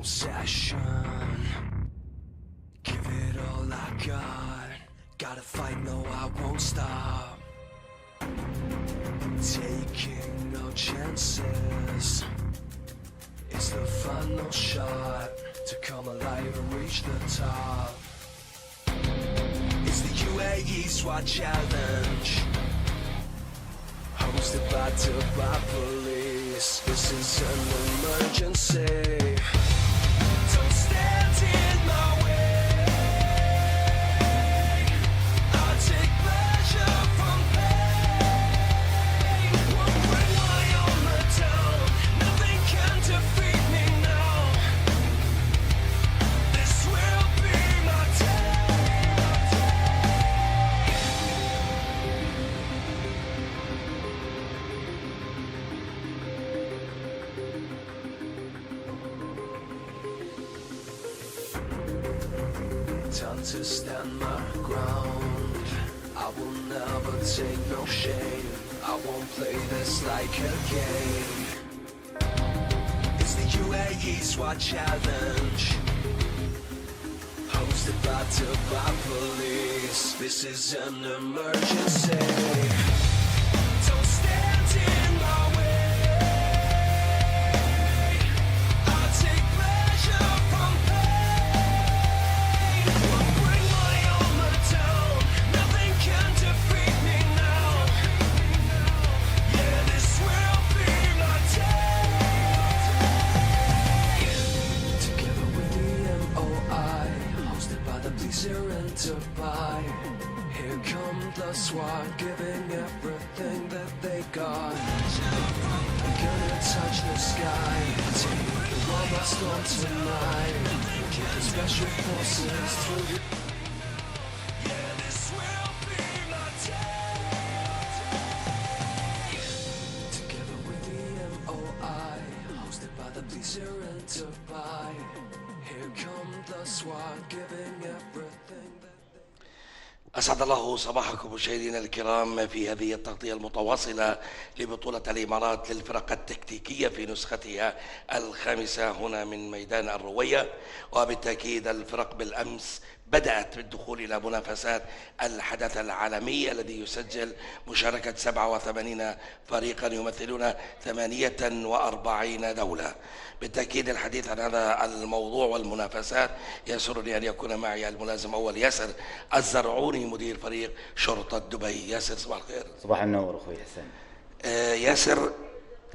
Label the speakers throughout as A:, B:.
A: possession. Give it all I got. Gotta fight, no, I won't stop. Taking no chances. It's the final shot to come alive and reach the top. It's the Uae Swat challenge, hosted by Dubai police. This is an emergency. Don't stand in my way. I take pleasure from pain. Won't bring my armor down. Nothing can defeat me now. This will be my day. Time to stand my ground. I will never take no shame. I won't play this like a game. It's the Uae Swat challenge, hosted by Dubai police. This is an emergency. Don't stand in my way. I take pleasure from pain. Won't bring my armor down. Nothing can defeat me now. Yeah, this will be my day. Together with the MOI, hosted by the police here in Dubai. Here come the SWAT, giving everything that they got. I'm gonna touch the sky, take the world by storm tonight. Keep the special forces through. Yeah, this will be my day. Together with the MOI, hosted by the police here in Dubai. Here come the SWAT, giving everything that. أسعد الله صباحكم مشاهدينا الكرام في هذه التغطية المتواصلة لبطولة الامارات للفرق التكتيكية في نسختها الخامسة هنا من ميدان الروية. وبالتأكيد الفرق بالأمس بدأت بالدخول إلى منافسات الحدث العالمي الذي يسجل مشاركة 87 فريقا يمثلون 48 دولة. بالتأكيد الحديث عن هذا الموضوع والمنافسات يسرني أن يكون معي الملازم أول ياسر الزرعوني مدير فريق شرطة دبي. ياسر صباح الخير.
B: صباح النور أخوي حسين.
A: ياسر،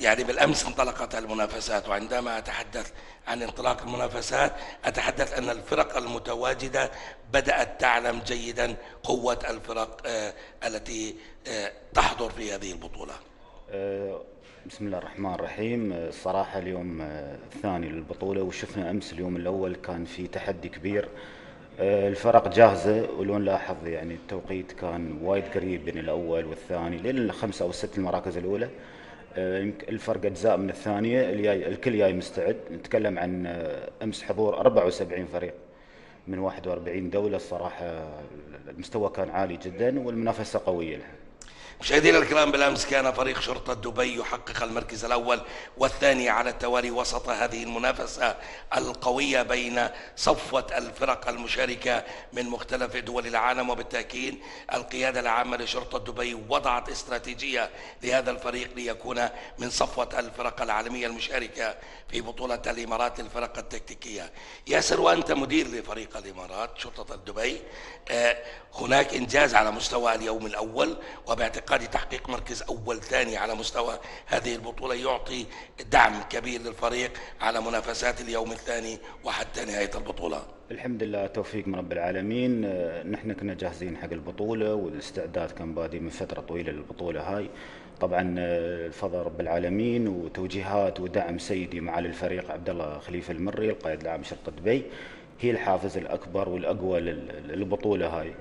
A: يعني بالأمس انطلقت المنافسات، وعندما أتحدث عن انطلاق المنافسات أتحدث أن الفرق المتواجدة بدأت تعلم جيدا قوة الفرق التي تحضر في هذه البطولة.
B: بسم الله الرحمن الرحيم. الصراحة اليوم الثاني للبطولة، وشفنا أمس اليوم الأول كان في تحدي كبير. الفرق جاهزة، ولو نلاحظ يعني التوقيت كان وايد قريب بين الأول والثاني لين الخمسة أو الست المراكز الأولى. الفرق أجزاء من الثانية، الكل جاي مستعد. نتكلم عن أمس حضور 74 فريق من 41 دولة. الصراحة المستوى كان عالي جدا والمنافسة قوية لها.
A: مشاهدينا الكرام، بالامس كان فريق شرطة دبي يحقق المركز الاول والثاني على التوالي وسط هذه المنافسة القوية بين صفوة الفرق المشاركة من مختلف دول العالم. وبالتأكيد القيادة العامة لشرطة دبي وضعت استراتيجية لهذا الفريق ليكون من صفوة الفرق العالمية المشاركة في بطولة الامارات للفرق التكتيكية. ياسر، وانت مدير لفريق الامارات شرطة دبي، هناك انجاز على مستوى اليوم الاول، وباعتقادي تحقيق مركز اول ثاني على مستوى هذه البطولة يعطي دعم كبير للفريق على منافسات اليوم الثاني وحتى نهاية البطولة.
B: الحمد لله، توفيق من رب العالمين. نحن كنا جاهزين حق البطولة، والاستعداد كان بادي من فترة طويلة للبطولة هاي. طبعا الفضل رب العالمين وتوجيهات ودعم سيدي معالي الفريق عبد الله خليفة المري القائد العام شرطة دبي هي الحافز الأكبر والأقوى للبطولة هاي.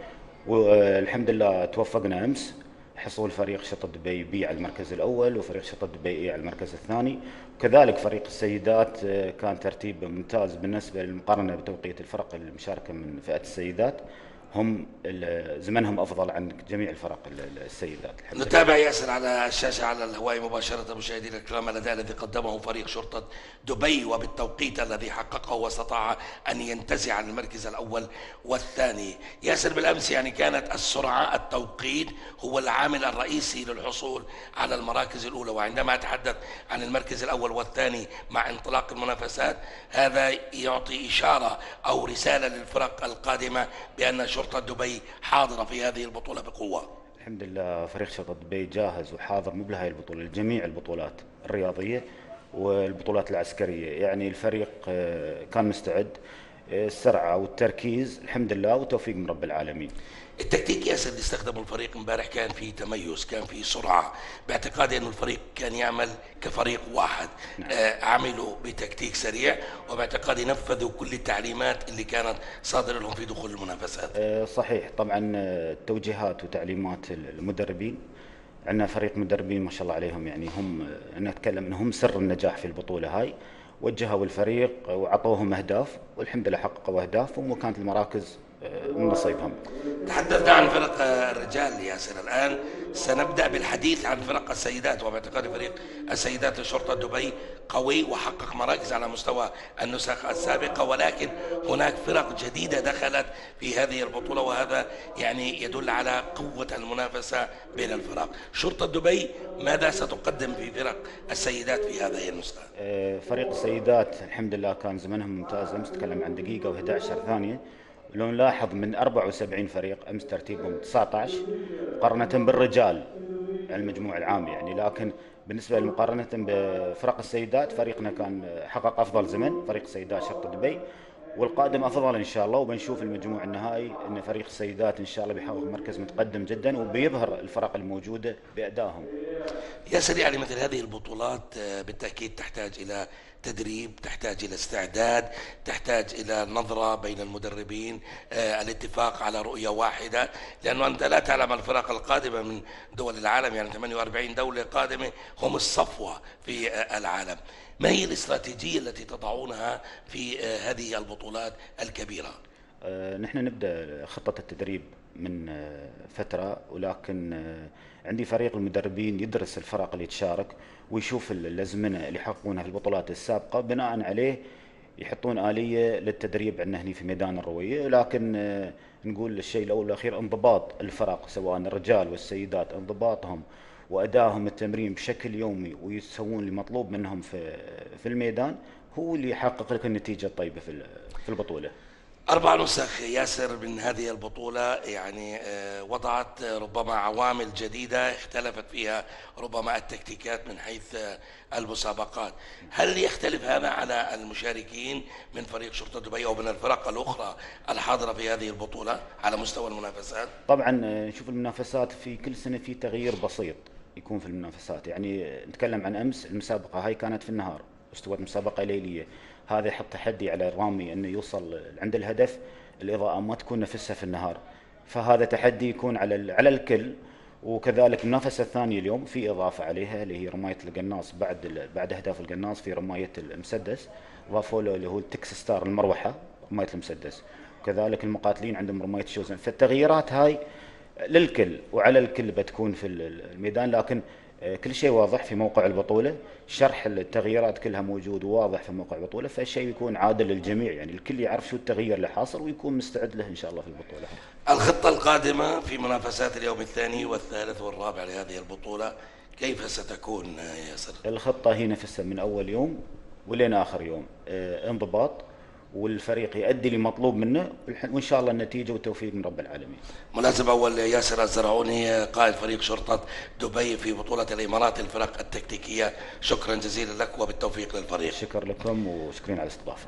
B: والحمد لله توفقنا أمس حصول فريق شرطة دبي بي على المركز الأول وفريق شرطة دبي على المركز الثاني. وكذلك فريق السيدات كان ترتيب ممتاز بالنسبة للمقارنة بتوقيت الفرق المشاركة من فئة السيدات. هم زمنهم افضل عن جميع الفرق السيدات.
A: نتابع ياسر على الشاشة على الهواء مباشرة مشاهدينا الكرام الأداء الذي قدمه فريق شرطة دبي وبالتوقيت الذي حققه واستطاع أن ينتزع المركز الأول والثاني. ياسر بالأمس يعني كانت السرعة التوقيت هو العامل الرئيسي للحصول على المراكز الأولى، وعندما أتحدث عن المركز الأول والثاني مع انطلاق المنافسات هذا يعطي إشارة أو رسالة للفرق القادمة بأن شرطة دبي حاضرة في هذه البطولة بقوة.
B: الحمد لله فريق شرطة دبي جاهز وحاضر مو بهاي البطولة، لجميع البطولات الرياضية والبطولات العسكرية. يعني الفريق كان مستعد، السرعة والتركيز الحمد لله وتوفيق من رب العالمين.
A: التكتيك ياسر اللي استخدمه الفريق امبارح كان في تميز، كان في سرعة، باعتقادي انه الفريق كان يعمل كفريق واحد. نعم. عملوا بتكتيك سريع وباعتقادي نفذوا كل التعليمات اللي كانت صادرة لهم في دخول المنافسات.
B: صحيح طبعا. توجيهات وتعليمات المدربين، عندنا فريق مدربين ما شاء الله عليهم، يعني هم انا اتكلم انهم سر النجاح في البطولة هاي. وجهوا الفريق وعطوهم اهداف والحمد لله حققوا اهدافهم وكانت المراكز من نصيبهم.
A: تحدثنا عن فرق الرجال ياسر، الآن سنبدأ بالحديث عن فرق السيدات، وباعتقاد فريق السيدات لشرطة دبي قوي وحقق مراكز على مستوى النسخ السابقة، ولكن هناك فرق جديدة دخلت في هذه البطولة وهذا يعني يدل على قوة المنافسة بين الفرق. شرطة دبي ماذا ستقدم في فرق السيدات في هذه النسخة؟
B: فريق السيدات الحمد لله كان زمنهم ممتاز، امس تكلم عن دقيقة و11 ثانية. لو نلاحظ من 74 فريق امس ترتيبهم 19 مقارنة بالرجال المجموع العام يعني، لكن بالنسبة لمقارنة بفرق السيدات فريقنا كان حقق افضل زمن، فريق السيدات شرطة دبي، والقادم افضل ان شاء الله. وبنشوف المجموع النهائي ان فريق السيدات ان شاء الله بيحقق مركز متقدم جدا وبيظهر الفرق الموجودة بأدائهم.
A: ياسر يعني مثل هذه البطولات بالتأكيد تحتاج إلى تدريب، تحتاج إلى استعداد، تحتاج إلى نظرة بين المدربين، الاتفاق على رؤية واحدة، لأنه أنت لا تعلم الفرق القادمة من دول العالم، يعني 48 دولة قادمة هم الصفوة في العالم. ما هي الاستراتيجية التي تضعونها في هذه البطولات الكبيرة؟
B: نحن نبدأ خطة التدريب من فترة، ولكن عندي فريق المدربين يدرس الفرق اللي تشارك ويشوف الأزمنة اللي يحققونها في البطولات السابقة، بناء عليه يحطون آلية للتدريب عندنا هنا في ميدان الروية. لكن نقول الشيء الأول والأخير انضباط الفرق سواء الرجال والسيدات، انضباطهم وأدائهم التمرين بشكل يومي ويسوون المطلوب منهم في الميدان هو اللي يحقق لك النتيجة الطيبة في البطولة.
A: 4 نسخ ياسر من هذه البطولة يعني وضعت ربما عوامل جديدة اختلفت فيها ربما التكتيكات من حيث المسابقات. هل يختلف هذا على المشاركين من فريق شرطة دبي أو من الفرق الأخرى الحاضرة في هذه البطولة على مستوى المنافسات؟
B: طبعا نشوف المنافسات في كل سنة في تغيير بسيط يكون في المنافسات. يعني نتكلم عن أمس المسابقة هاي كانت في النهار واستوت مسابقة ليلية، هذا يحط تحدي على الرامي انه يوصل عند الهدف الاضاءة ما تكون نفسها في النهار، فهذا تحدي يكون على الكل. وكذلك المنافسة الثانية اليوم في اضافة عليها اللي هي رماية القناص، بعد اهداف القناص في رماية المسدس، ضافوا له اللي هو التكس ستار المروحة رماية المسدس، وكذلك المقاتلين عندهم رماية الشوزن. فالتغييرات هاي للكل وعلى الكل بتكون في الميدان، لكن كل شيء واضح في موقع البطولة، شرح التغييرات كلها موجود وواضح في موقع البطولة، فالشيء يكون عادل للجميع، يعني الكل يعرف شو التغيير اللي حاصل ويكون مستعد له إن شاء الله في البطولة.
A: الخطة القادمة في منافسات اليوم الثاني والثالث والرابع لهذه البطولة كيف ستكون ياسر؟
B: الخطة هي نفسها من أول يوم ولين آخر يوم، انضباط والفريق يؤدي اللي مطلوب منه وإن شاء الله النتيجة والتوفيق من رب العالمين.
A: مناسب أول ياسر الزرعوني قائد فريق شرطة دبي في بطولة الإمارات الفرق التكتيكية، شكرا جزيلا لك وبالتوفيق للفريق.
B: شكرا لكم وشكرا على الاستضافة.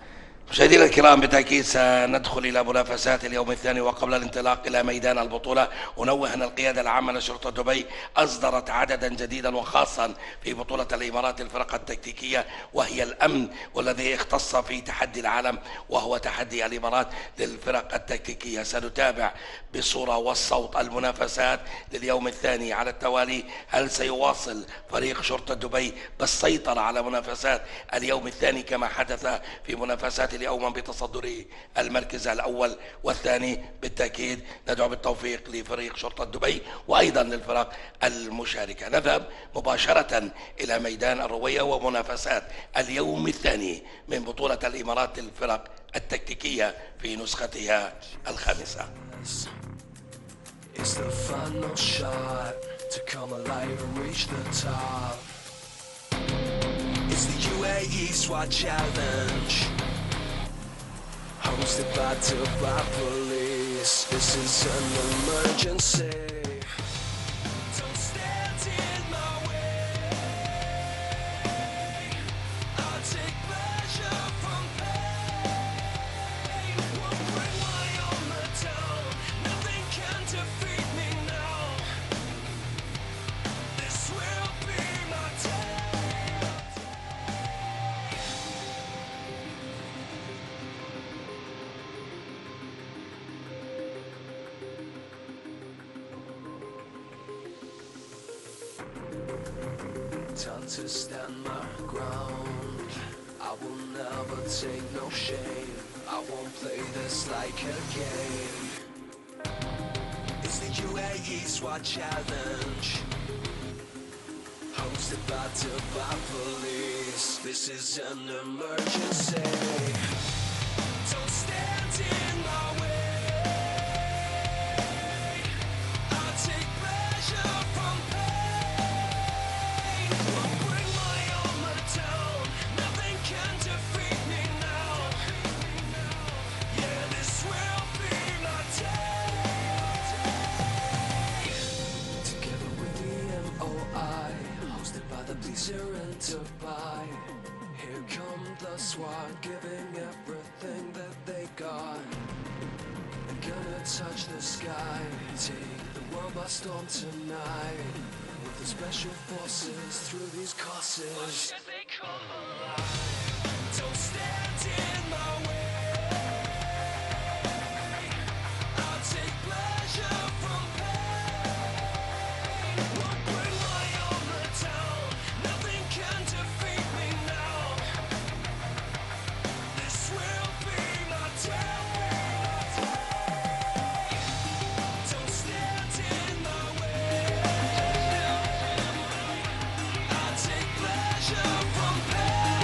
A: مشاهدينا الكرام بالتأكيد سندخل إلى منافسات اليوم الثاني، وقبل الانطلاق إلى ميدان البطولة أنوه أن القيادة العامة لشرطة دبي أصدرت عددا جديدا وخاصا في بطولة الإمارات الفرق التكتيكية، وهي الأمن والذي اختص في تحدي العالم وهو تحدي الإمارات للفرق التكتيكية. سنتابع بالصورة والصوت المنافسات لليوم الثاني على التوالي. هل سيواصل فريق شرطة دبي بالسيطرة على منافسات اليوم الثاني كما حدث في منافسات يعتلي يوما بتصدره المركز الأول والثاني. بالتأكيد ندعو بالتوفيق لفريق شرطة دبي وأيضا للفرق المشاركة. نذهب مباشرة إلى ميدان الروية ومنافسات اليوم الثاني من بطولة الإمارات للفرق التكتيكية في نسختها الخامسة.
C: It's the final shot to come alive and reach the top. It's the Uae Swat challenge, hosted by Dubai police. This is an emergency. Don't stand in my way. I'll take pleasure from pain. Won't bring my armor down. Nothing can defeat me now. This will be my day. Time to stand my ground. I will never take no shame. I won't play this like a game. It's the Uae Swat challenge, hosted by Dubai police. This is an emergency. Don't stand in my way. I'll take pleasure from pain. Won't bring my armor down. Nothing can defeat me now. Yeah, this will be my day. Together with the MOI, hosted by the police here in Dubai. Here come the SWAT, giving everything that they got. They're gonna touch the sky, take the world by storm tonight. With the special forces through these courses. Why should they come alive? Don't stand in my way. I'll take pleasure from pain. Won't bring my armor down. Nothing can defeat me now. This will be my day. Don't stand in my way. I'll take pleasure from pain.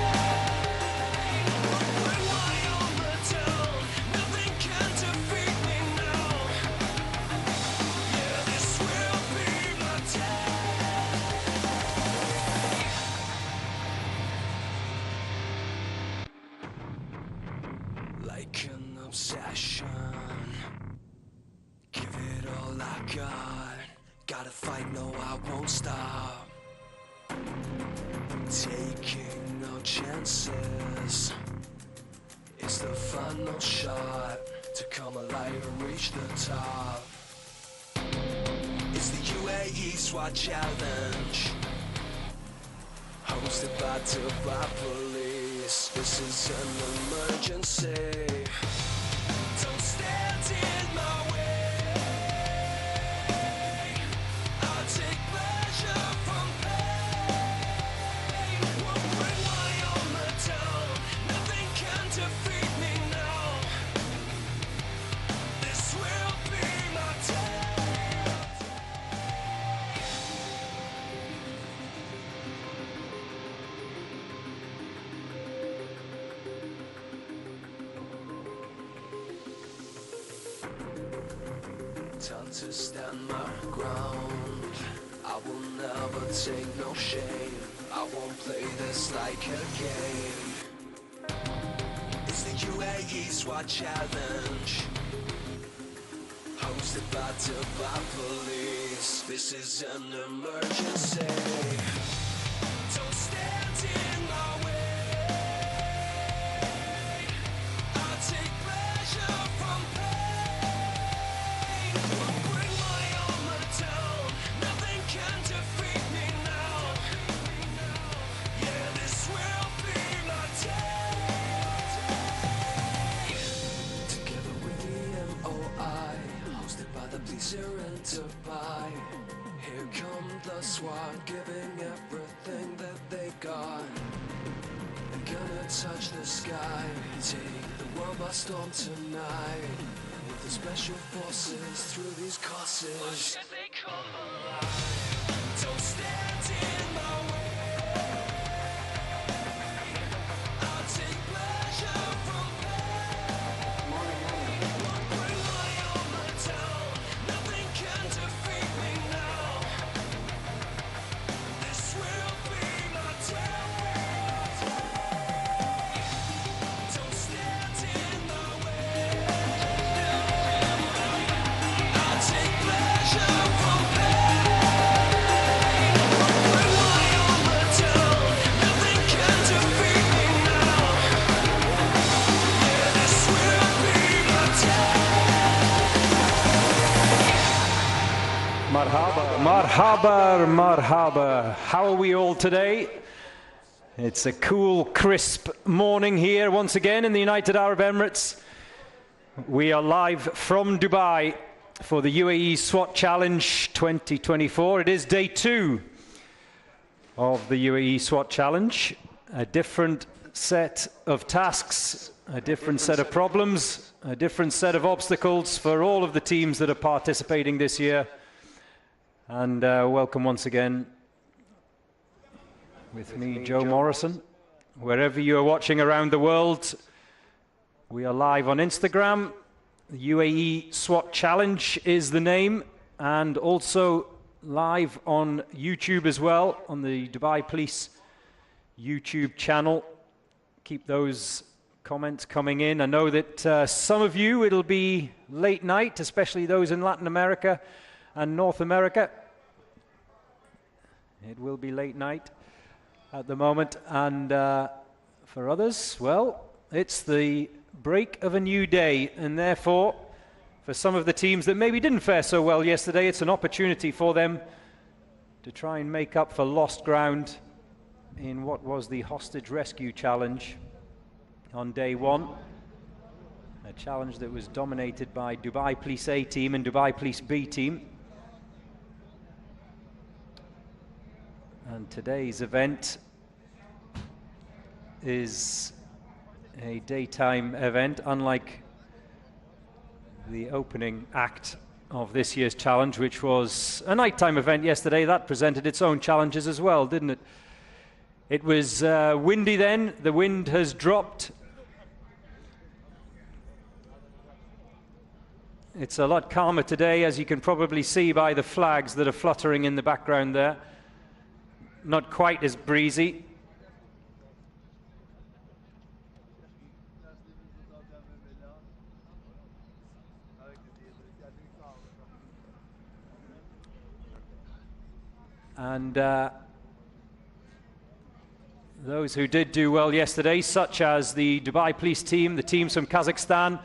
C: Won't bring my armor down. Nothing can defeat me now. Yeah, this will be my day. Like an obsession, give it all I got. Gotta fight, no, I won't stop. Taking no chances. It's the final shot to come alive and reach the top. It's the Uae Swat challenge, hosted by Dubai police. This is an emergency. Don't stand in my way. I'll take pleasure from pain. Won't bring my armor down. Nothing can defeat me now. This will be my day. Time to stand my ground. I will never take no shame. I won't play this like a game. It's the Uae Swat challenge, hosted by Dubai police. This is an emergency. Don't stand in my way. I'll take pleasure from pain. Won't bring my armor down. Nothing can defeat me now. Yeah, this will be my day. Together with the MOI, hosted by the police here in Dubai. Here come the SWAT, giving everything that they got. They're gonna touch the sky. Take the world by storm tonight. With the special forces through these courses. Or should they come alive? Don't stand in my way. I'll take pleasure from pain. One bring my armor down. Nothing can defeat me now. This will be my day. Don't stand in my way. I'll take pleasure from pain. Bring my armor down. Nothing can defeat me now. Yeah, this will be my day.
D: Marhaba, marhaba, marhaba. How are we all today? It's a cool, crisp morning here once again in the United Arab Emirates. We are live from Dubai for the UAE SWAT Challenge 2024. It is day 2 of the UAE SWAT Challenge. A different set of tasks, a different set of problems, a different set of obstacles for all of the teams that are participating this year. And welcome once again with me, Joe Morrison. Wherever you are watching around the world, we are live on Instagram. The UAE SWAT Challenge is the name, and also live on YouTube as well, on the Dubai Police YouTube channel. Keep those comments coming in. I know that some of you, it'll be late night, especially those in Latin America and North America. It will be late night at the moment, and for others, well, it's the break of a new day, and therefore for some of the teams that maybe didn't fare so well yesterday, it's an opportunity for them to try and make up for lost ground in what was the hostage rescue challenge on day 1. A challenge that was dominated by Dubai Police A team and Dubai Police B team. And today's event is a daytime event, unlike the opening act of this year's challenge, which was a nighttime event yesterday. That presented its own challenges as well, didn't it? It was windy then. The wind has dropped. It's a lot calmer today, as you can probably see by the flags that are fluttering in the background there. Not quite as breezy. And those who did do well yesterday, such as the Dubai Police team, the teams from Kazakhstan,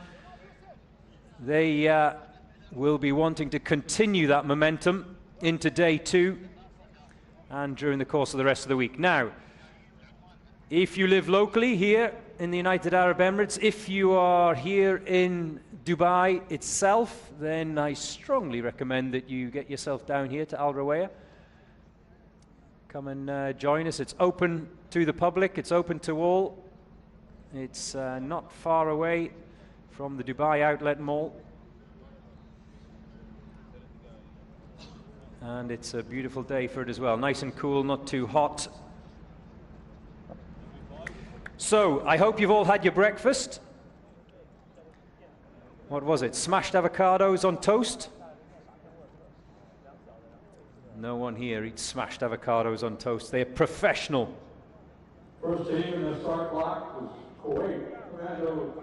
D: they will be wanting to continue that momentum into day 2 and during the course of the rest of the week. Now, if you live locally here in the United Arab Emirates, if you are here in Dubai itself, then I strongly recommend that you get yourself down here to Al Rawaya. Come and join us. It's open to the public, it's open to all. It's not far away from the Dubai Outlet Mall. And it's a beautiful day for it as well. Nice and cool, not too hot. So, I hope you've all had your breakfast. What was it? Smashed avocados on toast? No one here eats smashed avocados on toast. They're professional.
E: First team in the start block was Kuwait, Commando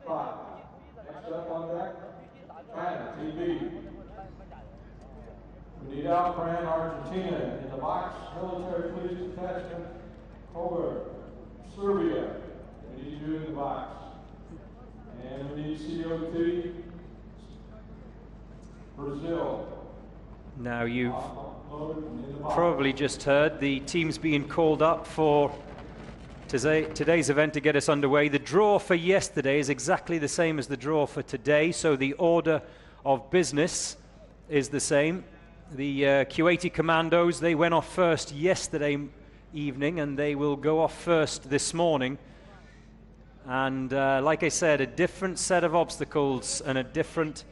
E: 25. Next up on deck, China, TB. We need Alpran, Argentina, in the box, military police detachment, over Serbia. We need you in the box. And we need COT, Brazil.
D: Now you've probably just heard the teams being called up for today's event to get us underway. The draw for yesterday is exactly the same as the draw for today, so the order of business is the same. The Kuwaiti Commandos, they went off first yesterday evening, and they will go off first this morning. And like I said, a different set of obstacles and a different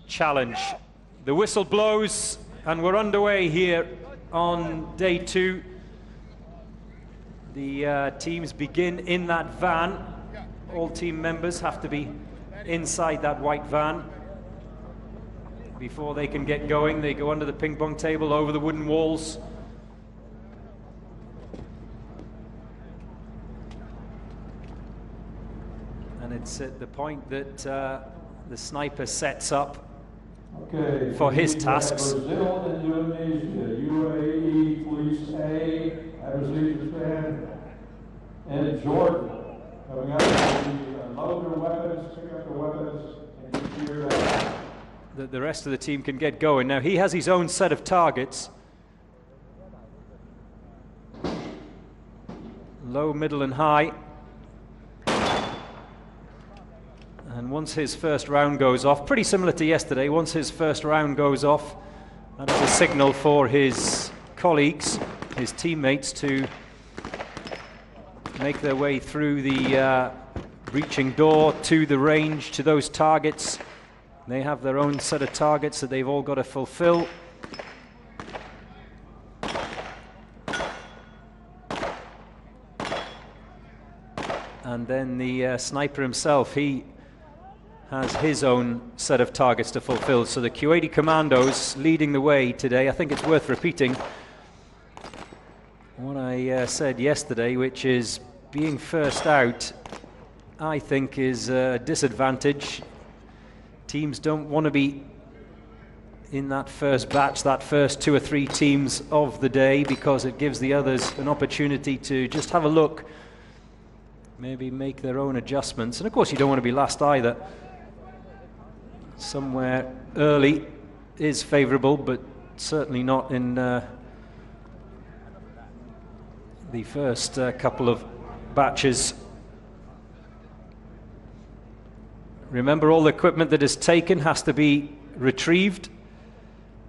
D: challenge. The whistle blows and we're underway here on day 2. The teams begin in that van. All team members have to be inside that white van before they can get going. They go under the ping pong table, over the wooden walls. And it's at the point that the sniper sets up for his tasks.
E: Brazil, Indonesia, UAE, Police A, Azerbaijan, and Jordan. Coming up, load their weapons, pick up their weapons, and secure that.
D: The rest of the team can get going. Now he has his own set of targets. Low, middle and high. And once his first round goes off, pretty similar to yesterday, once his first round goes off, that is a signal for his colleagues, his teammates, to make their way through the breaching door to the range, to those targets. They have their own set of targets that they've all got to fulfill. And then the sniper himself, he has his own set of targets to fulfill. So the Kuwaiti commandos leading the way today. I think it's worth repeating what I said yesterday, which is being first out, I think, is a disadvantage. Teams don't want to be in that first batch, that first 2 or 3 teams of the day, because it gives the others an opportunity to just have a look, maybe make their own adjustments. And of course you don't want to be last either. Somewhere early is favourable, but certainly not in the first couple of batches. Remember, all the equipment that is taken has to be retrieved,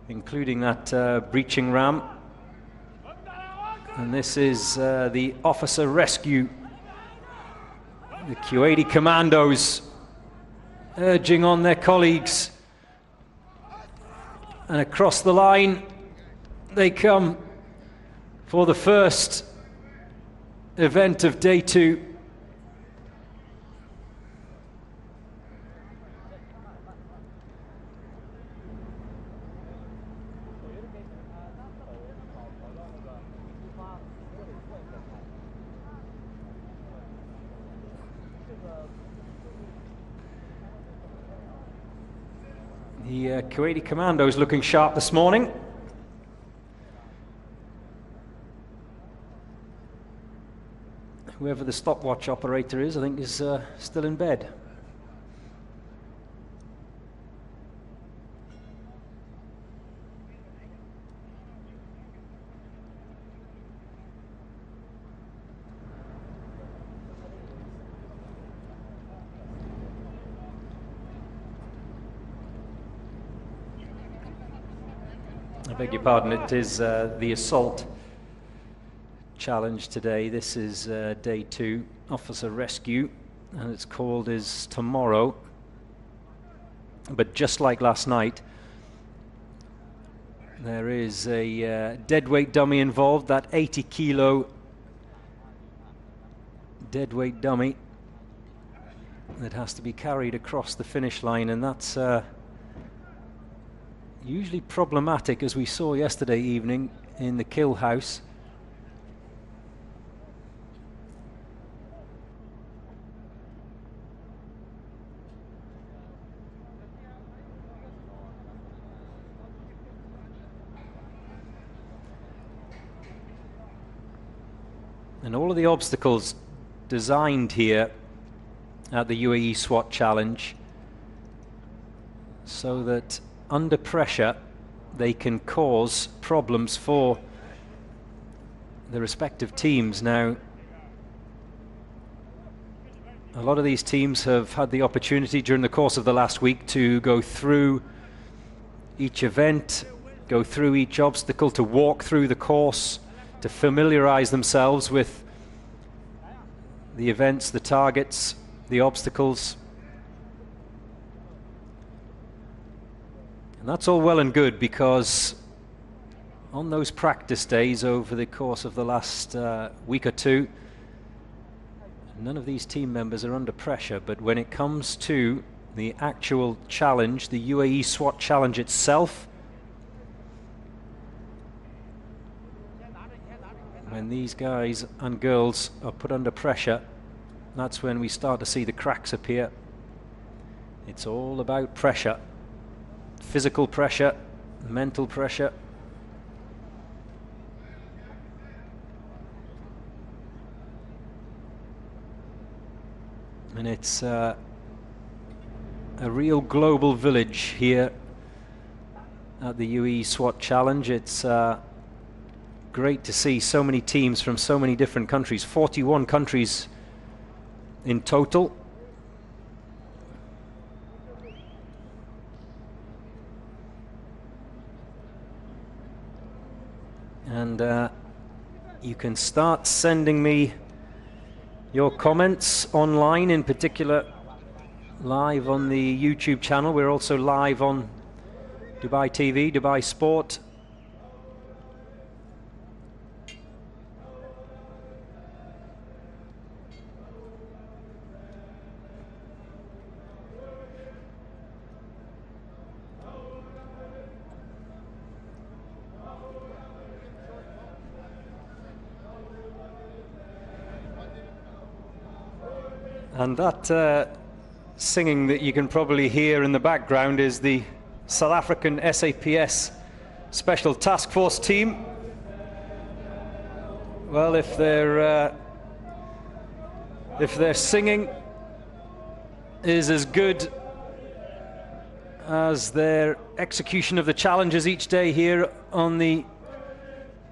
D: including that breaching ram. And this is the officer rescue. The Kuwaiti commandos urging on their colleagues. And across the line they come for the first event of day 2. The Kuwaiti commandos looking sharp this morning. Whoever the stopwatch operator is, I think, is still in bed. I beg your pardon, it is the assault challenge today. This is day 2, officer rescue, and it's called is tomorrow. But just like last night, there is a deadweight dummy involved, that 80 kilo deadweight dummy that has to be carried across the finish line, and that's usually problematic, as we saw yesterday evening in the kill house. And all of the obstacles designed here at the UAE SWAT challenge so that under pressure they can cause problems for the respective teams. Now, a lot of these teams have had the opportunity during the course of the last week to go through each event, go through each obstacle, to walk through the course, to familiarize themselves with the events, the targets, the obstacles. And that's all well and good, because on those practice days over the course of the last week or two, none of these team members are under pressure. But when it comes to the actual challenge, the Uae Swat challenge itself, when these guys and girls are put under pressure, that's when we start to see the cracks appear. It's all about pressure, physical pressure, mental pressure. And it's a real global village here at the Uae Swat Challenge. It's great to see so many teams from so many different countries, 41 countries in total. And you can start sending me your comments online, in particular live on the YouTube channel. We're also live on Dubai TV, Dubai Sport. And that singing that you can probably hear in the background is the South African SAPS Special Task Force team. Well, if their singing is as good as their execution of the challenges each day here on the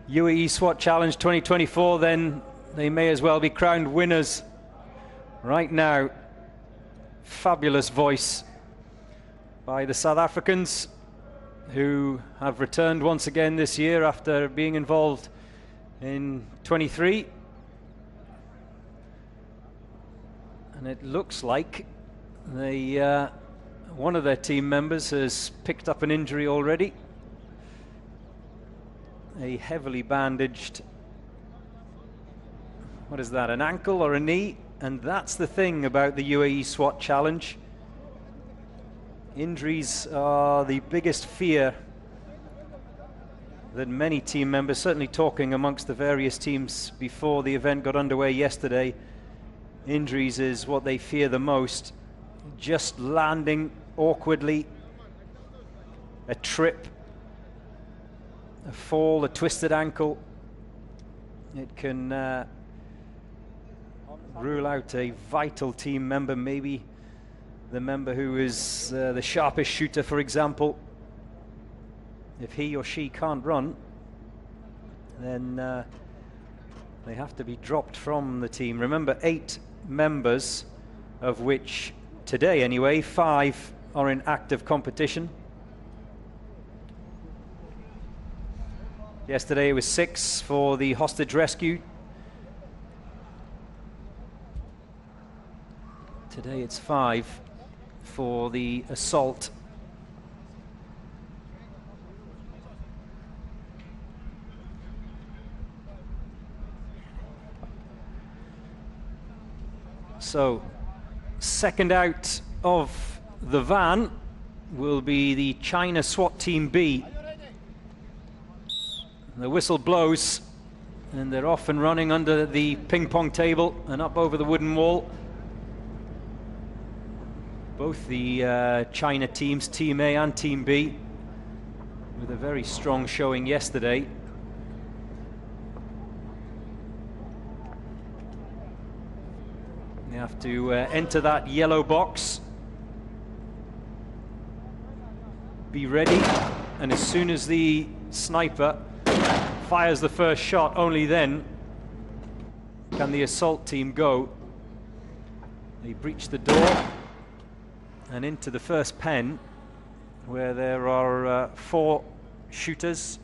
D: Uae Swat Challenge 2024, then they may as well be crowned winners right now. Fabulous voice by the South Africans, who have returned once again this year after being involved in 23. And it looks like they, one of their team members has picked up an injury already. A heavily bandaged, what is that, an ankle or a knee? And that's the thing about the Uae Swat Challenge. Injuries are the biggest fear that many team members, certainly talking amongst the various teams before the event got underway yesterday, injuries is what they fear the most. Just landing awkwardly, a trip, a fall, a twisted ankle, it can rule out a vital team member, maybe the member who is the sharpest shooter, for example. If he or she can't run, then they have to be dropped from the team. Remember, 8 members, of which today anyway 5 are in active competition. Yesterday it was 6 for the hostage rescue. Today it's 5 for the assault. So, second out of the van will be the China SWAT Team B. The whistle blows and they're off and running under the ping pong table and up over the wooden wall. Both the China teams, Team A and Team B, with a very strong showing yesterday. They have to enter that yellow box, be ready, and as soon as the sniper fires the first shot, only then can the assault team go. They breach the door and into the first pen, where there are 4 shooters.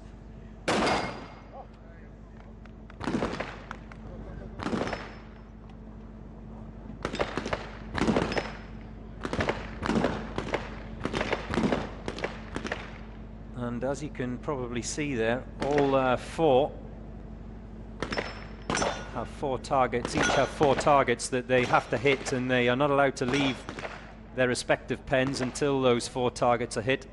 D: And as you can probably see there, all four have 4 targets, each have 4 targets that they have to hit, and they are not allowed to leave their respective pens until those 4 targets are hit.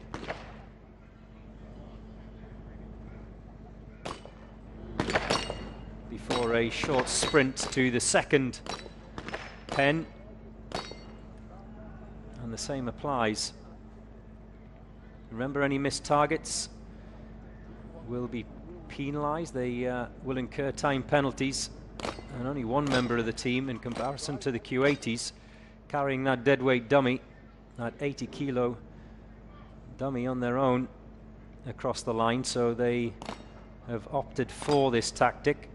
D: Before a short sprint to the second pen. And the same applies. Remember, any missed targets will be penalised. They will incur time penalties. And only one member of the team, in comparison to the Q80s, carrying that deadweight dummy, that 80 kilo dummy on their own across the line. So they have opted for this tactic.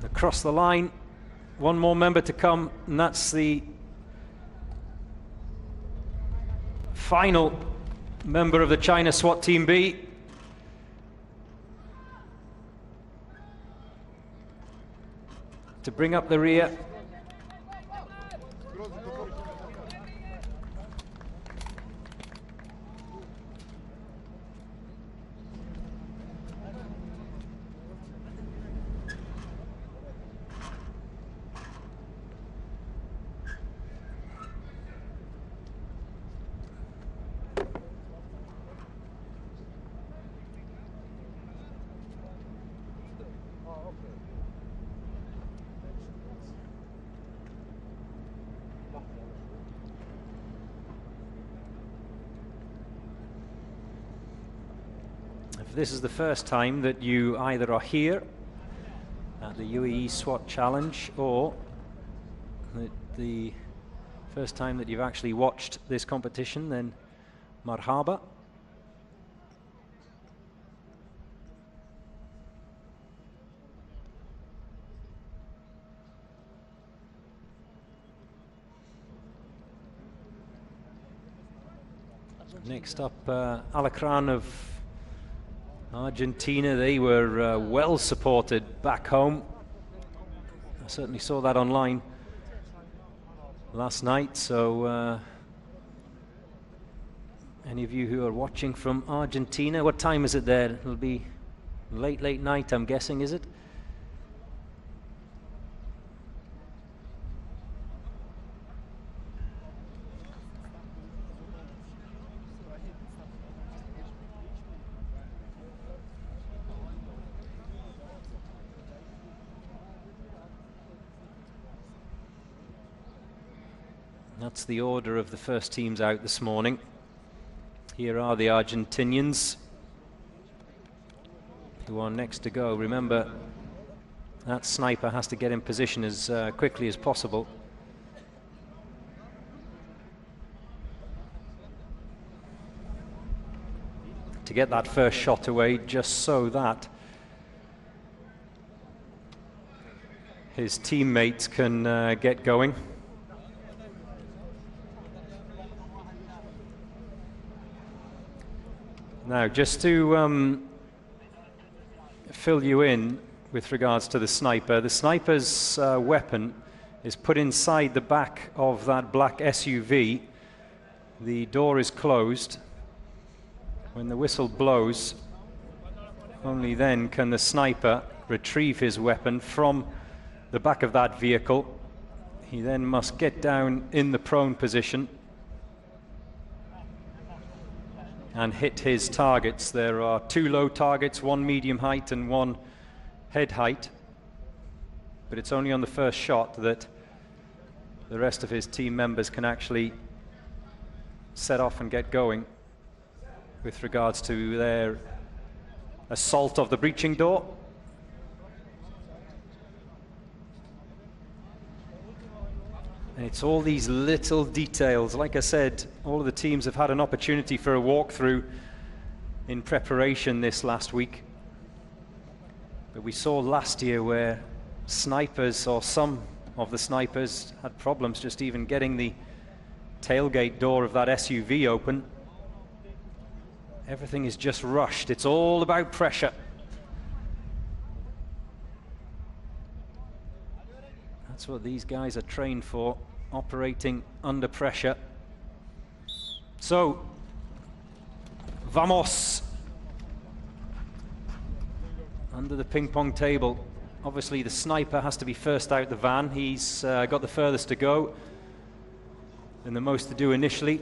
D: Across the line, one more member to come, and that's the final member of the China SWAT Team B. To bring up the rear. If this is the first time that you either are here at the Uae Swat Challenge, or the first time that you've actually watched this competition, then marhaba. Next up, Alacran of Argentina. They were well supported back home. I certainly saw that online last night. So any of you who are watching from Argentina, what time is it there? It'll be late night, I'm guessing, is it? That's the order of the first teams out this morning. Here are the Argentinians who are next to go. Remember, that sniper has to get in position as quickly as possible. To get that first shot away, just so that his teammates can get going. Now, just to fill you in with regards to the sniper's weapon is put inside the back of that black SUV. The door is closed. When the whistle blows, only then can the sniper retrieve his weapon from the back of that vehicle. He then must get down in the prone position and hit his targets. There are 2 low targets, 1 medium height and 1 head height. But it's only on the first shot that the rest of his team members can actually set off and get going with regards to their assault of the breaching door. And it's all these little details. Like I said, all of the teams have had an opportunity for a walkthrough in preparation this last week. But we saw last year where snipers, or some of the snipers, had problems just even getting the tailgate door of that SUV open. Everything is just rushed. It's all about pressure. That's what these guys are trained for, operating under pressure. So, vamos! Under the ping pong table. Obviously the sniper has to be first out the van. He's got the furthest to go and the most to do initially.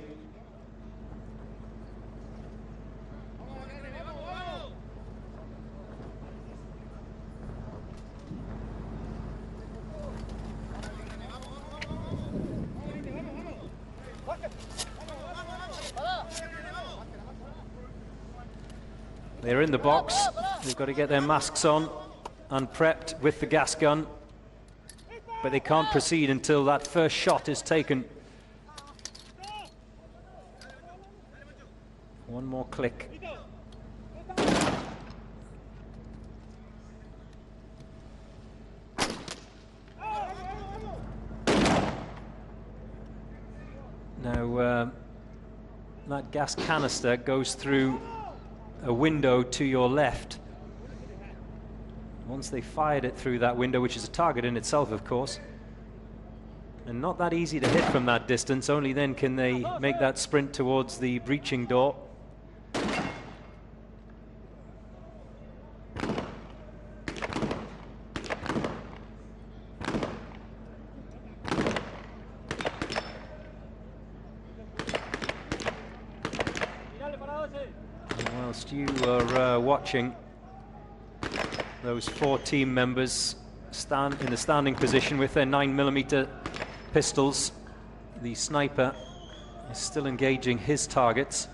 D: They're in the box. They've got to get their masks on and prepped with the gas gun, but they can't proceed until that first shot is taken. One more click. Now, that gas canister goes through a window to your left. Once they fired it through that window, which is a target in itself, of course, and not that easy to hit from that distance, only then can they make that sprint towards the breaching door. Whilst you are watching, those 4 team members stand in the standing position with their 9mm pistols. The sniper is still engaging his targets.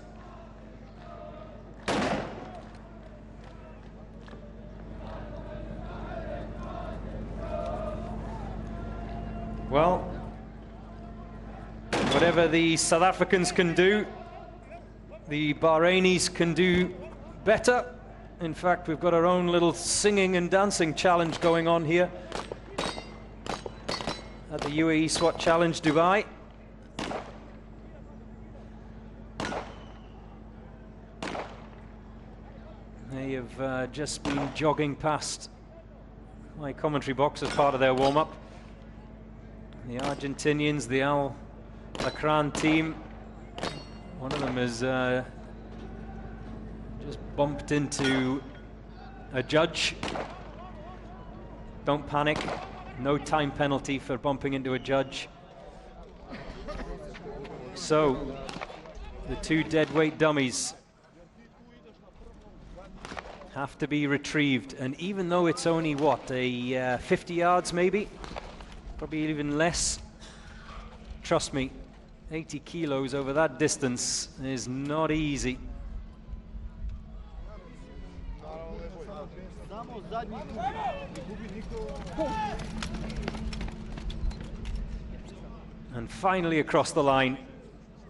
D: Well, whatever the South Africans can do, the Bahrainis can do better. In fact, we've got our own little singing and dancing challenge going on here at the Uae Swat Challenge Dubai. They have just been jogging past my commentary box as part of their warm-up. The Argentinians, the Al Akran team, one of them has just bumped into a judge. Don't panic, no time penalty for bumping into a judge. So, the 2 deadweight dummies have to be retrieved, and even though it's only, what, 50 yards maybe? Probably even less. Trust me, 80 kilos over that distance is not easy. And finally across the line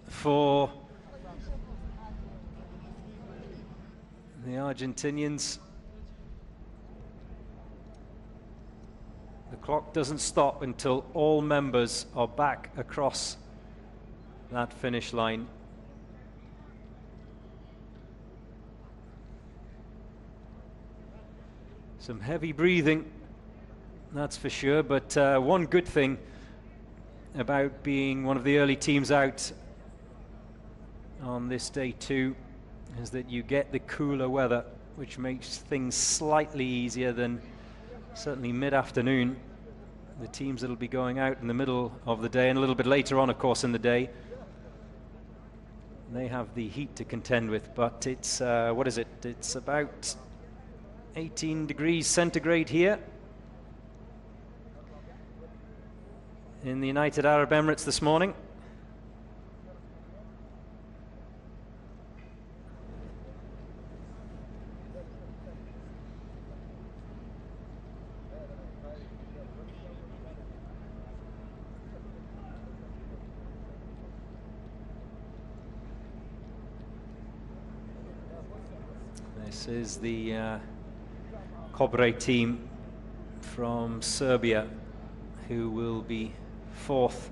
D: for the Argentinians. The clock doesn't stop until all members are back across that finish line. Some heavy breathing, that's for sure, but one good thing about being one of the early teams out on this day 2 is that you get the cooler weather, which makes things slightly easier than certainly mid-afternoon. The teams that'll be going out in the middle of the day and a little bit later on, of course, in the day, they have the heat to contend with, but it's, what is it? It's about 18 degrees centigrade here in the United Arab Emirates this morning. This is the Cobre team from Serbia, who will be 4th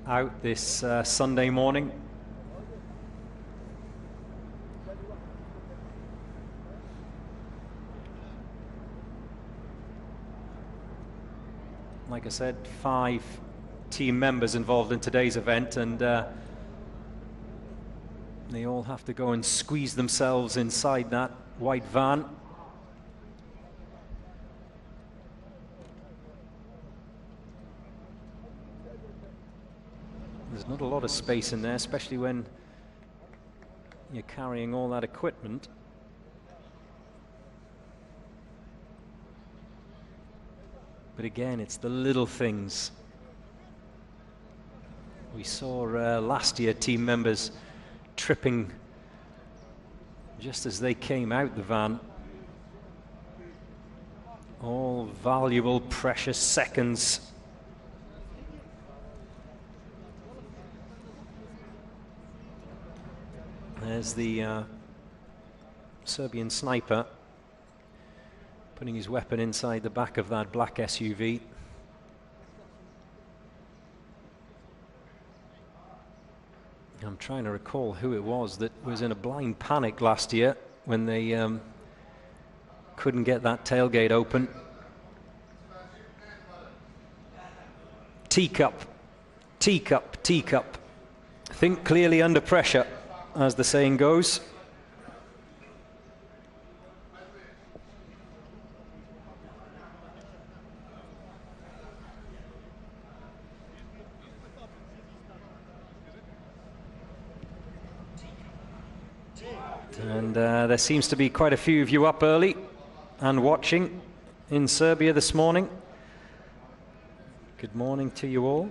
D: out this Sunday morning. like I said, 5 team members involved in today's event, and they all have to go and squeeze themselves inside that white van. There's not a lot of space in there, especially when you're carrying all that equipment. But again, it's the little things. We saw last year team members tripping just as they came out the van. All valuable, precious seconds. There's the Serbian sniper putting his weapon inside the back of that black SUV. I'm trying to recall who it was that was in a blind panic last year when they couldn't get that tailgate open. Teacup, teacup, teacup. Think clearly under pressure, as the saying goes. And there seems to be quite a few of you up early and watching in Serbia this morning. Good morning to you all.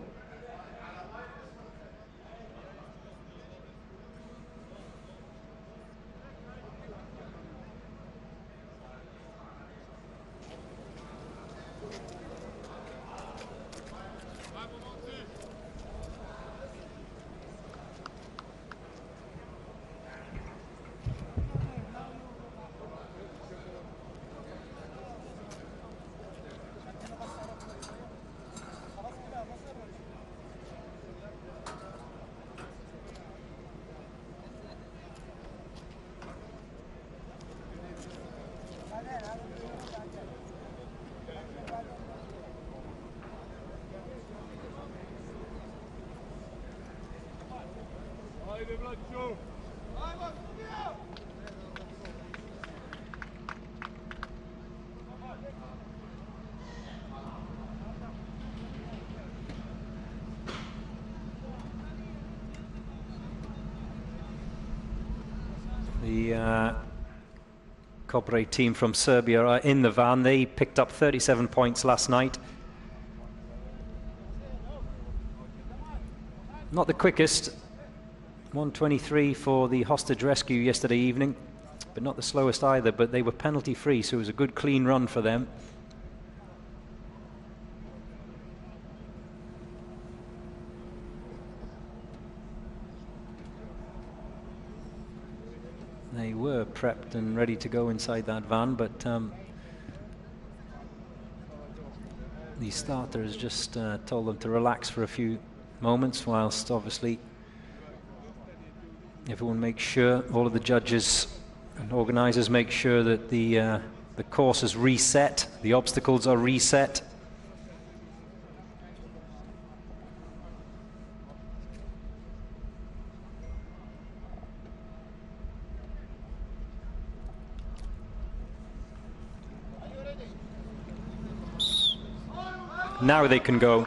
D: The Kobre team from Serbia are in the van. They picked up 37 points last night. Not the quickest. 123 for the hostage rescue yesterday evening, but not the slowest either, but they were penalty free, so it was a good clean run for them. They were prepped and ready to go inside that van, but the starter has just told them to relax for a few moments, whilst obviously everyone makes sure, all of the judges and organisers make sure that the course is reset, the obstacles are reset. Now they can go.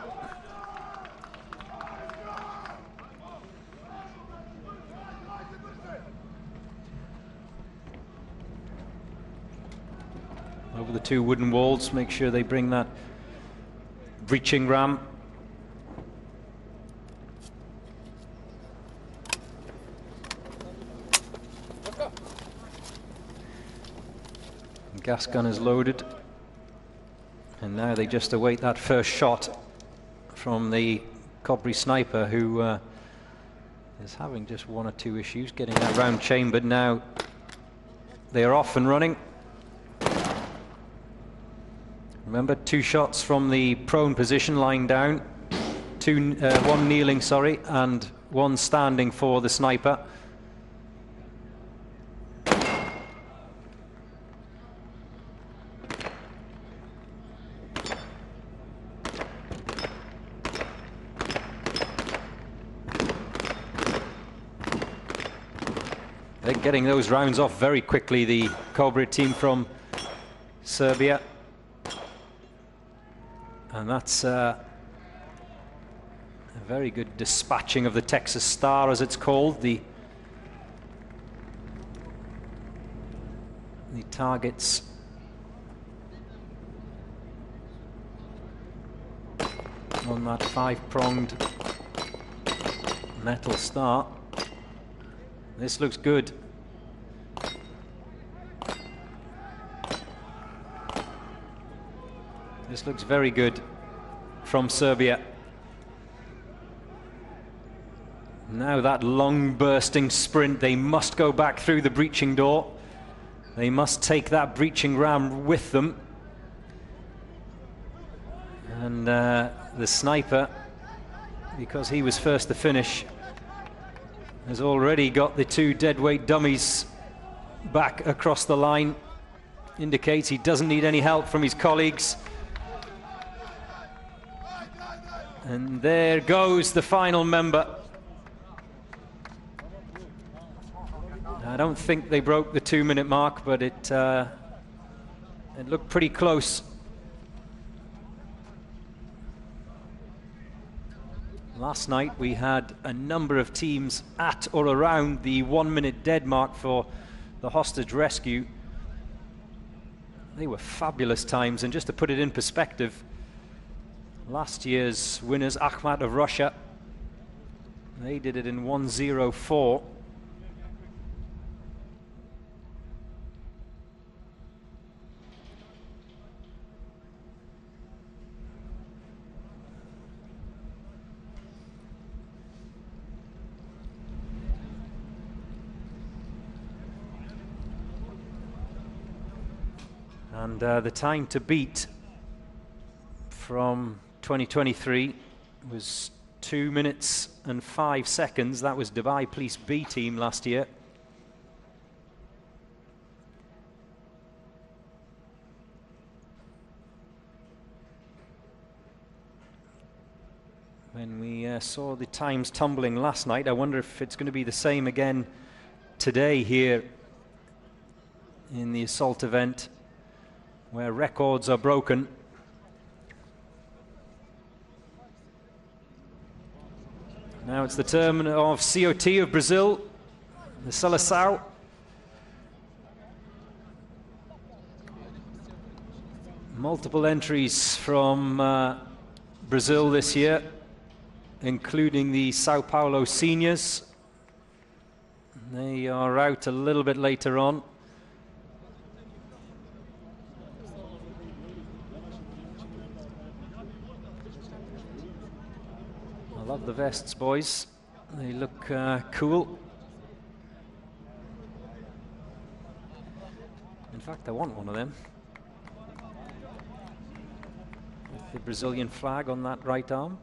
D: Over the 2 wooden walls, make sure they bring that breaching ram. Gas gun is loaded. And now they just await that first shot from the Kobre sniper, who is having just 1 or 2 issues getting that round chambered. Now they are off and running. Remember, 2 shots from the prone position, lying down. 1 kneeling, sorry, and 1 standing for the sniper. They're getting those rounds off very quickly, the Cobra team from Serbia. And that's a very good dispatching of the Texas Star, as it's called. The targets on that 5-pronged metal star. This looks good. This looks very good from Serbia. Now that long bursting sprint, they must go back through the breaching door. They must take that breaching ram with them. And the sniper, because he was first to finish, has already got the 2 deadweight dummies back across the line. Indicates he doesn't need any help from his colleagues. And there goes the final member. I don't think they broke the 2-minute mark, but it looked pretty close. Last night we had a number of teams at or around the 1-minute dead mark for the hostage rescue. They were fabulous times, and just to put it in perspective, last year's winners, Akhmat of Russia, they did it in 1:04. And the time to beat from 2023 was 2 minutes and 5 seconds. That was Dubai Police B team last year. When we saw the times tumbling last night, I wonder if it's going to be the same again today here in the assault event, where records are broken. Now it's the turn of COT of Brazil, the Seleção. Multiple entries from Brazil this year, including the Sao Paulo seniors. They are out a little bit later on. I love the vests, boys. They look cool. In fact, I want one of them, with the Brazilian flag on that right arm.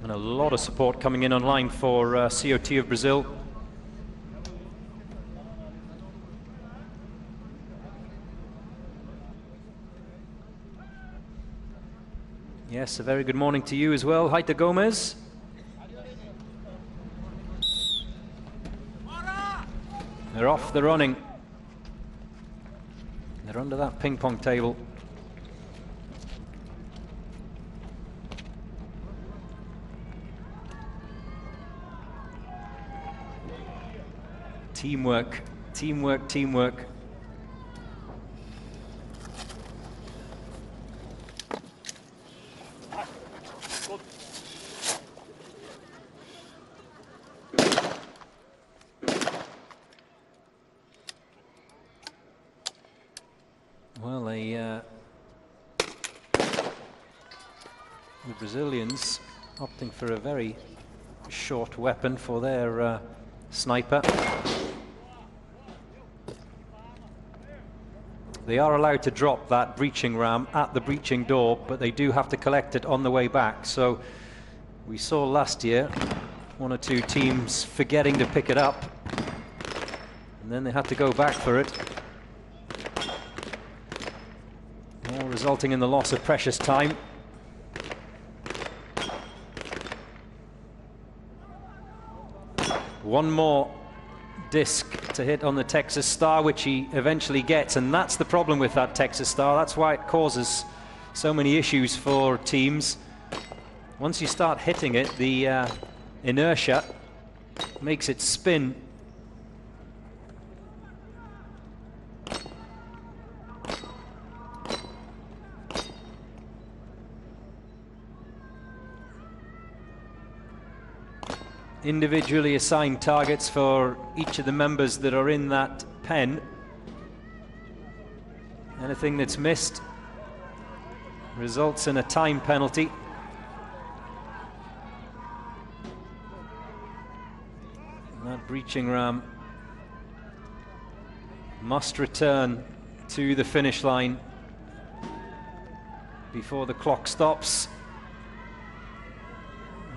D: And a lot of support coming in online for COT of Brazil. Yes, a very good morning to you as well. Hi to Gomez. They're off the running. They're under that ping pong table. Teamwork, teamwork, teamwork. Well, the Brazilians opting for a very short weapon for their sniper. They are allowed to drop that breaching ram at the breaching door, but they do have to collect it on the way back. So we saw last year 1 or 2 teams forgetting to pick it up, and then they had to go back for it. all resulting in the loss of precious time. One more disc to hit on the Texas Star, which he eventually gets, and that's the problem with that Texas Star. That's why it causes so many issues for teams. Once you start hitting it, the inertia makes it spin. Individually assigned targets for each of the members that are in that pen. Anything that's missed results in a time penalty. And that breaching ram must return to the finish line before the clock stops.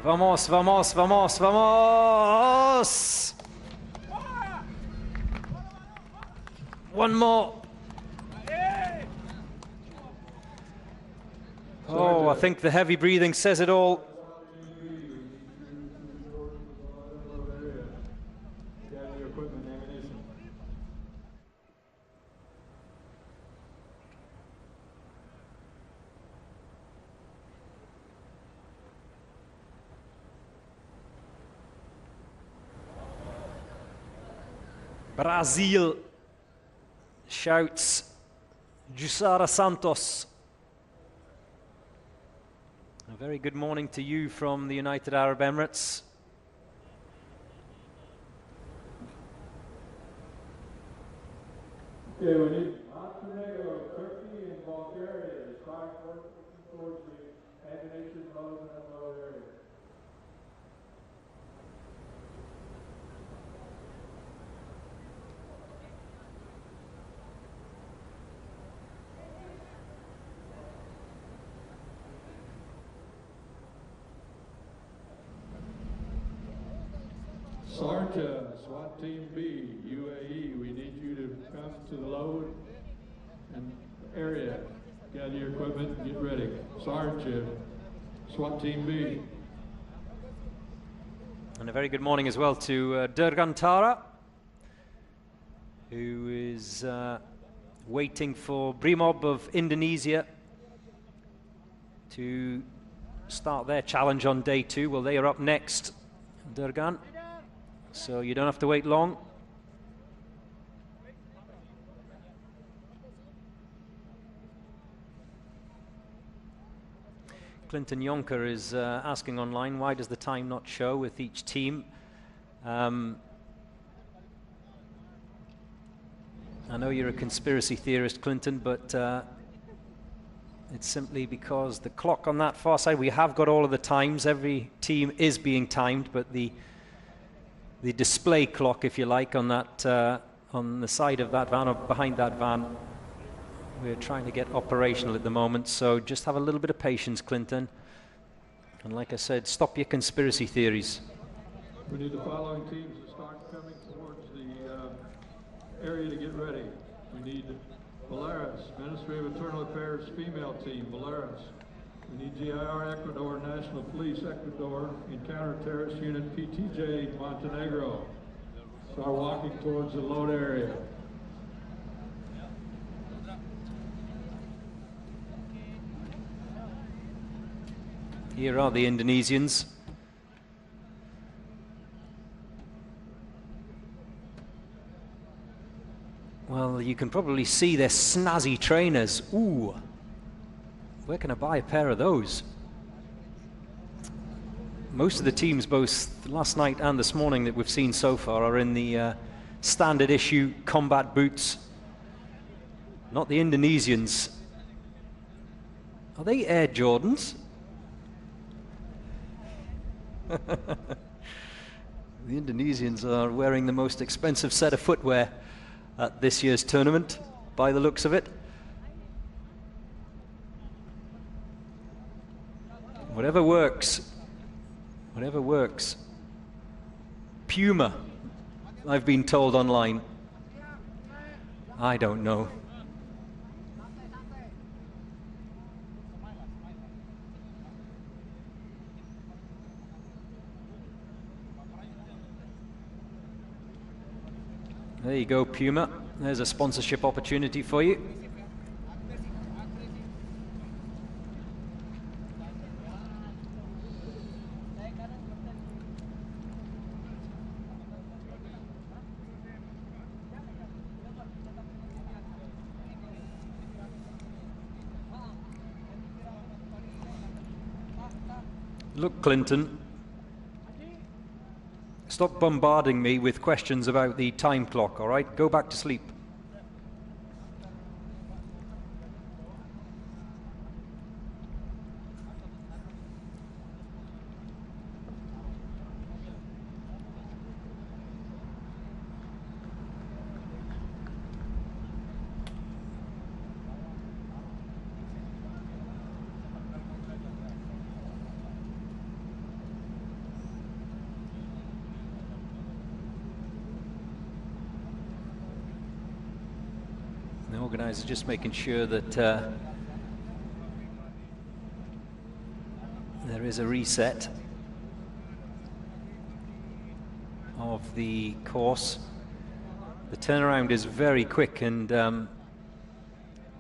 D: Vamos, vamos, vamos, vamos! One more. Oh, I think the heavy breathing says it all. Brazil shouts Jussara Santos. A very good morning to you from the United Arab Emirates.
E: Okay, we need Montenegro, Turkey, and Bulgaria. Trying towards the ammunition mode and unload area. Sarge, SWAT Team B, UAE, we need you to come to the load and area. Gather your equipment and get ready. Sarge, SWAT Team B.
D: And a very good morning as well to Dirgantara, who is waiting for Brimob of Indonesia to start their challenge on day 2. Well, they are up next, Durgan. So you don't have to wait long. Clinton Yonker is asking online, why does the time not show with each team? I know you're a conspiracy theorist, Clinton, but it's simply because the clock on that far side, we have got all of the times. Every team is being timed, but the display clock, if you like, on that on the side of that van or behind that van, we're trying to get operational at the moment. So just have a little bit of patience, Clinton. And like I said, stop your conspiracy theories.
E: We need the following teams to start coming towards the area to get ready. We need Belarus, Ministry of Internal Affairs female team, Belarus. We need GIR Ecuador, National Police Ecuador, and Counter-Terrorist Unit PTJ Montenegro. Start walking towards the load area.
D: Here are the Indonesians. Well, you can probably see their snazzy trainers. Ooh. Where can I buy a pair of those? Most of the teams, both last night and this morning that we've seen so far, are in the standard issue combat boots. Not the Indonesians. Are they Air Jordans? The Indonesians are wearing the most expensive set of footwear at this year's tournament, by the looks of it. Whatever works. Whatever works. Puma, I've been told online. I don't know. There you go, Puma. There's a sponsorship opportunity for you. Look, Clinton, stop bombarding me with questions about the time clock, all right? Go back to sleep. The organizer just making sure that there is a reset of the course. The turnaround is very quick, and the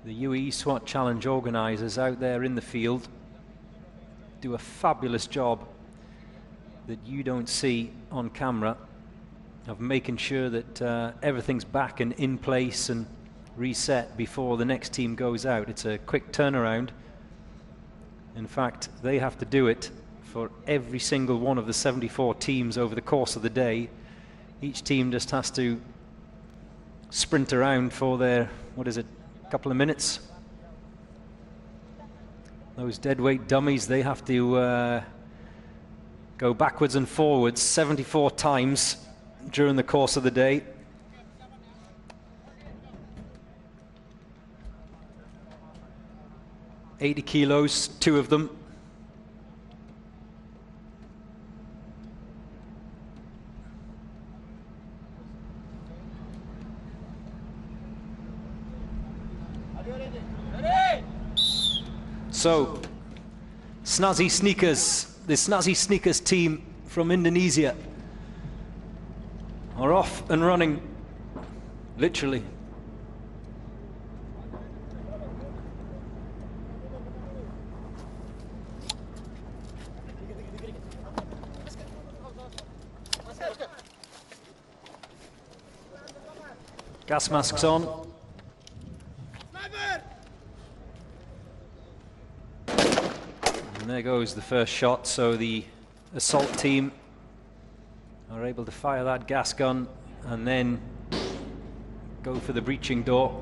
D: Uae Swat Challenge organizers out there in the field do a fabulous job that you don't see on camera of making sure that everything's back and in place and reset before the next team goes out. It's a quick turnaround. In fact, they have to do it for every single one of the 74 teams over the course of the day. Each team just has to sprint around for their, what is it, couple of minutes. Those deadweight dummies, they have to go backwards and forwards 74 times during the course of the day. $80 kilos, 2 of them. So, Snazzy Sneakers, the Snazzy Sneakers team from Indonesia are off and running, literally. Gas masks on. And there goes the first shot. So the assault team are able to fire that gas gun and then go for the breaching door.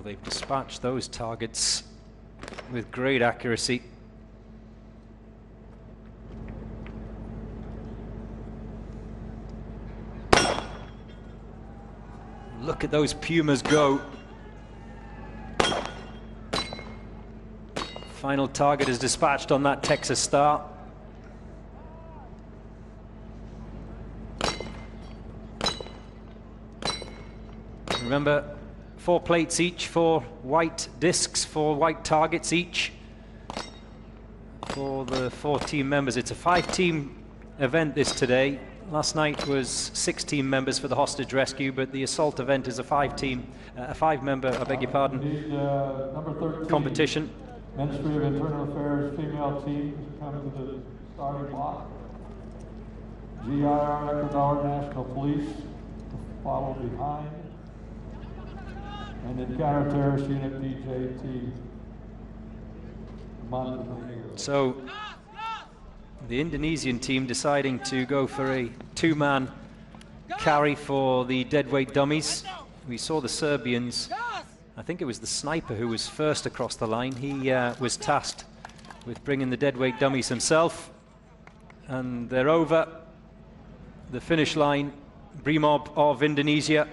D: They've dispatched those targets with great accuracy. Look at those Pumas go. Final target is dispatched on that Texas Star. Remember, 4 plates each, 4 white discs, 4 white targets each for the 4 team members. It's a 5-team event this today. Last night was 6 team members for the hostage rescue, but the assault event is a 5-member, I beg your pardon,
E: Number 13,
D: competition.
E: Ministry of Internal Affairs female team to come to the starting block. GIR Ecuador National Police to follow behind. And then counter-terrorist unit DJT.
D: So the Indonesian team deciding to go for a 2-man carry for the deadweight dummies. We saw the Serbians, I think it was the sniper who was first across the line. He was tasked with bringing the deadweight dummies himself. And they're over the finish line. Brimob of Indonesia.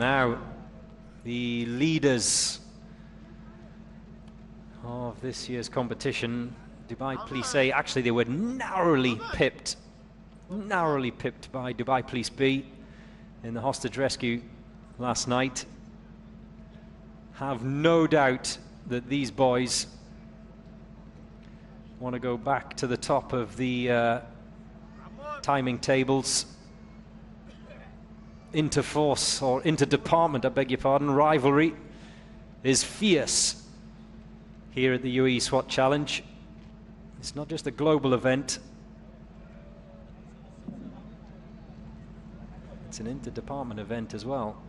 D: Now, the leaders of this year's competition, Dubai Police A, actually they were narrowly pipped by Dubai Police B in the hostage rescue last night. Have no doubt that these boys want to go back to the top of the timing tables. Inter-force, or inter-department, I beg your pardon, rivalry is fierce here at the Uae Swat Challenge. It's not just a global event, it's an inter-department event as well.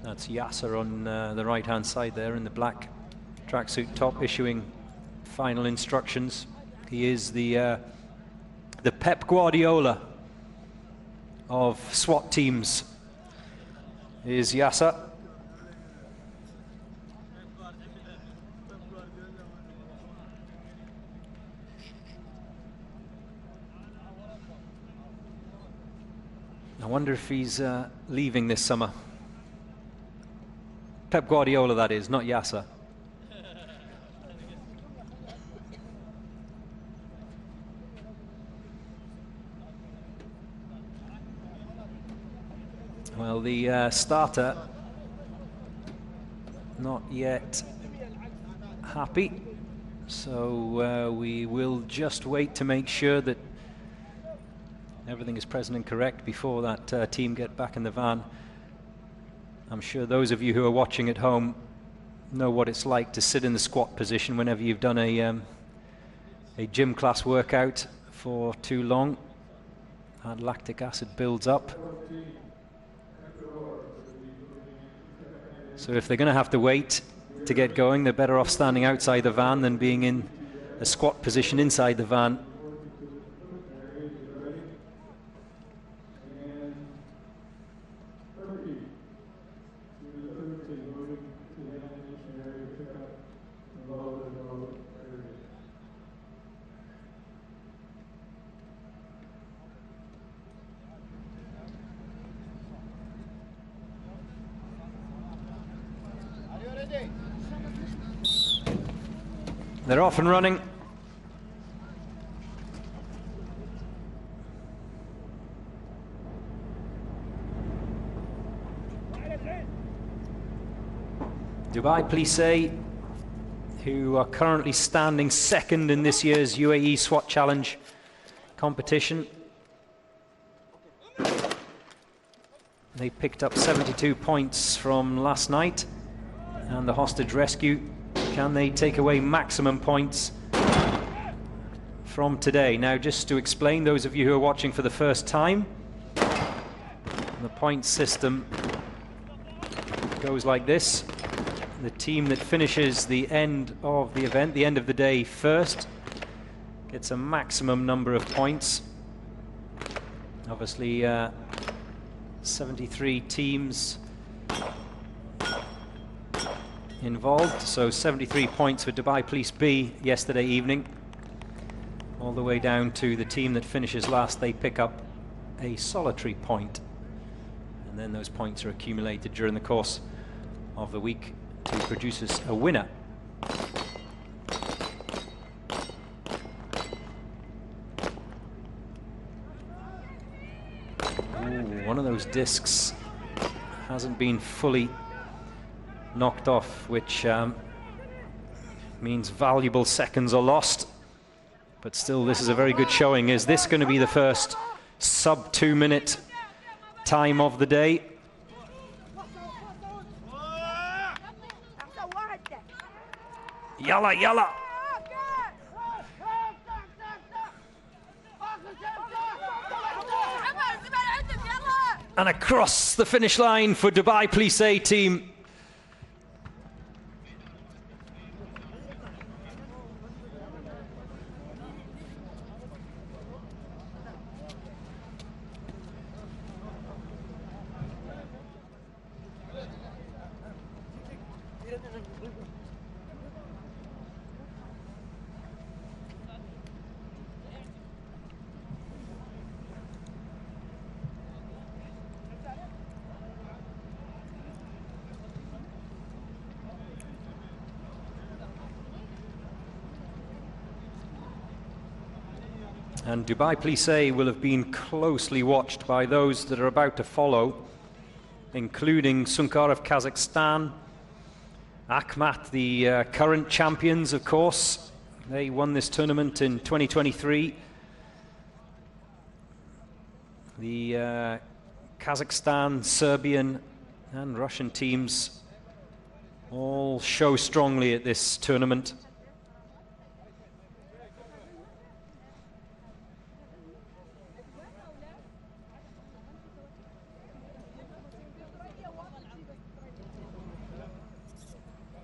D: That's Yasser on the right-hand side there in the black tracksuit top, issuing final instructions. He is the Pep Guardiola of SWAT teams, is Yasser. I wonder if he's leaving this summer. Pep Guardiola, that is, not Yasser. Well, the starter not yet happy, so we will just wait to make sure that everything is present and correct before that team get back in the van. I'm sure those of you who are watching at home know what it's like to sit in the squat position whenever you've done a gym class workout for too long. That lactic acid builds up. So if they're going to have to wait to get going, they're better off standing outside the van than being in a squat position inside the van. They're off and running. Dubai Police A, who are currently standing second in this year's UAE SWAT Challenge competition. They picked up 72 points from last night and the hostage rescue. Can they take away maximum points from today? Now, just to explain, those of you who are watching for the first time, the point system goes like this. The team that finishes the end of the event, the end of the day first, gets a maximum number of points. Obviously, 73 teams involved, so 73 points for Dubai Police B yesterday evening, all the way down to the team that finishes last. They pick up a solitary point, and then those points are accumulated during the course of the week to produce us a winner. Ooh, one of those discs hasn't been fully knocked off, which means valuable seconds are lost, but still this is a very good showing. Is this going to be the first sub 2 minute time of the day? Yalla yalla! And across the finish line for Dubai Police A team. And Dubai Plissé will have been closely watched by those that are about to follow, including Sunkar of Kazakhstan, Akhmat, the current champions, of course. They won this tournament in 2023. The Kazakhstan, Serbian and Russian teams all show strongly at this tournament.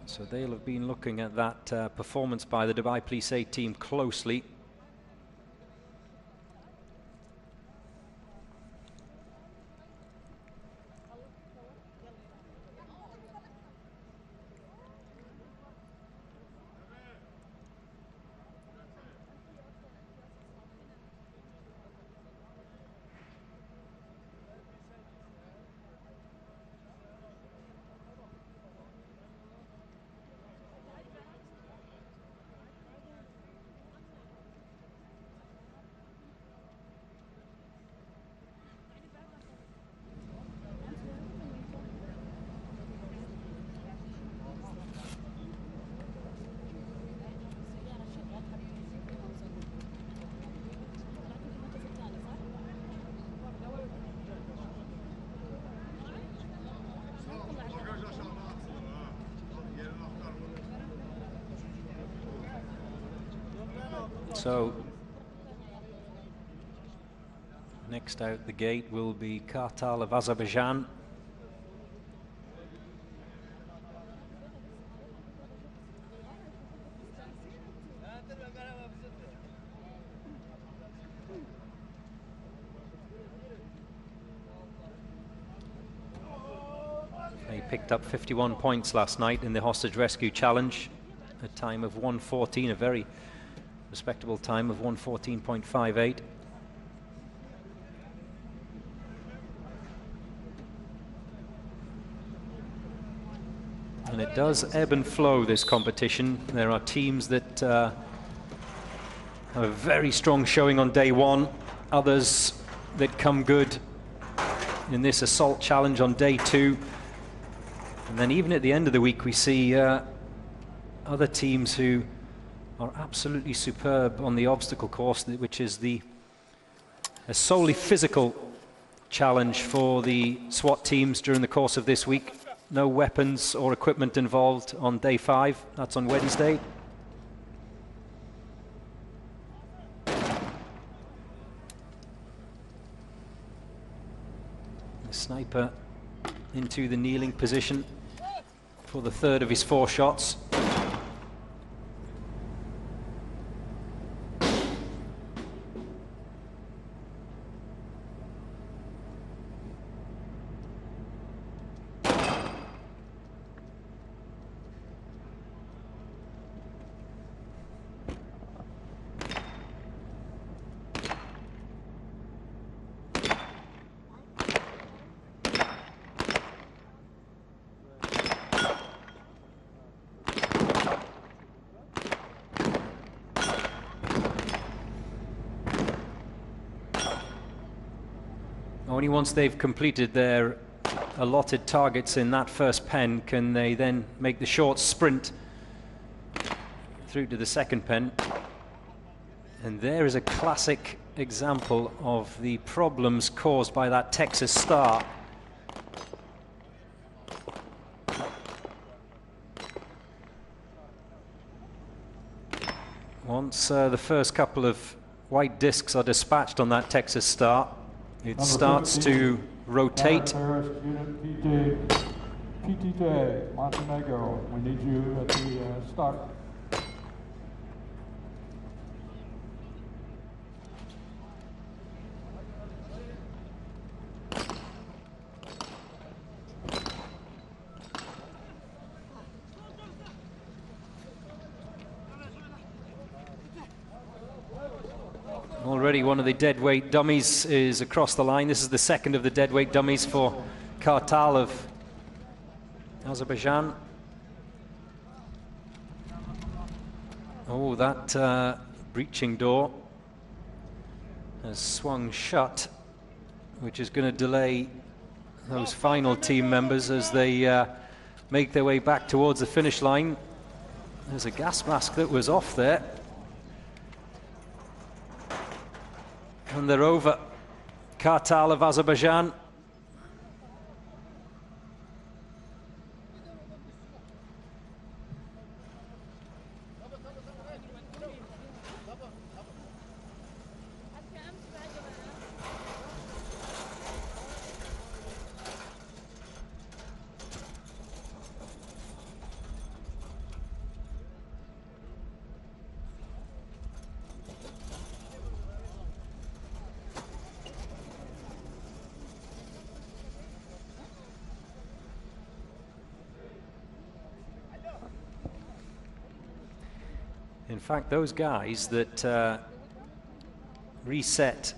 D: So they'll have been looking at that performance by the Dubai Plissé team closely. So next out the gate will be Kartal of Azerbaijan. They picked up 51 points last night in the hostage rescue challenge, a time of 1:14, a very respectable time of 1:14.58. And it does ebb and flow, this competition. There are teams that have a very strong showing on day one, others that come good in this assault challenge on day two. And then even at the end of the week we see other teams who are absolutely superb on the obstacle course, which is a solely physical challenge for the SWAT teams during the course of this week. No weapons or equipment involved on day 5. That's on Wednesday. The sniper into the kneeling position for the third of his 4 shots. Only once they've completed their allotted targets in that first pen can they then make the short sprint through to the second pen. And there is a classic example of the problems caused by that Texas Star. Once the first couple of white discs are dispatched on that Texas Star, it starts to rotate.
E: PTJ, Montenegro, we need you at the start.
D: Already one of the deadweight dummies is across the line. This is the second of the deadweight dummies for Kartal of Azerbaijan. Oh, that breaching door has swung shut, which is going to delay those final team members as they make their way back towards the finish line. There's a gas mask that was off there. And they're over. Kartal of Azerbaijan. In fact, those guys that reset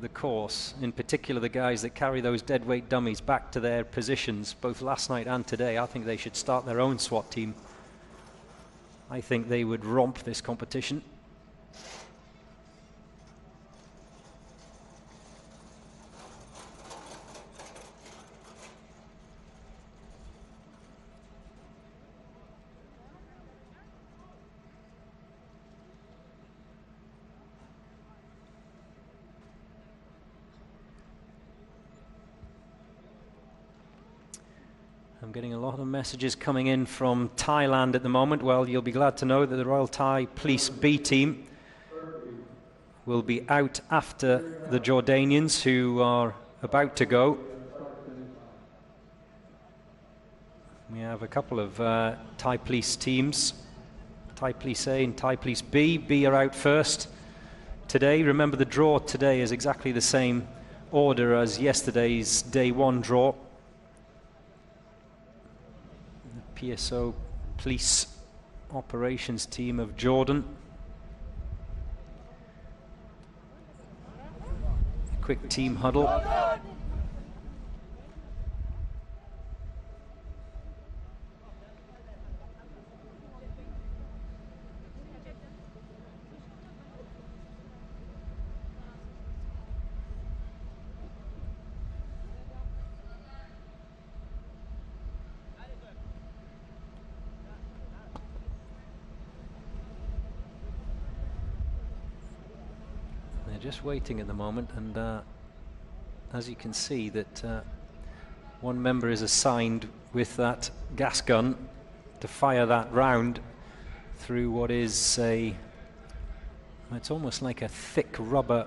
D: the course, in particular the guys that carry those deadweight dummies back to their positions, both last night and today, I think they should start their own SWAT team. I think they would romp this competition. I'm getting a lot of messages coming in from Thailand at the moment. Well, you'll be glad to know that the Royal Thai Police B team will be out after the Jordanians, who are about to go. We have a couple of Thai Police teams, Thai Police A and Thai Police B. B are out first today. Remember, the draw today is exactly the same order as yesterday's day one draw. PSO Police Operations Team of Jordan. A quick team huddle. Just waiting at the moment, and as you can see that one member is assigned with that gas gun to fire that round through what is it's almost like a thick rubber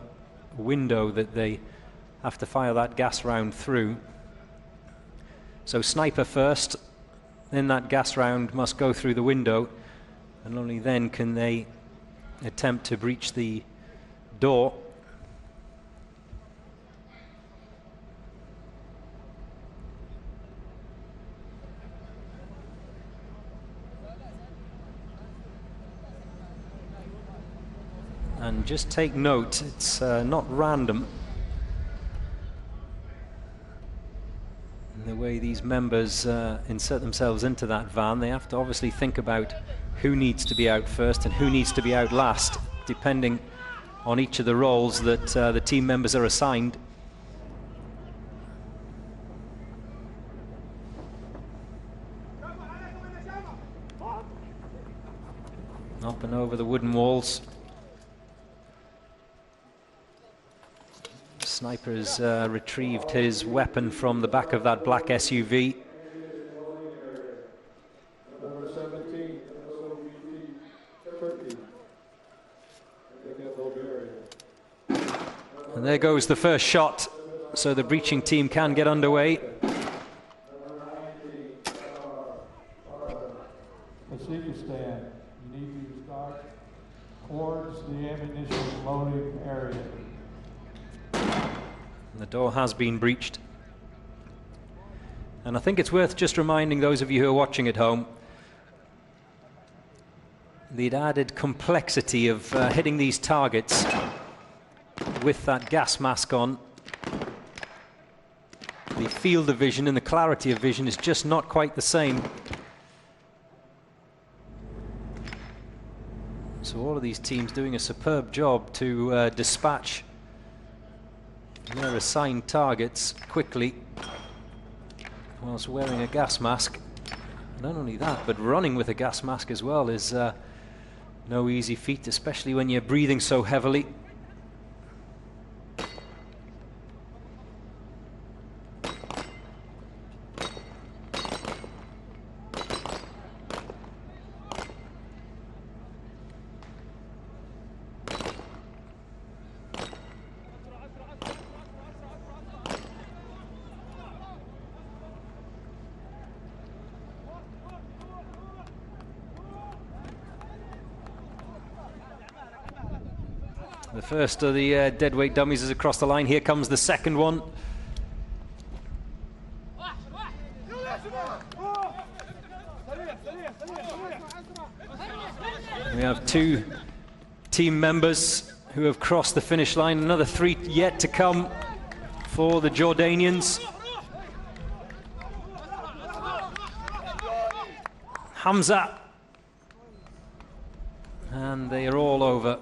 D: window that they have to fire that gas round through. So sniper first, then that gas round must go through the window, and only then can they attempt to breach the door. And just take note, it's not random in the way these members insert themselves into that van. They have to obviously think about who needs to be out first and who needs to be out last, depending on each of the roles that the team members are assigned. Up and over the wooden walls. Sniper has retrieved his weapon from the back of that black SUV.
E: Number 17, Turkey.
D: And there goes the first shot, so the breaching team can get underway.
E: Tajikistan, you need to start towards the ammunition loading area.
D: The door has been breached. And I think it's worth just reminding those of you who are watching at home the added complexity of hitting these targets with that gas mask on. The field of vision and the clarity of vision is just not quite the same. So all of these teams doing a superb job to dispatch They're assigned targets quickly whilst wearing a gas mask. Not only that, but running with a gas mask as well is no easy feat, especially when you're breathing so heavily. The first of the deadweight dummies is across the line. Here comes the second one. We have 2 team members who have crossed the finish line. Another 3 yet to come for the Jordanians. Hamza. And they are all over.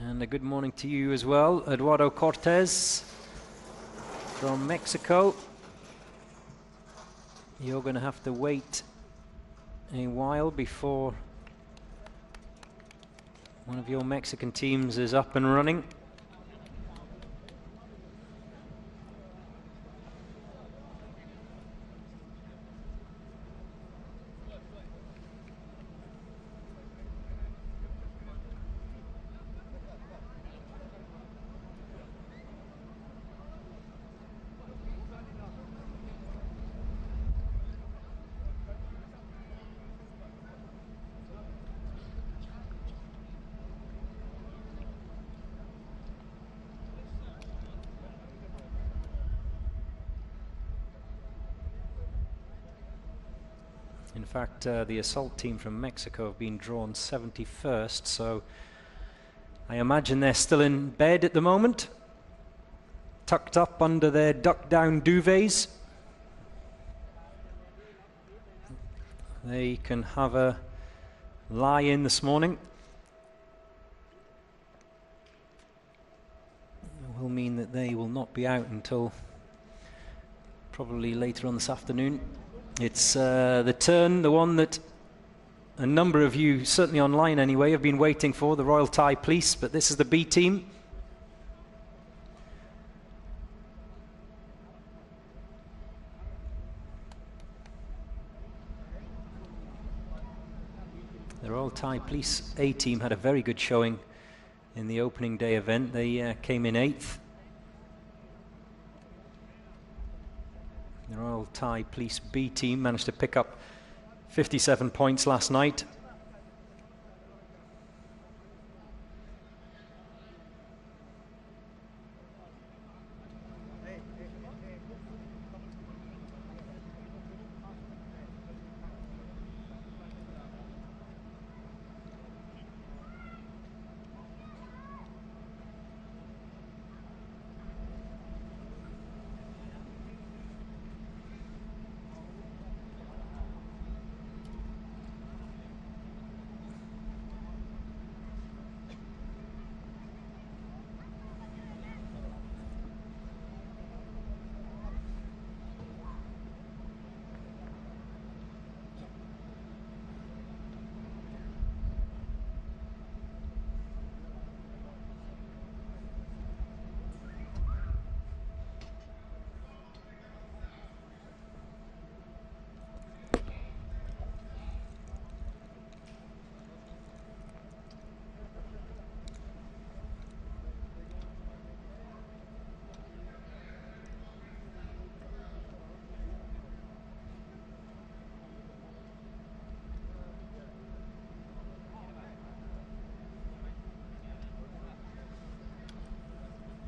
D: And a good morning to you as well, Eduardo Cortez from Mexico. You're going to have to wait a while before one of your Mexican teams is up and running. In fact, the assault team from Mexico have been drawn 71st, so I imagine they're still in bed at the moment, tucked up under their duck-down duvets. They can have a lie-in this morning. It will mean that they will not be out until probably later on this afternoon. It's the turn, the one that a number of you, certainly online anyway, have been waiting for, the Royal Thai Police, but this is the B team. The Royal Thai Police A team had a very good showing in the opening day event. They came in 8th. The Royal Thai Police B team managed to pick up 57 points last night.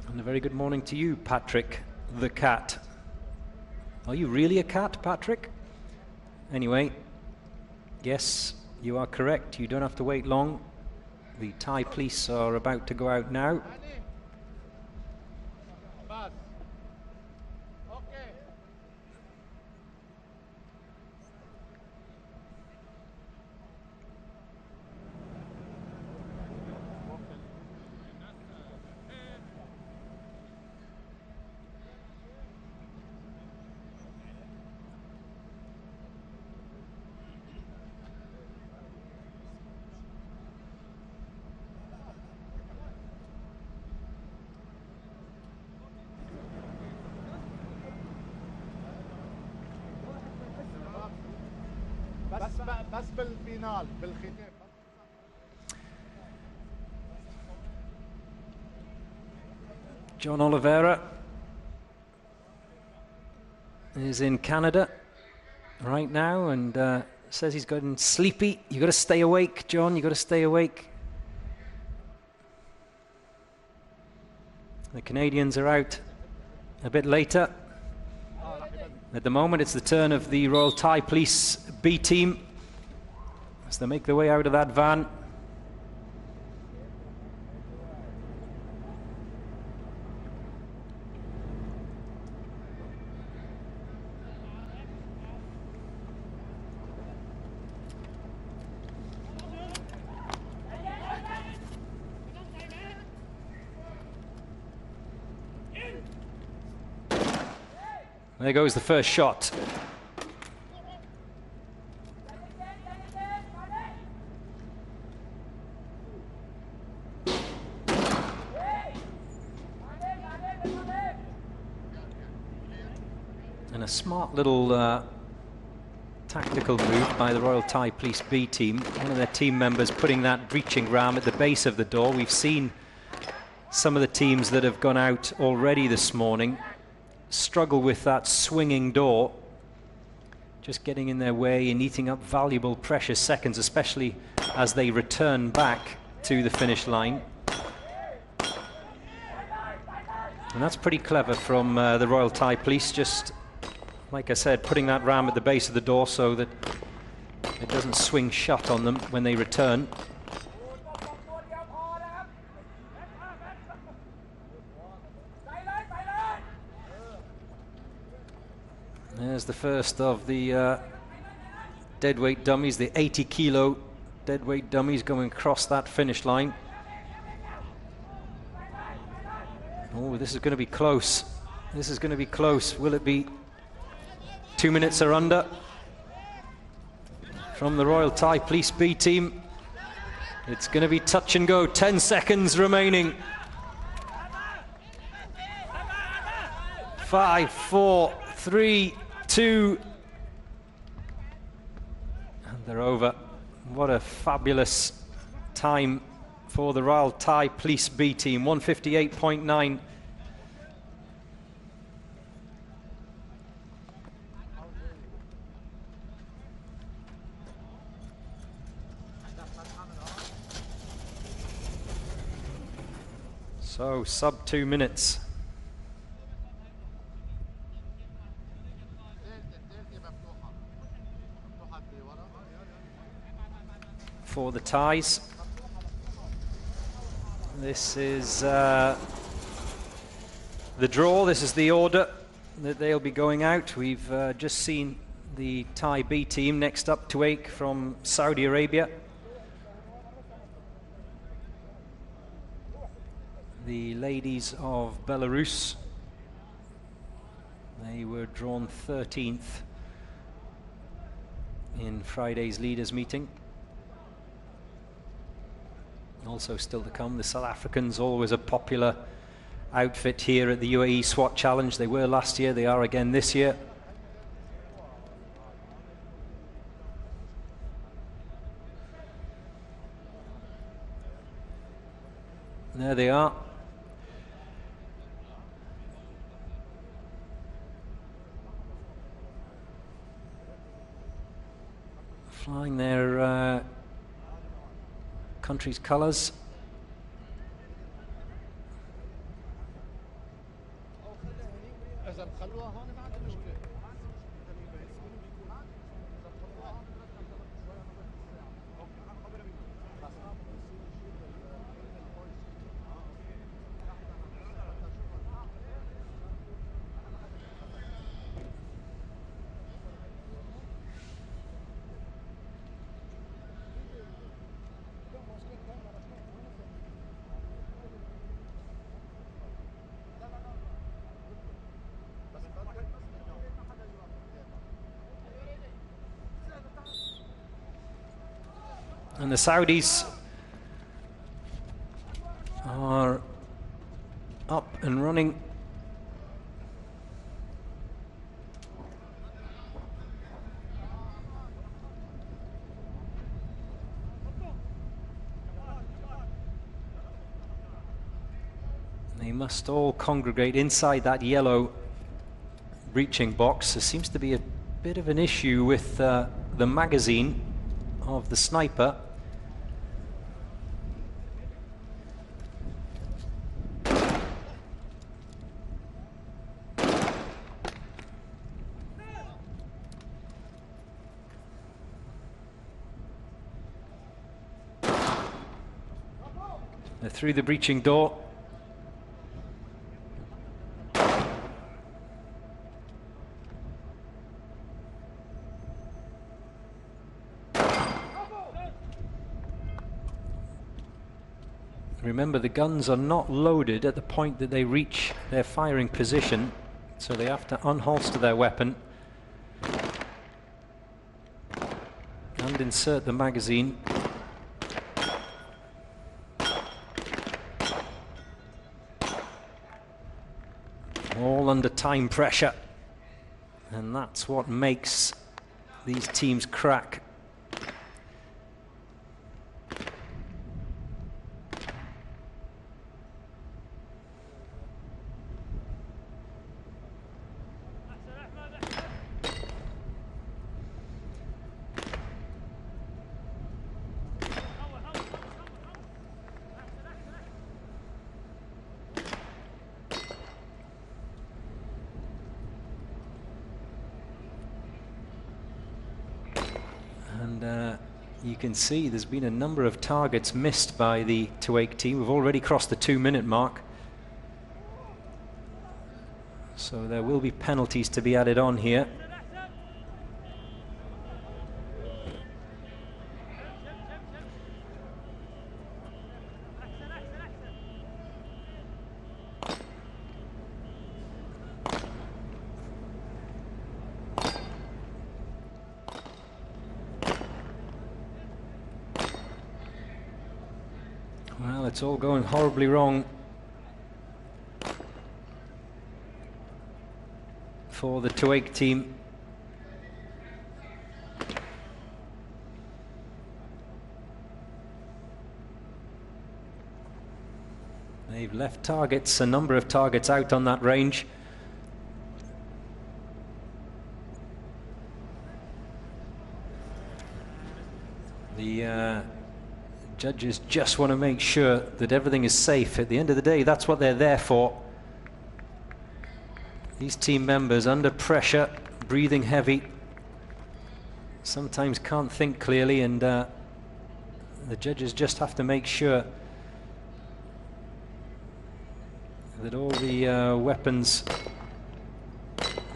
D: And a very good morning to you, Patrick the Cat. Are you really a cat, Patrick? Anyway, yes, you are correct. You don't have to wait long. The Thai police are about to go out now.
F: بس بالفينال بالختام.
D: John Oliveira is in Canada right now and says he's gotten sleepy. You got to stay awake, John. You got to stay awake. The Canadians are out a bit later. At the moment, it's the turn of the Royal Thai Police B team as they make their way out of that van. There goes the first shot. And a smart little tactical move by the Royal Thai Police B team. One of their team members putting that breaching ram at the base of the door. We've seen some of the teams that have gone out already this morning struggle with that swinging door, just getting in their way and eating up valuable precious seconds, especially as they return back to the finish line. And that's pretty clever from the Royal Thai Police, just like I said, putting that ram at the base of the door so that it doesn't swing shut on them when they return. There's the first of the deadweight dummies, the 80-kilo deadweight dummies going across that finish line. Oh, this is going to be close. This is going to be close. Will it be 2 minutes or under from the Royal Thai Police B team? It's going to be touch and go. 10 seconds remaining. 5, 4, 3, 2, and they're over. What a fabulous time for the Royal Thai Police B team, 158.9. So sub 2 minutes. For the Thais. This is the draw. This is the order that they'll be going out. We've just seen the Thai B team next up to Uae from Saudi Arabia. The ladies of Belarus. They were drawn 13th in Friday's leaders meeting. Also still to come, the South Africans, always a popular outfit here at the Uae Swat Challenge. They were last year, they are again this year. There they are. Flying their country's colours. And the Saudis are up and running. They must all congregate inside that yellow breaching box. There seems to be a bit of an issue with the magazine of the sniper. They're through the breaching door. Remember, the guns are not loaded at the point that they reach their firing position, so they have to unholster their weapon and insert the magazine. All under time pressure, and that's what makes these teams crack. You can see there's been a number of targets missed by the Uae team. We've already crossed the 2-minute mark, so there will be penalties to be added on here. Well, it's all going horribly wrong for the Uae team. They've left targets, a number of targets out on that range. The judges just want to make sure that everything is safe. At the end of the day, that's what they're there for. These team members under pressure, breathing heavy, sometimes can't think clearly, and the judges just have to make sure that all the weapons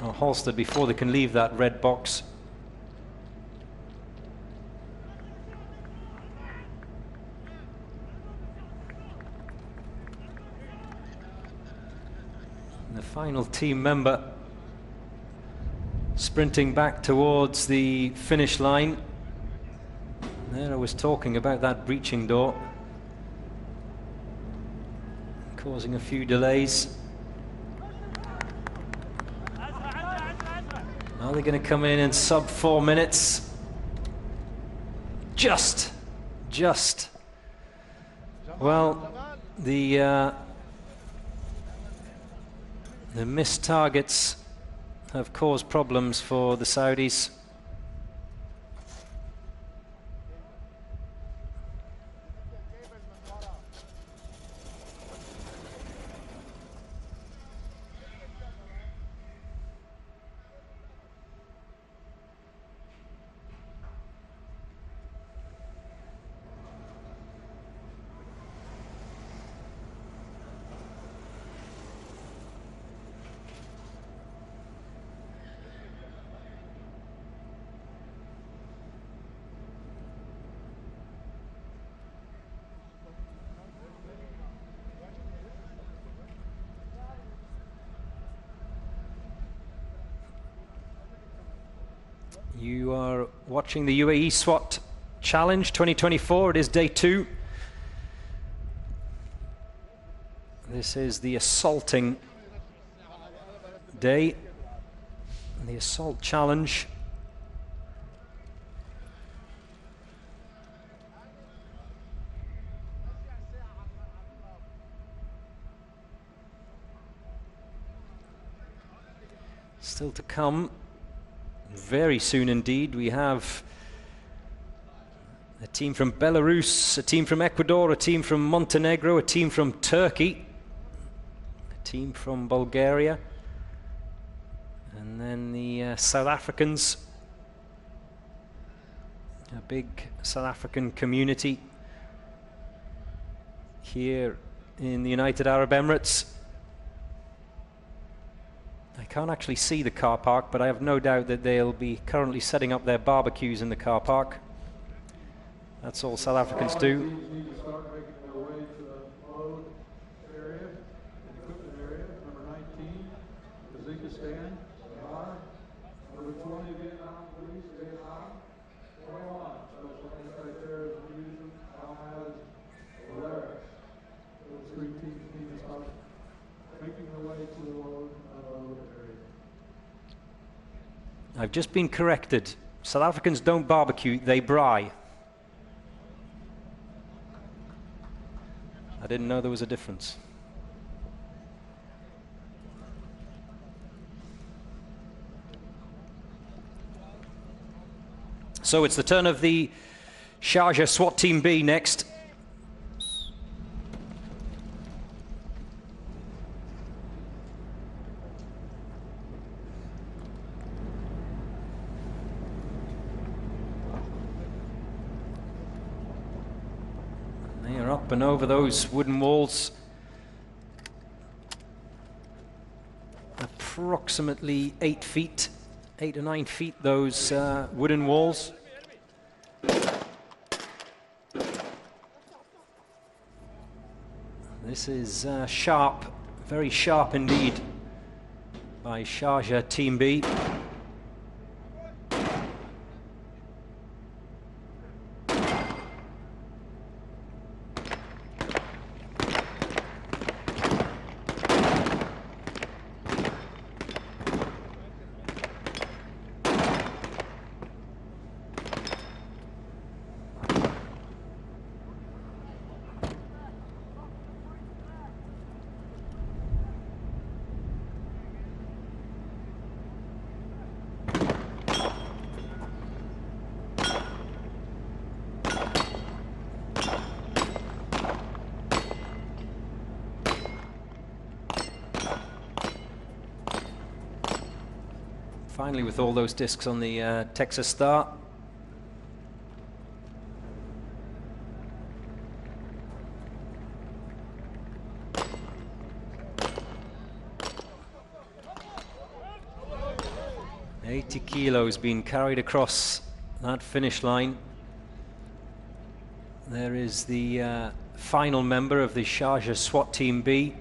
D: are holstered before they can leave that red box. The final team member sprinting back towards the finish line. There I was talking about that breaching door, causing a few delays. Are they going to come in sub 4 minutes? Just. Well, the missed targets have caused problems for the Saudis. You are watching the UAE SWAT Challenge 2024. It is day 2. This is the assaulting day, the assault challenge. Still to come, very soon indeed. We have a team from Belarus, a team from Ecuador, a team from Montenegro, a team from Turkey, a team from Bulgaria, and then the South Africans, a big South African community here in the United Arab Emirates. I can't actually see the car park, but I have no doubt that they'll be currently setting up their barbecues in the car park. That's all South Africans do.
E: Need to start making their way to the load area, the equipment area. Number 19, Kazakhstan, Sahar. Number 20, Vietnam, Police, Vietnam. 21, special agent right there is Fusion, Almaz, Belarus. Those 3 teams need to start making their way to the load area.
D: I've just been corrected. South Africans don't barbecue, they braai. I didn't know there was a difference. So it's the turn of the Sharjah SWAT Team B next. They are up and over those wooden walls. Approximately 8 feet, 8 or 9 feet, those wooden walls. This is sharp, very sharp indeed by Sharjah Team B. Finally, with all those discs on the Texas Star. $80 kilos being carried across that finish line. There is the final member of the Sharjah SWAT Team B.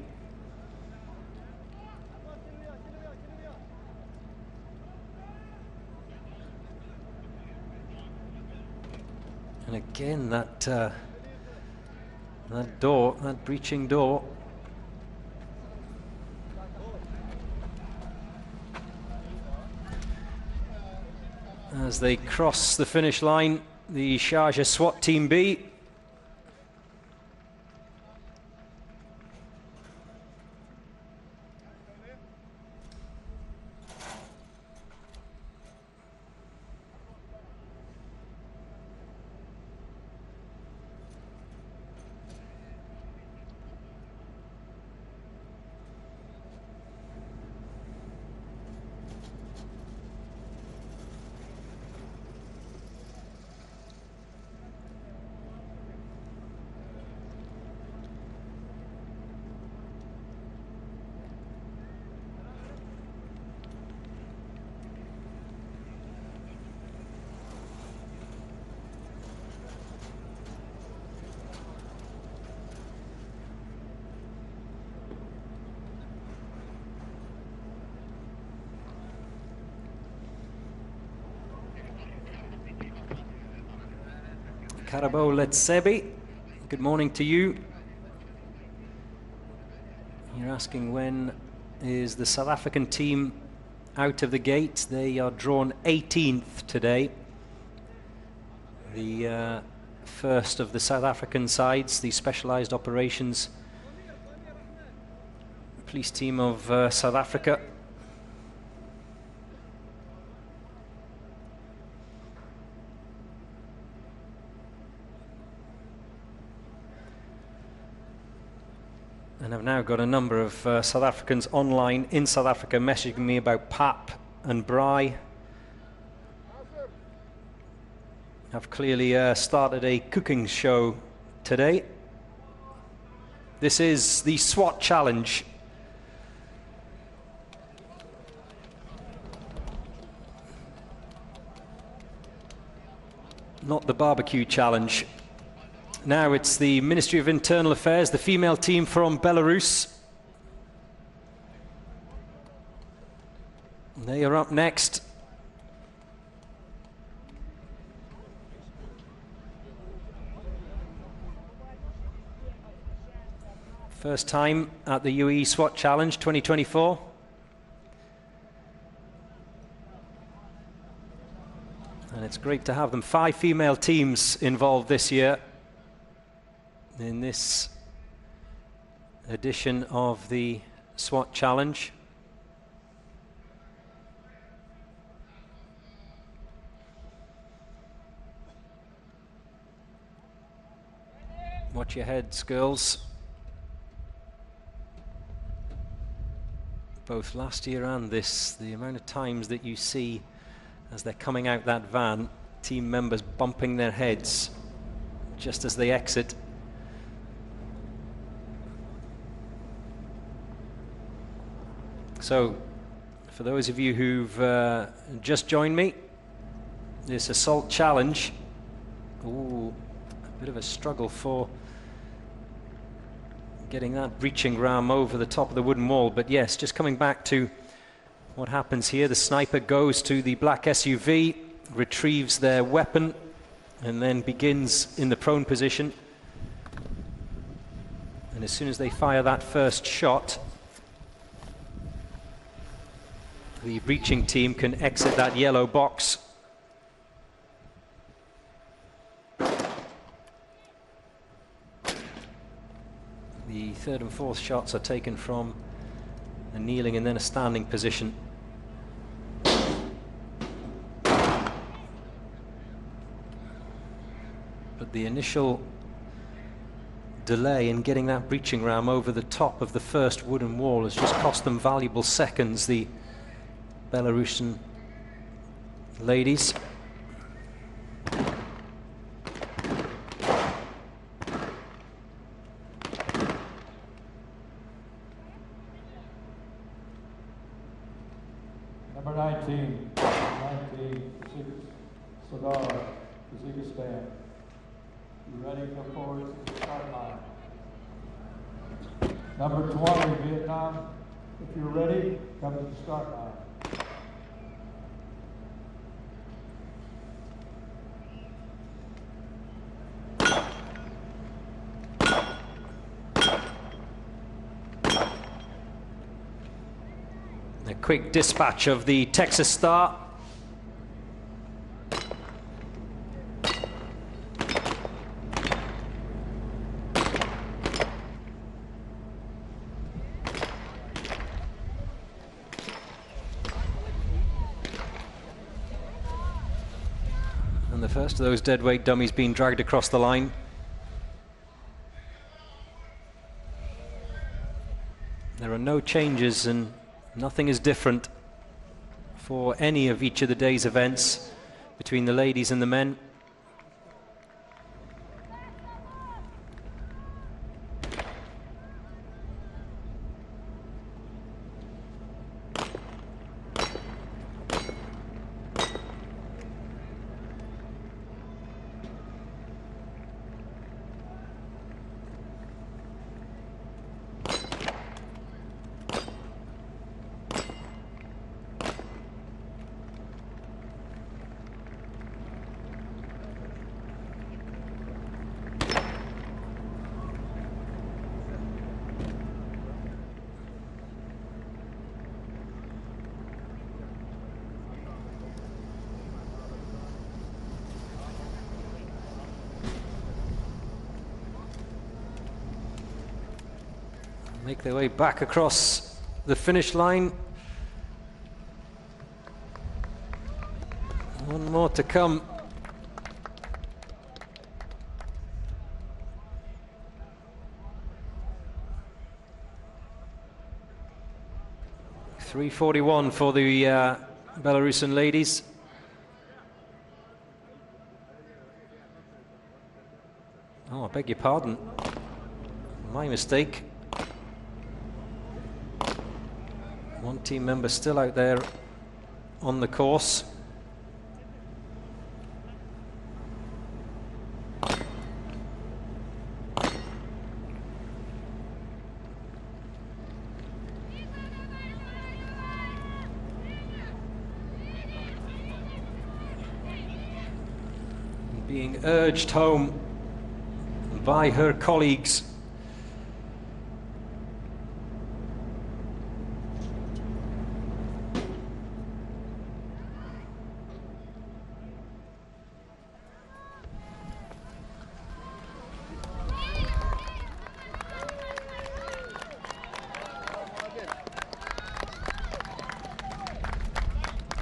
D: And again, that door, that breaching door. As they cross the finish line, the Sharjah SWAT Team B. Karabo Letsebi, good morning to you. You're asking when is the South African team out of the gate. They are drawn 18th today. The first of the South African sides, the Specialized Operations Police Team of South Africa. And I've now got a number of South Africans online in South Africa messaging me about Pap and Braai. I've clearly started a cooking show today. This is the SWAT challenge. Not the barbecue challenge. Now it's the Ministry of Internal Affairs, the female team from Belarus. They are up next. First time at the Uae Swat Challenge 2024. And it's great to have them. 5 female teams involved this year in this edition of the SWAT Challenge. Watch your heads, girls. Both last year and this, the amount of times that you see as they're coming out that van, team members bumping their heads just as they exit. So, for those of you who've just joined me, this assault challenge, ooh, a bit of a struggle for getting that breaching ram over the top of the wooden wall, but yes, just coming back to what happens here. The sniper goes to the black SUV, retrieves their weapon, and then begins in the prone position. And as soon as they fire that first shot, the breaching team can exit that yellow box. The third and fourth shots are taken from a kneeling and then a standing position. But the initial delay in getting that breaching ram over the top of the first wooden wall has just cost them valuable seconds, the Belarusian ladies.
E: Number 19, Sadar, Kazakhstan. You ready? Go forward to the start line. Number 20, Vietnam. If you're ready, come to the start line.
D: A quick dispatch of the Texas Star. And the first of those deadweight dummies being dragged across the line. There are no changes and nothing is different for any of each of the day's events between the ladies and the men. make their way back across the finish line. One more to come. .341 for the Belarusian ladies. Oh, I beg your pardon. My mistake. One team member still out there on the course. Being urged home by her colleagues.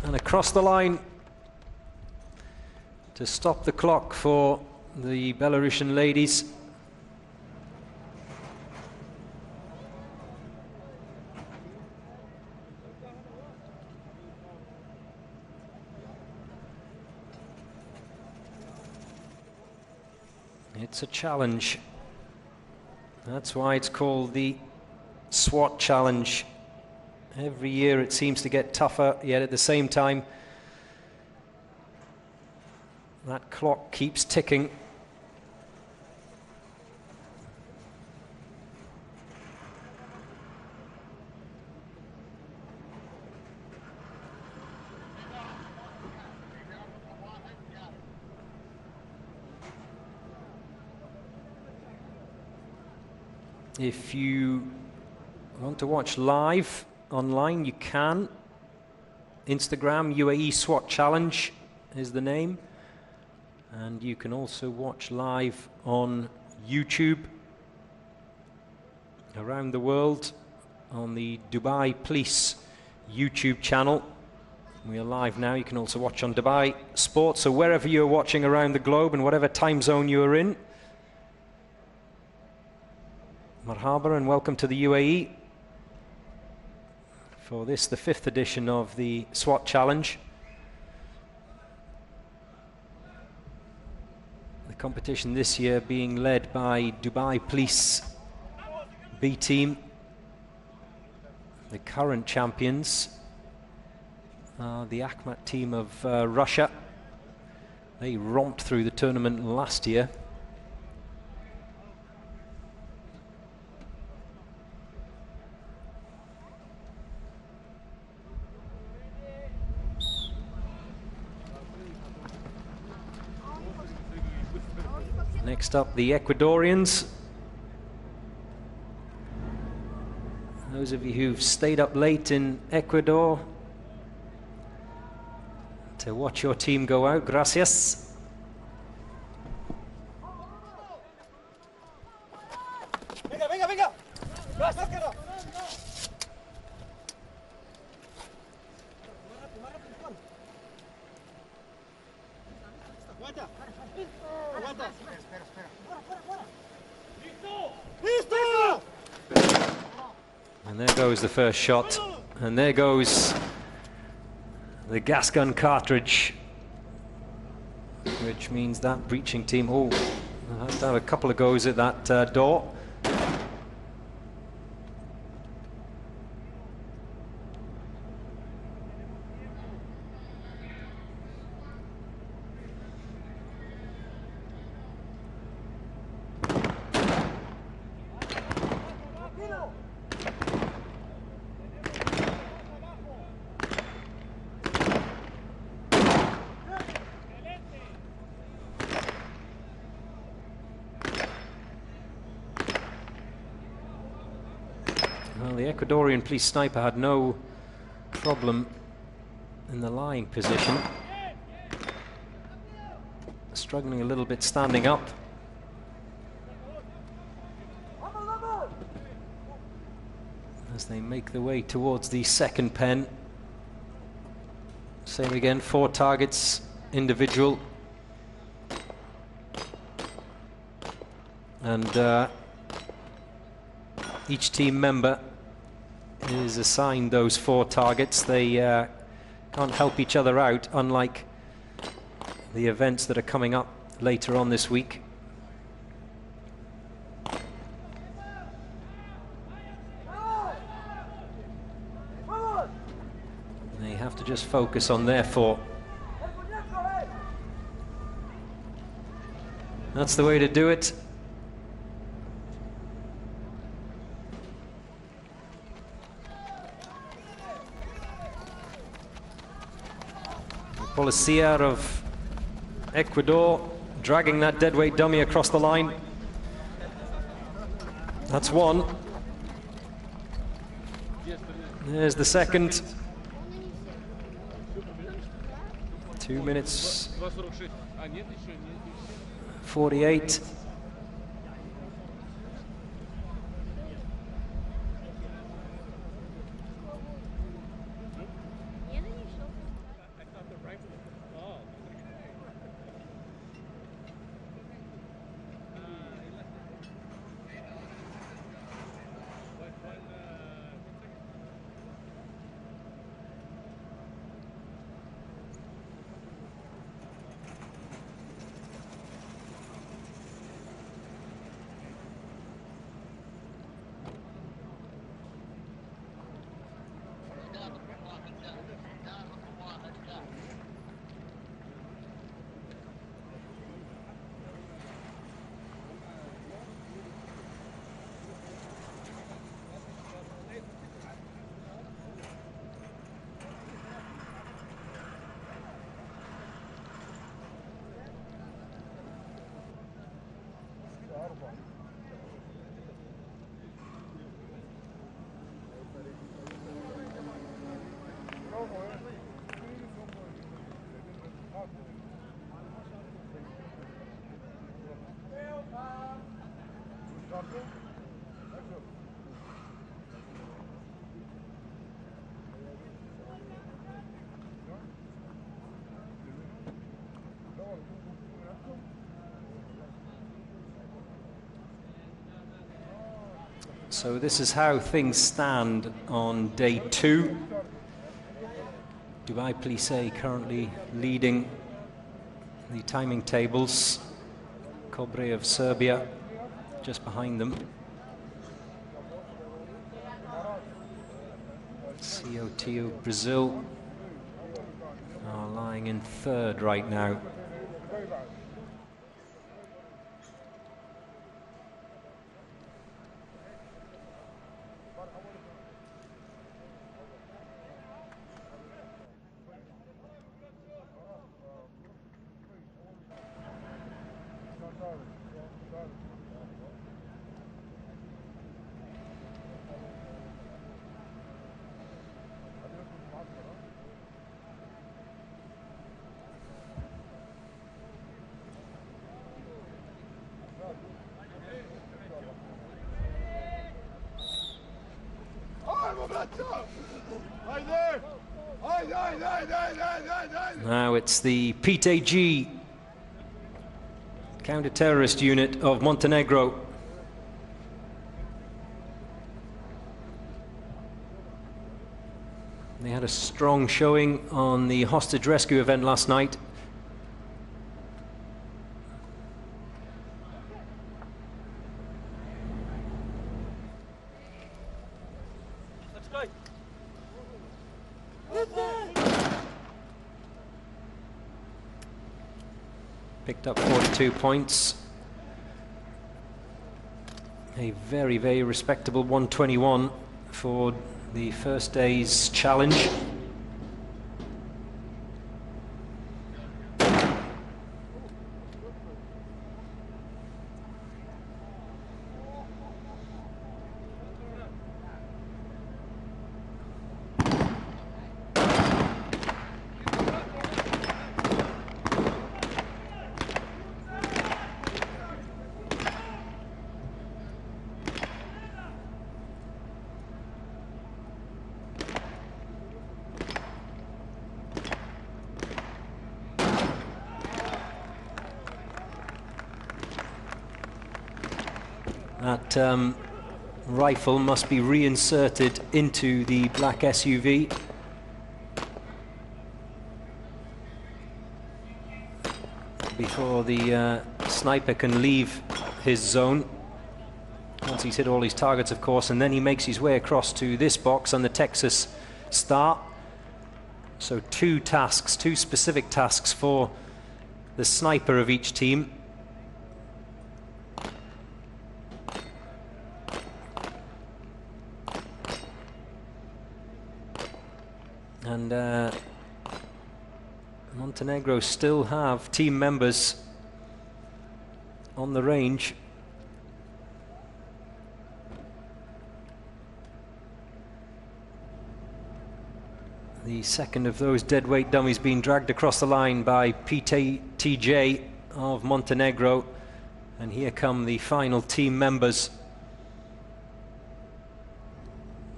D: And across the line to stop the clock for the Belarusian ladies. It's a challenge. That's why it's called the SWAT challenge. Every year it seems to get tougher, yet at the same time that clock keeps ticking. If you want to watch live online, you can. Instagram, Uae Swat Challenge is the name. And you can also watch live on YouTube around the world on the Dubai Police YouTube channel. We are live now. You can also watch on Dubai Sports. So wherever you're watching around the globe and whatever time zone you are in, marhaba and welcome to the UAE for this, the 5th edition of the SWAT Challenge. The competition this year being led by Dubai Police B team. The current champions are the Akhmat team of Russia. They romped through the tournament last year. Next up, the Ecuadorians. Those of you who've stayed up late in Ecuador to watch your team go out, gracias.
G: Venga, venga, venga.
D: And there goes the first shot, and there goes the gas gun cartridge, which means that breaching team, oh, they'll have to have a couple of goes at that door. Well, the Ecuadorian police sniper had no problem in the lying position. Struggling a little bit standing up. as they make their way towards the second pen. Same again, 4 targets individual. And each team member is assigned those 4 targets. They can't help each other out, unlike the events that are coming up later on this week. They have to just focus on their 4. That's the way to do it. Policia of Ecuador dragging that deadweight dummy across the line. That's 1. There's the second. 2 minutes 48. So this is how things stand on day 2. Dubai Police currently leading the timing tables. Cobre of Serbia just behind them. COT of Brazil are lying in 3rd right now. Now it's the PTG counter-terrorist unit of Montenegro. They had a strong showing on the hostage rescue event last night. Picked up 42 points. A very, very respectable 121 for the first day's challenge. That rifle must be reinserted into the black SUV. Before the sniper can leave his zone. Once he's hit all his targets, of course, and then he makes his way across to this box on the Texas Star. So two tasks, two specific tasks for the sniper of each team. And Montenegro still have team members on the range. The second of those deadweight dummies being dragged across the line by PTJ of Montenegro. And here come the final team members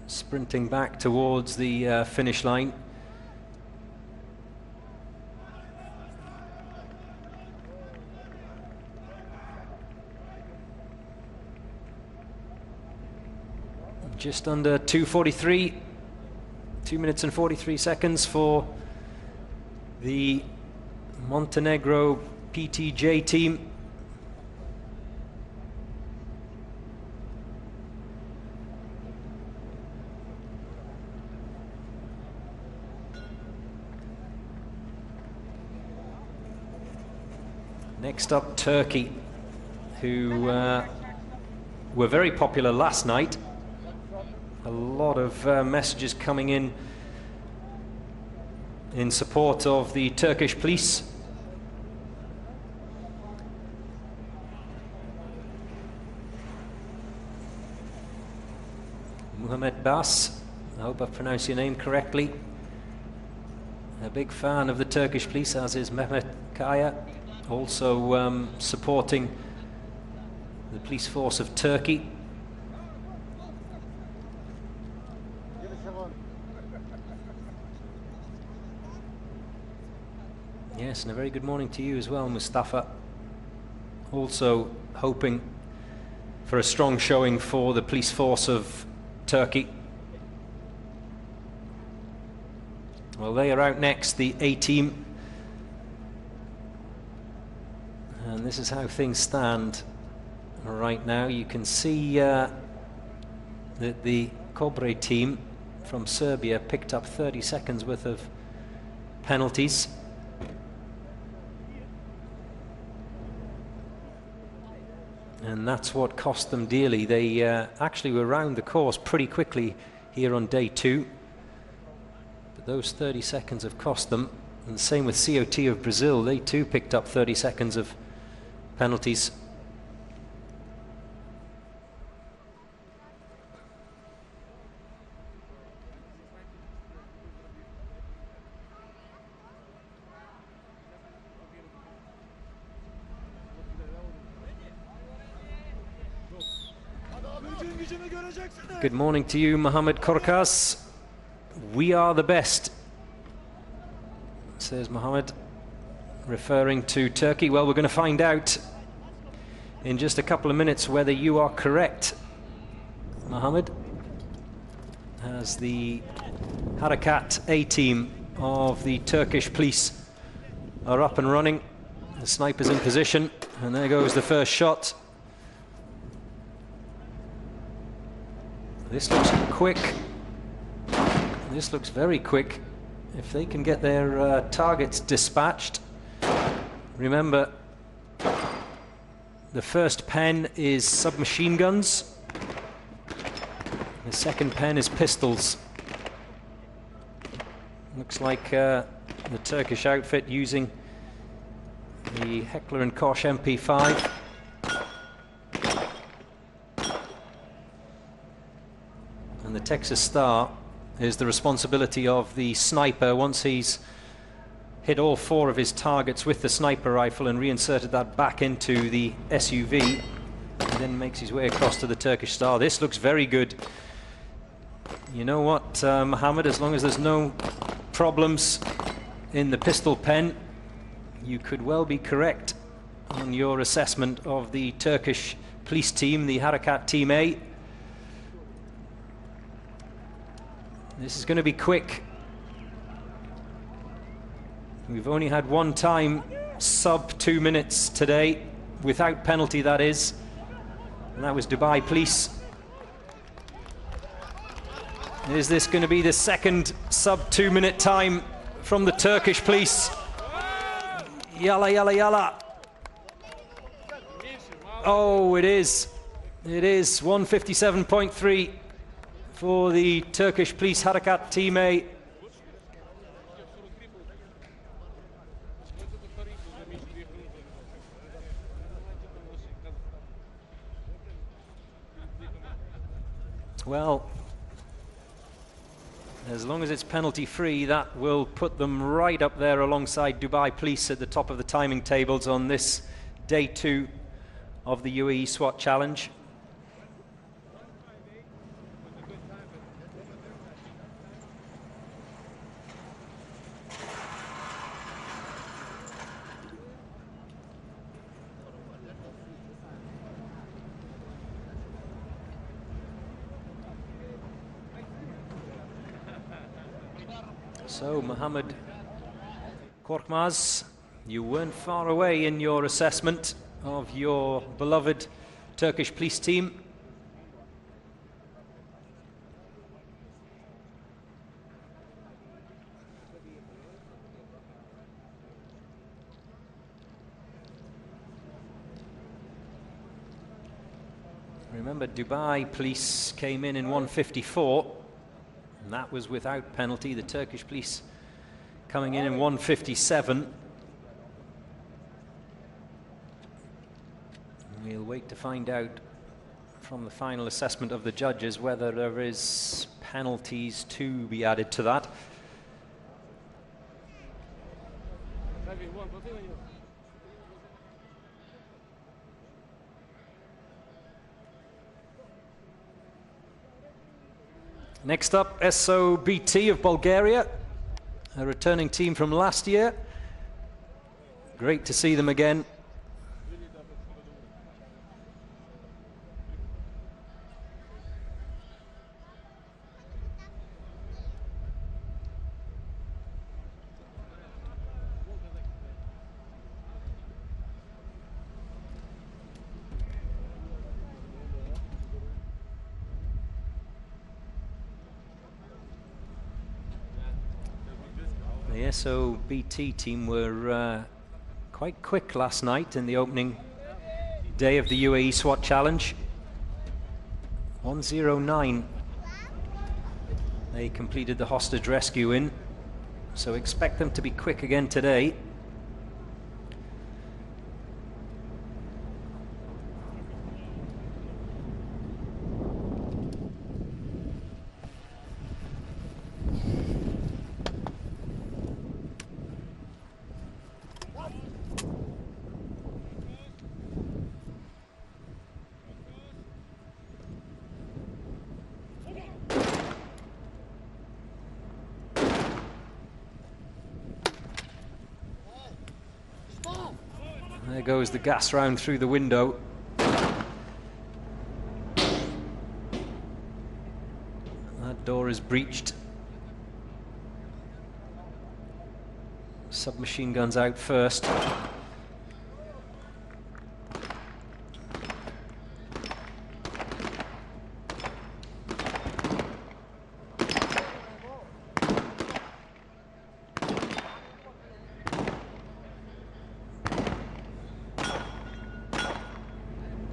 D: sprinting back towards the finish line. Just under 2:43, 2 minutes and 43 seconds for the Montenegro PTJ team. Next up, Turkey, who were very popular last night. A lot of messages coming in support of the Turkish police. Muhammed Bas, I hope I've pronounced your name correctly. A big fan of the Turkish police, as is Mehmet Kaya, also supporting the police force of Turkey. Yes, and a very good morning to you as well, Mustafa. Also hoping for a strong showing for the police force of Turkey. Well, they are out next, the A team. And this is how things stand right now. You can see that the Kobre team from Serbia picked up 30 seconds worth of penalties. And that's what cost them dearly. They actually were round the course pretty quickly here on day 2. But those 30 seconds have cost them. And the same with COT of Brazil. They too picked up 30 seconds of penalties. Good morning to you, Mohammed Korkas. We are the best, says Mohammed, referring to Turkey. Well, we're going to find out in just a couple of minutes whether you are correct, Mohammed, as the Harakat A team of the Turkish police are up and running. The sniper's in position, and there goes the first shot. This looks quick. This looks very quick. If they can get their targets dispatched. Remember, the first pen is submachine guns. The second pen is pistols. Looks like the Turkish outfit using the Heckler & Koch MP5. And the Texas Star is the responsibility of the sniper. Once he's hit all 4 of his targets with the sniper rifle and reinserted that back into the SUV, he then makes his way across to the Turkish Star. This looks very good. You know what, Mohammed, as long as there's no problems in the pistol pen, you could well be correct on your assessment of the Turkish police team, the Harakat Team A. This is going to be quick. We've only had one time sub 2 minutes today, without penalty that is, and that was Dubai Police. Is this going to be the second sub 2 minute time from the Turkish police? Yalla, yalla, yalla. Oh, it is. It is 157.3 for the Turkish police Harakat Team A. Well, as long as it's penalty free, that will put them right up there alongside Dubai Police at the top of the timing tables on this day 2 of the Uae Swat Challenge. So, Mohammed Korkmaz, you weren't far away in your assessment of your beloved Turkish police team. Remember, Dubai Police came in 154. And that was without penalty. The Turkish police coming in 157. We'll wait to find out from the final assessment of the judges whether there is penalties to be added to that. Next up, SOBT of Bulgaria, a returning team from last year. Great to see them again. The SOBT team were quite quick last night in the opening day of the Uae Swat Challenge. 109 they completed the hostage rescue in, so expect them to be quick again today. There goes the gas round through the window. That door is breached. Submachine guns out first.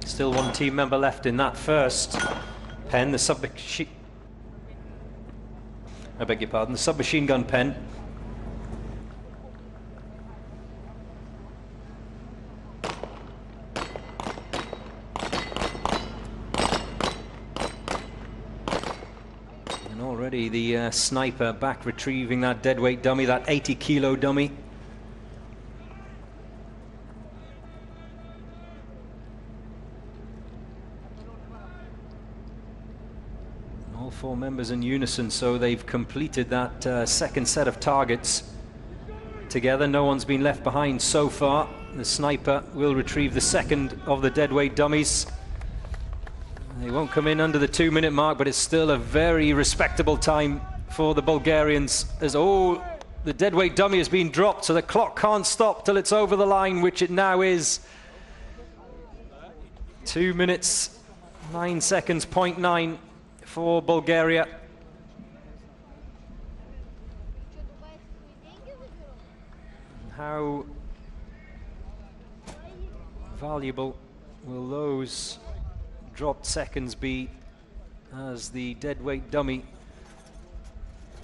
D: Still one team member left in that first pen, the submachine... I beg your pardon, the submachine gun pen. And already the sniper back retrieving that deadweight dummy, that 80-kilo dummy. All four members in unison, so they've completed that second set of targets together. No one's been left behind so far. The sniper will retrieve the second of the deadweight dummies. They won't come in under the 2-minute mark, but it's still a very respectable time for the Bulgarians. As the deadweight dummy has been dropped, so the clock can't stop till it's over the line, which it now is. 2 minutes, 9 seconds, 0.9 for Bulgaria. How valuable will those dropped seconds be, as the deadweight dummy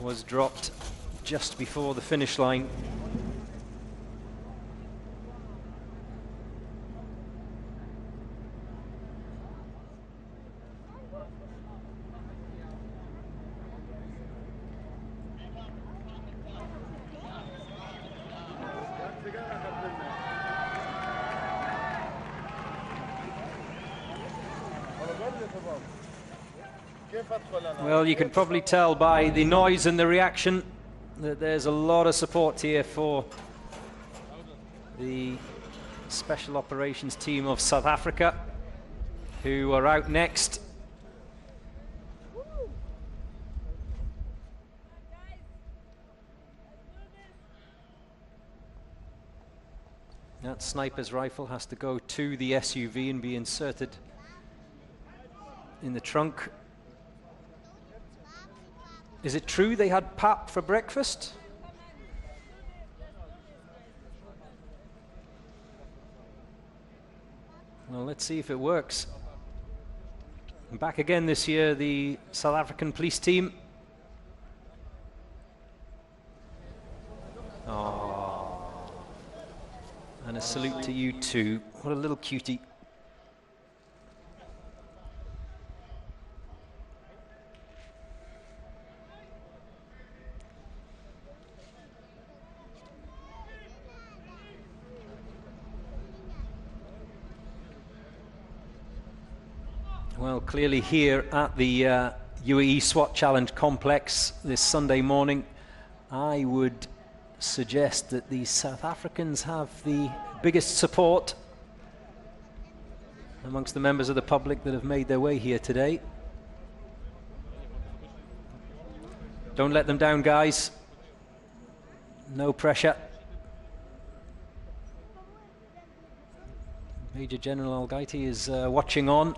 D: was dropped just before the finish line. Well, you can probably tell by the noise and the reaction that there's a lot of support here for the Special Operations team of South Africa, who are out next. That sniper's rifle has to go to the SUV and be inserted in the trunk. Is it true they had pap for breakfast? Well, let's see if it works. Back again this year, the South African police team. Oh, and a salute to you too. What a little cutie. Well, clearly here at the Uae Swat Challenge complex this Sunday morning, I would suggest that the South Africans have the biggest support amongst the members of the public that have made their way here today. Don't let them down, guys. No pressure. Major General Al-Gaiti is watching on.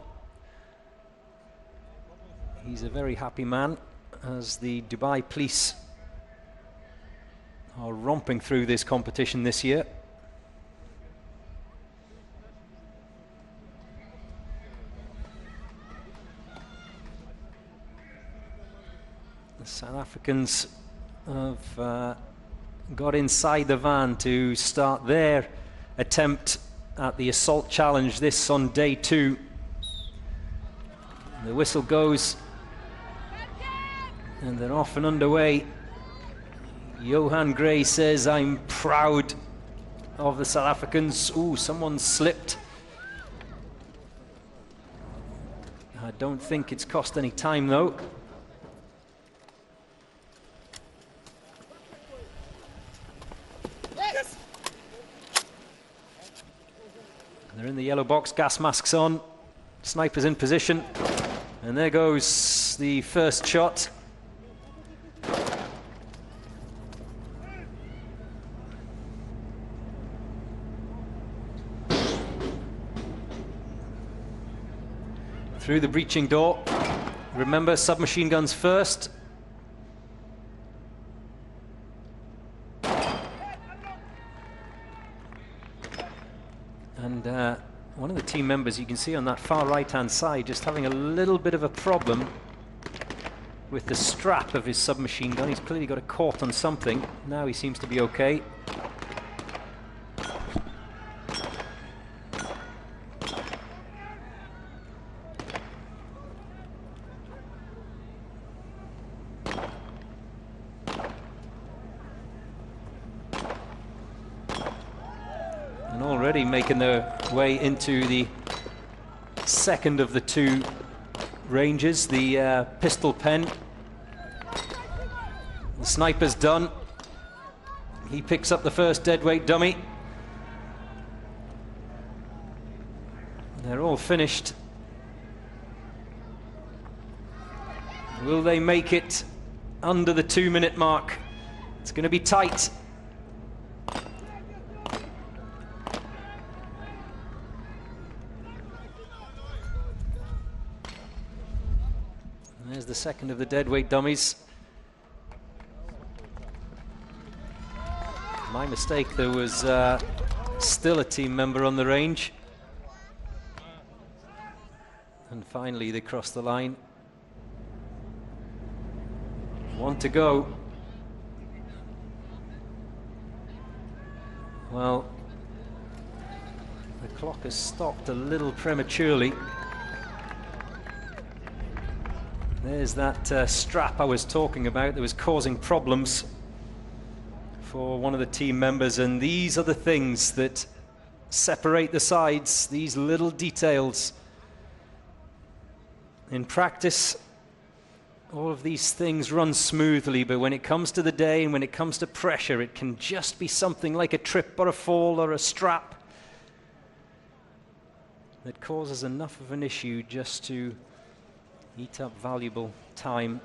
D: He's a very happy man, as the Dubai police are romping through this competition this year. The South Africans have got inside the van to start their attempt at the assault challenge, this on day 2. The whistle goes, and they're off and underway. Johan Gray says, "I'm proud of the South Africans." Ooh, someone slipped. I don't think it's cost any time though.
G: Yes.
D: They're in the yellow box, gas masks on, snipers in position, and there goes the first shot. Through the breaching door. Remember, submachine guns first. And one of the team members, you can see on that far right-hand side, just having a little bit of a problem with the strap of his submachine gun. He's clearly got a caught on something. Now he seems to be okay. Already making their way into the second of the 2 ranges, the pistol pen. The sniper's done. He picks up the first deadweight dummy. They're all finished. Will they make it under the 2-minute mark? It's going to be tight. There's the second of the deadweight dummies. My mistake, there was still a team member on the range. And finally they crossed the line. 1 to go. Well, the clock has stopped a little prematurely. There's that strap I was talking about that was causing problems for one of the team members, and these are the things that separate the sides, these little details. In practice, all of these things run smoothly, but when it comes to the day and when it comes to pressure, it can just be something like a trip or a fall or a strap that causes enough of an issue just to eat up valuable time.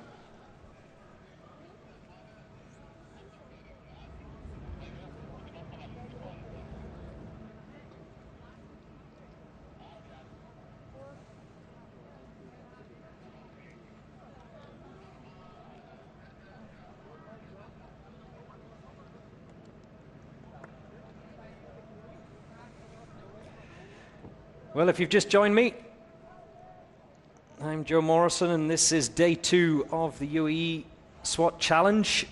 D: Well, if you've just joined me, I'm Joe Morrison, and this is day 2 of the Uae Swat Challenge.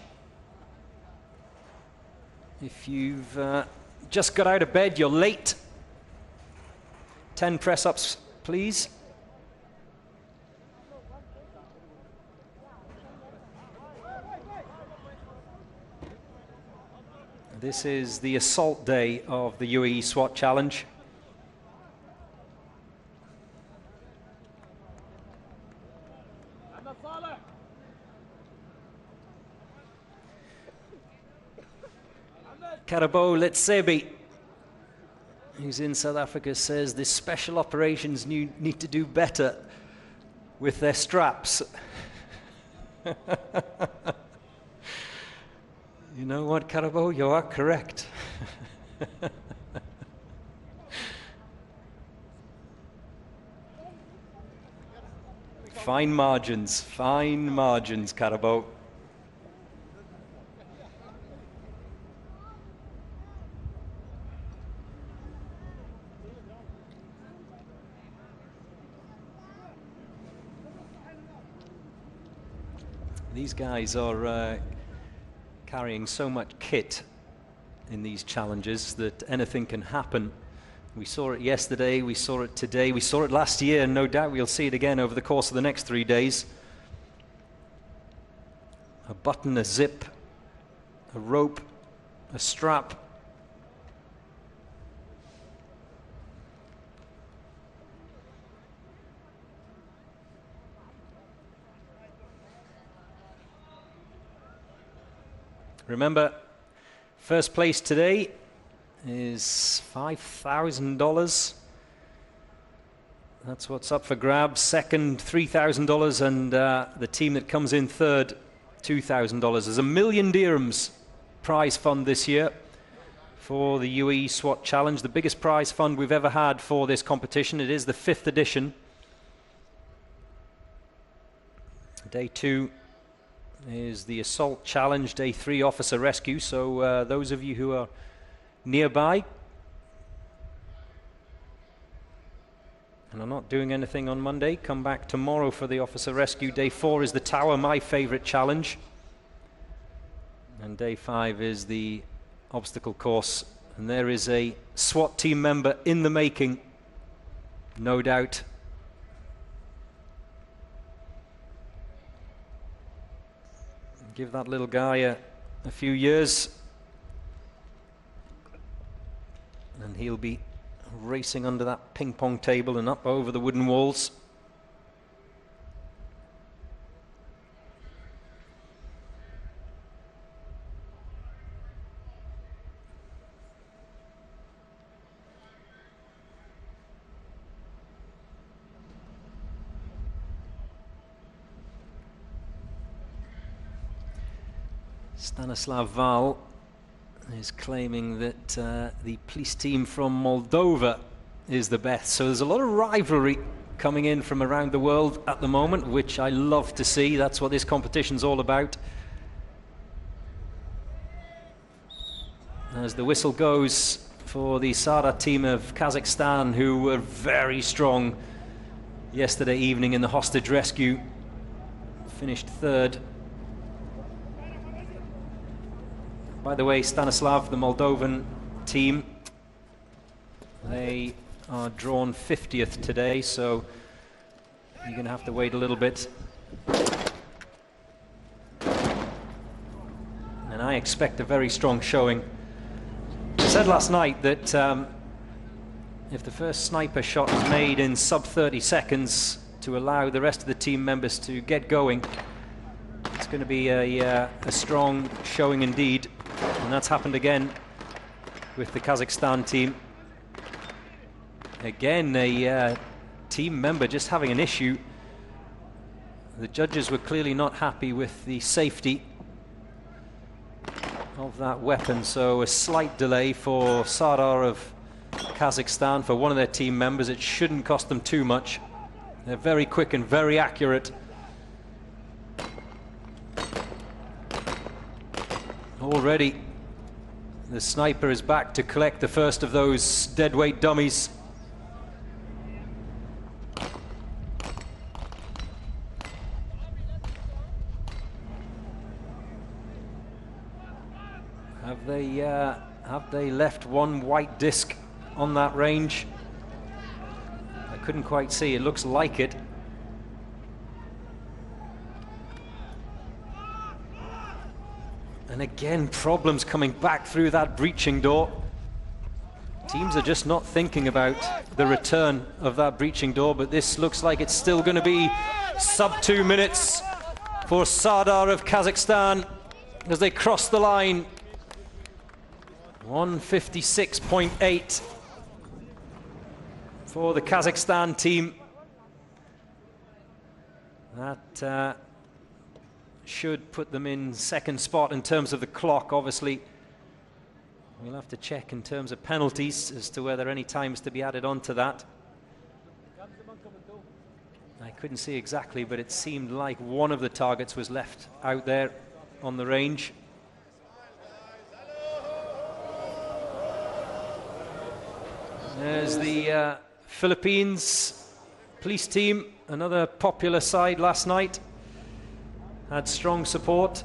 D: If you've just got out of bed, you're late. 10 press-ups, please. This is the assault day of the Uae Swat Challenge. Karabo Letsebi, who's in South Africa, says the special operations need to do better with their straps. You know what, Karabo? You are correct. Fine margins, Karabo. These guys are carrying so much kit in these challenges that anything can happen. We saw it yesterday, we saw it today, we saw it last year, and no doubt we'll see it again over the course of the next 3 days. A button, a zip, a rope, a strap. Remember, first place today is $5,000. That's what's up for grabs. Second, $3,000, and the team that comes in third, $2,000. There's $1 million dirhams prize fund this year for the Uae Swat Challenge, the biggest prize fund we've ever had for this competition. It is the 5th edition. Day 2 is the Assault Challenge, Day 3 Officer Rescue. So those of you who are nearby and are not doing anything on Monday, come back tomorrow for the Officer Rescue. Day 4 is the Tower, my favorite challenge. And Day 5 is the obstacle course. And there is a SWAT team member in the making, no doubt. Give that little guy a few years and he'll be racing under that ping pong table and up over the wooden walls. Stanislav Val is claiming that the police team from Moldova is the best. So there's a lot of rivalry coming in from around the world at the moment, which I love to see. That's what this competition's all about. As the whistle goes for the Sada team of Kazakhstan, who were very strong yesterday evening in the hostage rescue, finished third. By the way, Stanislav, the Moldovan team, they are drawn 50th today, so you're going to have to wait a little bit. And I expect a very strong showing. I said last night that if the first sniper shot is made in sub 30 seconds to allow the rest of the team members to get going, it's going to be a strong showing indeed. And that's happened again with the Kazakhstan team. Again, a team member just having an issue. The judges were clearly not happy with the safety of that weapon, so a slight delay for Sardar of Kazakhstan, for one of their team members. It shouldn't cost them too much. They're very quick and very accurate. Already the sniper is back to collect the first of those deadweight dummies. Have they left one white disc on that range? I couldn't quite see. It looks like it. And again, problems coming back through that breaching door. Teams are just not thinking about the return of that breaching door, but this looks like it's still going to be sub 2 minutes for Sardar of Kazakhstan as they cross the line. 156.8 for the Kazakhstan team. That should put them in second spot in terms of the clock. Obviously, we'll have to check in terms of penalties as to whether any time is to be added on to that. I couldn't see exactly, but it seemed like one of the targets was left out there on the range. There's the Philippines police team, another popular side last night. Had strong support.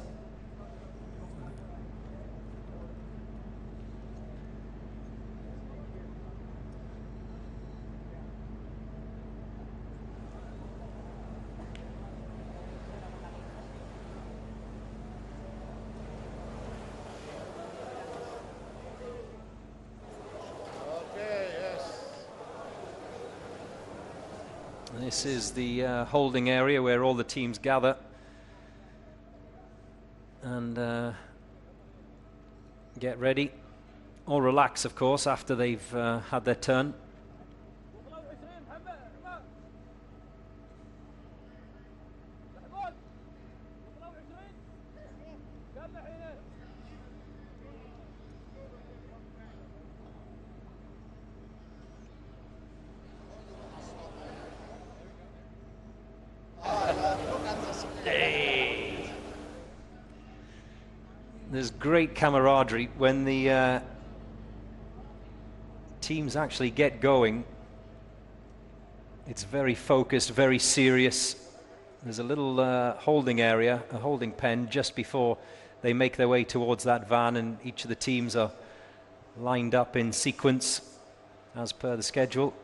D: This is the holding area where all the teams gather and get ready, or relax, of course, after they've had their turn. There's great camaraderie when the teams actually get going. It's very focused, very serious. There's a little holding area, a holding pen, just before they make their way towards that van, and each of the teams are lined up in sequence as per the schedule.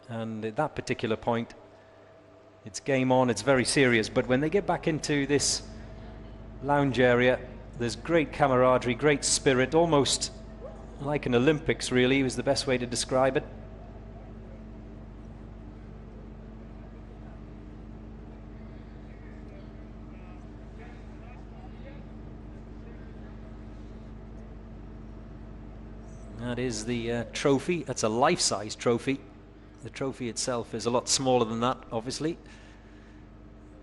D: And at that particular point, it's game on, it's very serious. But when they get back into this lounge area, there's great camaraderie, great spirit, almost like an Olympics, really, was the best way to describe it. That is the trophy. That's a life-size trophy. The trophy itself is a lot smaller than that, obviously.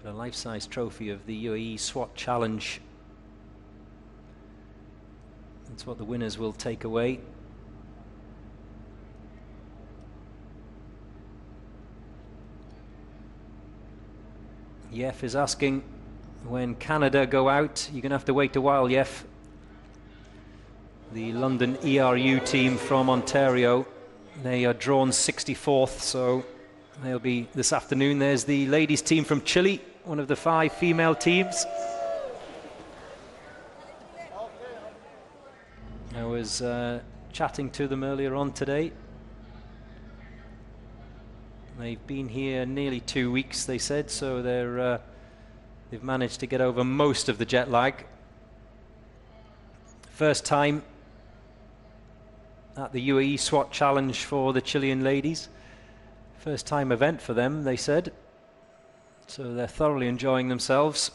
D: But a life-size trophy of the Uae Swat Challenge That's what the winners will take away. Yef is asking, when Canada go out, you're going to have to wait a while, Yef. The London ERU team from Ontario, they are drawn 64th, so they'll be this afternoon. There's the ladies team from Chile, one of the 5 female teams. I was chatting to them earlier on today. They've been here nearly 2 weeks, they said, so they've managed to get over most of the jet lag. First time at the Uae Swat Challenge for the Chilean ladies. First time event for them, they said. So they're thoroughly enjoying themselves.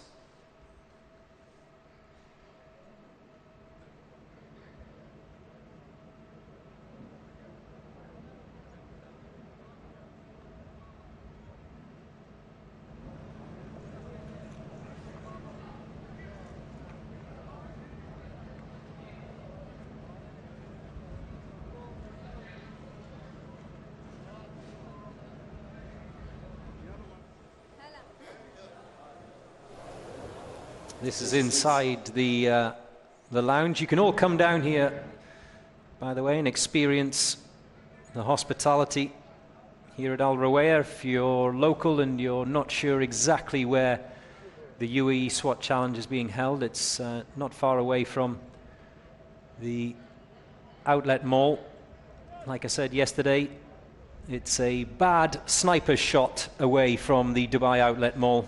D: This is inside the lounge. You can all come down here, by the way, and experience the hospitality here at Al Rawaya. If you're local and you're not sure exactly where the Uae Swat Challenge is being held, it's not far away from the outlet mall. Like I said yesterday, it's a bad sniper shot away from the Dubai outlet mall.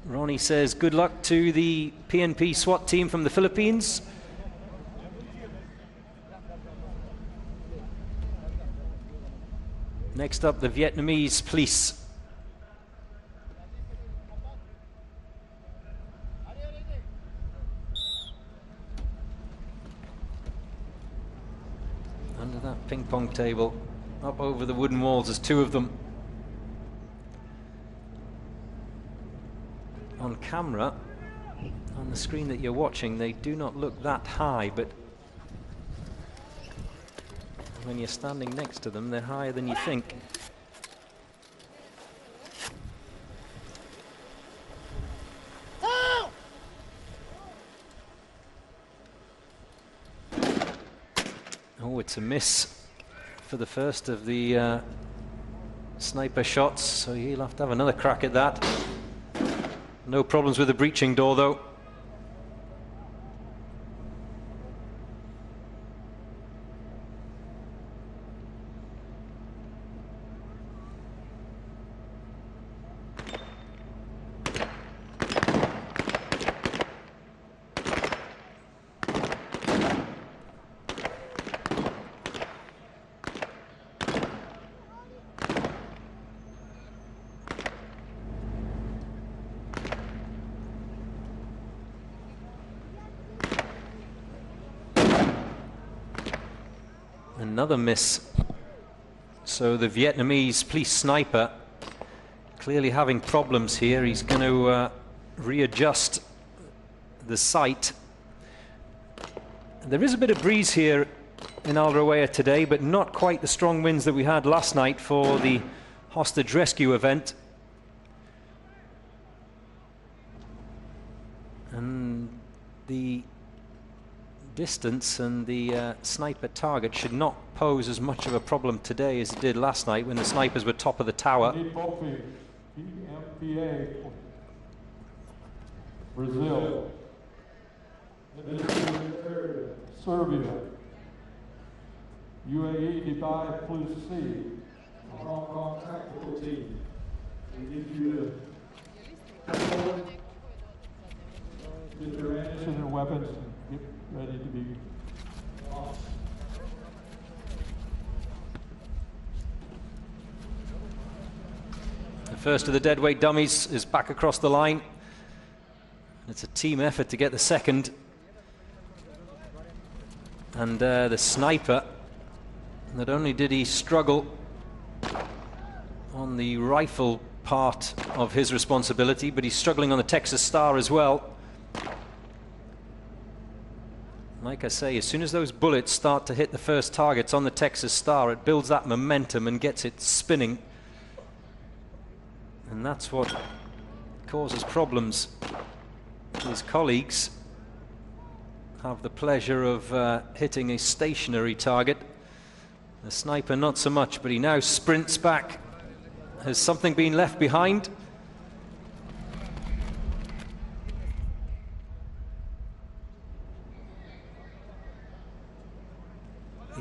D: Ronnie says good luck to the PNP SWAT team from the Philippines. Next up, the Vietnamese police. Under that ping pong table, up over the wooden walls, there's 2 of them. On camera, on the screen that you're watching, they do not look that high, but when you're standing next to them, they're higher than you think. Oh, it's a miss for the first of the sniper shots, so he'll have to have another crack at that. No problems with the breaching door, though. Another miss. So the Vietnamese police sniper clearly having problems here. He's going to readjust the sight. There is a bit of breeze here in Al Rawaya today, but not quite the strong winds that we had last night for the hostage rescue event. And the distance and the sniper target should not pose as much of a problem today as it did last night when the snipers were top of the tower.
E: Brazil, Serbia, UAE, Dubai, Plus C, Hong Kong tactical team. We need you to get your ammunition and weapons and get ready to be launched.
D: The first of the deadweight dummies is back across the line. It's a team effort to get the second. And the sniper, not only did he struggle on the rifle part of his responsibility, but he's struggling on the Texas Star as well. Like I say, as soon as those bullets start to hit the first targets on the Texas Star, it builds that momentum and gets it spinning. And that's what causes problems. His colleagues have the pleasure of hitting a stationary target. The sniper not so much, but he now sprints back. Has something been left behind?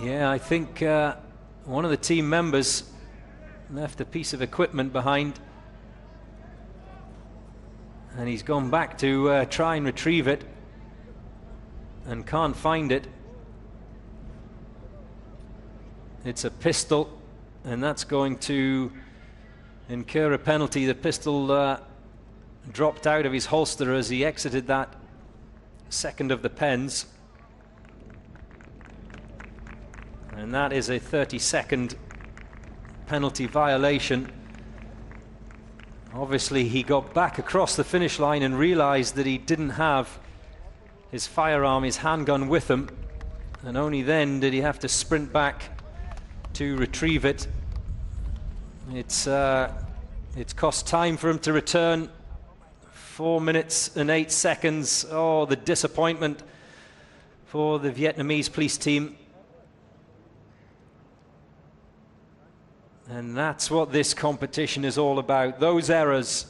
D: Yeah, I think one of the team members left a piece of equipment behind, and he's gone back to try and retrieve it and can't find it. It's a pistol, and that's going to incur a penalty. The pistol dropped out of his holster as he exited that second of the pens. And that is a 30-second penalty violation. Obviously, he got back across the finish line and realized that he didn't have his firearm, his handgun with him. And only then did he have to sprint back to retrieve it. It's cost time for him to return. 4 minutes and 8 seconds. Oh, the disappointment for the Vietnamese police team. And that's what this competition is all about, those errors.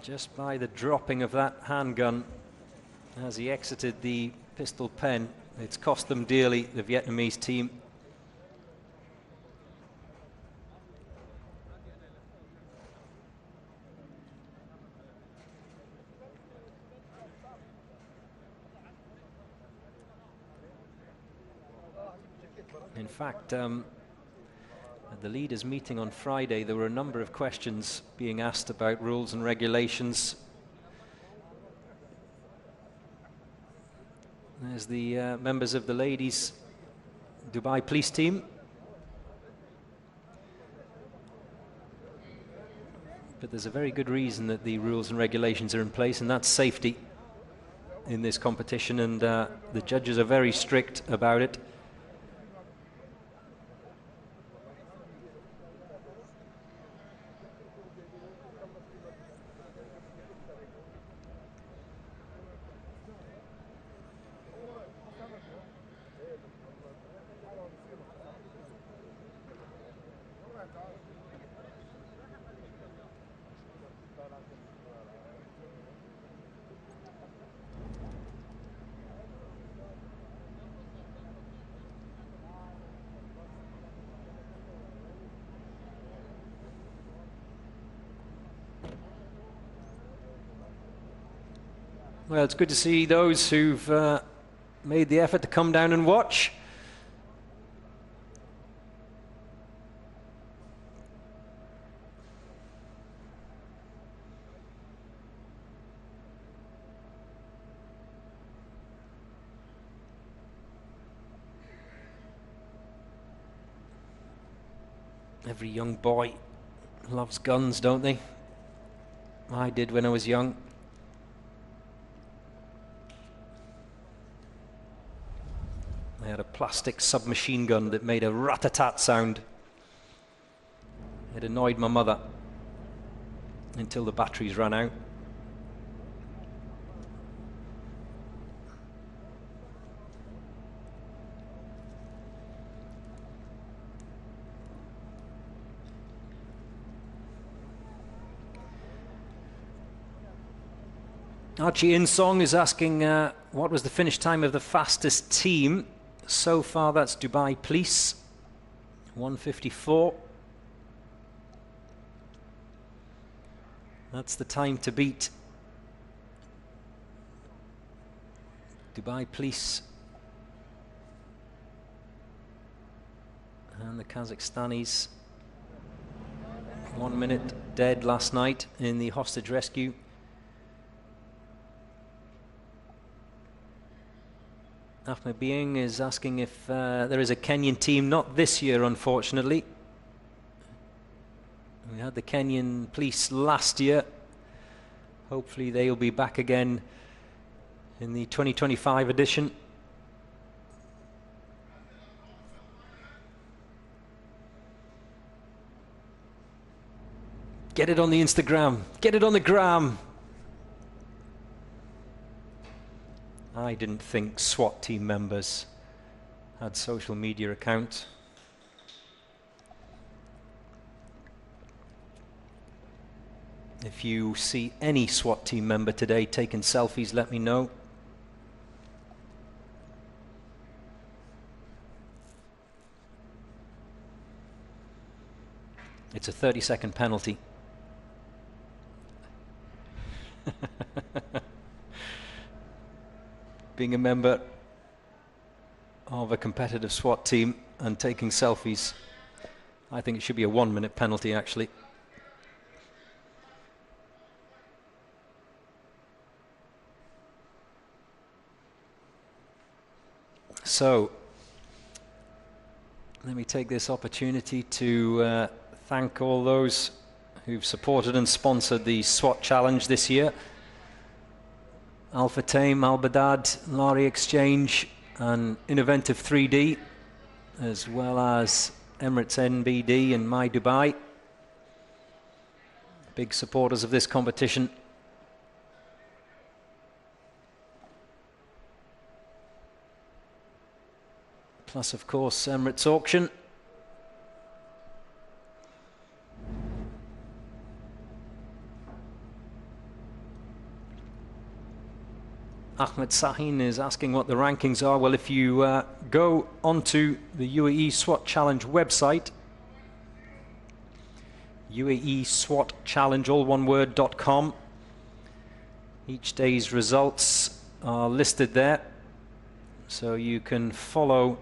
D: Just by the dropping of that handgun as he exited the pistol pen, it's cost them dearly, the Vietnamese team. In fact, at the leaders' meeting on Friday, there were a number of questions being asked about rules and regulations. There's the members of the ladies' Dubai police team. But there's a very good reason that the rules and regulations are in place, and that's safety in this competition, and the judges are very strict about it. Well, it's good to see those who've made the effort to come down and watch. Every young boy loves guns, don't they? I did when I was young. I had a plastic submachine gun that made a rat-a-tat sound. It annoyed my mother until the batteries ran out. Archie Insong is asking what was the finish time of the fastest team. So far, that's Dubai Police, 1:54. That's the time to beat. Dubai Police and the Kazakhstanis. 1 minute dead last night in the hostage rescue. Ahmed Bieng is asking if there is a Kenyan team. Not this year, unfortunately. We had the Kenyan police last year. Hopefully they'll be back again in the 2025 edition. Get it on the Instagram. Get it on the gram. I didn't think SWAT team members had social media accounts. If you see any SWAT team member today taking selfies, let me know. It's a 30-second penalty. Being a member of a competitive SWAT team and taking selfies, I think it should be a 1-minute penalty, actually. So, let me take this opportunity to thank all those who've supported and sponsored the SWAT Challenge this year. Alpha Tame, Al Badad, Lari Exchange and Innovative 3D, as well as Emirates NBD and My Dubai. Big supporters of this competition. Plus, of course, Emirates Auction. Ahmed Sahin is asking what the rankings are. Well, if you go onto the UAE SWAT Challenge website, UAE SWAT Challenge, all one word.com, each day's results are listed there, so you can follow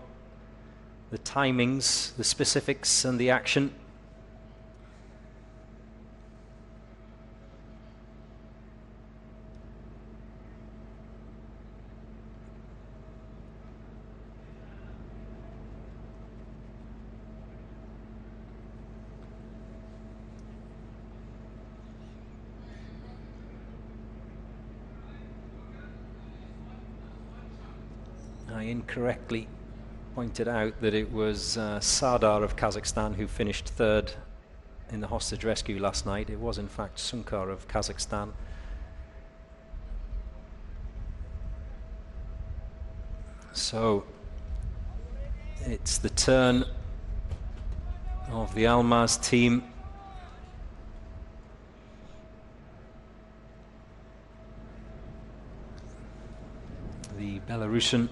D: the timings, the specifics and the action. I incorrectly pointed out that it was Sardar of Kazakhstan who finished third in the hostage rescue last night. It was in fact Sunkar of Kazakhstan. So it's the turn of the Almaz team. The Belarusian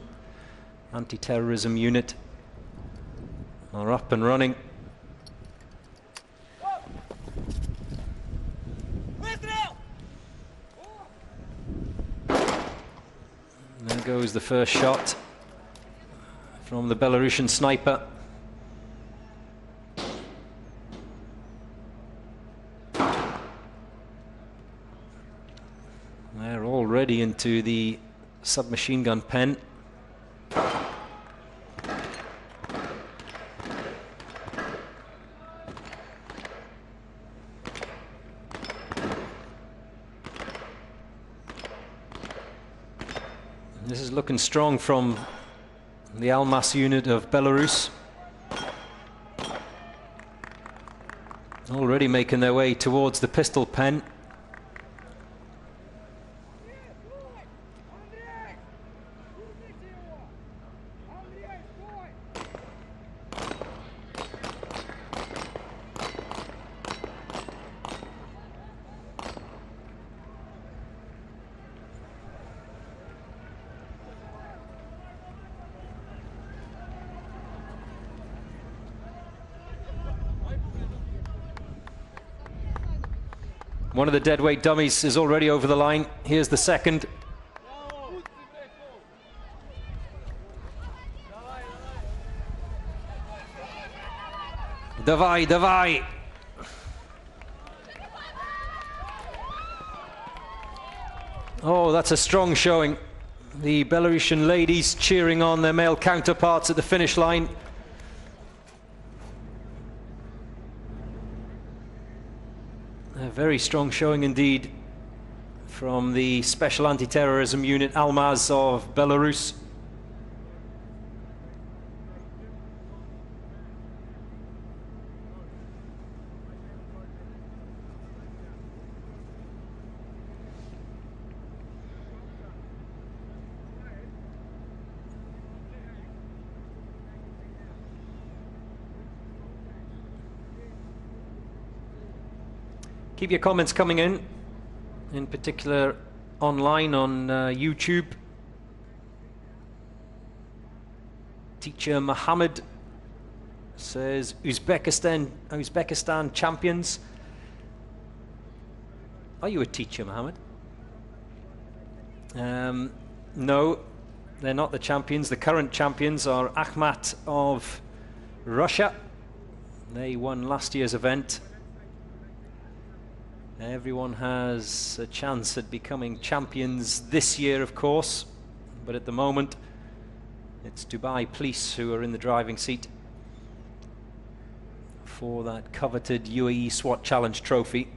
D: anti-terrorism unit are up and running. And there goes the first shot from the Belarusian sniper. They're already into the submachine gun pen. This is looking strong from the Almas unit of Belarus. Already making their way towards the pistol pen. One of the deadweight dummies is already over the line. Here's the second. Davai, davai. Oh, that's a strong showing The Belarusian ladies cheering on their male counterparts at the finish line. A very strong showing indeed from the Special Anti-Terrorism Unit Almaz of Belarus. Keep your comments coming in particular online on YouTube. Teacher Mohammed says Uzbekistan champions. Are you a teacher, Mohammed? No, they're not the champions. The current champions are Akhmat of Russia. They won last year's event. Everyone has a chance at becoming champions this year, of course, but at the moment it's Dubai Police who are in the driving seat for that coveted Uae Swat Challenge trophy.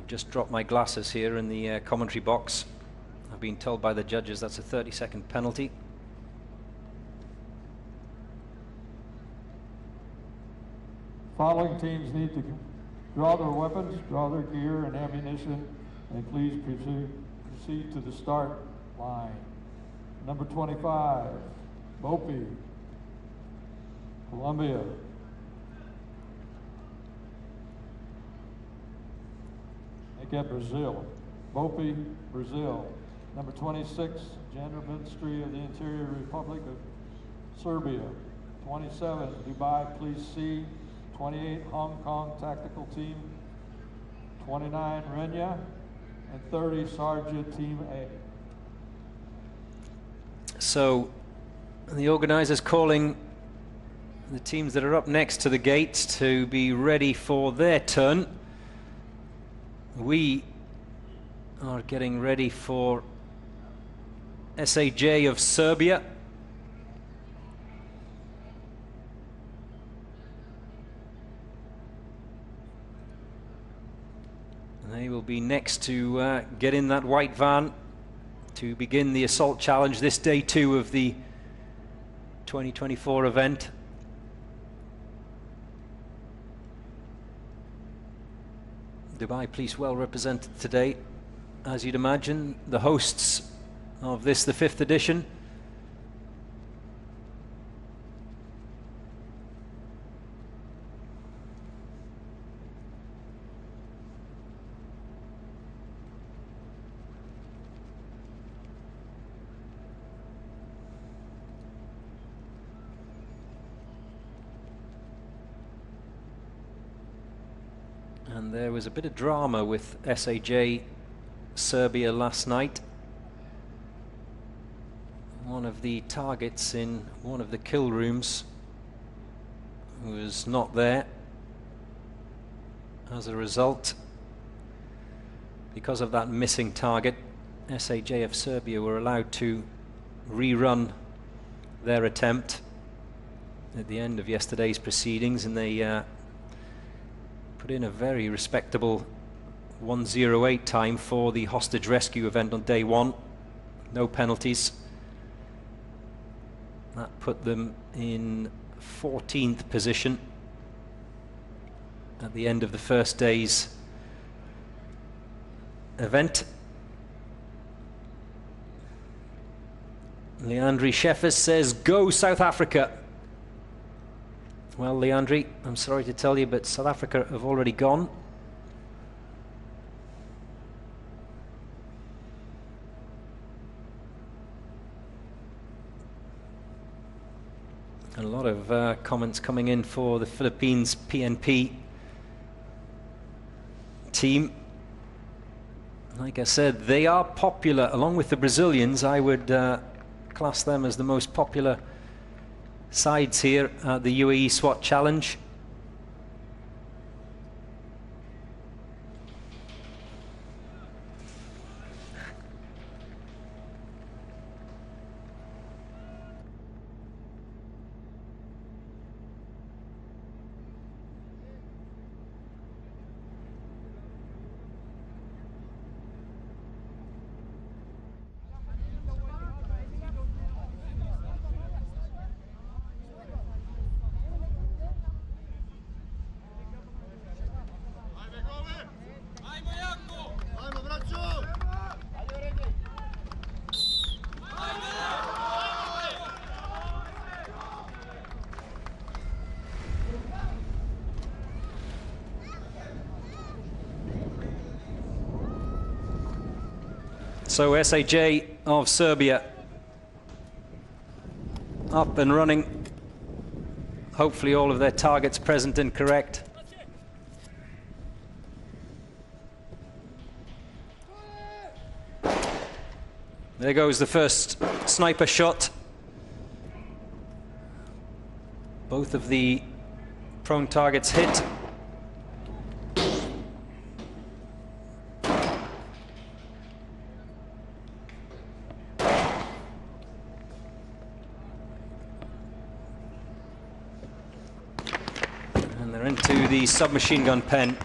D: Just dropped my glasses here in the commentary box. I've been told by the judges that's a 30-second penalty.
E: Following teams need to draw their weapons, draw their gear and ammunition, and please proceed to the start line. Number 25, Bopi, Colombia. Get Brazil. Bopi, Brazil. Number 26, Gender Ministry of the Interior Republic of Serbia. 27, Dubai Police C. 28, Hong Kong Tactical Team. 29, Renya. And 30, Sergeant Team A.
D: So the organisers calling the teams that are up next to the gates to be ready for their turn. We are getting ready for SAJ of Serbia. And they will be next to get in that white van to begin the assault challenge, this day 2 of the 2024 event. Dubai Police well represented today, as you'd imagine, the hosts of this, the 5th edition. And there was a bit of drama with SAJ Serbia last night. One of the targets in one of the kill rooms was not there. As a result, because of that missing target, SAJ of Serbia were allowed to rerun their attempt at the end of yesterday's proceedings, and they put in a very respectable 1:08 time for the hostage rescue event on day 1. No penalties. That put them in 14th position at the end of the first day's event. Leandri Sheffers says, "Go South Africa." Well, Leandri, I'm sorry to tell you, but South Africa have already gone. A lot of comments coming in for the Philippines PNP team. Like I said, they are popular, along with the Brazilians. I would class them as the most popular sides here at the Uae Swat Challenge. So SAJ of Serbia up and running. Hopefully all of their targets present and correct. There goes the first sniper shot. Both of the prone targets hit. And they're into the submachine gun pen.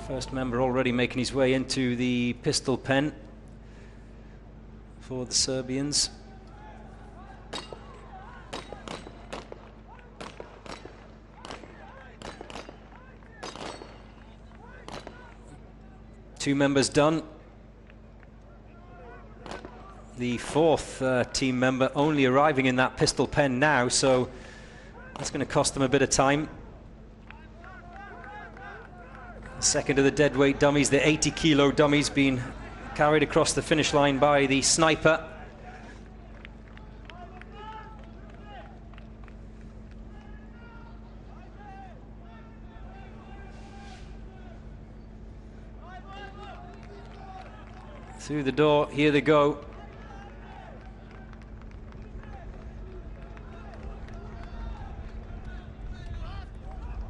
D: First member already making his way into the pistol pen for the Serbians. Two members done. The fourth team member only arriving in that pistol pen now, so that's going to cost them a bit of time. Second of the deadweight dummies, the 80-kilo dummies, being carried across the finish line by the sniper. Through the door, here they go.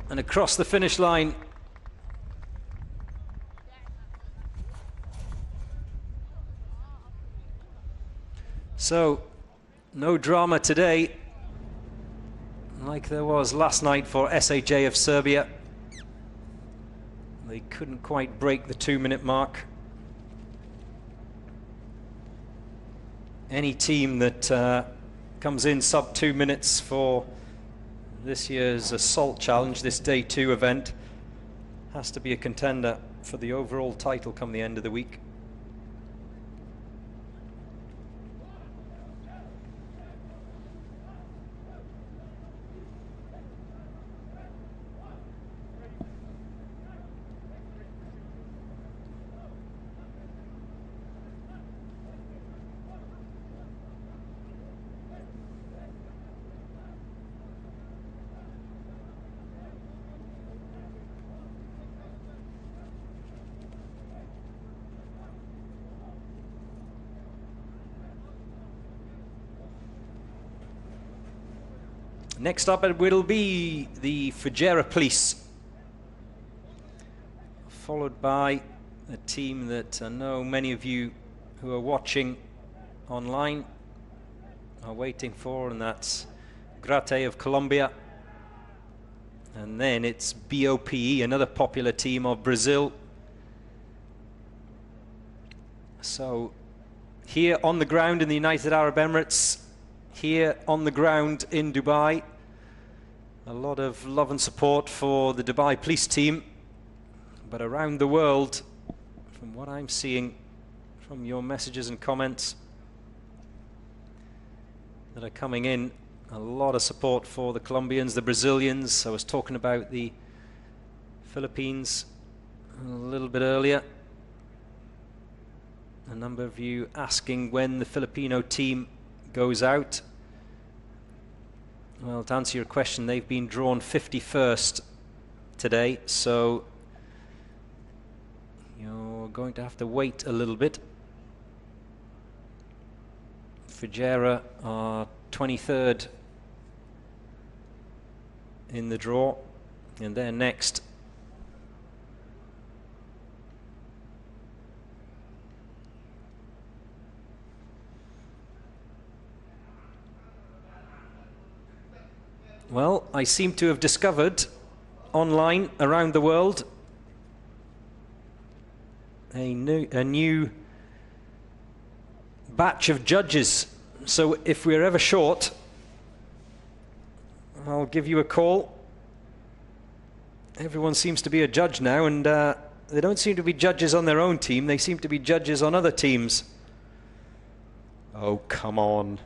D: And across the finish line. So, no drama today, like there was last night for SAJ of Serbia. They couldn't quite break the 2-minute mark. Any team that comes in sub 2 minutes for this year's Assault Challenge, this Day 2 event, has to be a contender for the overall title come the end of the week. Next up it will be the Fujairah Police, followed by a team that I know many of you who are watching online are waiting for, and that's Grate of Colombia. And then it's BOPE, another popular team of Brazil. So here on the ground in the United Arab Emirates, here on the ground in Dubai, a lot of love and support for the Dubai police team. But around the world, from what I'm seeing from your messages and comments, that are coming in. A lot of support for the Colombians, the Brazilians. I was talking about the Philippines a little bit earlier. A number of you asking when the Filipino team goes out. Well, to answer your question, they've been drawn 51st today, so you're going to have to wait a little bit. Fijera are 23rd in the draw, and they're next. Well, I seem to have discovered online around the world a new batch of judges. So if we're ever short, I'll give you a call. Everyone seems to be a judge now, and they don't seem to be judges on their own team. They seem to be judges on other teams. Oh, come on.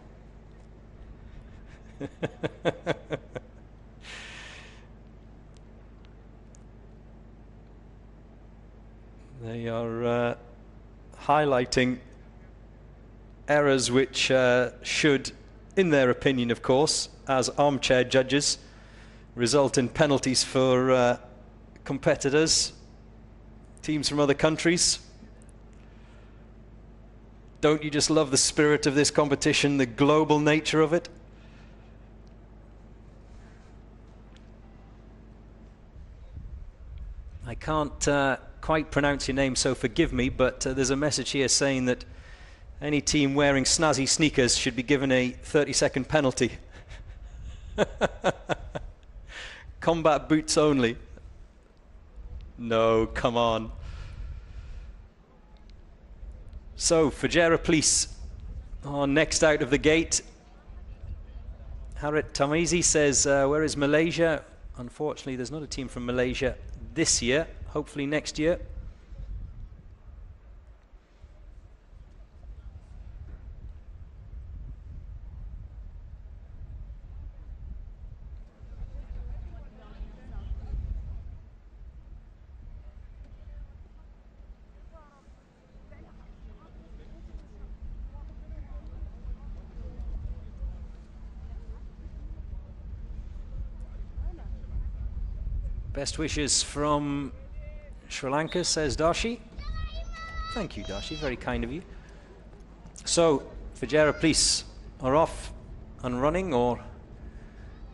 D: They are highlighting errors which should, in their opinion, of course, as armchair judges, result in penalties for competitors, teams from other countries. Don't you just love the spirit of this competition, the global nature of it? I can't quite pronounce your name, so forgive me, but there's a message here saying that any team wearing snazzy sneakers should be given a 30-second penalty. Combat boots only. No, come on. So, Fijera Police are next out of the gate. Harit Tamizi says, where is Malaysia? Unfortunately, there's not a team from Malaysia this year. Hopefully next year. Best wishes from Sri Lanka, says Darshi. Thank you, Darshi, very kind of you. So, Fijera Police are off and running, or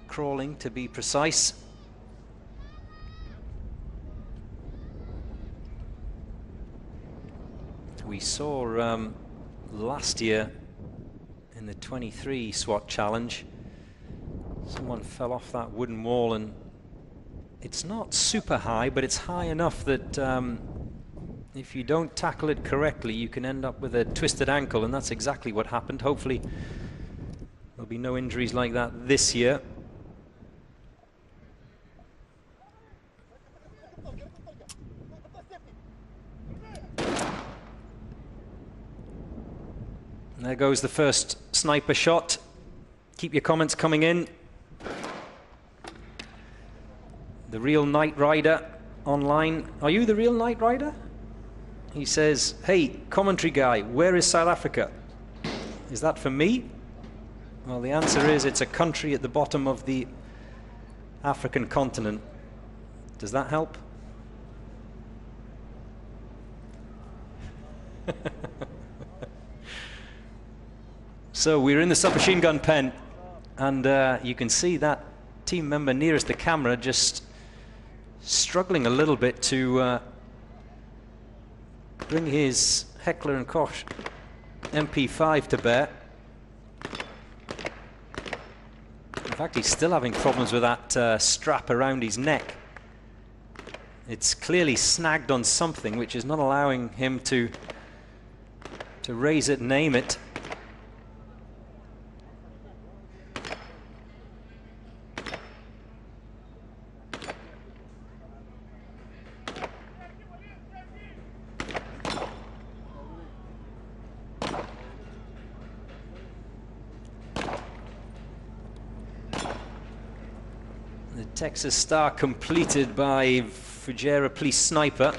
D: crawling to be precise. We saw last year in the 23 SWAT challenge, someone fell off that wooden wall, and it's not super high, but it's high enough that if you don't tackle it correctly, you can end up with a twisted ankle, and that's exactly what happened. Hopefully there'll be no injuries like that this year. There goes the first sniper shot. Keep your comments coming in. The real Knight Rider online. Are you the real Knight Rider? He says, hey, commentary guy, where is South Africa? Is that for me? Well, the answer is it's a country at the bottom of the African continent. Does that help? So we're in the submachine gun pen, and you can see that team member nearest the camera just struggling a little bit to bring his Heckler & Koch MP5 to bear. In fact, he's still having problems with that strap around his neck. It's clearly snagged on something, which is not allowing him to raise it and aim it. Texas Star completed by Fujairah Police Sniper.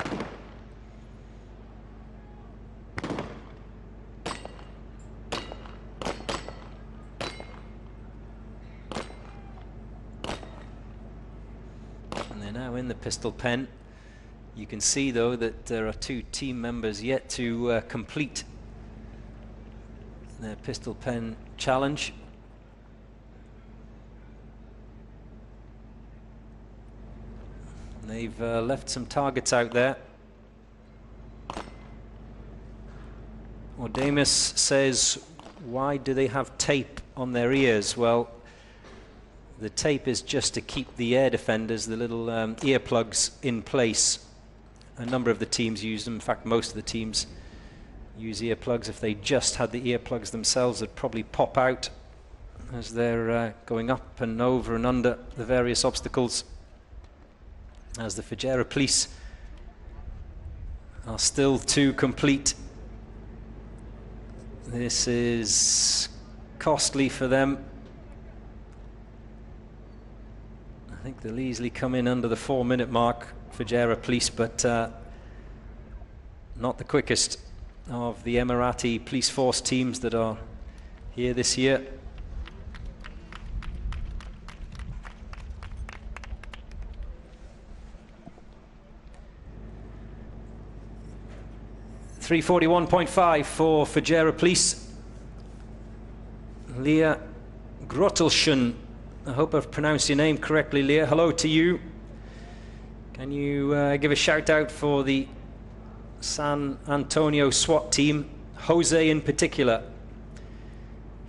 D: And they're now in the pistol pen. You can see though that there are 2 team members yet to complete their pistol pen challenge. They've left some targets out there. Ordemus says, why do they have tape on their ears? Well, the tape is just to keep the air defenders, the little earplugs, in place. A number of the teams use them. In fact, most of the teams use earplugs. If they just had the earplugs themselves, they'd probably pop out as they're going up and over and under the various obstacles. As the Fujairah Police are still to complete. This is costly for them. I think they'll easily come in under the 4-minute mark, Fujairah Police, but not the quickest of the Emirati police force teams that are here this year. .341.5 for Fujairah Police. Leah Grotelschen, I hope I've pronounced your name correctly, Leah. Hello to you. Can you give a shout out for the San Antonio SWAT team, Jose in particular?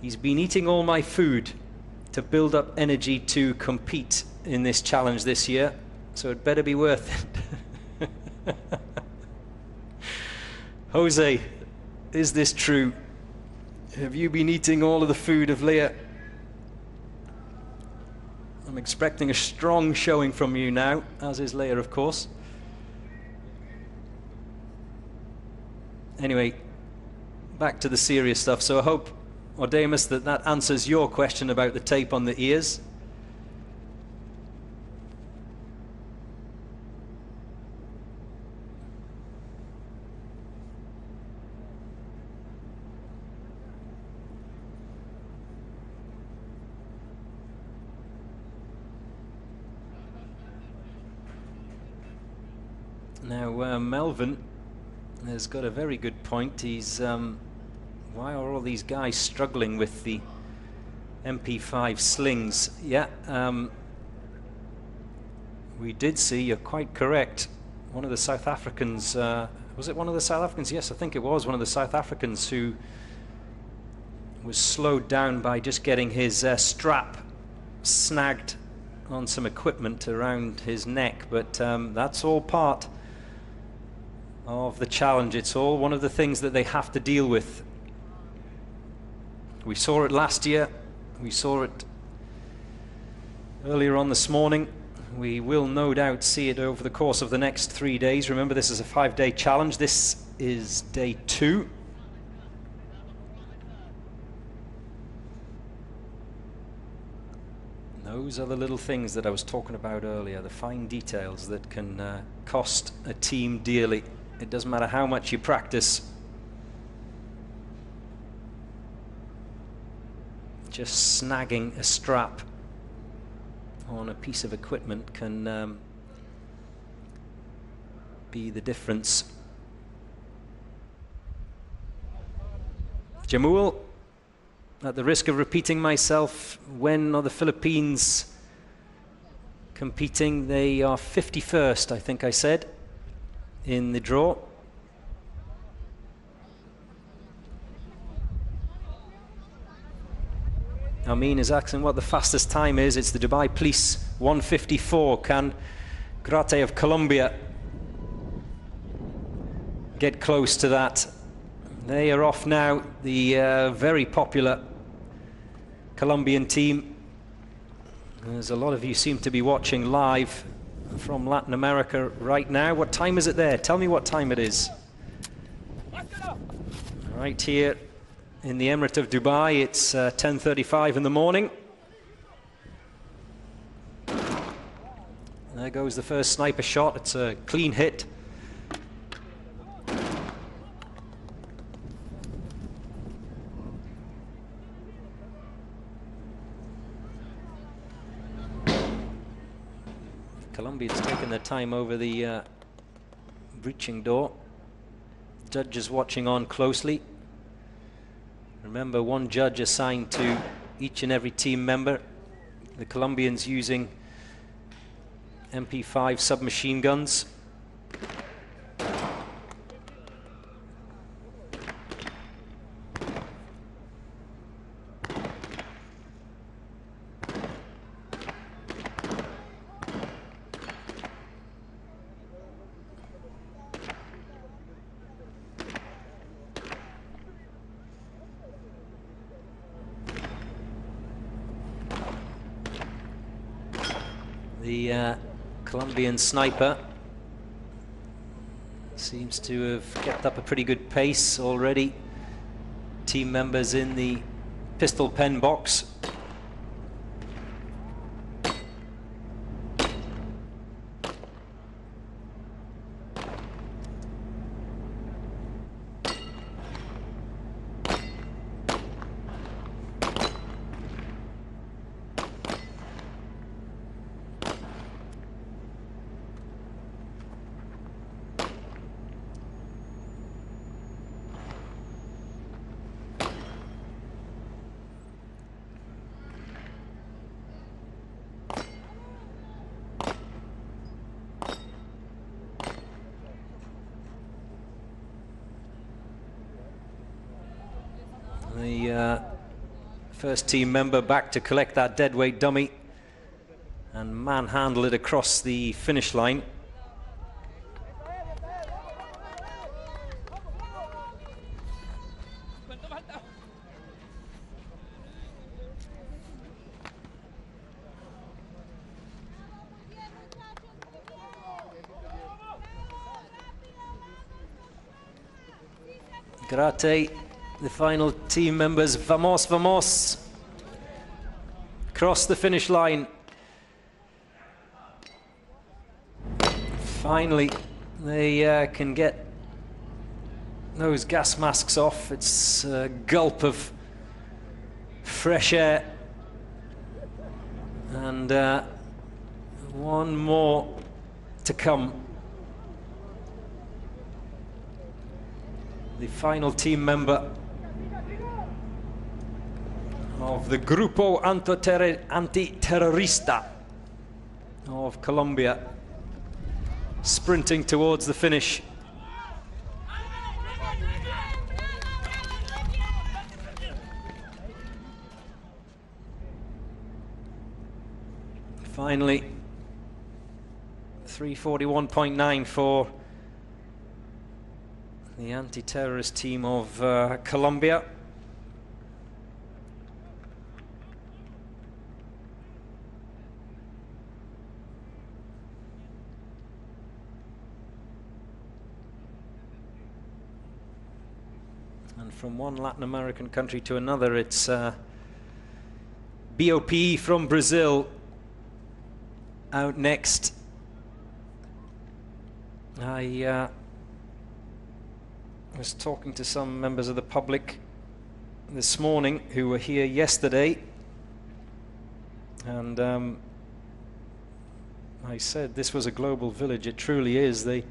D: He's been eating all my food to build up energy to compete in this challenge this year, so it better be worth it. Jose, is this true? Have you been eating all of the food of Leah? I'm expecting a strong showing from you now, as is Leah, of course. Anyway, back to the serious stuff. So I hope, Ordemus, that answers your question about the tape on the ears. Now, Melvin has got a very good point. He's, why are all these guys struggling with the MP5 slings? Yeah, we did see, you're quite correct, one of the South Africans, was it one of the South Africans? Yes, I think it was one of the South Africans who was slowed down by just getting his strap snagged on some equipment around his neck, but that's all part of the challenge. It's all one of the things that they have to deal with. We saw it last year, we saw it earlier on this morning. We will no doubt see it over the course of the next 3 days. Remember, this is a 5-day challenge. This is day 2. Those are the little things that I was talking about earlier, the fine details that can cost a team dearly. It doesn't matter how much you practice. Just snagging a strap on a piece of equipment can be the difference. Jamul, at the risk of repeating myself, when are the Philippines competing? They are 51st, I think I said, in the draw. Amin is asking what the fastest time is. It's the Dubai Police 1:54. Can Grate of Colombia get close to that? They are off now, the very popular Colombian team. There's a lot of you seem to be watching live from Latin America right now. What time is it there? Tell me what time it is. Right here in the Emirate of Dubai, it's 10:35 in the morning. There goes the first sniper shot. It's a clean hit. Colombia's taken their time over the breaching door. Judges watching on closely. Remember, one judge assigned to each and every team member. The Colombians using MP5 submachine guns. The Colombian sniper seems to have kept up a pretty good pace already. Team members in the pistol pen box. The first team member back to collect that deadweight dummy and manhandle it across the finish line. Grate, the final team members, vamos, vamos. Cross the finish line. Finally, they can get those gas masks off. It's a gulp of fresh air. And one more to come. The final team member of the Grupo Antiterrorista of Colombia, sprinting towards the finish. Finally, 341.9 for the anti-terrorist team of Colombia. And from one Latin American country to another, it's BOP from Brazil out next. I was talking to some members of the public this morning who were here yesterday, and I said this was a global village. It truly is. They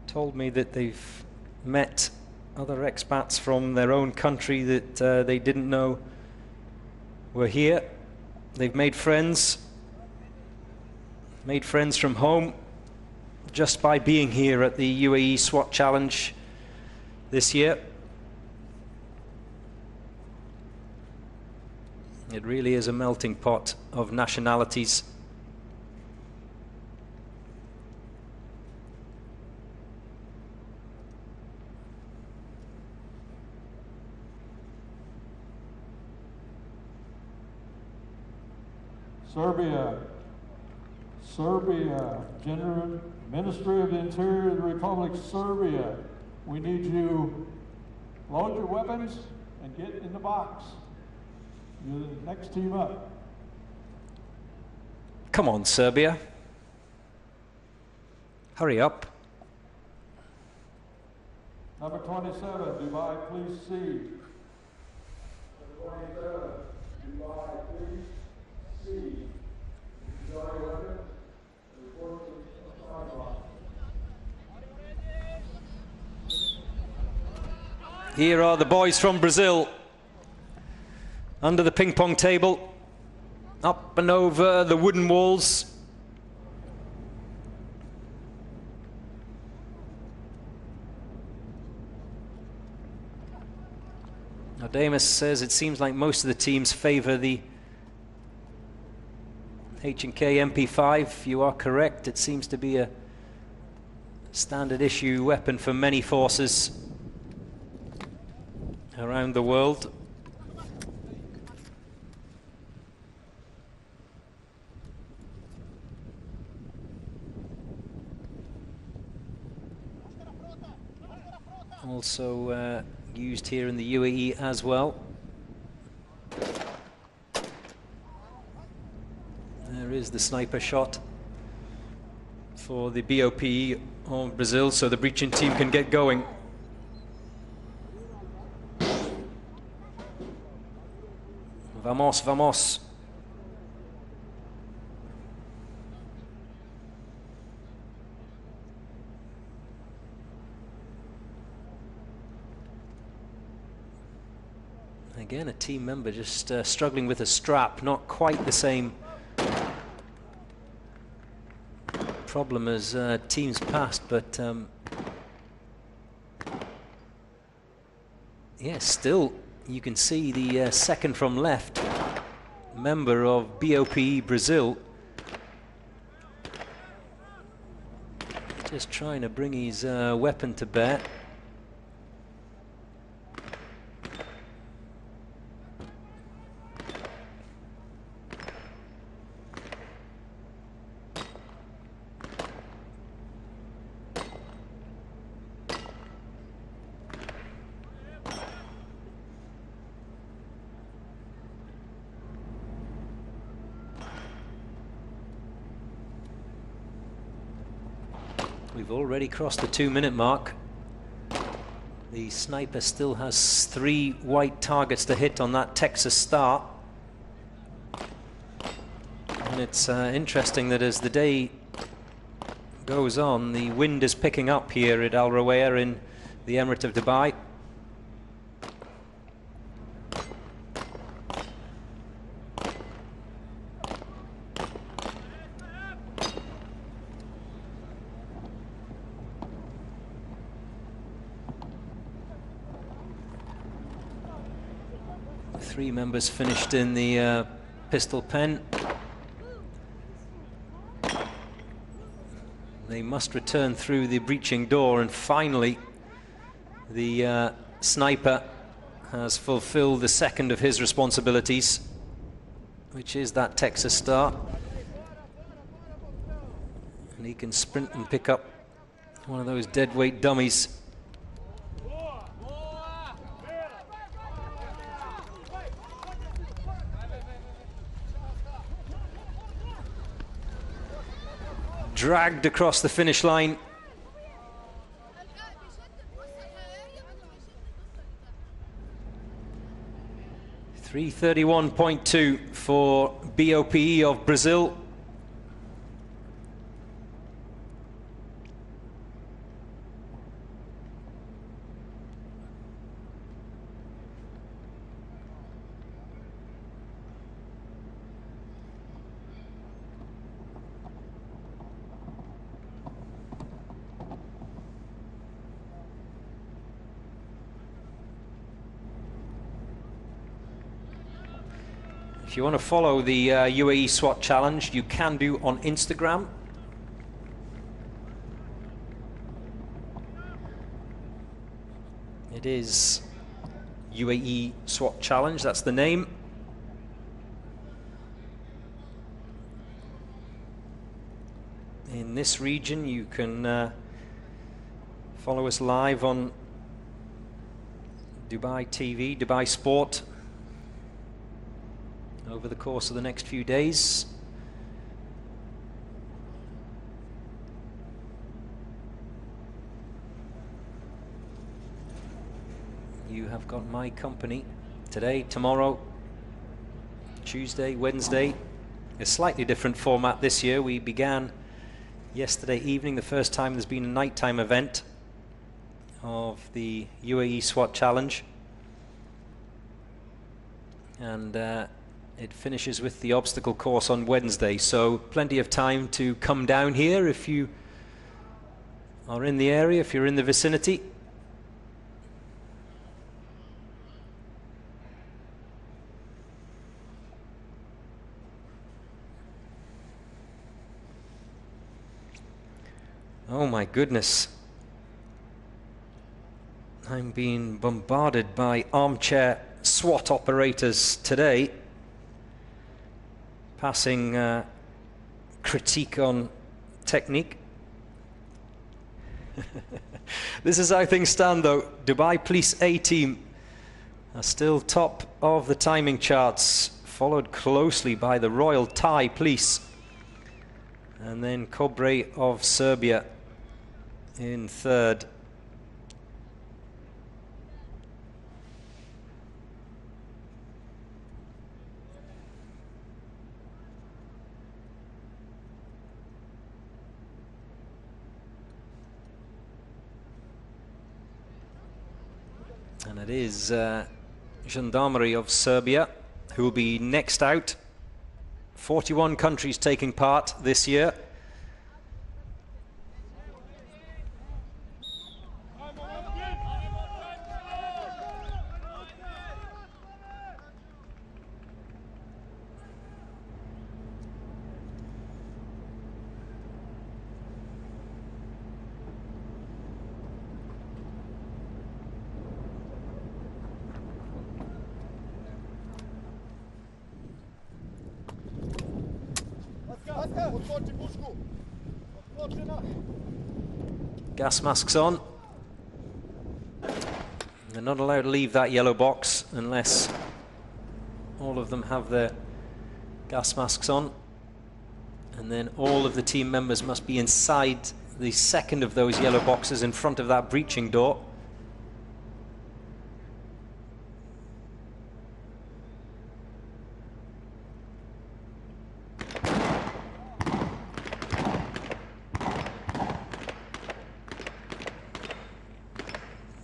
D: told me that they've met other expats from their own country that they didn't know were here. They've made friends from home just by being here at the Uae Swat Challenge this year. It really is a melting pot of nationalities.
E: Serbia, General Ministry of the Interior of the Republic of Serbia. We need you load your weapons and get in the box. You're the next team up.
D: Come on, Serbia. Hurry up.
E: Number 27, Dubai, please C. Number 27, Dubai, please C. Enjoy your weapons. Report to the sideline.
D: Here are the boys from Brazil. Under the ping pong table. Up and over the wooden walls. Now Damus says it seems like most of the teams favour the H&K MP5. You are correct. It seems to be a standard issue weapon for many forces around the world. Also used here in the UAE as well. There is the sniper shot for the BOP of Brazil, so the breaching team can get going. Vamos, vamos. Again, a team member just struggling with a strap, not quite the same problem as teams past, but yeah, still you can see the second from left member of BOPE Brazil just trying to bring his weapon to bear. We've already crossed the 2-minute mark. The sniper still has 3 white targets to hit on that Texas start. And it's interesting that as the day goes on, the wind is picking up here at Al Rawaya in the Emirate of Dubai. Three members finished in the pistol pen. They must return through the breaching door, and finally the sniper has fulfilled the second of his responsibilities, which is that Texas start. And he can sprint and pick up one of those deadweight dummies. Dragged across the finish line. .331.2 for BOPE of Brazil. If you want to follow the UAE SWAT challenge, you can do on Instagram. It is UAE SWAT challenge, that's the name. In this region, you can follow us live on Dubai TV, Dubai Sport, over the course of the next few days. I've got my company today, tomorrow, Tuesday, Wednesday. A slightly different format this year. We began yesterday evening, the first time there's been a nighttime event of the Uae Swat Challenge. And it finishes with the obstacle course on Wednesday, so plenty of time to come down here if you are in the area, if you're in the vicinity. Oh my goodness. I'm being bombarded by armchair SWAT operators today, passing critique on technique. This is how things stand though. Dubai Police A team are still top of the timing charts, followed closely by the Royal Thai Police, and then Cobre of Serbia in third. And it is Gendarmerie of Serbia who will be next out. 41 countries taking part this year. Gas masks on. They're not allowed to leave that yellow box unless all of them have their gas masks on. And then all of the team members must be inside the second of those yellow boxes in front of that breaching door.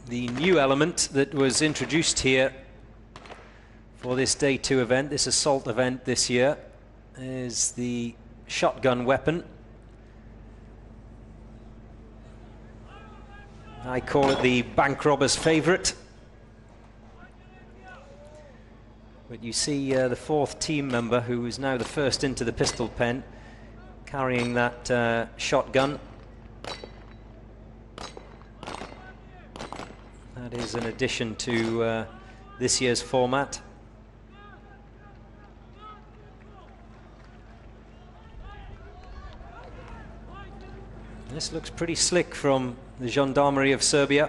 D: The new element that was introduced here for this day 2 event, this assault event this year, is the shotgun weapon. I call it the bank robber's favorite. But you see the 4th team member, who is now the first into the pistol pen, carrying that shotgun. That is an addition to this year's format. This looks pretty slick from the Gendarmerie of Serbia.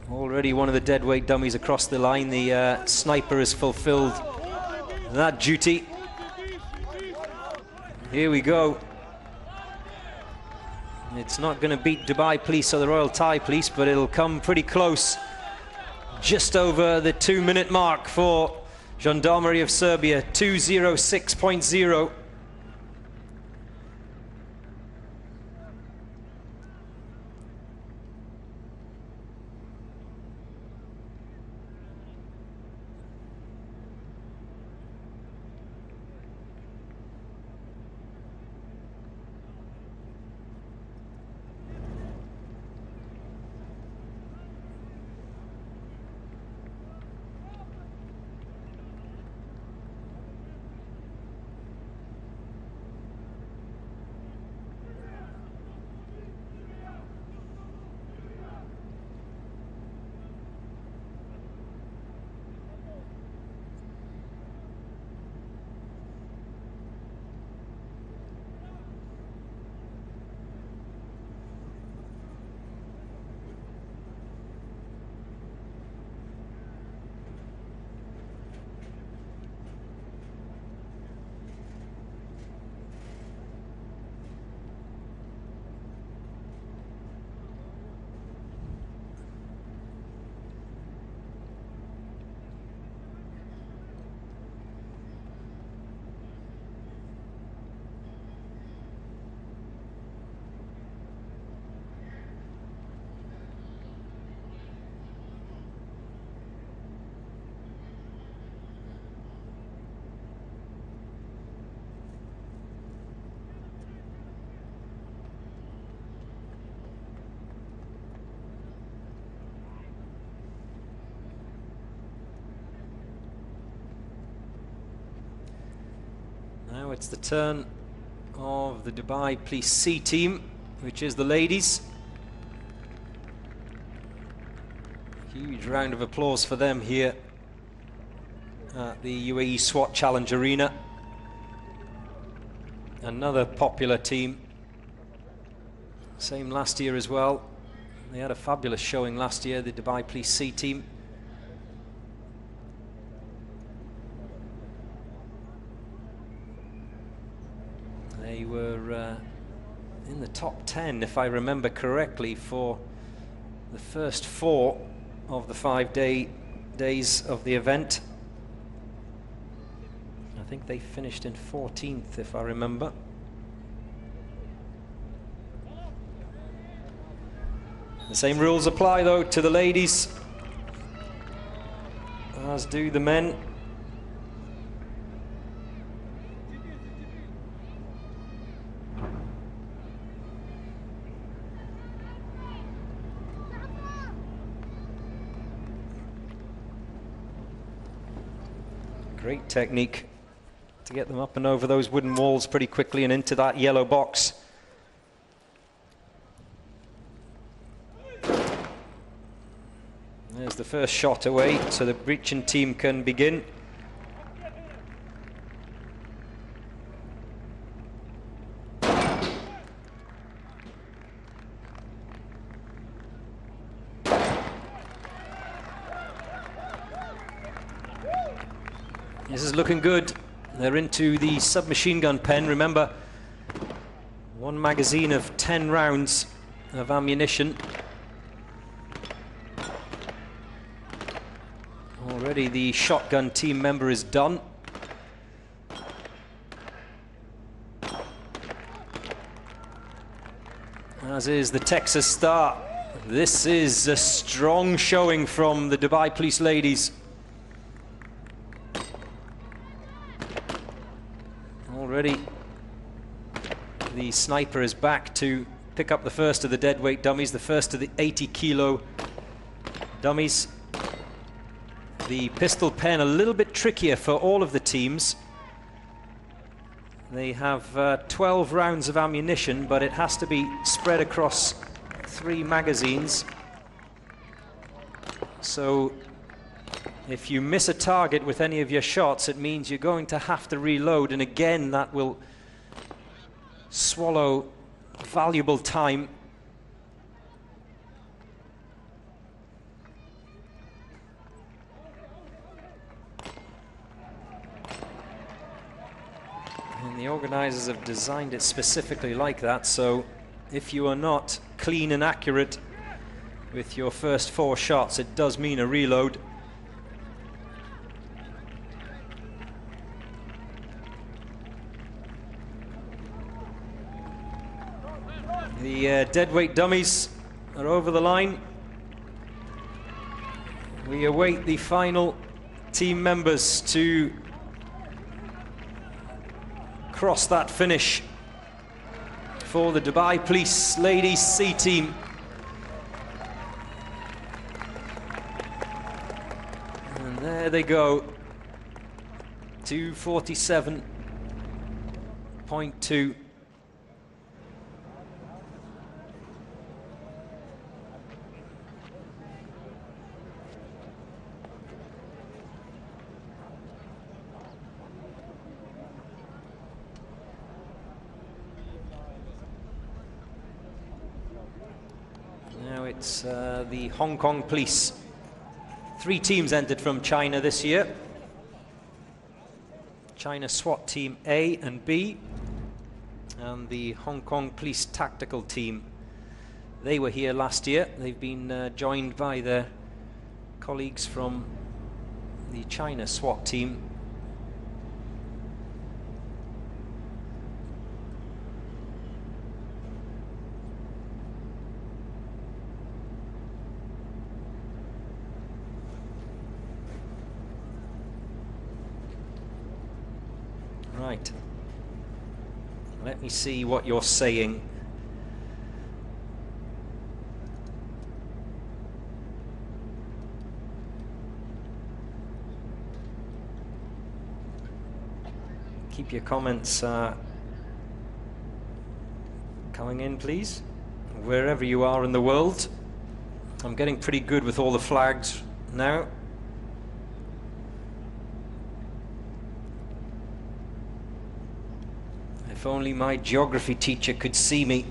D: Already one of the deadweight dummies across the line. The sniper has fulfilled that duty. Here we go. It's not going to beat Dubai Police or the Royal Thai Police, but it'll come pretty close. Just over the 2-minute mark for Gendarmerie of Serbia, 2:06.0. Now it's the turn of the Dubai Police C team, which is the ladies. Huge round of applause for them here at the UAE SWAT Challenge Arena. Another popular team. Same last year as well. They had a fabulous showing last year, the Dubai Police C team. They were in the top 10, if I remember correctly, for the first 4 of the 5 days of the event. I think they finished in 14th, if I remember. The same rules apply, though, to the ladies, as do the men. Great technique to get them up and over those wooden walls pretty quickly and into that yellow box. There's the first shot away, so the breaching team can begin. This is looking good. They're into the submachine gun pen. Remember, 1 magazine of 10 rounds of ammunition. Already the shotgun team member is done. As is the Texas Star. This is a strong showing from the Dubai Police ladies. Already the sniper is back to pick up the first of the deadweight dummies, the first of the 80-kilo dummies. The pistol pen a little bit trickier for all of the teams. They have 12 rounds of ammunition, but it has to be spread across 3 magazines. So if you miss a target with any of your shots, it means you're going to have to reload, and again that will swallow valuable time. And the organizers have designed it specifically like that, so if you are not clean and accurate with your first 4 shots, it does mean a reload. The deadweight dummies are over the line. We await the final team members to cross that finish for the Dubai Police Ladies C team. And there they go, 247.2. It's the Hong Kong Police. 3 teams entered from China this year. China SWAT Team A and B, and the Hong Kong Police Tactical Team. They were here last year. They've been joined by their colleagues from the China SWAT Team. Right. Let me see what you're saying. Keep your comments coming in, please, wherever you are in the world. I'm getting pretty good with all the flags now. If only my geography teacher could see me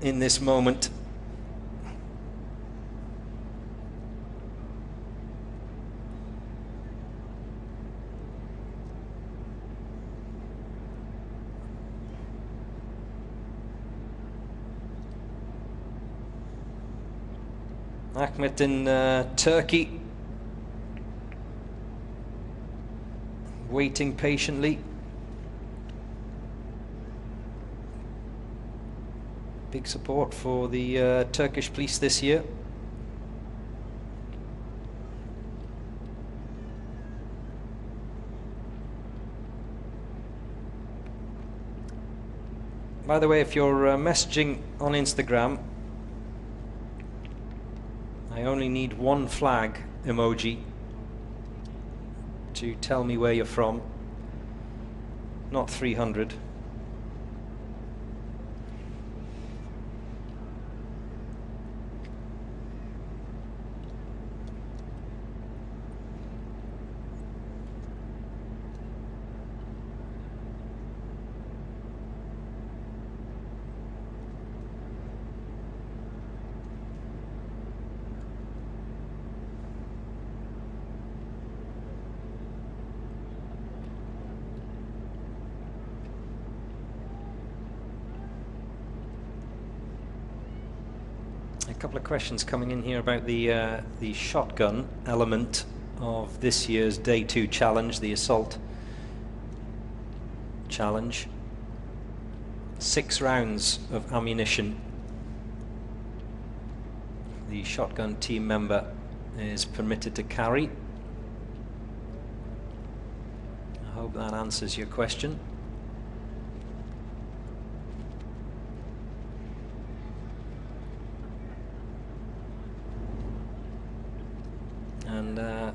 D: in this moment. Ahmet in Turkey, waiting patiently. Big support for the Turkish police this year. By the way, if you're messaging on Instagram, I only need one flag emoji to tell me where you're from, not 300. A couple of questions coming in here about the shotgun element of this year's Day 2 challenge, the assault challenge. 6 rounds of ammunition the shotgun team member is permitted to carry. I hope that answers your question. And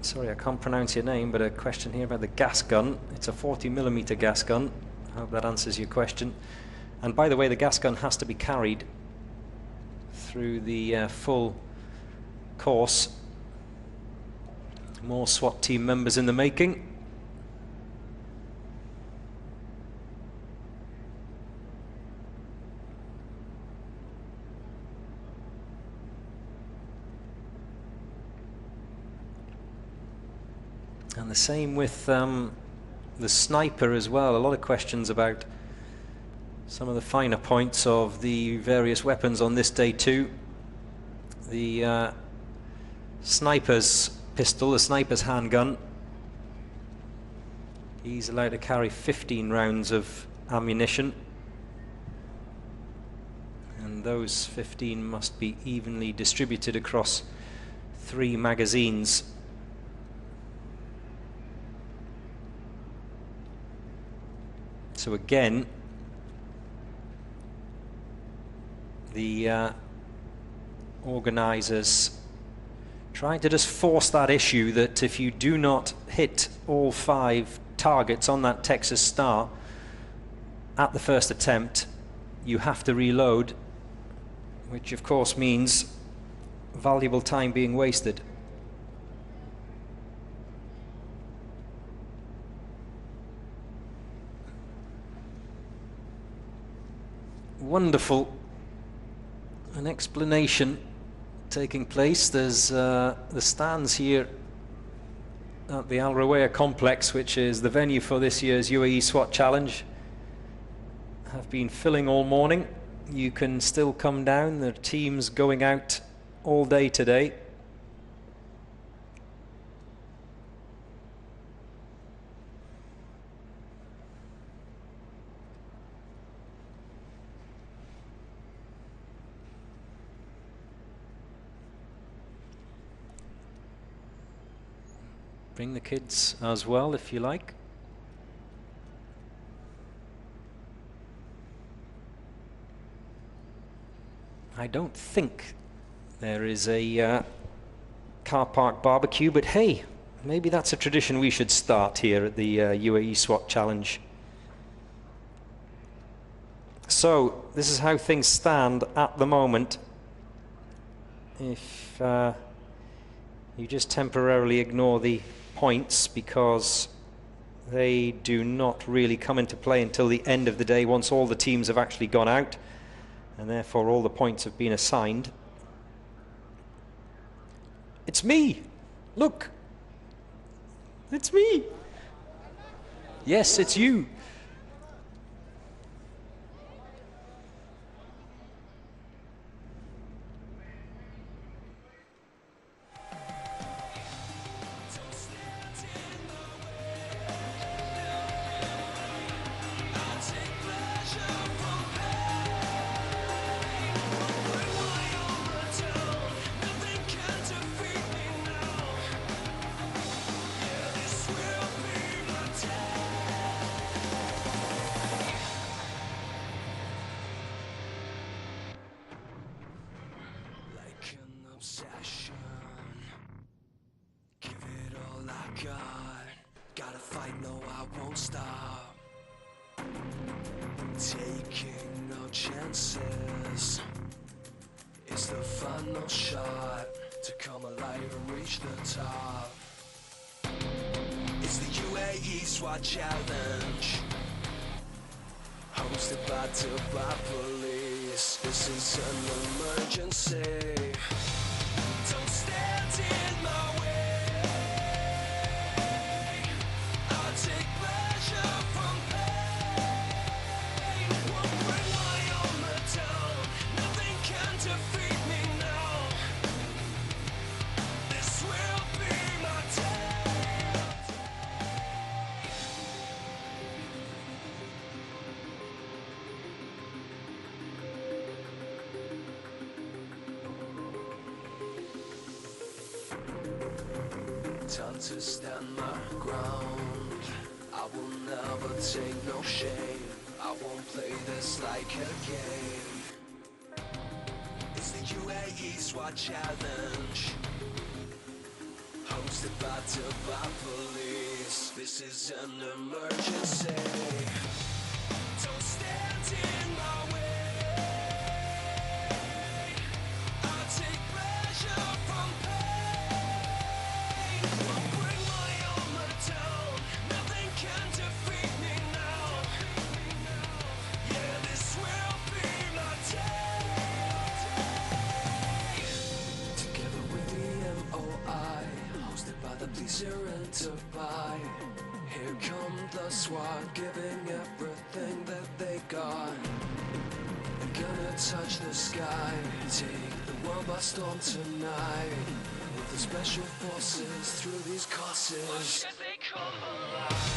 D: sorry, I can't pronounce your name, but a question here about the gas gun. It's a 40mm gas gun. I hope that answers your question. And by the way, the gas gun has to be carried through the full course. More SWAT team members in the making. And the same with the sniper as well. A lot of questions about some of the finer points of the various weapons on this Day 2. The sniper's pistol, the sniper's handgun, he's allowed to carry 15 rounds of ammunition, and those 15 must be evenly distributed across 3 magazines. So again, the organisers trying to just force that issue that if you do not hit all 5 targets on that Texas Star at the first attempt, you have to reload, which of course means valuable time being wasted. Wonderful, an explanation taking place. There's the stands here at the Al Rawaya complex, which is the venue for this year's Uae Swat challenge, have been filling all morning. You can still come down. There are teams going out all day today. Bring the kids as well if you like. I don't think there is a car park barbecue, but hey, Maybe that's a tradition we should start here at the Uae Swat Challenge. So, this is how things stand at the moment. If you just temporarily ignore the points, because they do not really come into play until the end of the day, once all the teams have actually gone out, and therefore all the points have been assigned. It's me! Look! It's me! Yes, it's you!
C: Gotta fight, no, I won't stop. Taking no chances. It's the final shot to come alive and reach the top. It's the Uae Swat Challenge, hosted by Dubai Police. This is an emergency. Don't stand in my way. Take pleasure from pain. Won't bring my armor down. Nothing can defeat me now. This will be my day. Time to stand my ground. I will never take no shame. I won't play this like a game. It's the Uae Swat Challenge, hosted by Dubai Police. This is an emergency. Don't stand in my way. I take pleasure from pain. Won't bring my armor down. Nothing can defeat me now. Yeah, this will be my day. Together with the MOI, hosted by the police here in Dubai. Here come the SWAT, giving everything that they got. They're gonna touch the sky, take the world by storm tonight. With the special forces through these courses. Why should they come alive?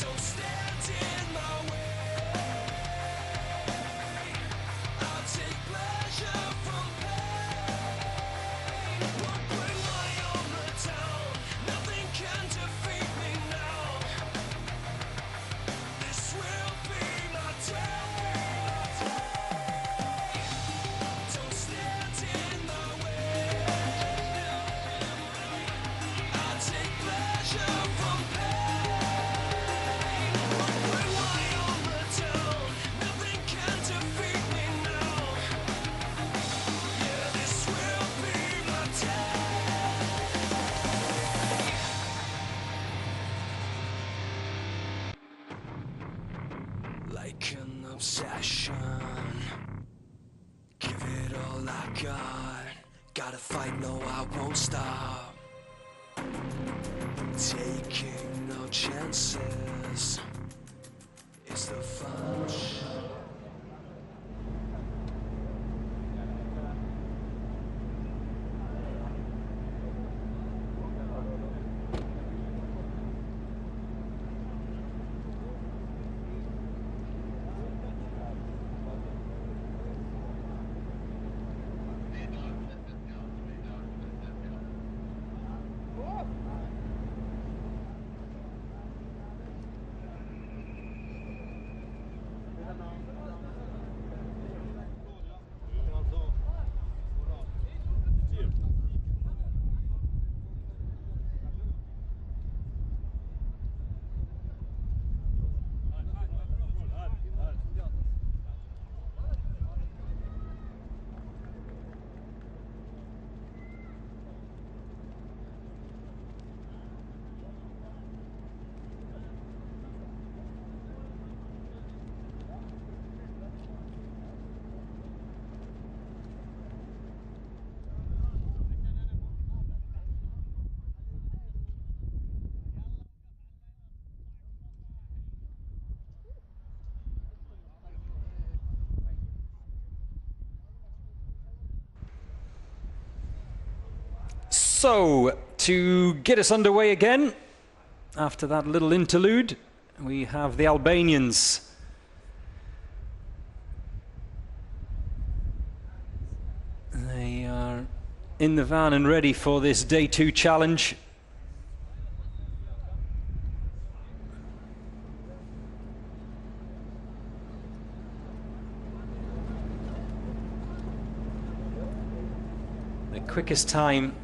C: Don't stand in my way. I'll take pleasure from pain. Won't bring my armor down. Nothing can defeat me now. This will be my day. Don't stand in my way. I'll take pleasure from pain.
D: So, to get us underway again, after that little interlude, we have the Albanians. They are in the van and ready for this day 2 challenge. The quickest time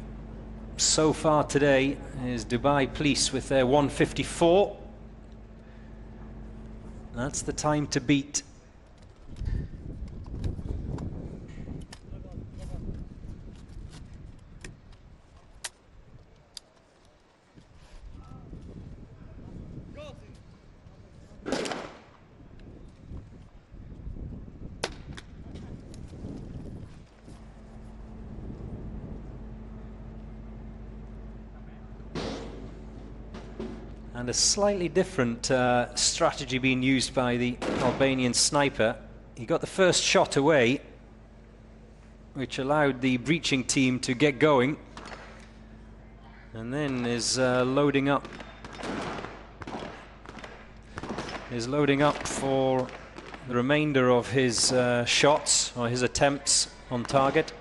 D: so far today is Dubai Police with their 1:54. That's the time to beat. And a slightly different strategy being used by the Albanian sniper. He got the first shot away, which allowed the breaching team to get going, and then is loading up for the remainder of his shots, or his attempts on target.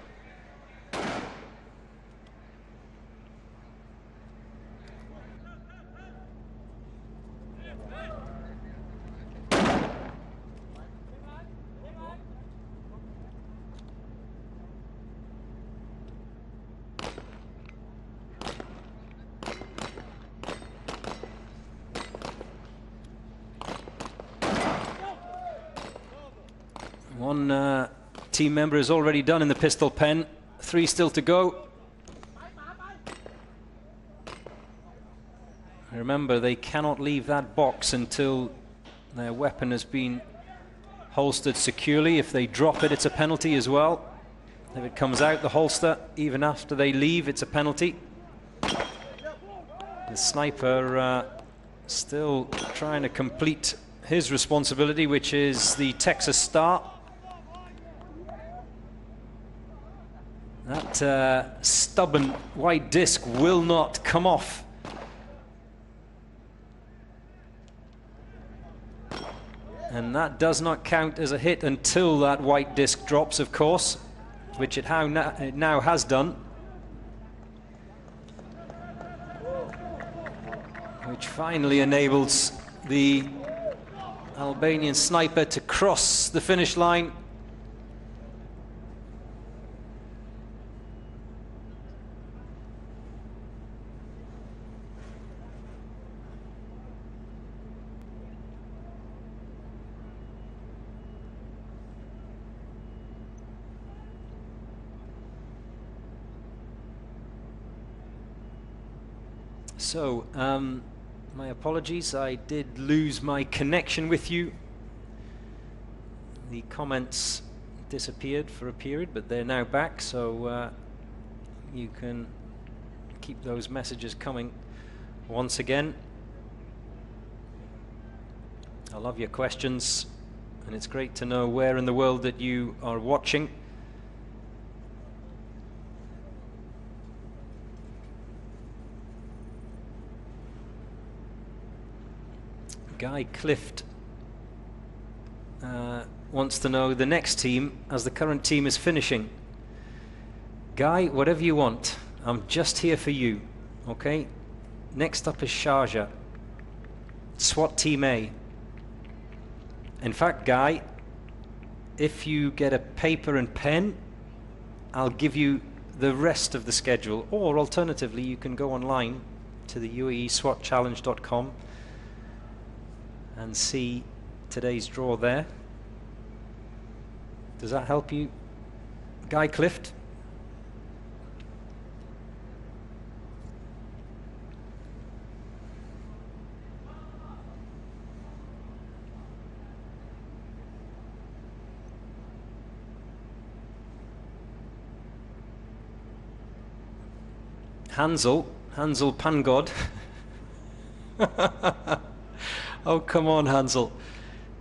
D: One team member is already done in the pistol pen. 3 still to go. Remember, they cannot leave that box until their weapon has been holstered securely. If they drop it, it's a penalty as well. If it comes out the holster, even after they leave, it's a penalty. The sniper still trying to complete his responsibility, which is the Texas Star. That stubborn white disc will not come off. And that does not count as a hit until that white disc drops, of course, which it now has done. Which finally enables the Albanian sniper to cross the finish line. So, my apologies, I did lose my connection with you. The comments disappeared for a period, but they're now back, so you can keep those messages coming once again. I love your questions, and it's great to know where in the world that you are watching. Guy Clift wants to know the next team as the current team is finishing. Guy, whatever you want, I'm just here for you, okay? Next up is Sharjah, SWAT Team A. In fact, Guy, if you get a paper and pen, I'll give you the rest of the schedule, or alternatively you can go online to the UAESWATchallenge.com and see today's draw there. Does that help you, Guy Clift? Hansel Pangod. Oh, come on, Hansel.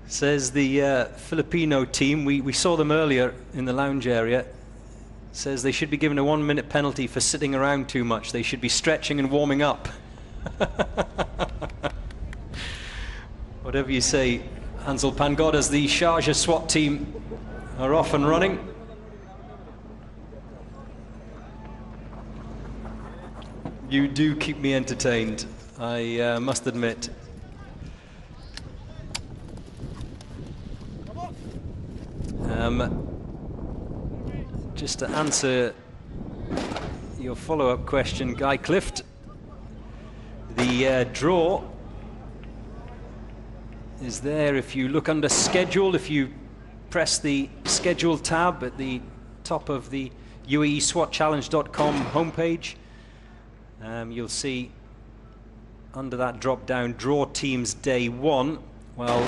D: Says the Filipino team, we saw them earlier in the lounge area. says they should be given a 1 minute penalty for sitting around too much. They should be stretching and warming up. Whatever you say, Hansel Pangod, as the Sharjah SWAT team are off and running. You do keep me entertained, I must admit. Just to answer your follow-up question, Guy Clift, the draw is there. If you look under schedule, if you press the schedule tab at the top of the UAESWATchallenge.com homepage, you'll see under that drop down draw teams day 1. Well,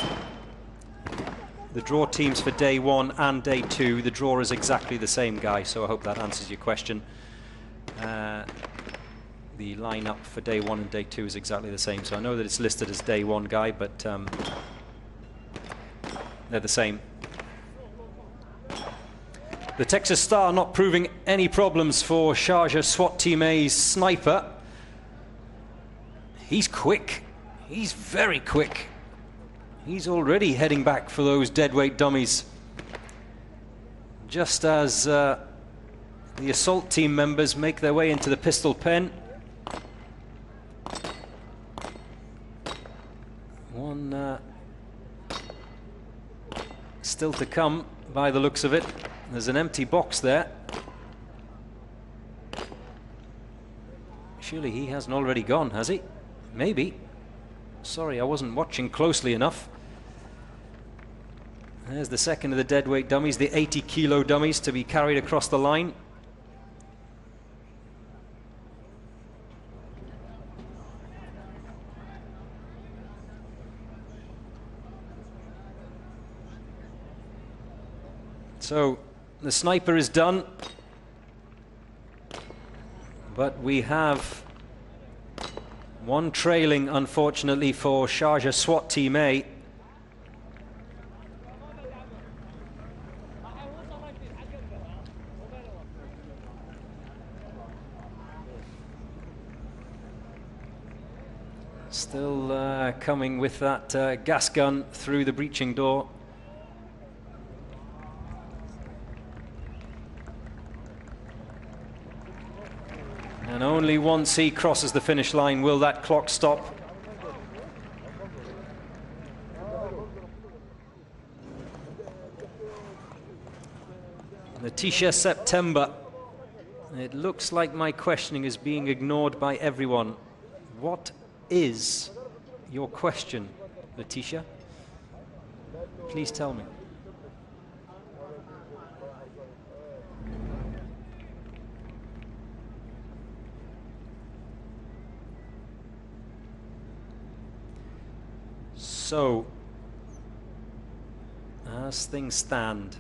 D: the draw teams for day 1 and day 2, the draw is exactly the same, Guy, so I hope that answers your question. The lineup for day 1 and day 2 is exactly the same, so I know that it's listed as day 1, Guy, but they're the same. The Texas Star not proving any problems for Sharjah SWAT Team A's sniper. He's quick. He's very quick. He's already heading back for those deadweight dummies. Just as the assault team members make their way into the pistol pen. One still to come by the looks of it. There's an empty box there. Surely he hasn't already gone, has he? Maybe. Sorry, I wasn't watching closely enough. There's the second of the deadweight dummies, the 80-kilo dummies to be carried across the line. So the sniper is done, but we have one trailing, unfortunately, for Sharjah SWAT Team A. Still coming with that gas gun through the breaching door. And only once he crosses the finish line will that clock stop. Letitia September. It looks like my questioning is being ignored by everyone. What is your question, Letitia? Please tell me. So, as things stand,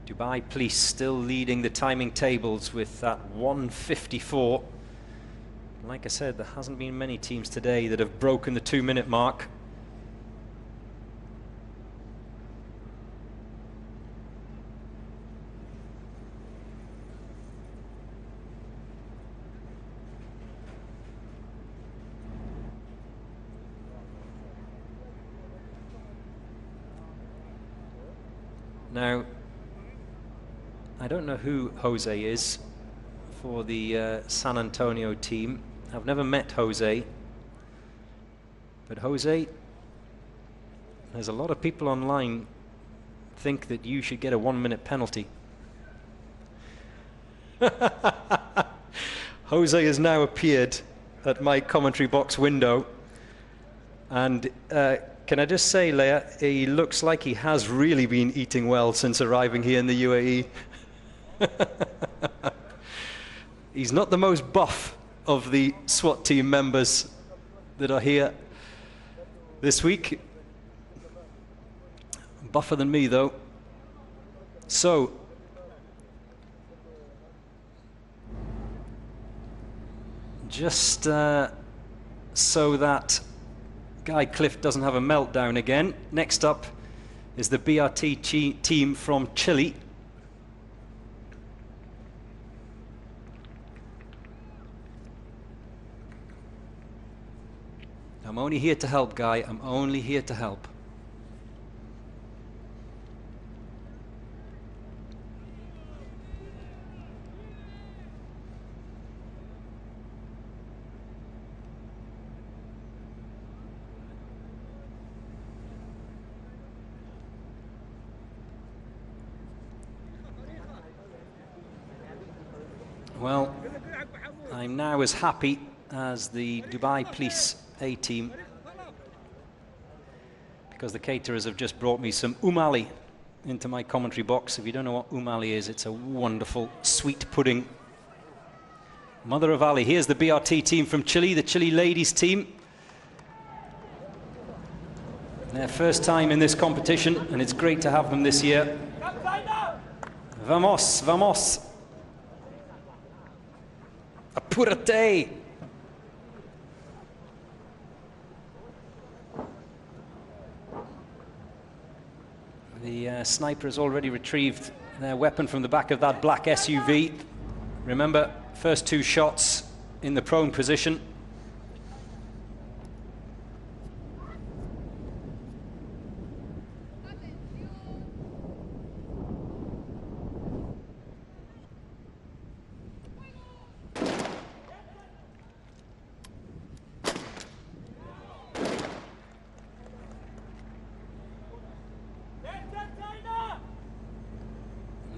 D: Dubai Police still leading the timing tables with that 1:54. Like I said, there hasn't been many teams today that have broken the 2-minute mark. Now, I don't know who Jose is for the San Antonio team. I've never met Jose. But Jose, there's a lot of people online think that you should get a 1-minute penalty. Jose has now appeared at my commentary box window. And can I just say, Leia, he looks like he has really been eating well since arriving here in the UAE. He's not the most buff of the SWAT team members that are here this week. Buffer than me, though. So, just so that Guy Clift doesn't have a meltdown again, next up is the BRT team from Chile. I'm only here to help, Guy. I'm only here to help. Well, I'm now as happy as the Dubai Police A team, because the caterers have just brought me some umali into my commentary box. If you don't know what umali is, it's a wonderful sweet pudding. Mother of Ali. Here's the BRT team from Chile, the Chile ladies team. Their first time in this competition, and it's great to have them this year. Vamos, vamos. Apurate. The sniper has already retrieved their weapon from the back of that black SUV. Remember, first two shots in the prone position.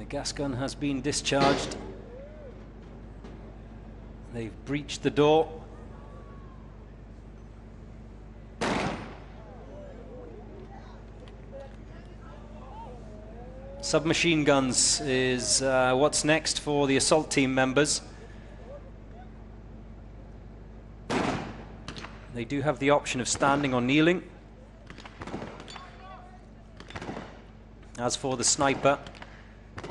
D: Gas gun has been discharged. They've breached the door. Submachine guns is what's next for the assault team members. They do have the option of standing or kneeling. As for the sniper,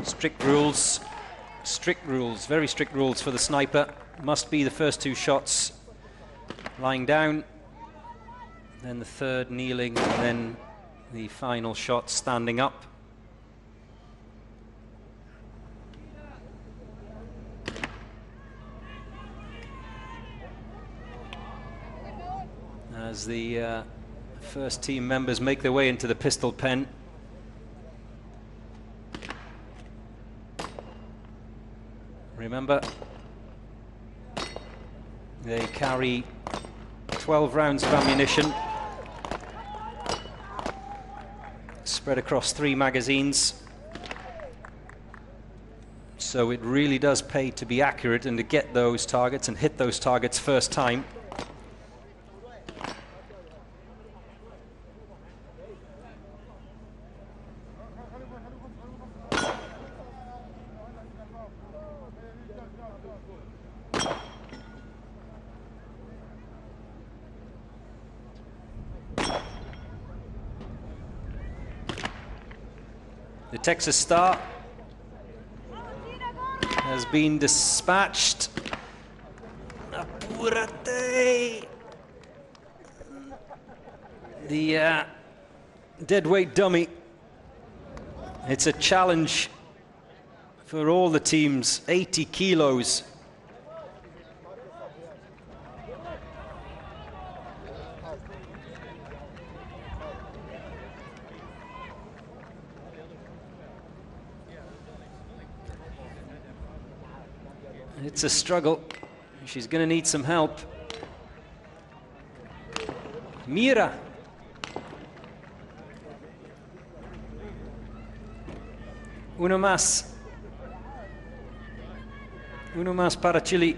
D: strict rules, very strict rules for the sniper. Must be the first two shots lying down, then the third kneeling, and then the final shot standing up. As the first team members make their way into the pistol pen. Remember, they carry 12 rounds of ammunition spread across 3 magazines. So it really does pay to be accurate and to get those targets and hit those targets first time. The Texas Star has been dispatched. Apurate. The deadweight dummy. It's a challenge for all the teams, 80 kilos. It's a struggle. She's going to need some help. Mira. Uno más. Uno más para Chile.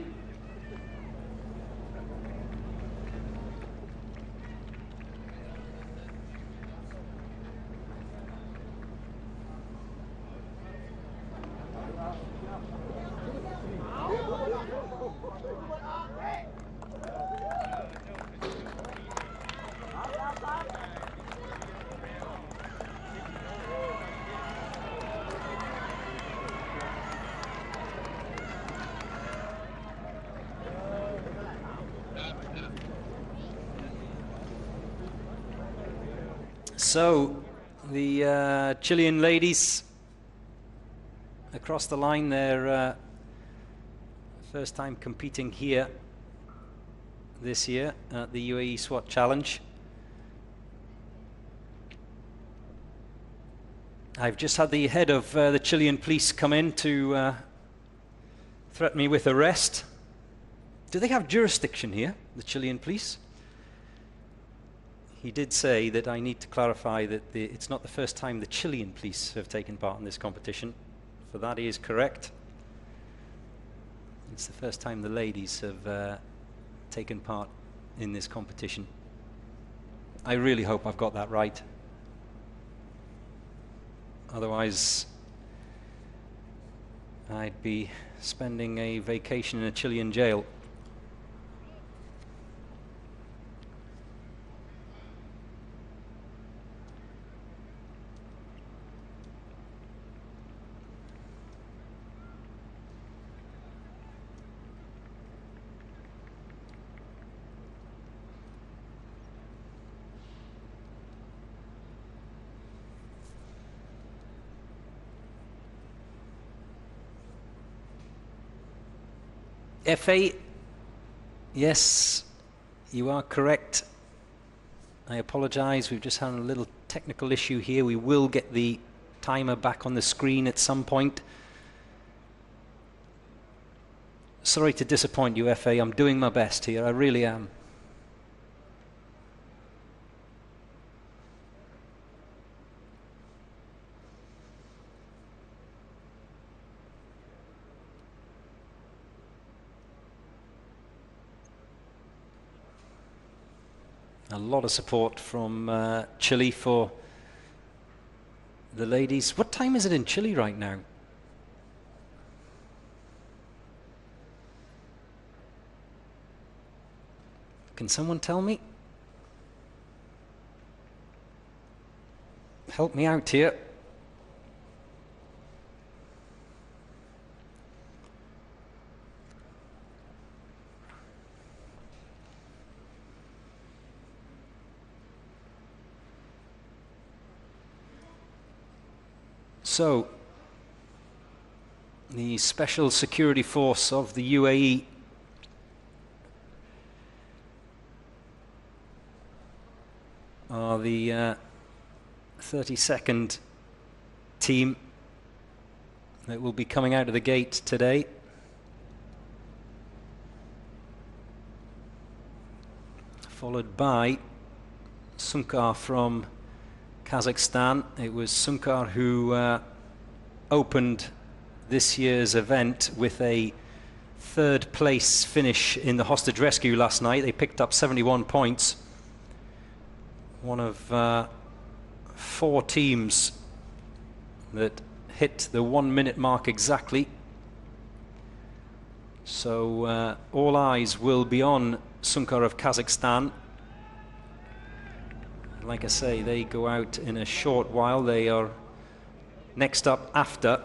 D: So, the Chilean ladies across the line, their first time competing here. this year at the Uae Swat Challenge. I've just had the head of the Chilean police come in to threaten me with arrest. Do they have jurisdiction here, the Chilean police? He did say that I need to clarify that it's not the first time the Chilean police have taken part in this competition. For that he is correct. It's the first time the ladies have taken part in this competition. I really hope I've got that right. Otherwise, I'd be spending a vacation in a Chilean jail. FA, yes, you are correct. I apologize, we've just had a little technical issue here. We will get the timer back on the screen at some point. Sorry to disappoint you, FA. I'm doing my best here, I really am. A lot of support from Chile for the ladies. What time is it in Chile right now? Can someone tell me? Help me out here. So, the Special Security Force of the UAE are the 32nd team that will be coming out of the gate today. Followed by Sunkar from Kazakhstan. It was Sunkar who opened this year's event with a third place finish in the hostage rescue last night. They picked up 71 points. One of 4 teams that hit the 1 minute mark exactly. So all eyes will be on Sunkar of Kazakhstan. Like I say, they go out in a short while. They are next up after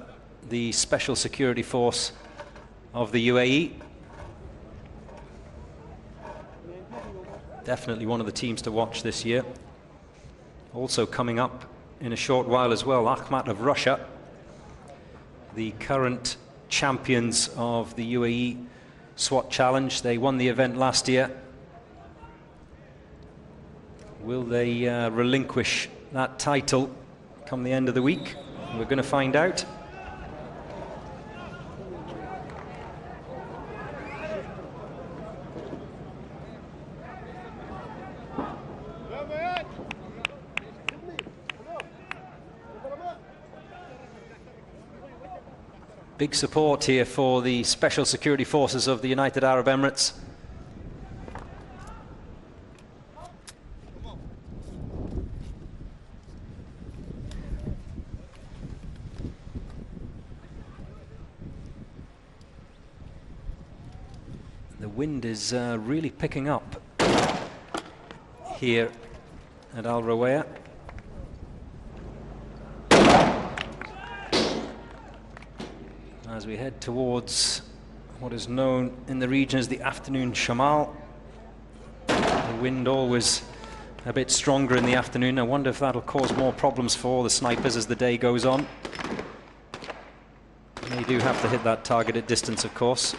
D: the Special Security Force of the UAE. Definitely one of the teams to watch this year. Also coming up in a short while as well, Akhmat of Russia, the current champions of the UAE SWAT Challenge. They won the event last year. Will they relinquish that title come the end of the week? We're going to find out. Big support here for the Special Security Forces of the United Arab Emirates. The wind is really picking up here at Al Rawaya. As we head towards what is known in the region as the afternoon shamal. The wind always a bit stronger in the afternoon. I wonder if that'll cause more problems for the snipers as the day goes on. They do have to hit that targeted distance, of course.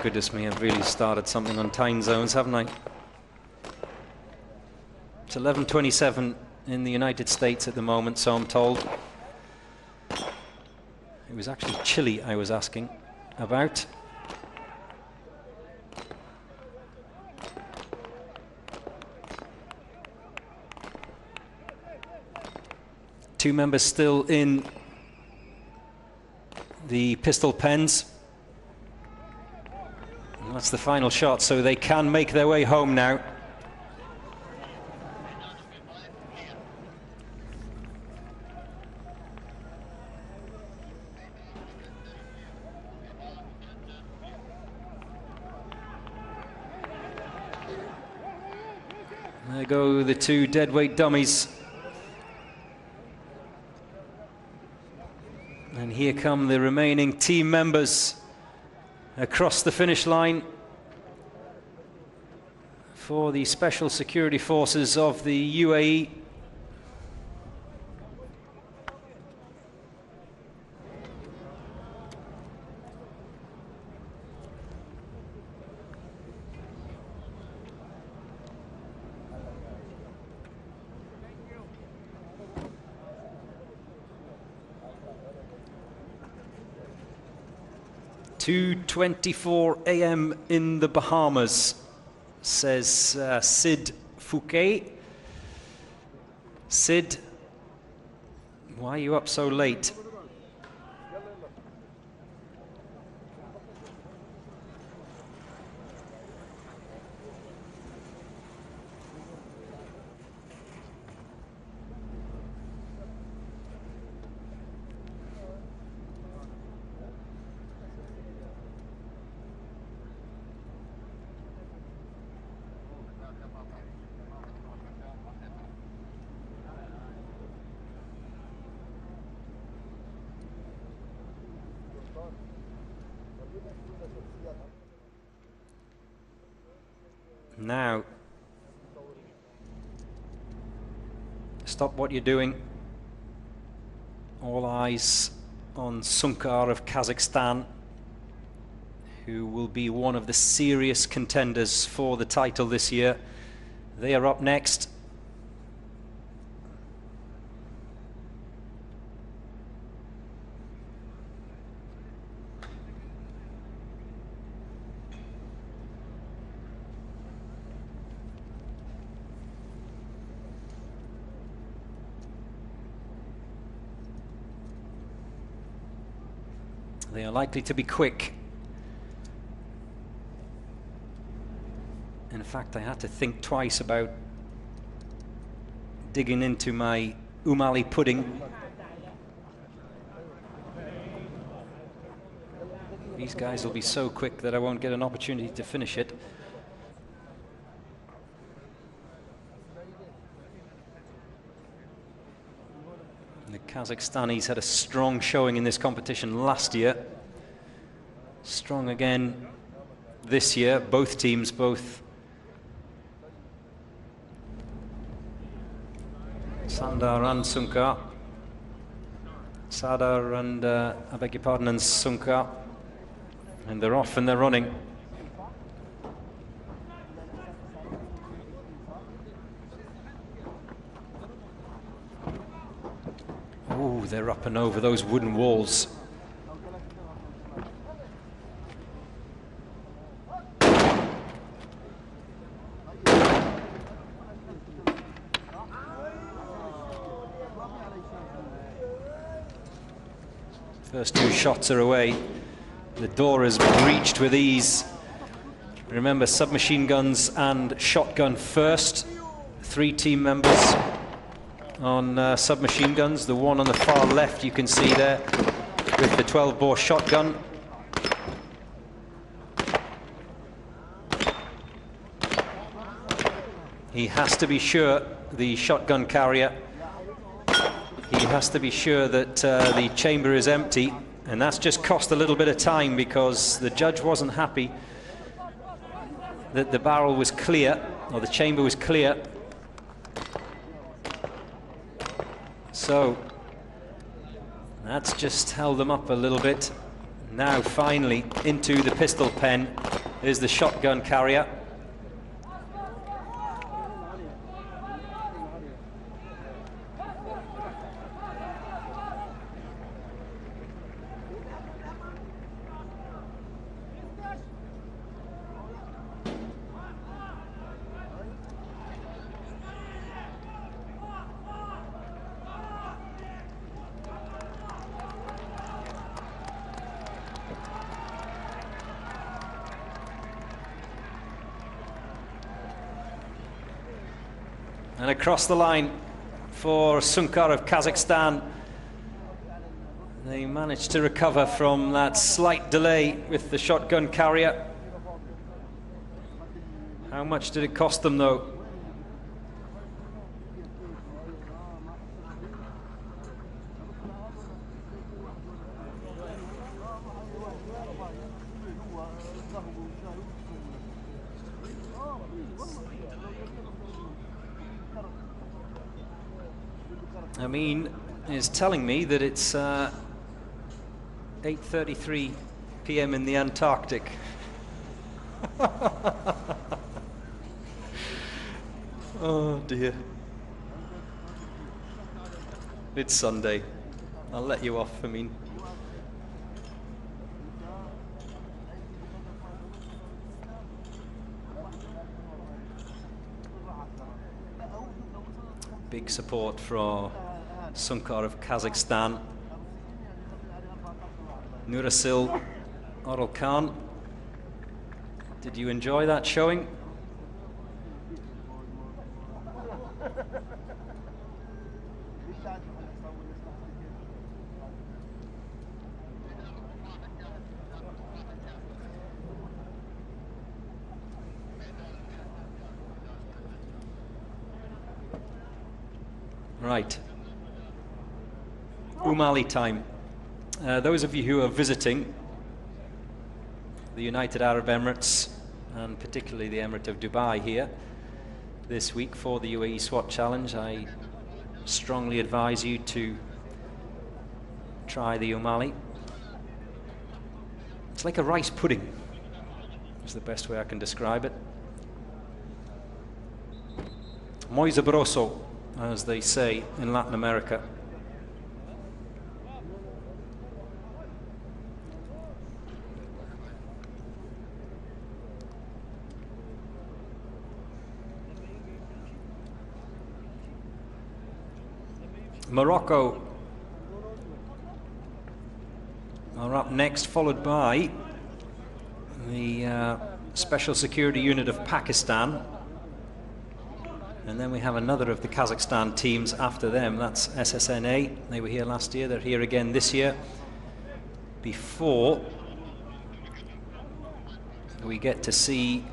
D: goodness me, I've really started something on time zones, haven't I? It's 11:27 in the United States at the moment, so I'm told. It was actually Chile I was asking about. Two members still in the pistol pens. And that's the final shot, so they can make their way home now. There go the two deadweight dummies. And here come the remaining team members across the finish line for the Special Security Forces of the UAE. "2:24 a.m. in the Bahamas," says Sid Fouquet. Sid, why are you up so late? Now, stop what you're doing. All eyes on Sunkar of Kazakhstan, who will be one of the serious contenders for the title this year. They are up next. They are likely to be quick. In fact, I had to think twice about digging into my umali pudding. These guys will be so quick that I won't get an opportunity to finish it. The Kazakhstanis had a strong showing in this competition last year. Strong again this year, both teams, both Sandar and Sunkar. Sadar and, I beg your pardon, and Sunkar. And they're off and they're running. Oh, they're up and over those wooden walls. First two shots are away. The door is breached with ease. Remember, submachine guns and shotgun first. 3 team members on submachine guns. The one on the far left you can see there with the 12-bore shotgun. He has to be sure, the shotgun carrier, he has to be sure that the chamber is empty, and that's just cost a little bit of time because the judge wasn't happy that the barrel was clear, or the chamber was clear. So that's just held them up a little bit. Now finally into the pistol pen. is the shotgun carrier. And across the line for Sunkar of Kazakhstan. They managed to recover from that slight delay with the shotgun carrier. How much did it cost them, though? Amin is telling me that it's 8:33 p.m. in the Antarctic. Oh dear. It's Sunday. I'll let you off, Amin. Big support for Sunkar of Kazakhstan. Nurasil Oral Khan, did you enjoy that showing? Right. Umali time. Those of you who are visiting the United Arab Emirates, and particularly the Emirate of Dubai here this week for the Uae Swat Challenge, I strongly advise you to try the Umali. It's like a rice pudding, is the best way I can describe it. Muy sabroso, as they say in Latin America. Morocco are up next, followed by the Special Security Unit of Pakistan. And then we have another of the Kazakhstan teams after them. That's SSNA. They were here last year. They're here again this year. Before we get to see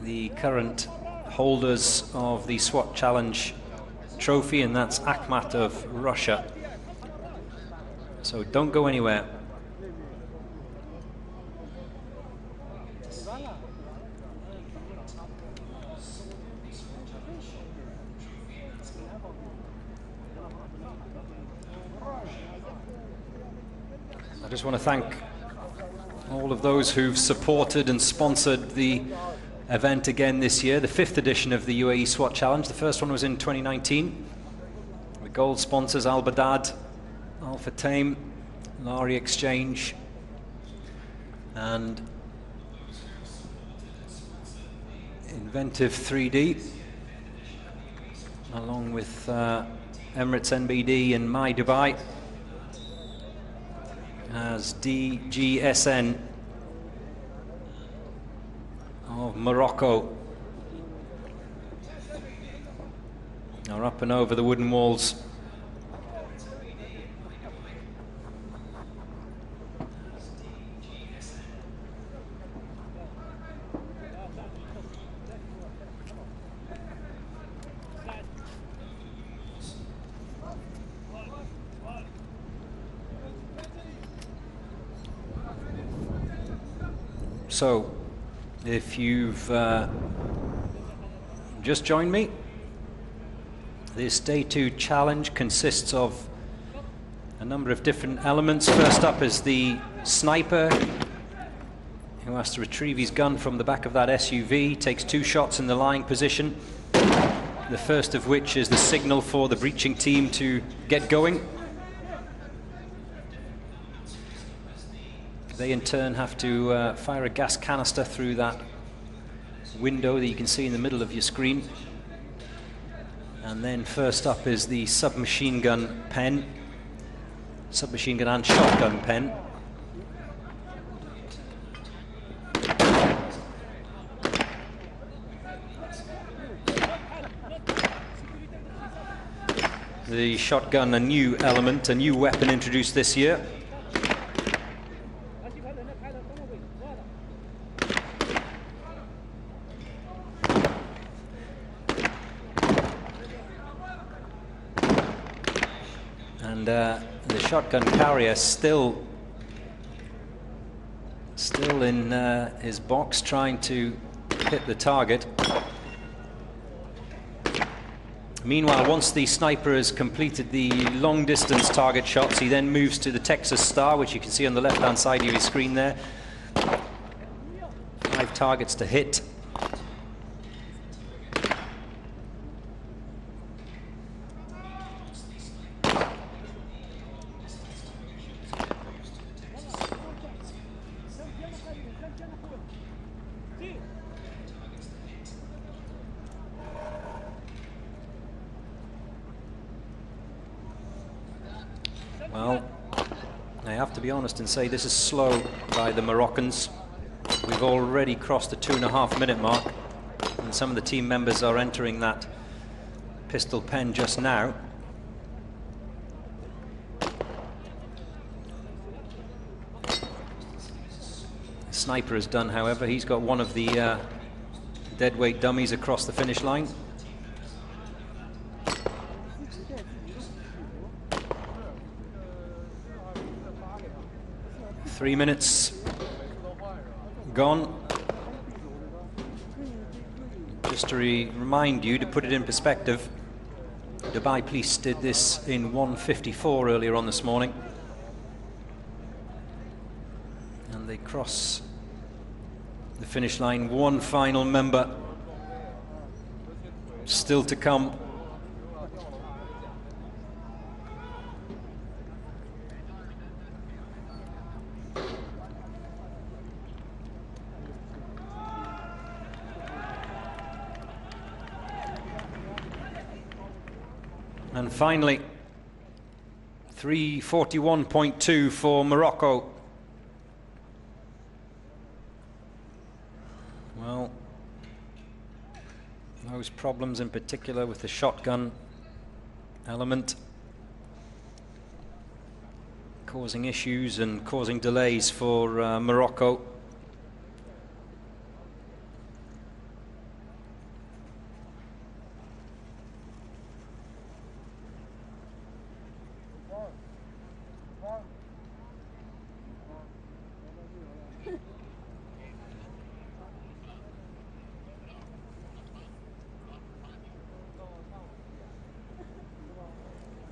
D: the current holders of the SWAT Challenge trophy, and that's Akhmat of Russia. So don't go anywhere. I just want to thank all of those who've supported and sponsored the event again this year, the 5th edition of the UAE SWAT Challenge. The first one was in 2019. The gold sponsors Al Badad, Al Fatame, Lari Exchange, and Inventive 3D, along with Emirates NBD and My Dubai, as DGSN of Morocco are up and over the wooden walls. So, if you've just joined me, this Day 2 challenge consists of a number of different elements. First up is the sniper, who has to retrieve his gun from the back of that SUV, takes 2 shots in the lying position, the first of which is the signal for the breaching team to get going. They in turn have to fire a gas canister through that window that you can see in the middle of your screen. And then first up is the submachine gun pen, submachine gun and shotgun pen. The shotgun, a new element, a new weapon introduced this year. And the shotgun carrier still in his box, trying to hit the target. Meanwhile, once the sniper has completed the long-distance target shots, he then moves to the Texas Star, which you can see on the left-hand side of your screen there. 5 targets to hit. Well, I have to be honest and say this is slow by the Moroccans. We've already crossed the 2.5-minute mark, and some of the team members are entering that pistol pen just now. The sniper is done, however. He's got one of the deadweight dummies across the finish line. 3 minutes gone. Just to remind you, to put it in perspective, Dubai Police did this in 1:54 earlier on this morning. And they cross the finish line. One final member still to come. And finally, 3:41.2 for Morocco. Well, those problems in particular with the shotgun element causing issues and causing delays for Morocco.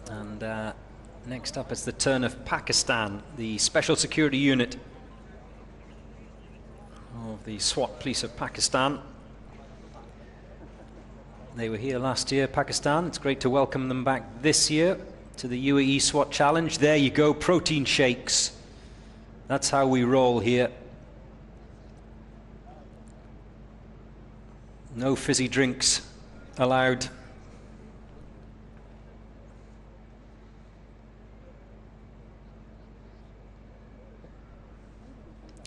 D: And next up it's the turn of Pakistan, the Special Security Unit of the SWAT Police of Pakistan. They were here last year, Pakistan. It's great to welcome them back this year to the Uae Swat Challenge. There you go, protein shakes. That's how we roll here. No fizzy drinks allowed.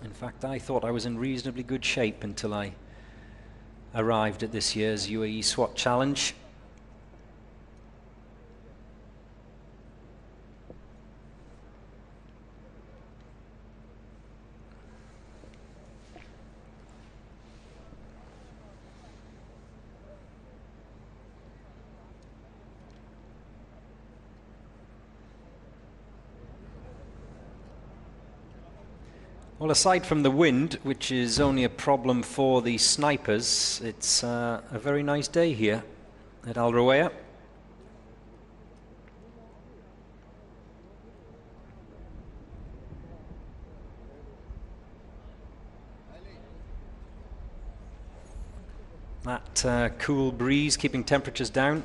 D: In fact, I thought I was in reasonably good shape until I arrived at this year's Uae SWAT Challenge. Well, aside from the wind, which is only a problem for the snipers, it's a very nice day here at Al Ruwaya. That cool breeze keeping temperatures down.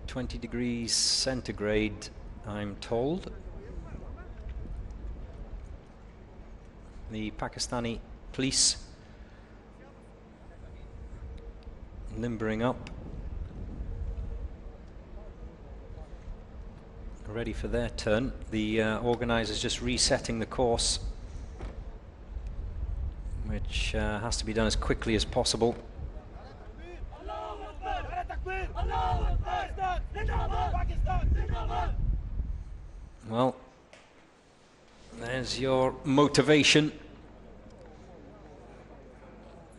D: (20°C), I'm told. The Pakistani police limbering up, ready for their turn. The organisers just resetting the course, which has to be done as quickly as possible. Well, there's your motivation,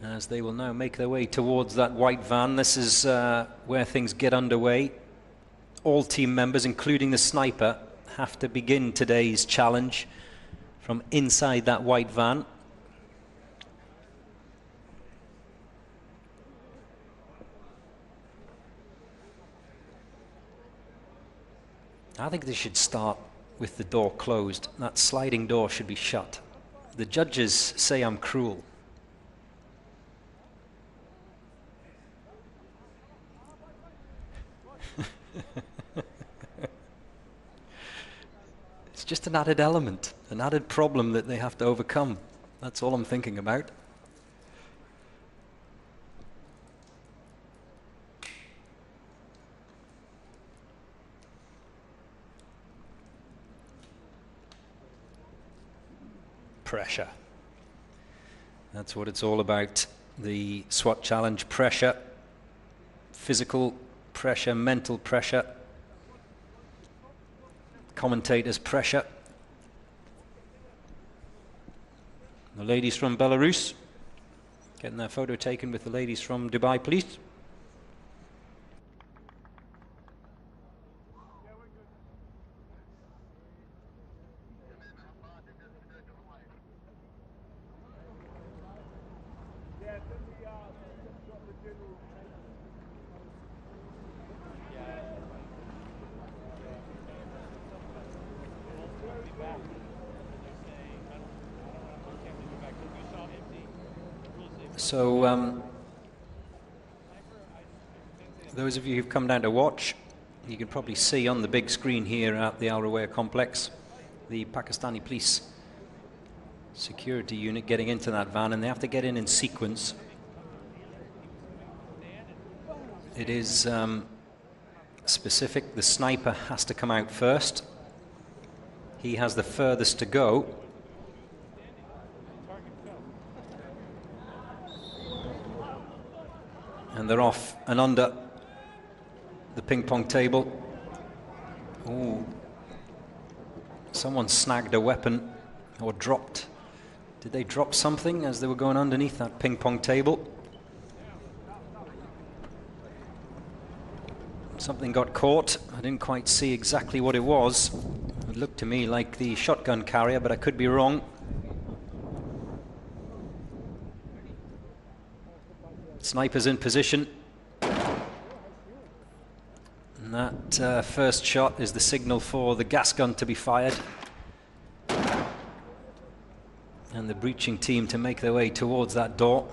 D: as they will now make their way towards that white van. This is where things get underway. All team members, including the sniper, have to begin today's challenge from inside that white van. I think they should start with the door closed. That sliding door should be shut. The judges say I'm cruel. It's just an added element, an added problem that they have to overcome. That's all I'm thinking about. Pressure. That's what it's all about. The SWAT challenge: pressure, physical pressure, mental pressure, commentators' pressure. The ladies from Belarus getting their photo taken with the ladies from Dubai Police. So, those of you who've come down to watch, you can probably see on the big screen here at the Al Rawaya complex the Pakistani police security unit getting into that van, and they have to get in sequence. It is specific. The sniper has to come out first. He has the furthest to go. And they're off and under the ping pong table. Ooh. Someone snagged a weapon or dropped. Did they drop something as they were going underneath that ping pong table? Something got caught. I didn't quite see exactly what it was. It looked to me like the shotgun carrier, but I could be wrong. Snipers in position. And that first shot is the signal for the gas gun to be fired, and the breaching team to make their way towards that door.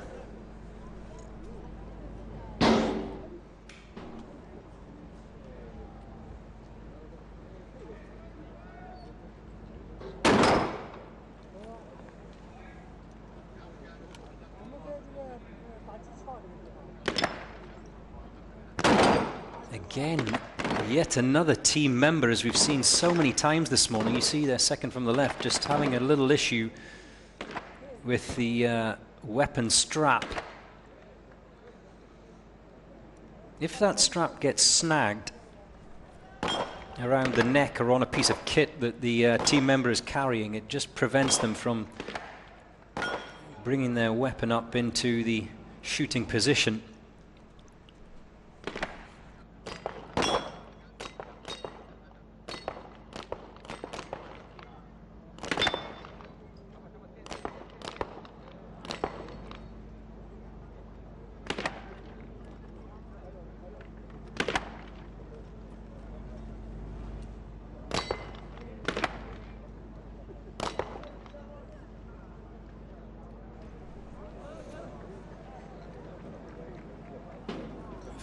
D: Again, yet another team member, as we've seen so many times this morning. You see there, second from the left, just having a little issue with the weapon strap. If that strap gets snagged around the neck or on a piece of kit that the team member is carrying, it just prevents them from bringing their weapon up into the shooting position.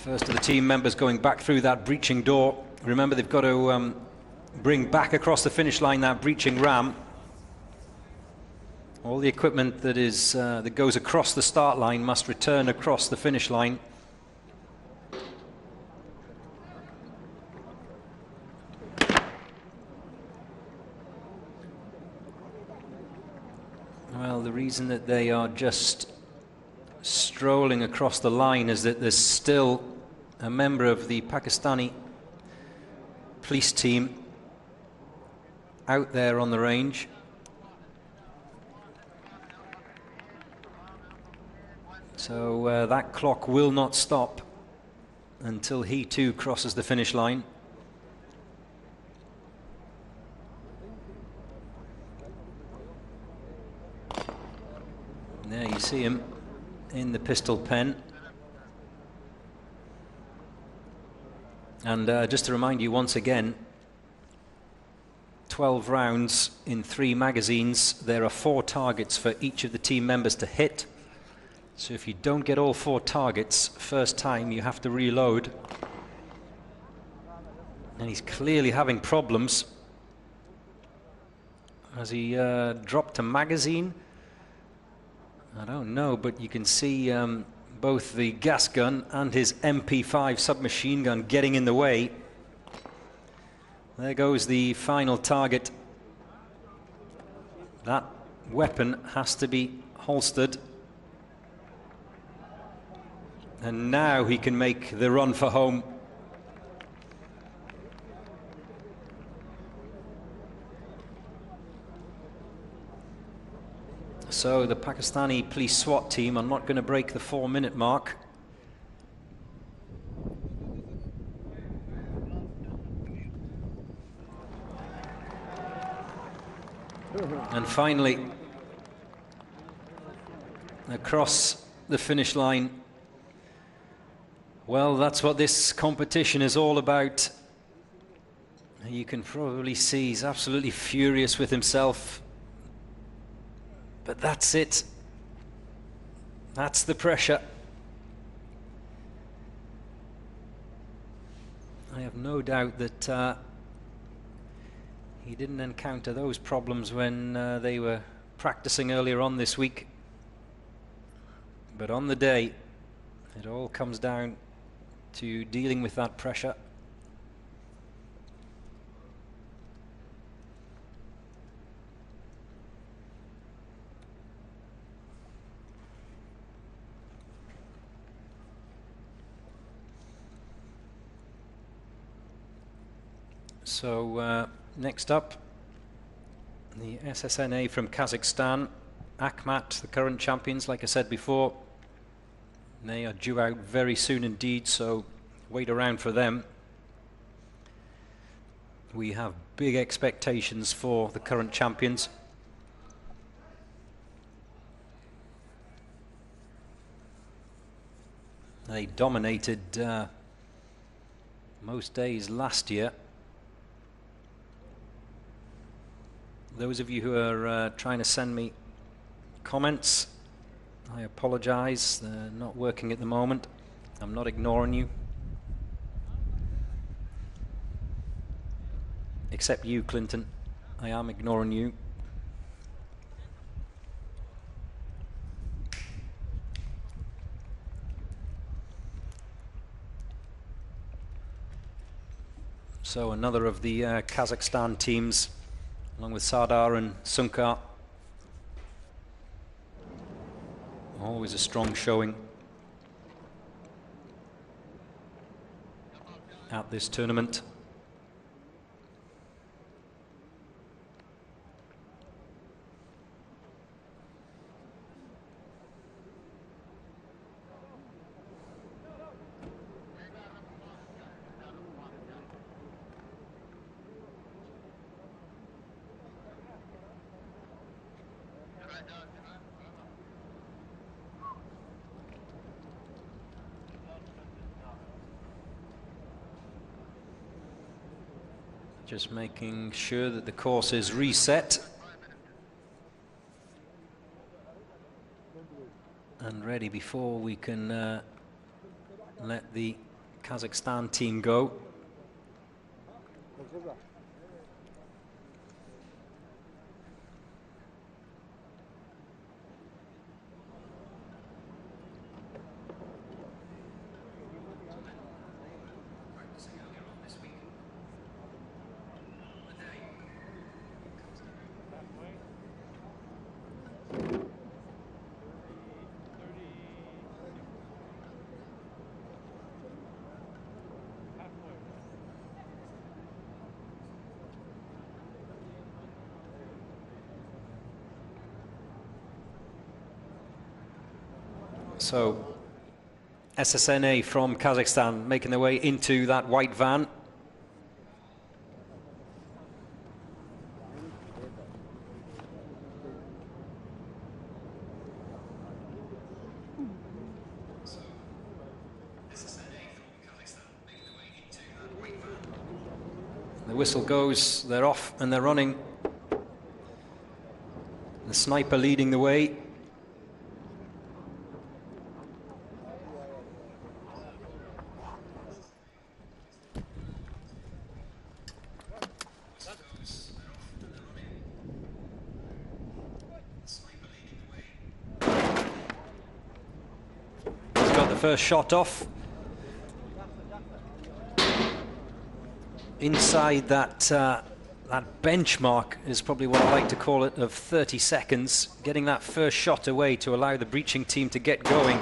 D: First of the team members going back through that breaching door. Remember, they've got to bring back across the finish line that breaching ram. All the equipment that goes across the start line must return across the finish line. Well, the reason that they are just strolling across the line is that there's still a member of the Pakistani police team out there on the range. So that clock will not stop until he too crosses the finish line. There you see him in the pistol pen. And just to remind you once again, 12 rounds in 3 magazines. There are 4 targets for each of the team members to hit. So if you don't get all 4 targets first time, you have to reload. And he's clearly having problems. Has he dropped a magazine? I don't know, but you can see both the gas gun and his MP5 submachine gun getting in the way. There goes the final target. That weapon has to be holstered. And now he can make the run for home. So the Pakistani police SWAT team are not going to break the 4-minute mark. And finally, across the finish line. Well, that's what this competition is all about. You can probably see he's absolutely furious with himself. But that's it. That's the pressure. I have no doubt that he didn't encounter those problems when they were practicing earlier on this week. But on the day, it all comes down to dealing with that pressure. So next up, the SSNA from Kazakhstan, Akhmat, the current champions, like I said before. They are due out very soon indeed, so wait around for them. We have big expectations for the current champions. They dominated most days last year. Those of you who are trying to send me comments, I apologize, they're not working at the moment. I'm not ignoring you. Except you, Clinton. I am ignoring you. So another of the Kazakhstan teams, along with Sardar and Sunkar. Always a strong showing at this tournament. Just making sure that the course is reset and ready before we can let the Kazakhstan team go. So SSNA from Kazakhstan making their way into that white van. The whistle goes, they're off and they're running. The sniper leading the way. First shot off inside that that benchmark is probably what I like to call it, of 30 seconds. Getting that first shot away to allow the breaching team to get going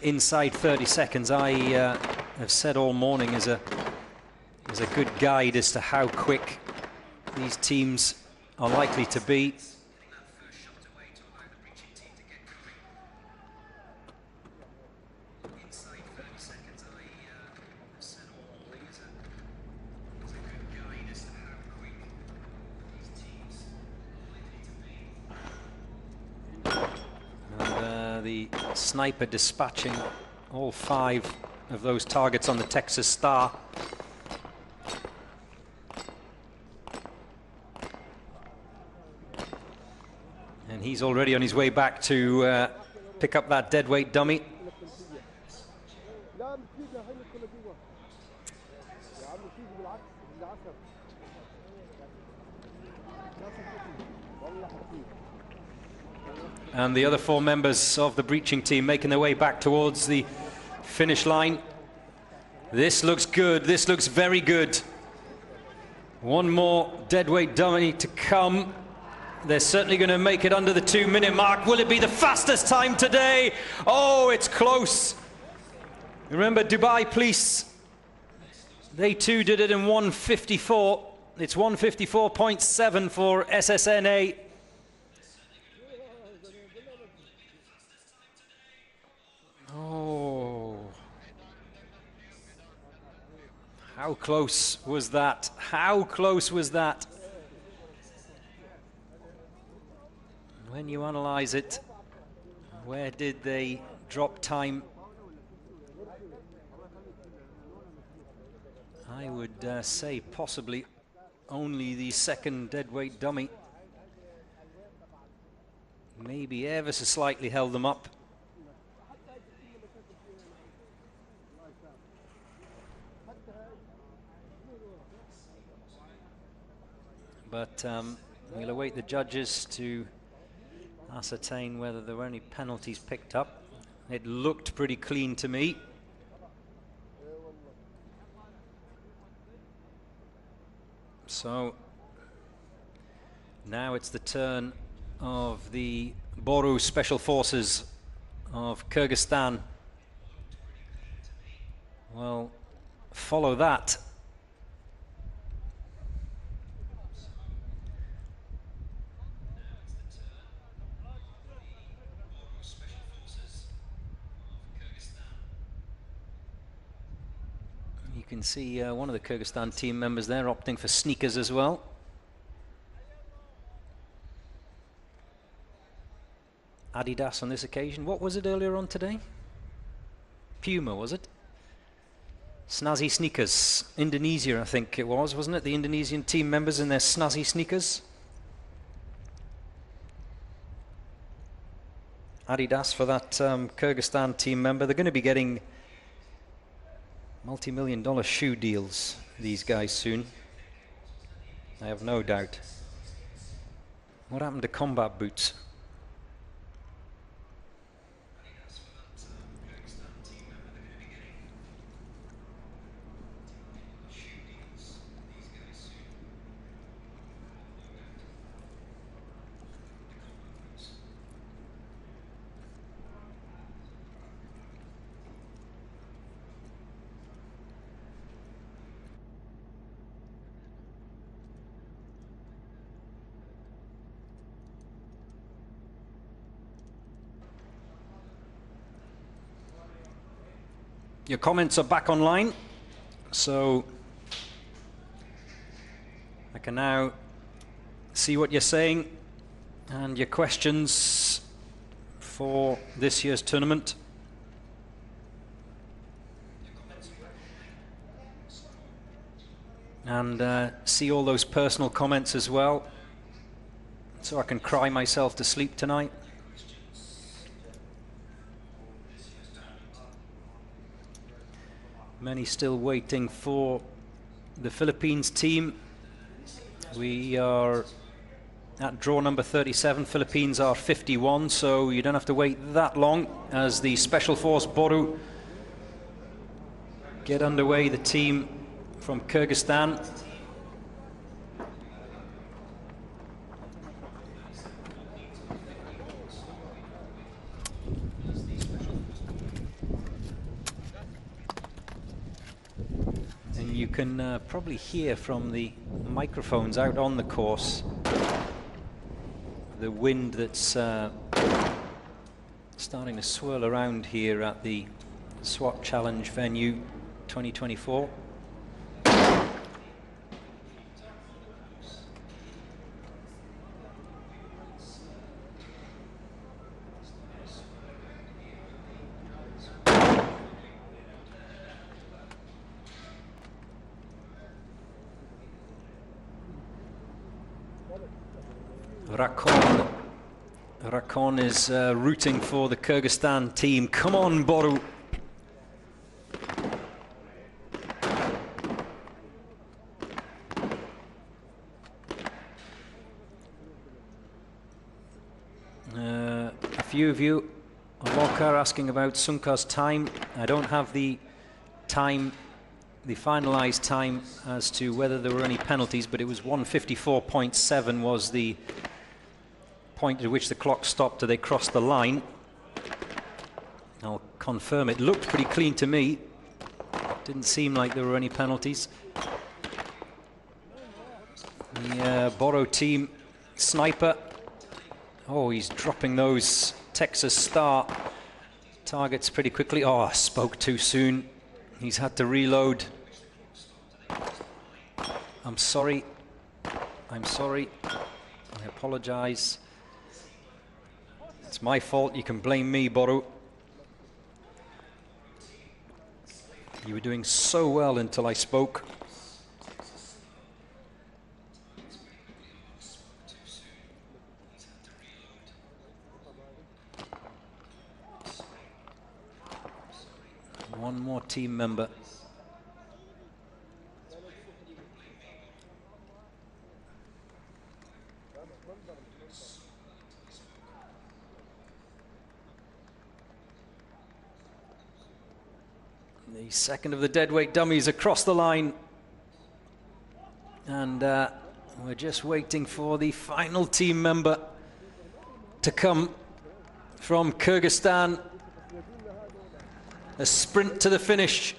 D: inside 30 seconds, I have said all morning, is a good guide as to how quick these teams are likely to be. The sniper dispatching all 5 of those targets on the Texas Star. And he's already on his way back to pick up that deadweight dummy. And the other 4 members of the breaching team making their way back towards the finish line. This looks good. This looks very good. One more deadweight dummy to come. They're certainly going to make it under the 2-minute mark. Will it be the fastest time today? Oh, it's close. Remember, Dubai Police, they too did it in 1:54. It's 1:54.7 for SSNA. Oh, how close was that? How close was that? When you analyze it, where did they drop time? I would say possibly only the second deadweight dummy. Maybe ever so slightly held them up. But we'll await the judges to ascertain whether there were any penalties picked up. It looked pretty clean to me. So now it's the turn of the Boru Special Forces of Kyrgyzstan. Well, follow that. You can see one of the Kyrgyzstan team members there opting for sneakers as well. Adidas on this occasion. What was it earlier on today? Puma, was it? Snazzy sneakers. Indonesia, I think it was, wasn't it? The Indonesian team members in their snazzy sneakers. Adidas for that Kyrgyzstan team member. They're going to be getting multi-million-dollar shoe deals, these guys, soon. I have no doubt. What happened to combat boots? Your comments are back online, so I can now see what you're saying and your questions for this year's tournament. And see all those personal comments as well, so I can cry myself to sleep tonight. Many still waiting for the Philippines team. We are at draw number 37. Philippines are 51, so you don't have to wait that long as the Special Force Boru get underway. The team from Kyrgyzstan. You can probably hear from the microphones out on the course the wind that's starting to swirl around here at the SWAT Challenge venue 2024. Rakon is rooting for the Kyrgyzstan team. Come on, Boru. A few of you, Alokar, asking about Sunkar's time. I don't have the time, the finalized time as to whether there were any penalties, but it was 154.7 was the point at which the clock stopped till they crossed the line. I'll confirm. It looked pretty clean to me. Didn't seem like there were any penalties. The Boro team sniper. Oh, he's dropping those Texas Star targets pretty quickly. Oh, I spoke too soon. He's had to reload. I'm sorry. I'm sorry. I apologize. It's my fault. You can blame me, Boru. You were doing so well until I spoke. One more team member. The second of the deadweight dummies across the line. And we're just waiting for the final team member to come from Kyrgyzstan. A sprint to the finish.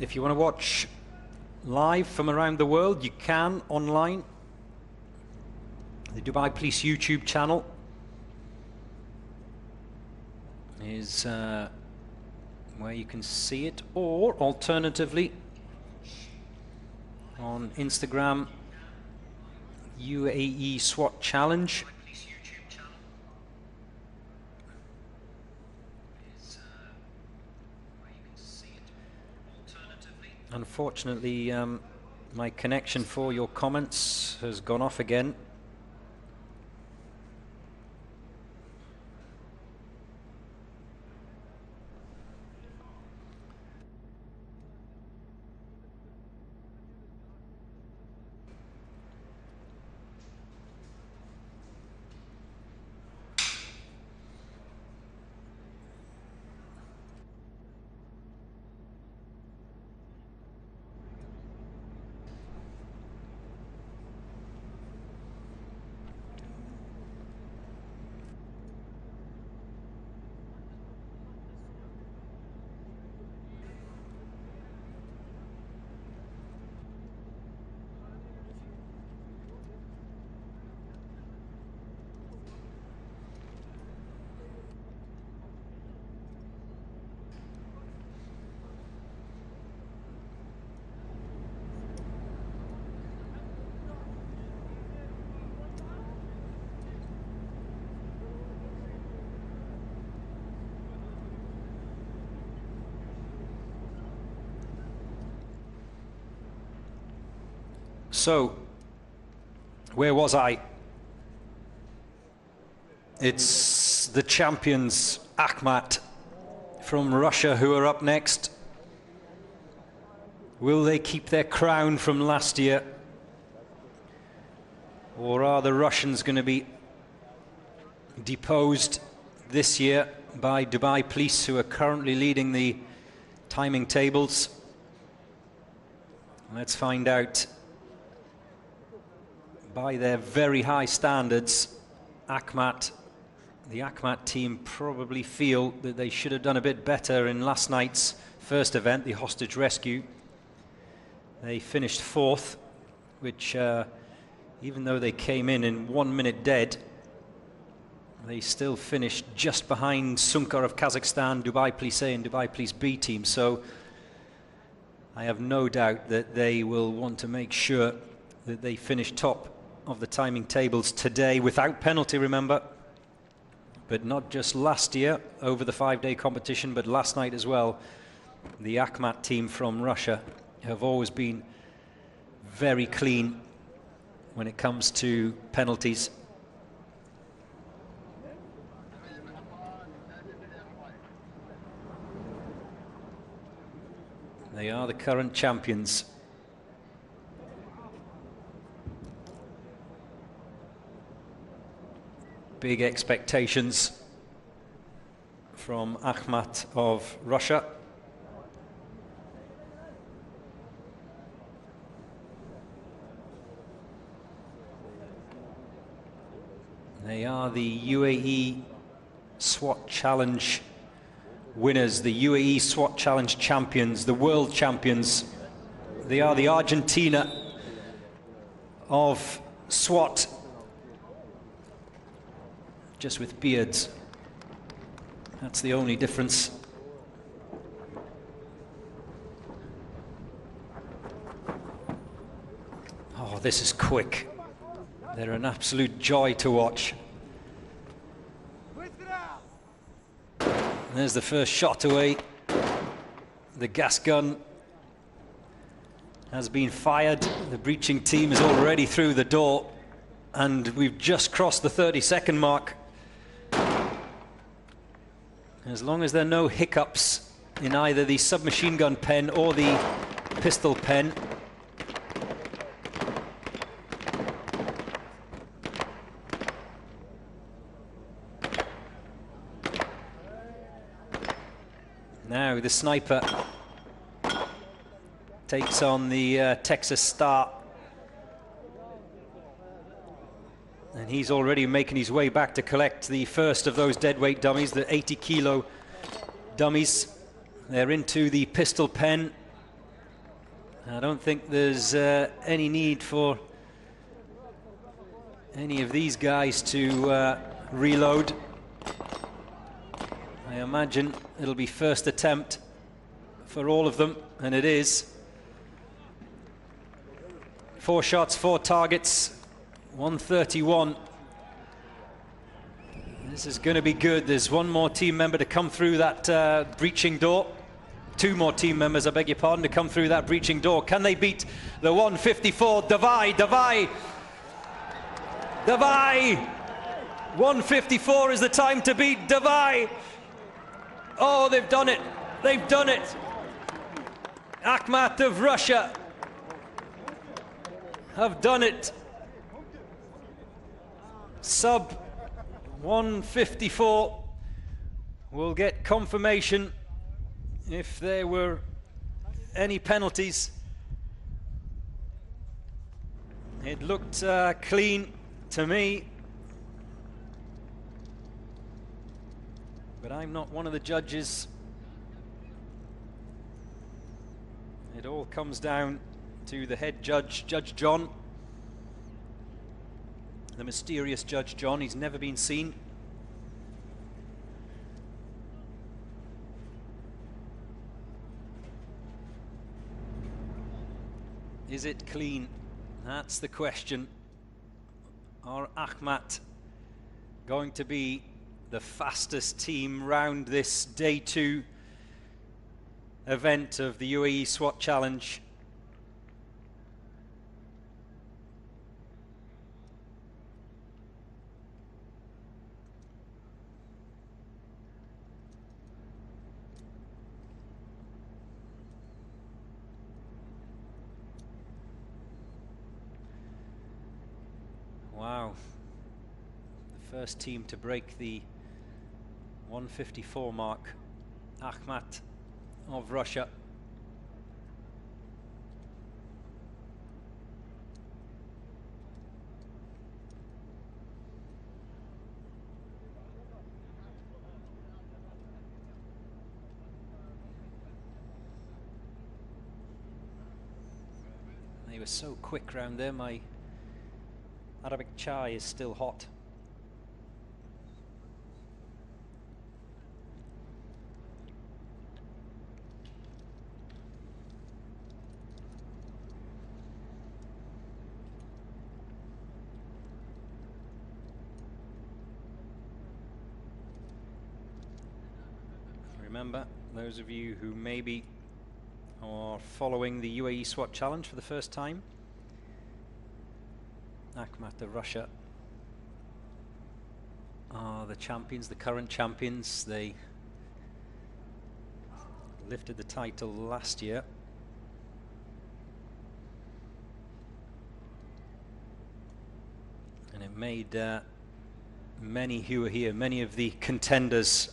D: If you want to watch live from around the world, you can online. The Dubai Police YouTube channel is where you can see it, or alternatively on Instagram, Uae Swat Challenge. Unfortunately, my connection for your comments has gone off again. So, where was I? It's the champions, Akhmat, from Russia, who are up next. Will they keep their crown from last year? Or are the Russians going to be deposed this year by Dubai Police, who are currently leading the timing tables? Let's find out. By their very high standards, Akhmat, the Akhmat team probably feel that they should have done a bit better in last night's first event, the hostage rescue. They finished fourth, which even though they came in 1 minute dead, they still finished just behind Sunkar of Kazakhstan, Dubai Police A and Dubai Police B team. So I have no doubt that they will want to make sure that they finish top of the timing tables today without penalty, remember. But not just last year over the 5-day competition, but last night as well. The Akhmat team from Russia have always been very clean when it comes to penalties. They are the current champions. Big expectations from Akhmat of Russia. They are the UAE SWAT Challenge winners, the UAE SWAT Challenge champions, the world champions. They are the Argentina of SWAT, just with beards. That's the only difference. Oh, this is quick. They're an absolute joy to watch. There's the first shot away. The gas gun has been fired. The breaching team is already through the door, and we've just crossed the 30-second mark. As long as there are no hiccups in either the submachine gun pen or the pistol pen. Now the sniper takes on the Texas Star. And he's already making his way back to collect the first of those deadweight dummies, the 80-kilo dummies. They're into the pistol pen. I don't think there's any need for any of these guys to reload. I imagine it'll be first attempt for all of them, and it is. 4 shots, 4 targets, 131. This is going to be good. There's one more team member to come through that breaching door. 2 more team members, I beg your pardon, to come through that breaching door. Can they beat the 154? Davai! 154 is the time to beat Davai. Oh, they've done it. They've done it. Akhmat of Russia have done it. Sub 154 will get confirmation if there were any penalties. It looked clean to me, but I'm not one of the judges. It all comes down to the head judge, Judge John. The mysterious Judge John. He's never been seen. Is it clean? That's the question. Are Akhmat going to be the fastest team round this day 2 event of the UAE SWAT Challenge? Wow. The first team to break the 154 mark, Akhmat of Russia. They were so quick round there, my Arabic chai is still hot. Remember, those of you who maybe are following the UAE SWAT Challenge for the first time, Akhmat of Russia are the champions, the current champions. They lifted the title last year. And it made many who are here, many of the contenders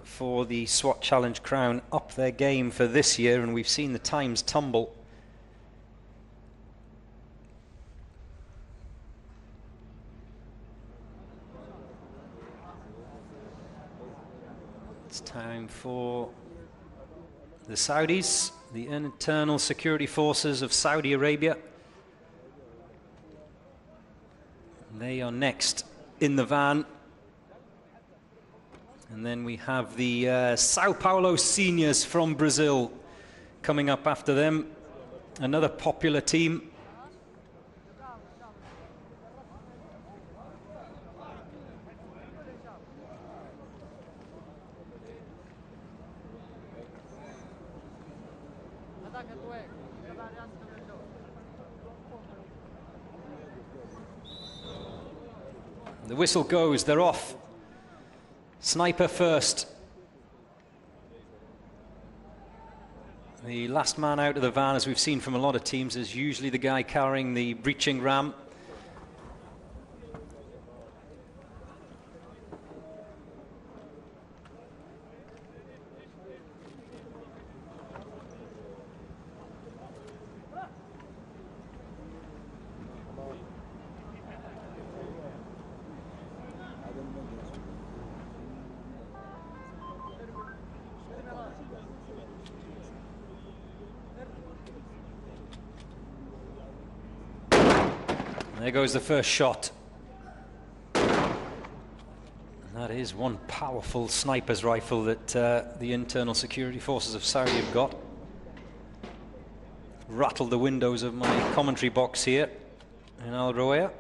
D: for the SWAT Challenge crown up their game for this year, and we've seen the times tumble. It's time for the Saudis, the internal security forces of Saudi Arabia. They are next in the van. And then we have the Sao Paulo Seniors from Brazil coming up after them. Another popular team. The whistle goes, they're off. Sniper first. The last man out of the van, as we've seen from a lot of teams, is usually the guy carrying the breaching ram. There goes the first shot. And that is one powerful sniper's rifle that the internal security forces of Saudi have got. Rattled the windows of my commentary box here in Al Rawaya.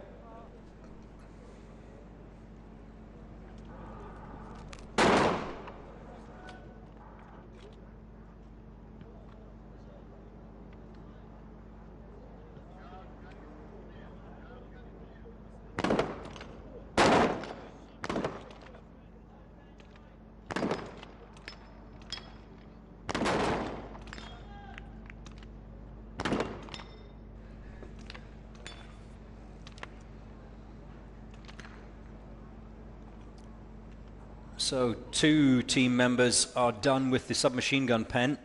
D: So 2 team members are done with the submachine gun pen.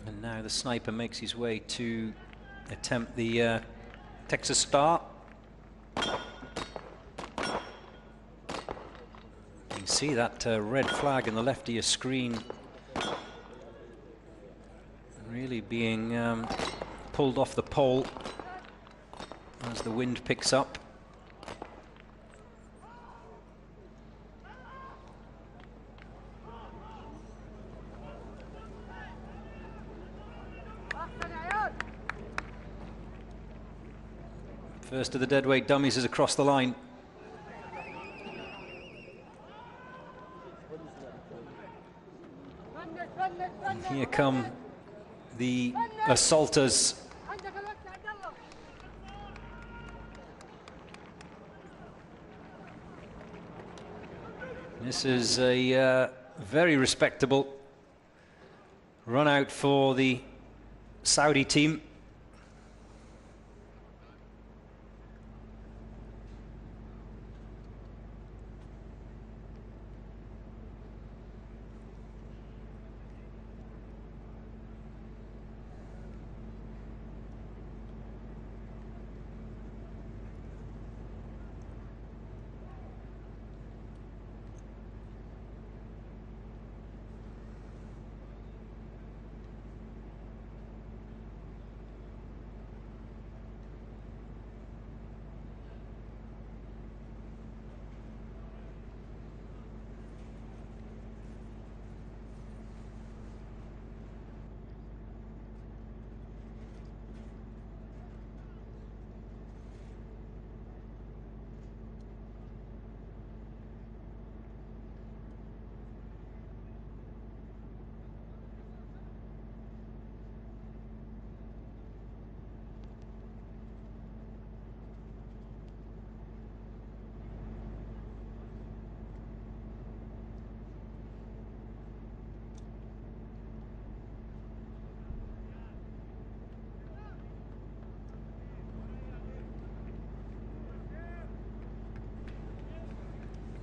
D: And now the sniper makes his way to attempt the Texas Star. You can see that red flag in the left of your screen really being pulled off the pole as the wind picks up. First of the deadweight dummies is across the line. And here come the assaulters. This is a very respectable run out for the Saudi team.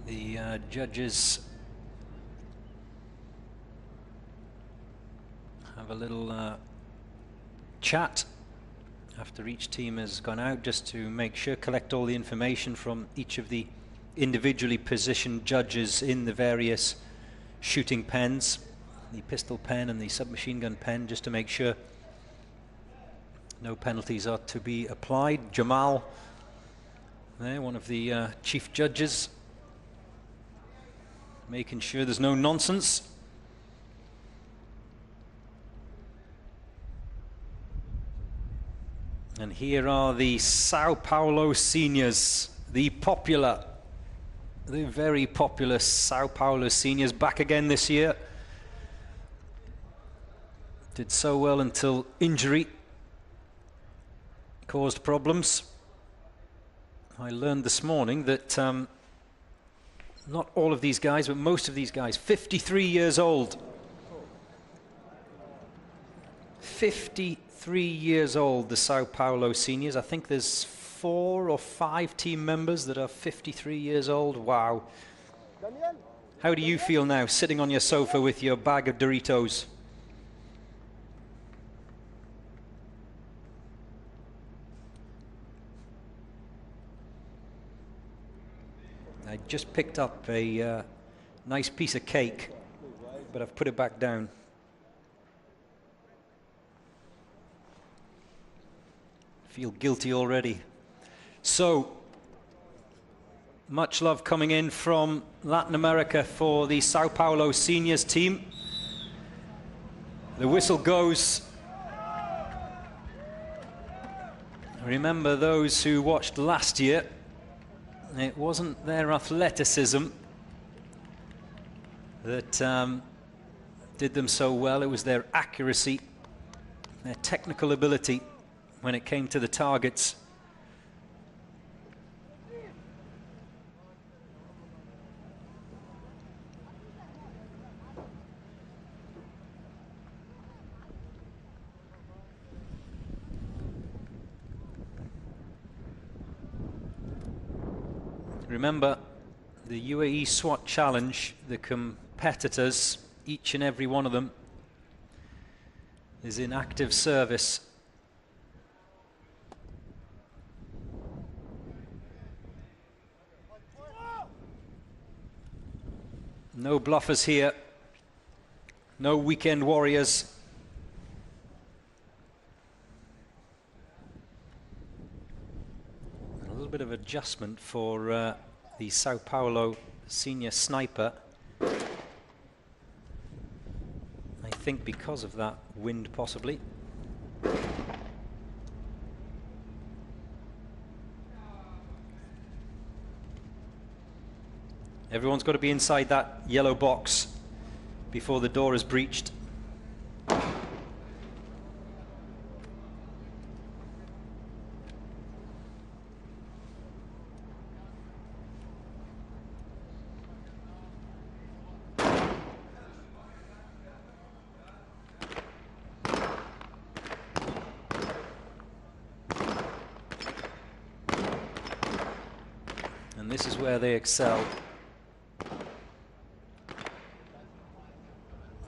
D: The judges have a little chat after each team has gone out, just to make sure, collect all the information from each of the individually positioned judges in the various shooting pens, the pistol pen and the submachine gun pen, just to make sure no penalties are to be applied. Jamal there, one of the chief judges, making sure there's no nonsense. And here are the Sao Paulo seniors, the very popular Sao Paulo seniors, back again this year. Did so well until injury caused problems. I learned this morning that not all of these guys, but most of these guys, 53 years old. 53 years old, the Sao Paulo seniors. I think there's 4 or 5 team members that are 53 years old. Wow. How do you feel now, sitting on your sofa with your bag of Doritos? I just picked up a nice piece of cake, but I've put it back down. Feel guilty already. So, much love coming in from Latin America for the Sao Paulo seniors team. The whistle goes. Remember those who watched last year, it wasn't their athleticism that did them so well, it was their accuracy, their technical ability when it came to the targets. Remember, the Uae Swat challenge, the competitors, each and every one of them, is in active service. No bluffers here, no weekend warriors. A little bit of adjustment for the Sao Paulo senior sniper. I think because of that wind, possibly. Everyone's got to be inside that yellow box before the door is breached. And this is where they excel.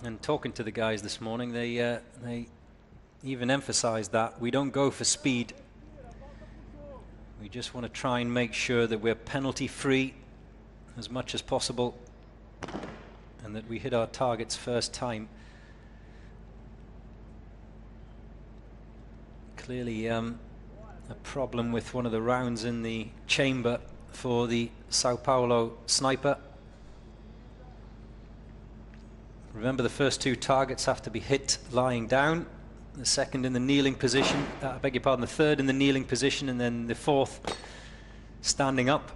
D: And talking to the guys this morning, they even emphasized that we don't go for speed. We just want to try and make sure that we're penalty free as much as possible and that we hit our targets first time. Clearly a problem with one of the rounds in the chamber for the Sao Paulo sniper. Remember, the first 2 targets have to be hit lying down, the second in the kneeling position, I beg your pardon, the third in the kneeling position, and then the 4th standing up.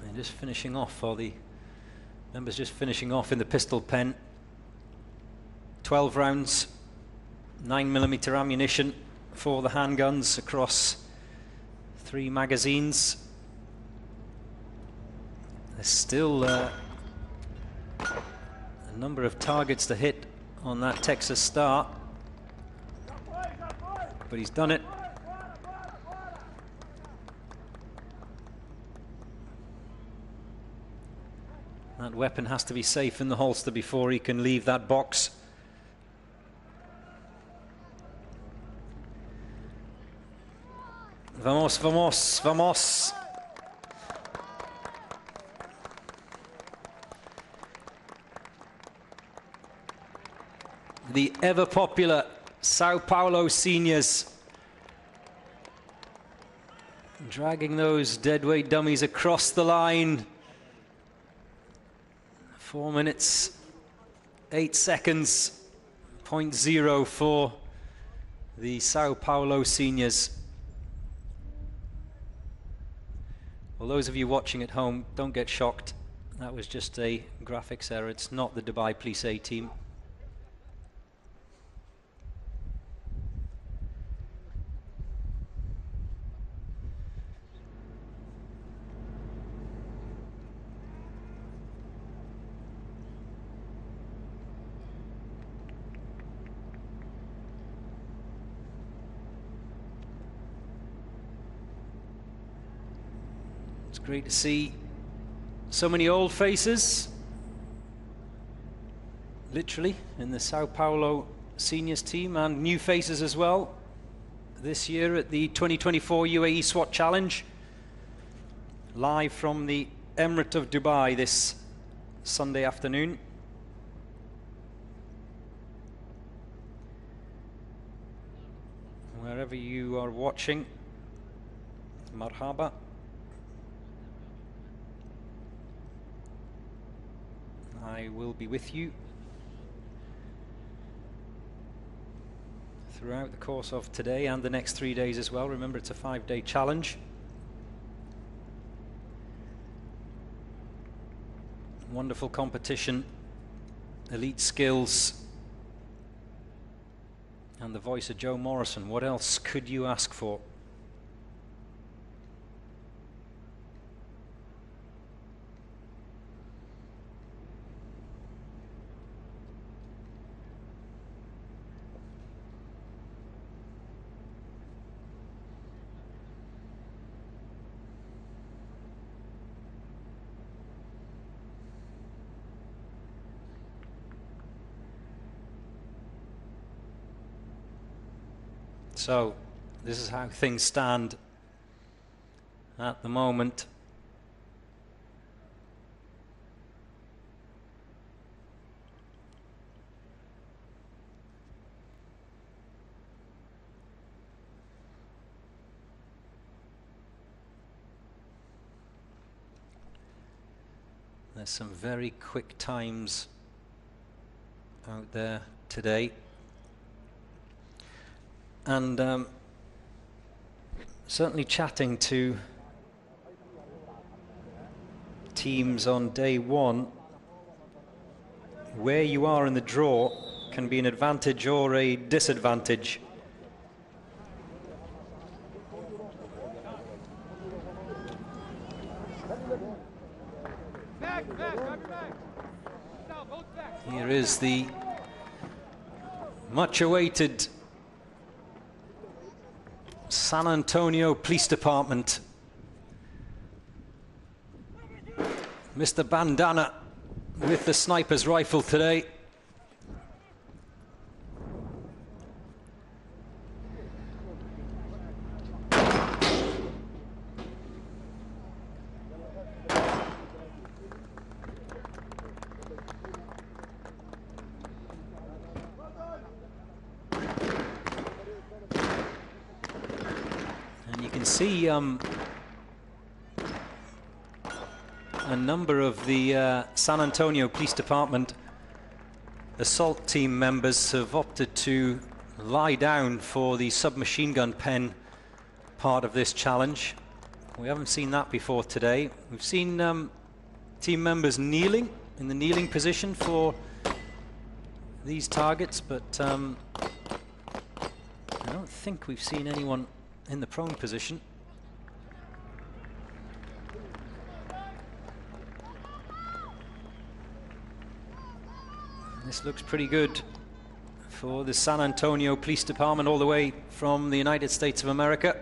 D: They're just finishing off, or the members just finishing off in the pistol pen. 12 rounds, 9mm ammunition for the handguns across 3 magazines. There's still a number of targets to hit on that Texas Star, but he's done it. That weapon has to be safe in the holster before he can leave that box. Vamos, vamos, vamos. The ever popular Sao Paulo seniors dragging those deadweight dummies across the line. 4 minutes, 8 seconds, 0.0 for the Sao Paulo seniors. Well, those of you watching at home, don't get shocked. That was just a graphics error. It's not the Dubai Police A team. It's great to see so many old faces, literally, in the Sao Paulo seniors team, and new faces as well this year at the 2024 Uae Swat Challenge, live from the Emirate of Dubai this Sunday afternoon. Wherever you are watching, marhaba. I will be with you throughout the course of today and the next 3 days as well. Remember, it's a 5-day challenge. Wonderful competition, elite skills, and the voice of Joe Morrison. What else could you ask for? So, this is how things stand at the moment. There's some very quick times out there today. And certainly chatting to teams on day one, where you are in the draw can be an advantage or a disadvantage. Here is the much awaited San Antonio Police Department. Mr. Bandana with the sniper's rifle today. See a number of the San Antonio Police Department assault team members have opted to lie down for the submachine gun pen part of this challenge. We haven't seen that before today. We've seen team members kneeling, in the kneeling position for these targets, but I don't think we've seen anyone in the prone position. This looks pretty good for the San Antonio Police Department, all the way from the United States of America.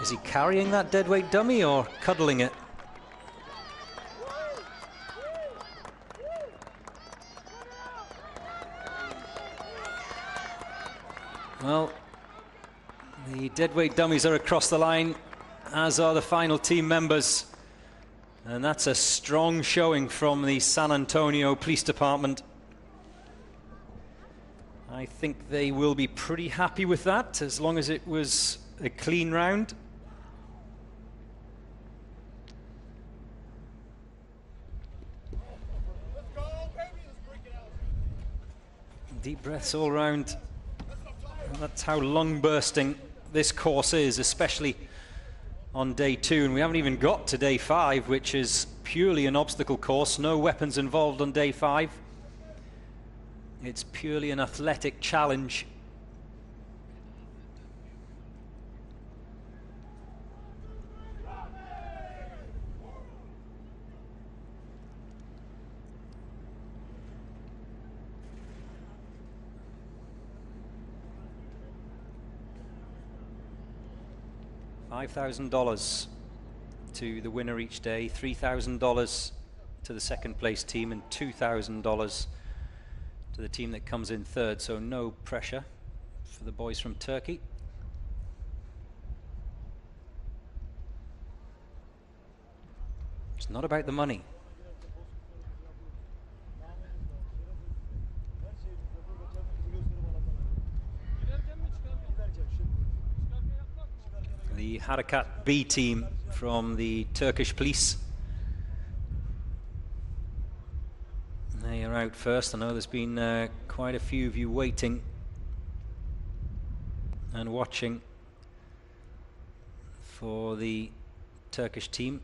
D: Is he carrying that deadweight dummy or cuddling it? Well, the deadweight dummies are across the line, as are the final team members. And that's a strong showing from the San Antonio Police Department. I think they will be pretty happy with that, as long as it was a clean round. Deep breaths all round. And that's how lung bursting this course is, especially on day 2. And we haven't even got to day 5, which is purely an obstacle course. No weapons involved on day 5. It's purely an athletic challenge. $5,000 to the winner each day, $3,000 to the second place team, and $2,000 to the team that comes in third. So no pressure for the boys from Turkey. It's not about the money. The Harakat B team from the Turkish police. They are out first. I know there's been quite a few of you waiting and watching for the Turkish team.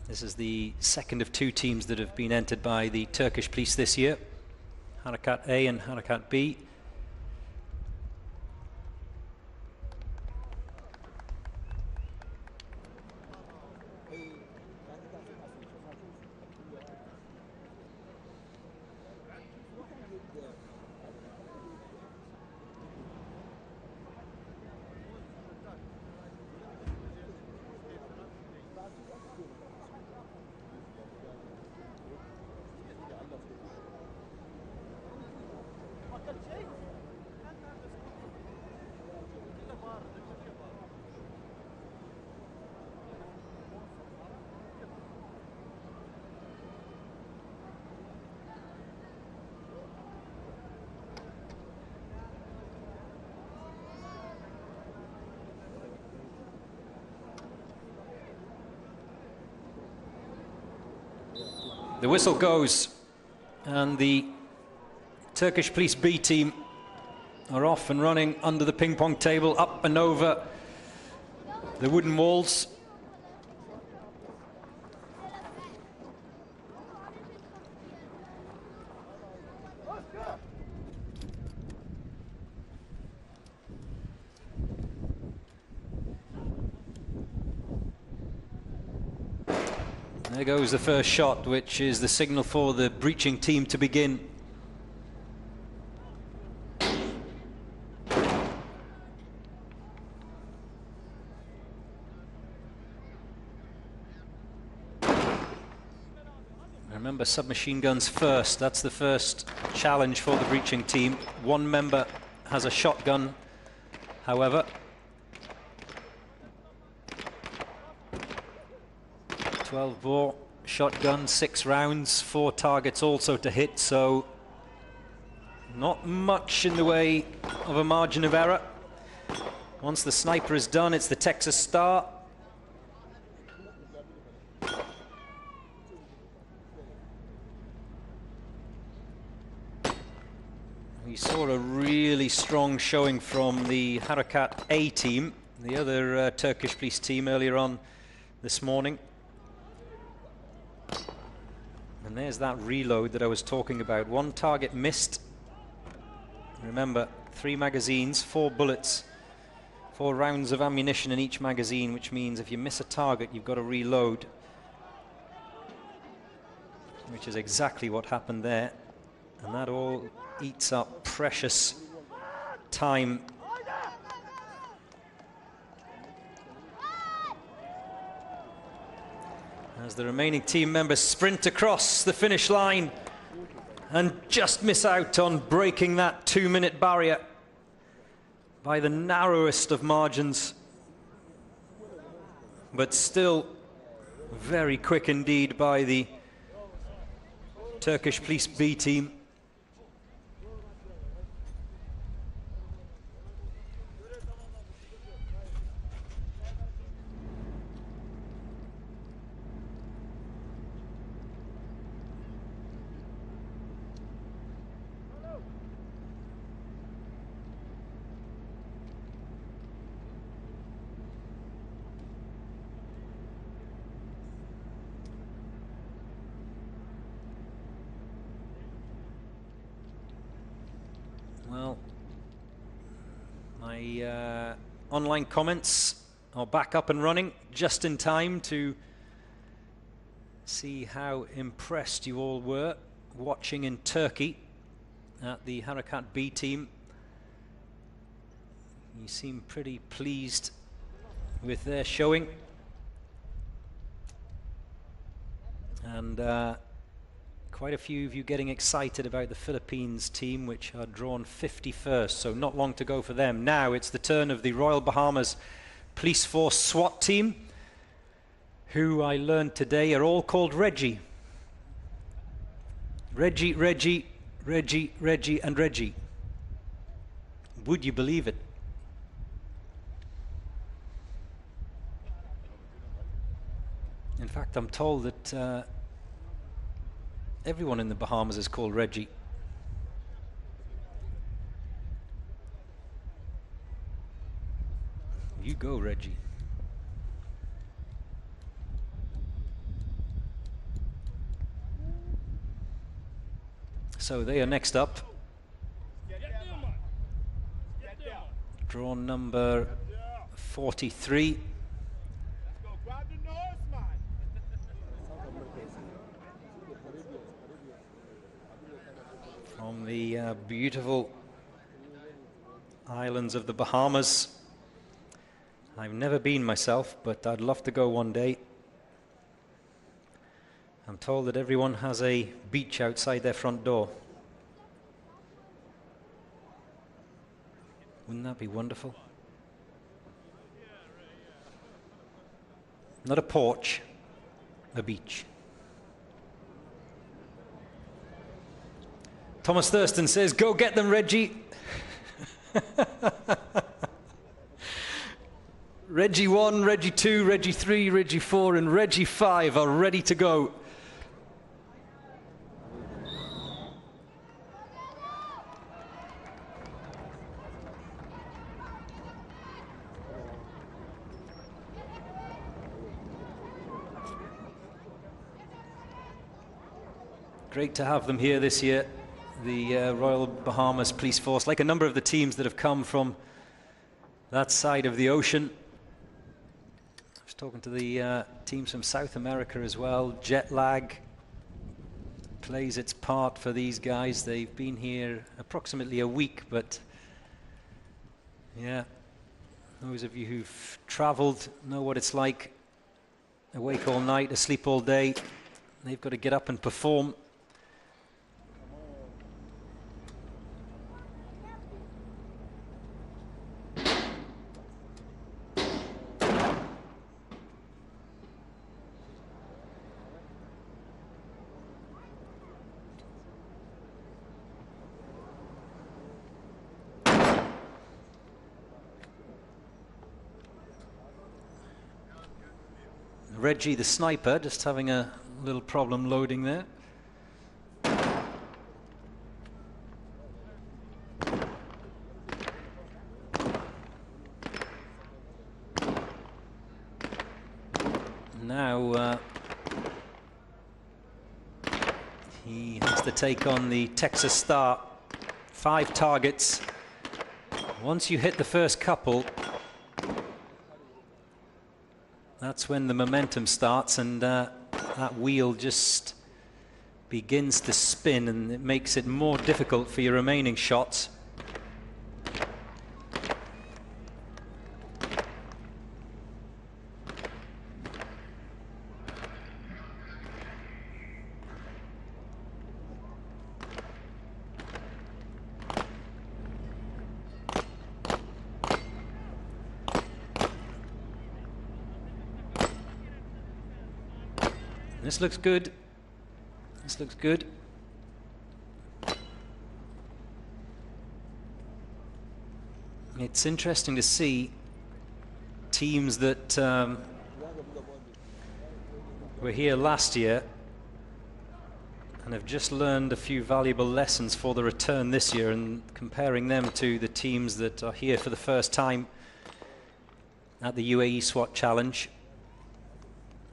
D: This is the second of 2 teams that have been entered by the Turkish police this year, Harakat A and Harakat B. The whistle goes, and the Turkish police B team are off and running under the ping pong table, up and over the wooden walls. There goes the first shot, which is the signal for the breaching team to begin. Remember, submachine guns first. That's the first challenge for the breaching team. One member has a shotgun, however. 12 bore shotgun, 6 rounds, 4 targets also to hit, so not much in the way of a margin of error. Once the sniper is done, it's the Texas Star. We saw a really strong showing from the Harakat A team, the other Turkish police team, earlier on this morning. And there's that reload that I was talking about. 1 target missed. Remember, 3 magazines, 4 bullets, 4 rounds of ammunition in each magazine, which means if you miss a target, you've got to reload, which is exactly what happened there. And that all eats up precious time. As the remaining team members sprint across the finish line and just miss out on breaking that 2-minute barrier by the narrowest of margins, but still very quick indeed by the Turkish police B team. My online comments are back up and running just in time to see how impressed you all were watching in Turkey at the Harakat B team. You seem pretty pleased with their showing. And quite a few of you getting excited about the Philippines team, which are drawn 51st, so not long to go for them. Now it's the turn of the Royal Bahamas Police Force SWAT team, who I learned today are all called Reggie. Reggie, Reggie, Reggie, Reggie, and Reggie. Would you believe it? In fact, I'm told that everyone in the Bahamas is called Reggie. You go, Reggie. So they are next up. Draw number 43. From the beautiful islands of the Bahamas. I've never been myself, but I'd love to go one day. I'm told that everyone has a beach outside their front door. Wouldn't that be wonderful? Not a porch, a beach. Thomas Thurston says, go get them, Reggie. Reggie 1, Reggie 2, Reggie 3, Reggie 4, and Reggie 5 are ready to go. Great to have them here this year, the Royal Bahamas Police Force, like a number of the teams that have come from that side of the ocean. I was talking to the teams from South America as well. Jet lag plays its part for these guys. They've been here approximately a week, but yeah, those of you who've traveled know what it's like. Awake all night, asleep all day. They've got to get up and perform. Reggie the sniper just having a little problem loading there. Now he has to take on the Texas Star. 5 targets. Once you hit the first couple, that's when the momentum starts, and that wheel just begins to spin, and it makes it more difficult for your remaining shots. This looks good. This looks good. It's interesting to see teams that were here last year and have just learned a few valuable lessons for the return this year, and comparing them to the teams that are here for the first time at the UAE SWAT Challenge.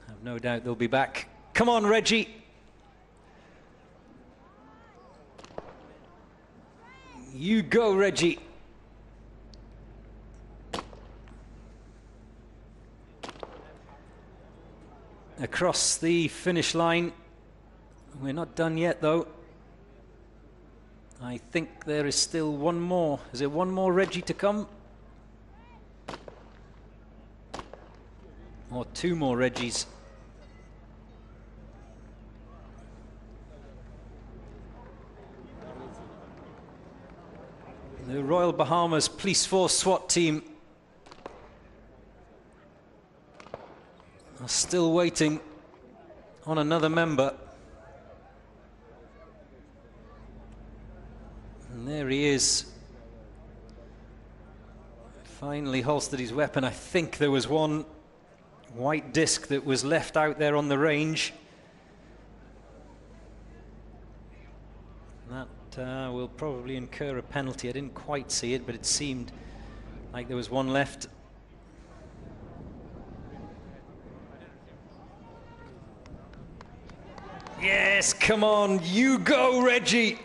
D: I have no doubt they'll be back. Come on, Reggie. You go, Reggie. across the finish line. We're not done yet, though. I think there is still one more. Is there one more Reggie to come? Or two more Reggies? The Royal Bahamas Police Force SWAT team are still waiting on another member. And there he is. Finally holstered his weapon. I think there was one white disc that was left out there on the range. That will probably incur a penalty. I didn't quite see it, but it seemed like there was one left. Yes, come on, you go, Reggie!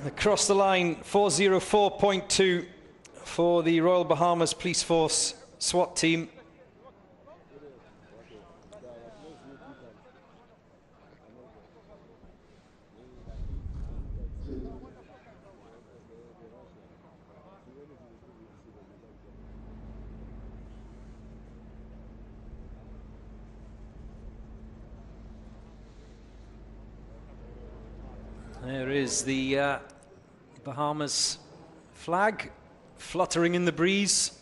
D: Across the line, 404.2 for the Royal Bahamas Police Force SWAT team. There is the Bahamas flag fluttering in the breeze.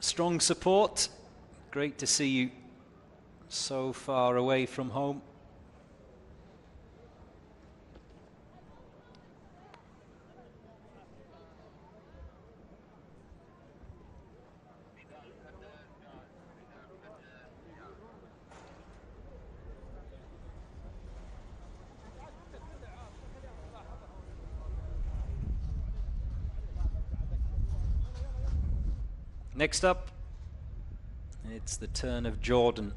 D: Strong support. Great to see you so far away from home. Next up, it's the turn of Jordan.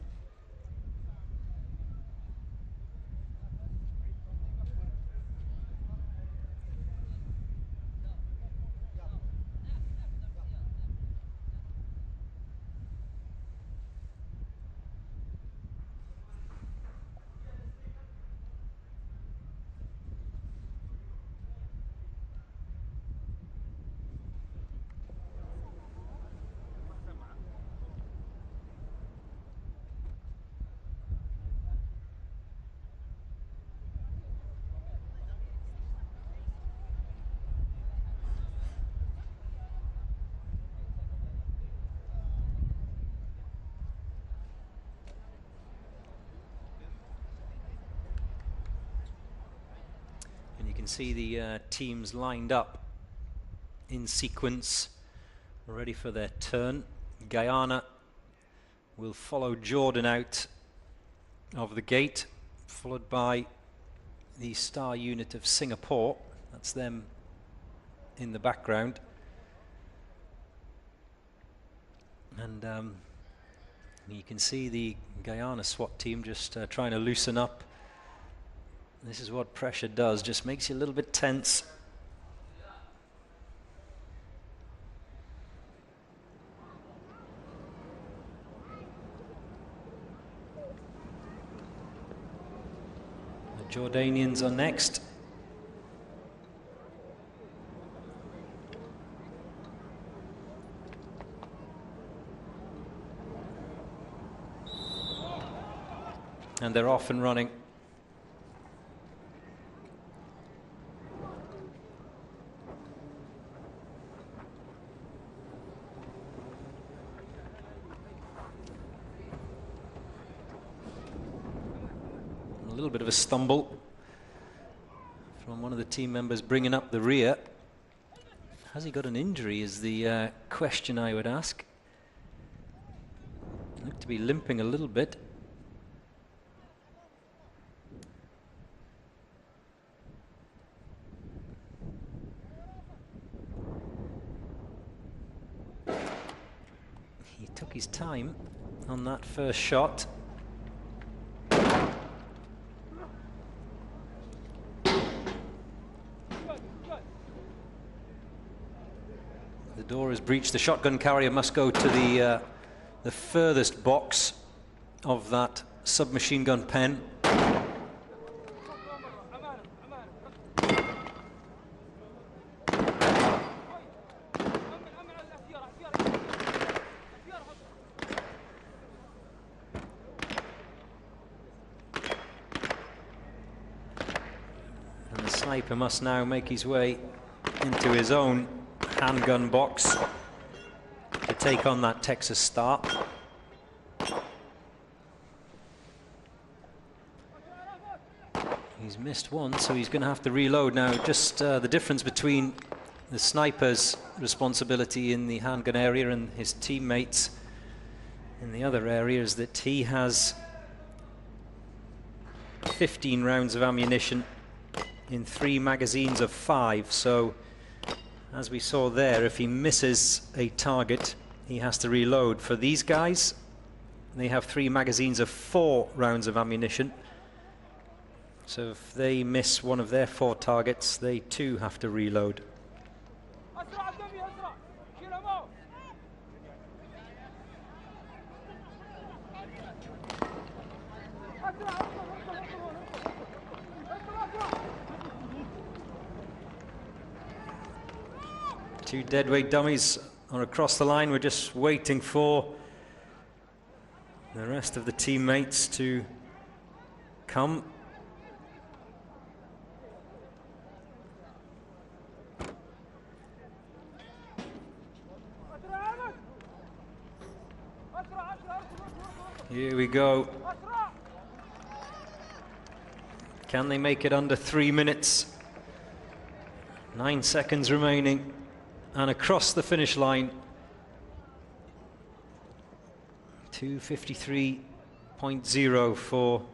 D: You can see the teams lined up in sequence, ready for their turn. Guyana will follow Jordan out of the gate, followed by the star unit of Singapore. That's them in the background. And you can see the Guyana SWAT team just trying to loosen up. This is what pressure does, just makes you a little bit tense. The Jordanians are next. And they're off and running. A little bit of a stumble from one of the team members bringing up the rear. Has he got an injury is the question I would ask. Looked to be limping a little bit. He took his time on that first shot. The door is breached. The shotgun carrier must go to the the furthest box of that submachine gun pen. And the sniper must now make his way into his own handgun box to take on that Texas start. He's missed one, so he's going to have to reload now. Just the difference between the sniper's responsibility in the handgun area and his teammates in the other area is that he has 15 rounds of ammunition in 3 magazines of 5. So, as we saw there, if he misses a target, he has to reload. For these guys, they have 3 magazines of 4 rounds of ammunition. So if they miss one of their 4 targets, they too have to reload. Two deadweight dummies are across the line. We're just waiting for the rest of the teammates to come. Here we go. Can they make it under 3 minutes? 9 seconds remaining, and across the finish line. 2:53.0 for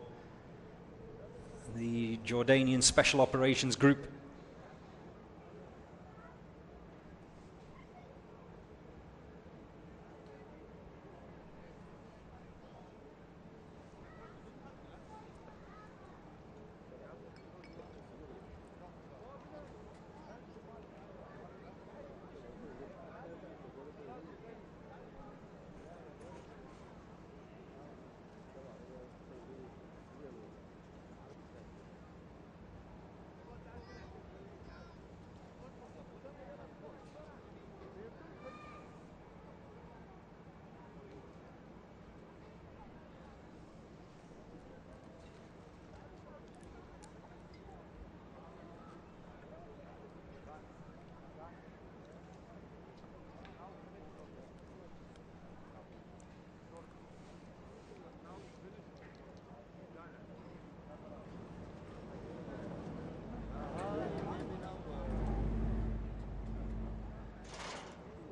D: the Jordanian Special Operations Group.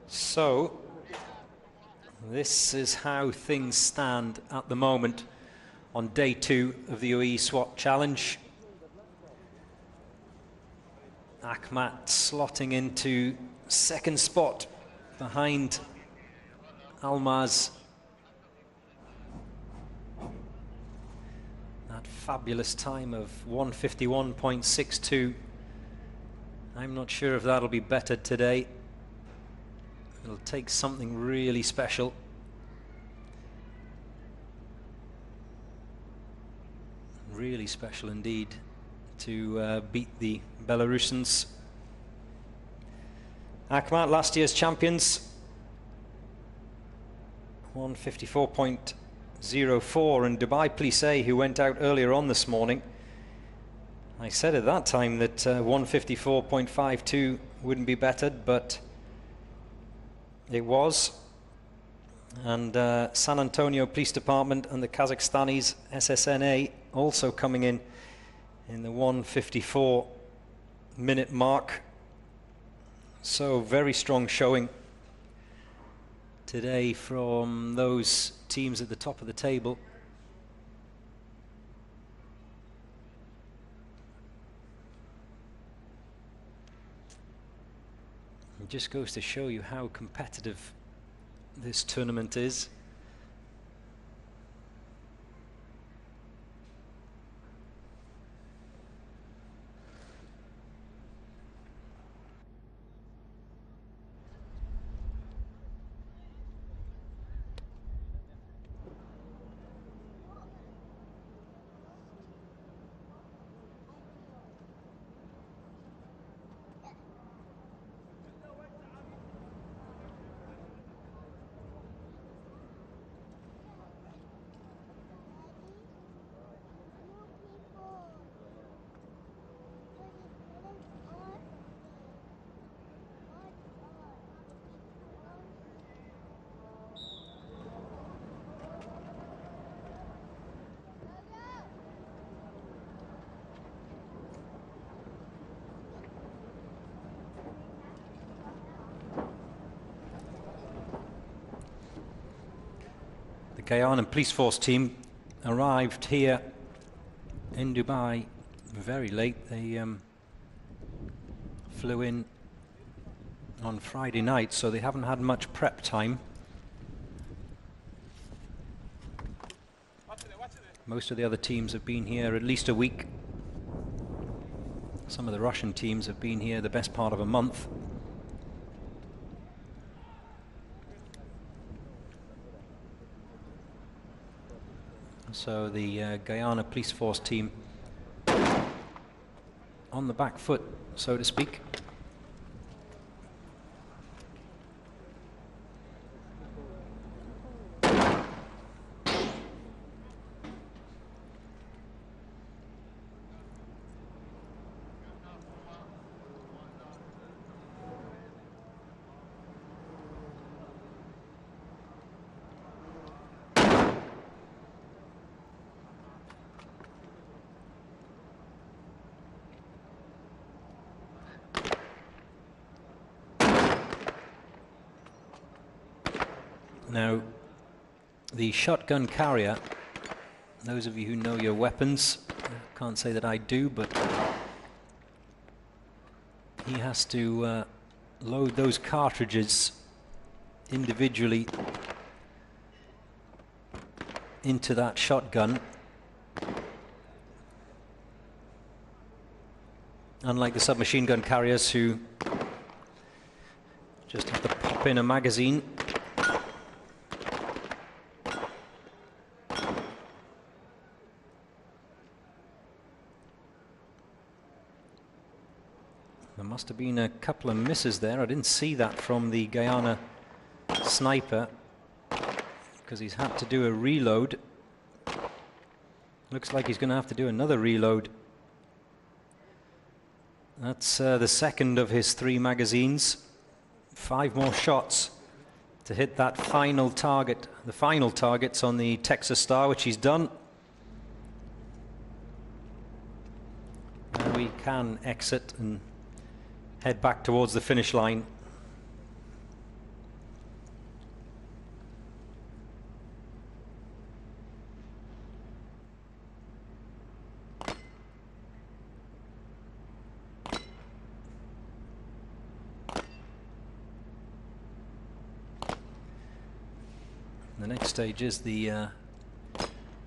D: So, this is how things stand at the moment on day 2 of the Uae Swat Challenge. Akhmat slotting into 2nd spot behind Almaz. That fabulous time of 1:51.62. I'm not sure if that'll be bettered today. It'll take something really special. Really special indeed to beat the Belarusians. Akhmat, last year's champions. 1:54.04, and Dubai Plissé, who went out earlier on this morning. I said at that time that 1:54.52 wouldn't be bettered, but it was. And San Antonio Police Department and the Kazakhstanis SSNA also coming in the 1:54 minute mark. So very strong showing today from those teams at the top of the table. It just goes to show you how competitive this tournament is. Guyana police force team arrived here in Dubai very late. They flew in on Friday night, so they haven't had much prep time. Most of the other teams have been here at least a week. Some of the Russian teams have been here the best part of a month. So the Guyana police force team on the back foot, so to speak. Now, the shotgun carrier, those of you who know your weapons, I can't say that I do, but he has to load those cartridges individually into that shotgun. Unlike the submachine gun carriers who just have to pop in a magazine. There must have been a couple of misses there. I didn't see that from the Guyana sniper because he's had to do a reload. Looks like he's going to have to do another reload. That's the second of his 3 magazines. 5 more shots to hit that final target. The final target's on the Texas Star, which he's done. Now we can exit and head back towards the finish line. The next stage is the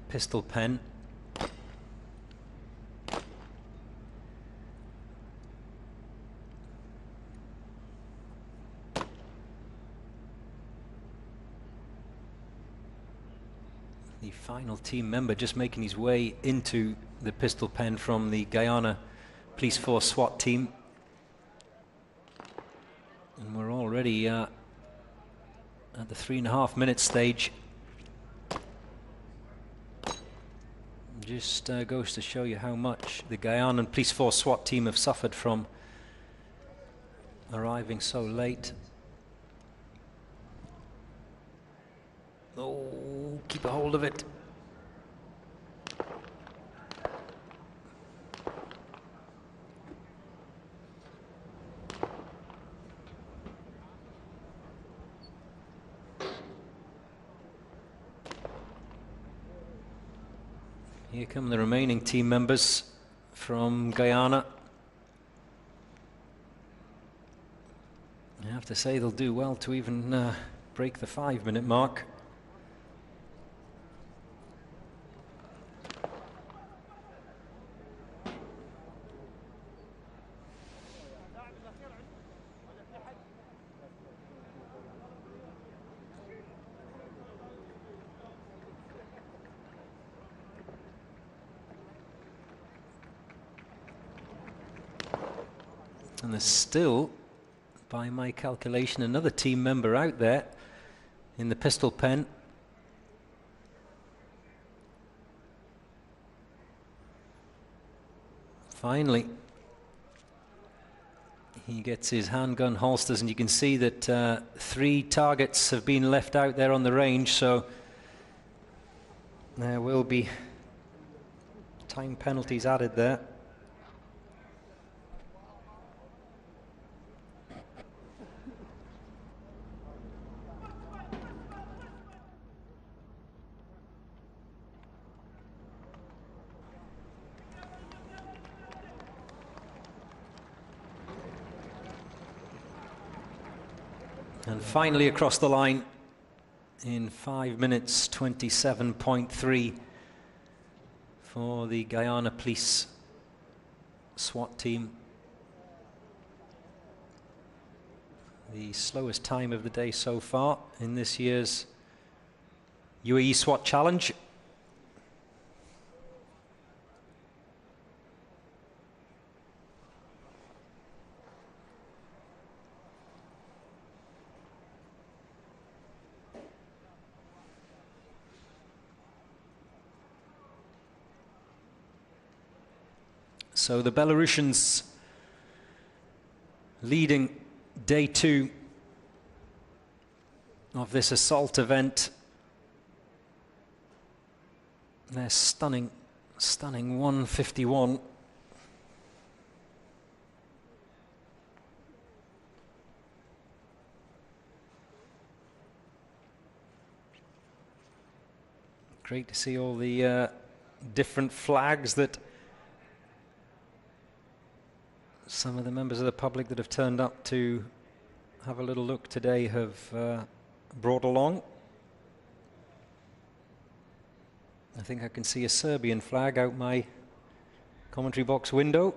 D: pistol pen. The final team member just making his way into the pistol pen from the Guyana Police Force SWAT team. And we're already at the 3.5-minute stage. Just goes to show you how much the Guyana Police Force SWAT team have suffered from arriving so late. Oh, keep a hold of it. Here come the remaining team members from Guyana. I have to say they'll do well to even break the 5-minute mark. And there's still, by my calculation, another team member out there in the pistol pen. Finally, he gets his handgun holsters, and you can see that 3 targets have been left out there on the range, so there will be time penalties added there. And finally across the line in 5 minutes 27.3 for the Guyana Police SWAT team. The slowest time of the day so far in this year's UAE SWAT Challenge. So the Belarusians leading day 2 of this assault event. They're stunning 151. Great to see all the different flags that some of the members of the public that have turned up to have a little look today have brought along. I think I can see a Serbian flag out my commentary box window.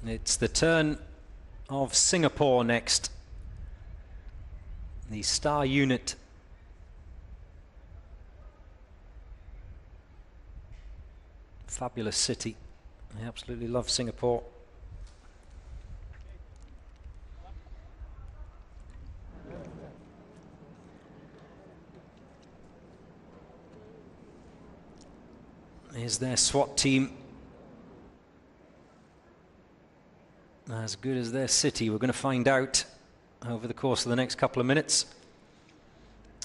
D: It's the turn of Singapore next. The star unit. Fabulous city. I absolutely love Singapore. Here's their SWAT team. As good as their city, we're going to find out over the course of the next couple of minutes.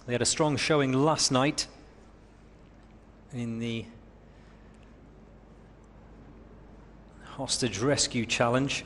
D: They had a strong showing last night in the hostage rescue challenge.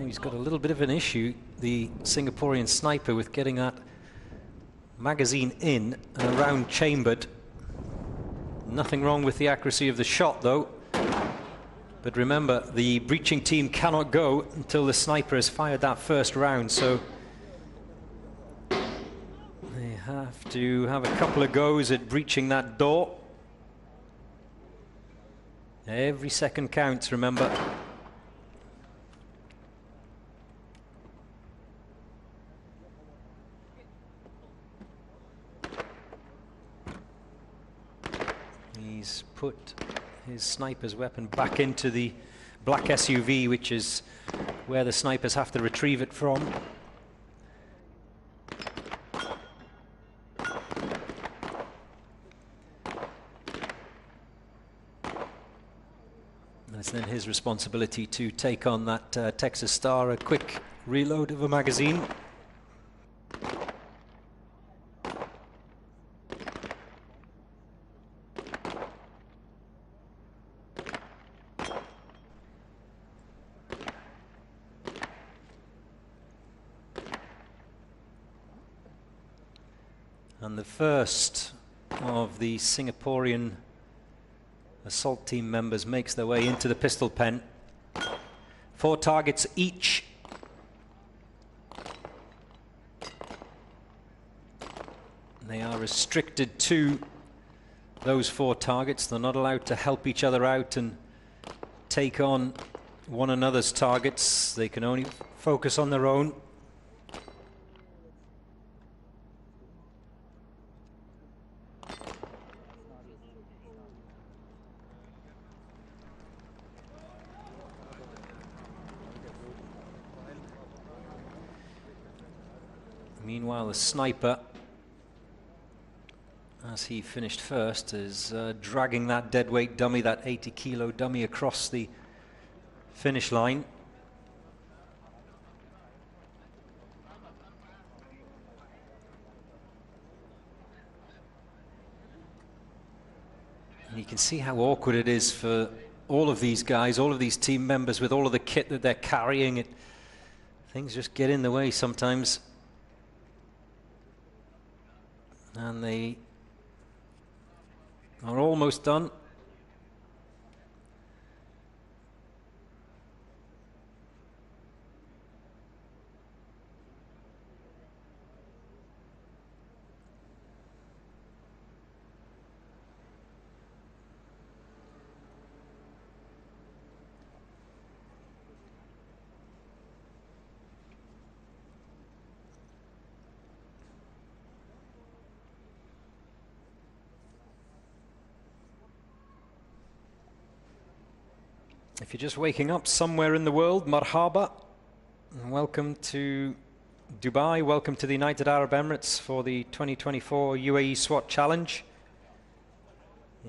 D: He's got a little bit of an issue, the Singaporean sniper, with getting that magazine in and around chambered. Nothing wrong with the accuracy of the shot though. But remember, the breaching team cannot go until the sniper has fired that first round, so they have to have a couple of goes at breaching that door. Every second counts, remember. He's put his sniper's weapon back into the black SUV, which is where the snipers have to retrieve it from. And it's then his responsibility to take on that Texas Star, a quick reload of a magazine. And the first of the Singaporean assault team members makes their way into the pistol pen. 4 targets each. They are restricted to those 4 targets. They're not allowed to help each other out and take on one another's targets. They can only focus on their own. Meanwhile, the sniper, as he finished first, is dragging that deadweight dummy, that 80-kilo dummy, across the finish line. And you can see how awkward it is for all of these guys, all of these team members, with all of the kit that they're carrying. Things just get in the way sometimes. And they are almost done. If you're just waking up somewhere in the world, marhaba, and welcome to Dubai, welcome to the United Arab Emirates for the 2024 Uae Swat Challenge.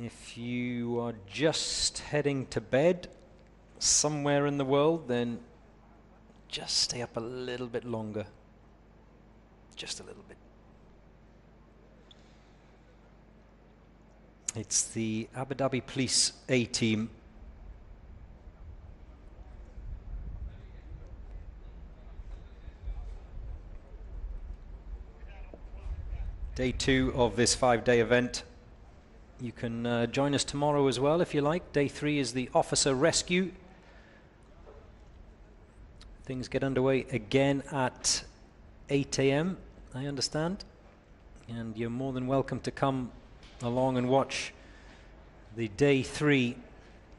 D: If you are just heading to bed somewhere in the world, then just stay up a little bit longer, just a little bit. It's the Abu Dhabi Police A team. Day 2 of this 5-day event. You can join us tomorrow as well if you like. Day 3 is the officer rescue. Things get underway again at 8 AM, I understand. And you're more than welcome to come along and watch the Day 3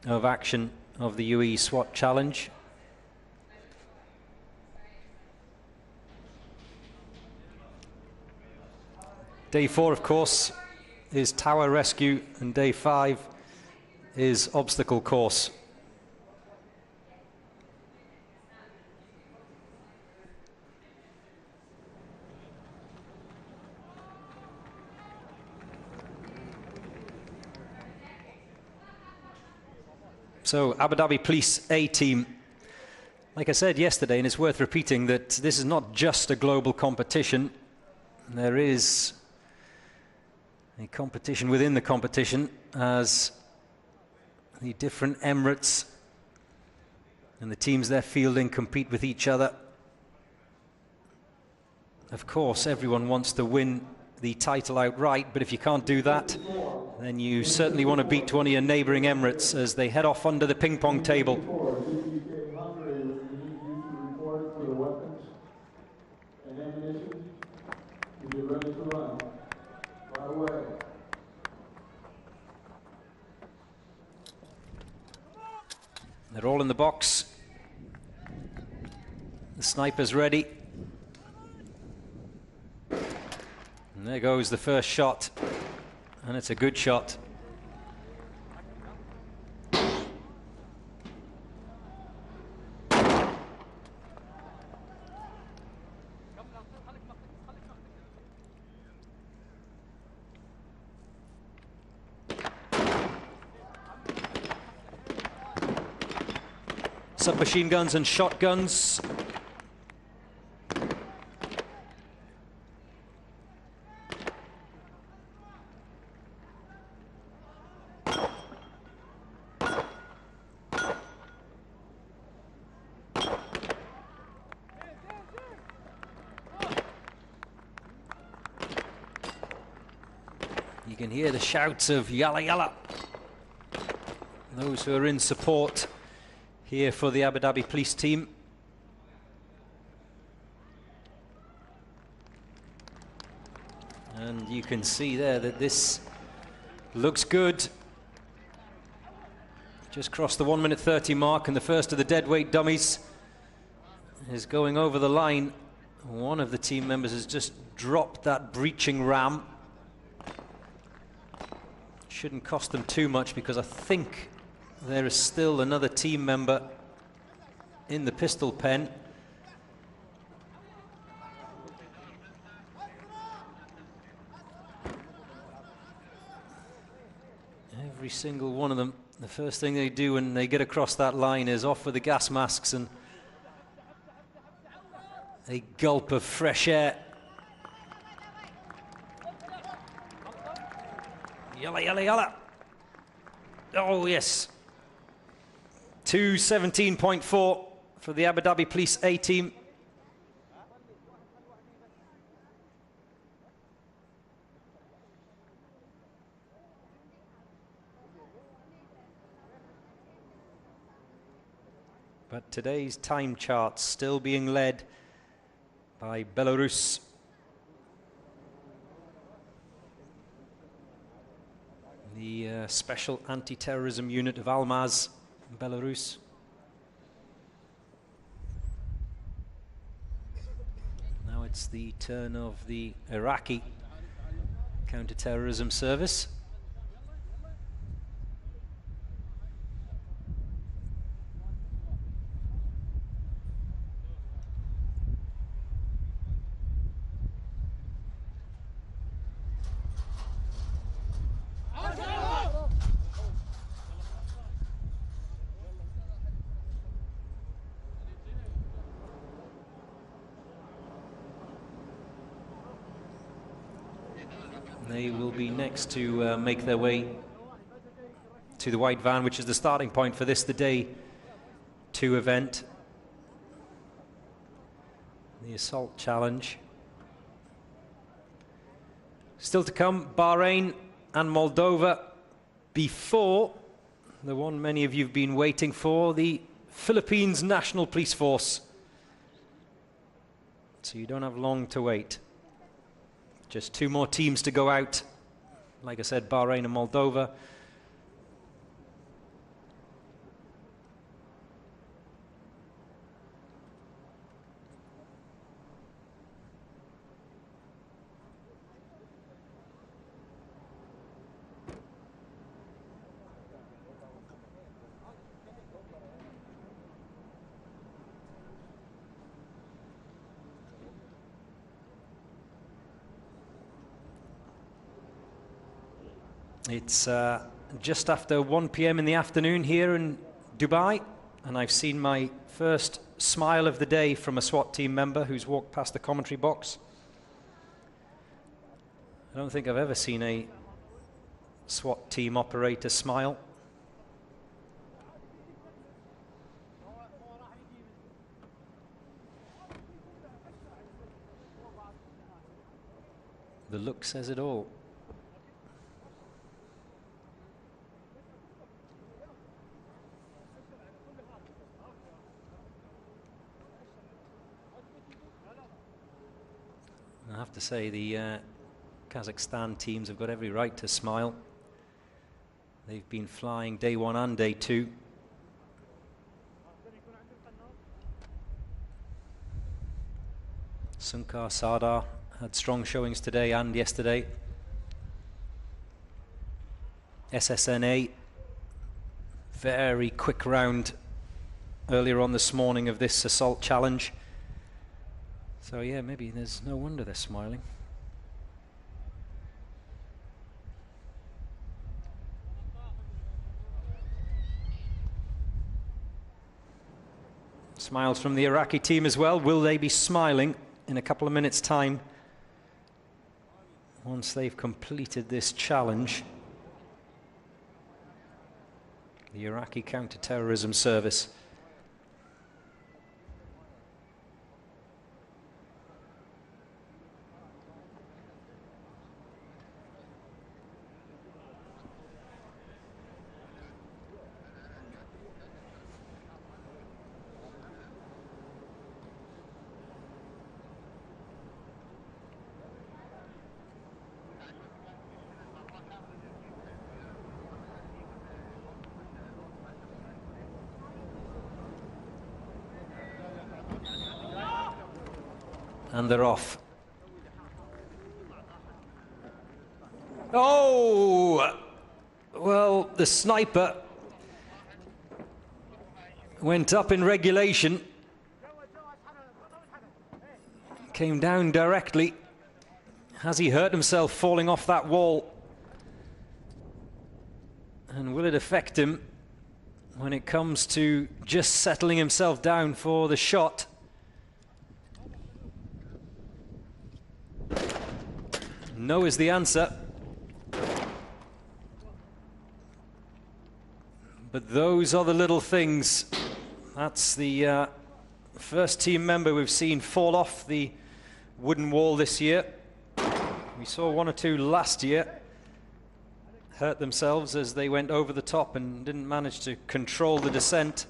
D: of action of the Uae Swat Challenge. Day 4, of course, is tower rescue, and day 5 is obstacle course. So, Abu Dhabi Police A team. Like I said yesterday, and it's worth repeating, that this is not just a global competition. There is a competition within the competition, as the different Emirates and the teams they're fielding compete with each other. Of course, everyone wants to win the title outright, but if you can't do that, then you certainly want to beat one of your neighbouring Emirates as they head off under the ping pong table. They're all in the box. The sniper's ready. And there goes the first shot. And it's a good shot. Submachine guns and shotguns. You can hear the shouts of yalla yalla. Those who are in support here for the Abu Dhabi Police team. And you can see there that this looks good. Just crossed the 1 minute 30 mark, and the first of the deadweight dummies is going over the line. One of the team members has just dropped that breaching ram. Shouldn't cost them too much, because I think there is still another team member in the pistol pen. Every single one of them, the first thing they do when they get across that line is off with the gas masks and a gulp of fresh air. Yalla, yalla, yalla. Oh, yes. 2:17.4 for the Abu Dhabi Police A team. But today's time charts still being led by Belarus. The Special Anti-Terrorism Unit of Almaz, Belarus. Now it's the turn of the Iraqi Counter-Terrorism Service. They will be next to make their way to the white van, which is the starting point for this, the Day 2 event. The assault challenge. Still to come, Bahrain and Moldova, before the one many of you have been waiting for, the Philippines National Police Force. So you don't have long to wait. Just 2 more teams to go out. Like I said, Bahrain and Moldova. It's just after 1 p.m. in the afternoon here in Dubai, and I've seen my first smile of the day from a SWAT team member who's walked past the commentary box. I don't think I've ever seen a SWAT team operator smile. The look says it all. I have to say, the Kazakhstan teams have got every right to smile. They've been flying Day 1 and Day 2. Sunkar Sardar had strong showings today and yesterday. SSNA, very quick round earlier on this morning of this assault challenge. So yeah, maybe there's no wonder they're smiling. Smiles from the Iraqi team as well. Will they be smiling in a couple of minutes' time once they've completed this challenge? The Iraqi Counter-Terrorism Service. And they're off. Oh! Well, the sniper went up in regulation. Came down directly. Has he hurt himself falling off that wall? And will it affect him when it comes to just settling himself down for the shot? No is the answer. But those are the little things. That's the first team member we've seen fall off the wooden wall this year. We saw one or two last year hurt themselves as they went over the top and didn't manage to control the descent.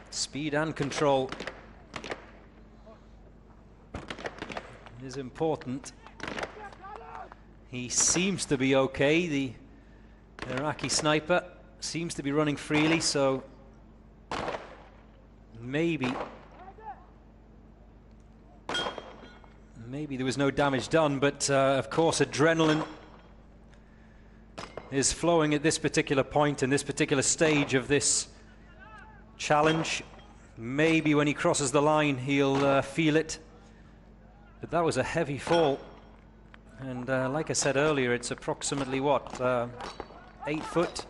D: Speed and control is important. He seems to be okay. The Iraqi sniper seems to be running freely, so maybe there was no damage done, but of course adrenaline is flowing at this particular point in this particular stage of this challenge. Maybe when he crosses the line he'll feel it, but that was a heavy fall, and like I said earlier, it's approximately what, 8 foot,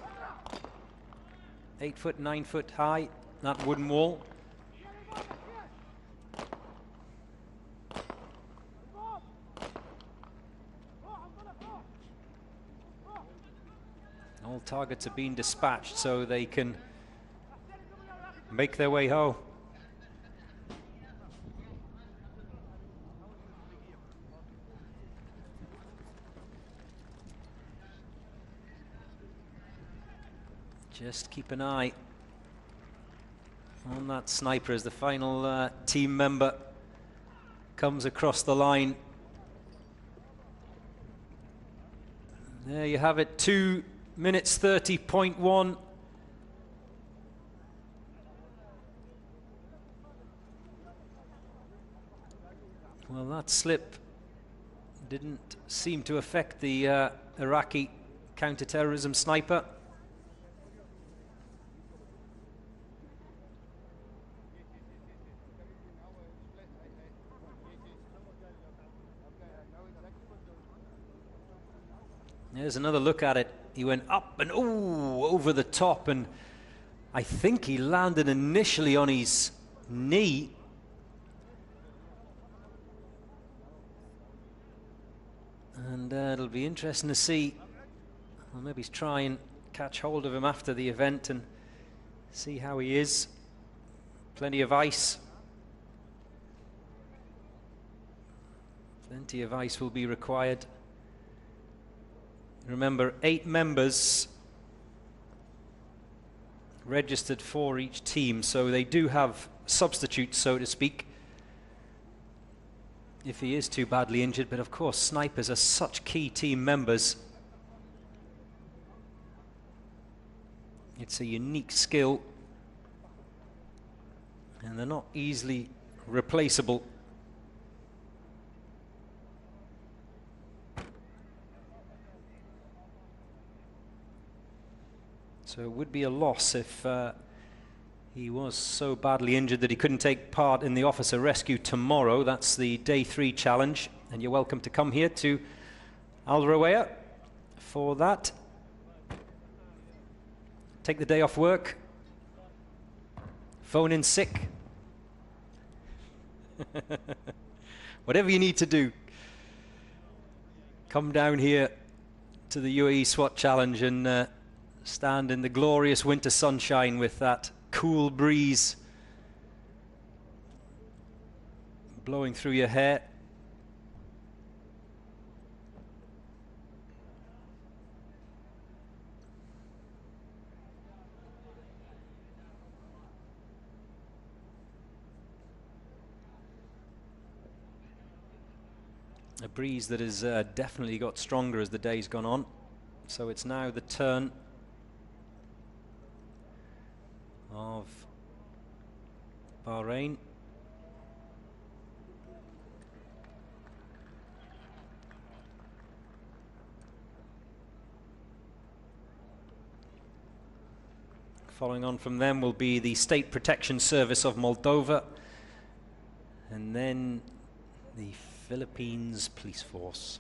D: 9 foot high, that wooden wall. All targets are being dispatched so they can make their way home. Just keep an eye on that sniper as the final team member comes across the line. There you have it, 2 minutes 30.1. Well, that slip didn't seem to affect the Iraqi counter-terrorism sniper. There's another look at it. He went up and over the top, and I think he landed initially on his knee. And it'll be interesting to see. Well, maybe he's try and catch hold of him after the event and see how he is. Plenty of ice. Plenty of ice will be required. Remember, 8 members registered for each team, so they do have substitutes, so to speak, if he is too badly injured. But of course, snipers are such key team members. It's a unique skill, and they're not easily replaceable. So it would be a loss if he was so badly injured that he couldn't take part in the officer rescue tomorrow. That's the day 3 challenge, and you're welcome to come here to Al Rawaya for that. Take the day off work, phone in sick, whatever you need to do. Come down here to the Uae Swat challenge and stand in the glorious winter sunshine with that cool breeze blowing through your hair. A breeze that has definitely got stronger as the day's gone on. So it's now the turn of Bahrain. Following on from them will be the State Protection Service of Moldova, and then the Philippines Police Force.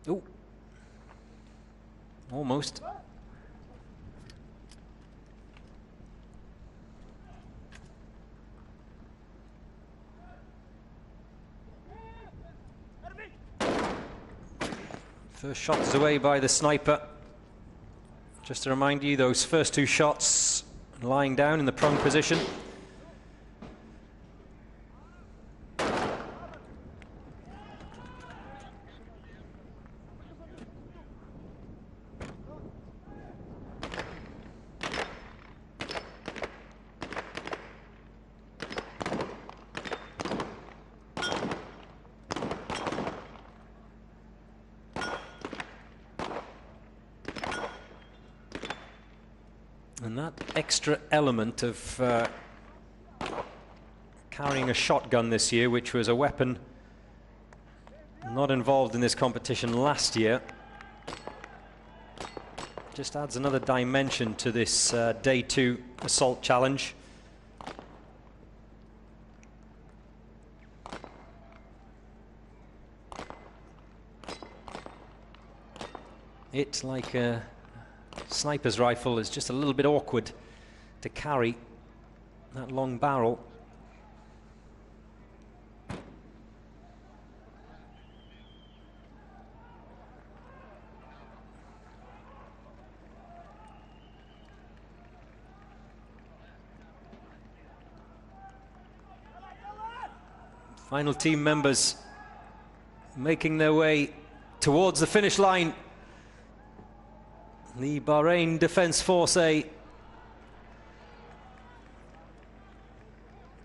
D: Oh, almost. First shot is away by the sniper. Just to remind you, those first two shots lying down in the prone position. And that extra element of carrying a shotgun this year, which was a weapon not involved in this competition last year, just adds another dimension to this Day 2 assault challenge. It, like a sniper's rifle, is just a little bit awkward to carry, that long barrel. Final team members making their way towards the finish line. The Bahrain Defence Force A.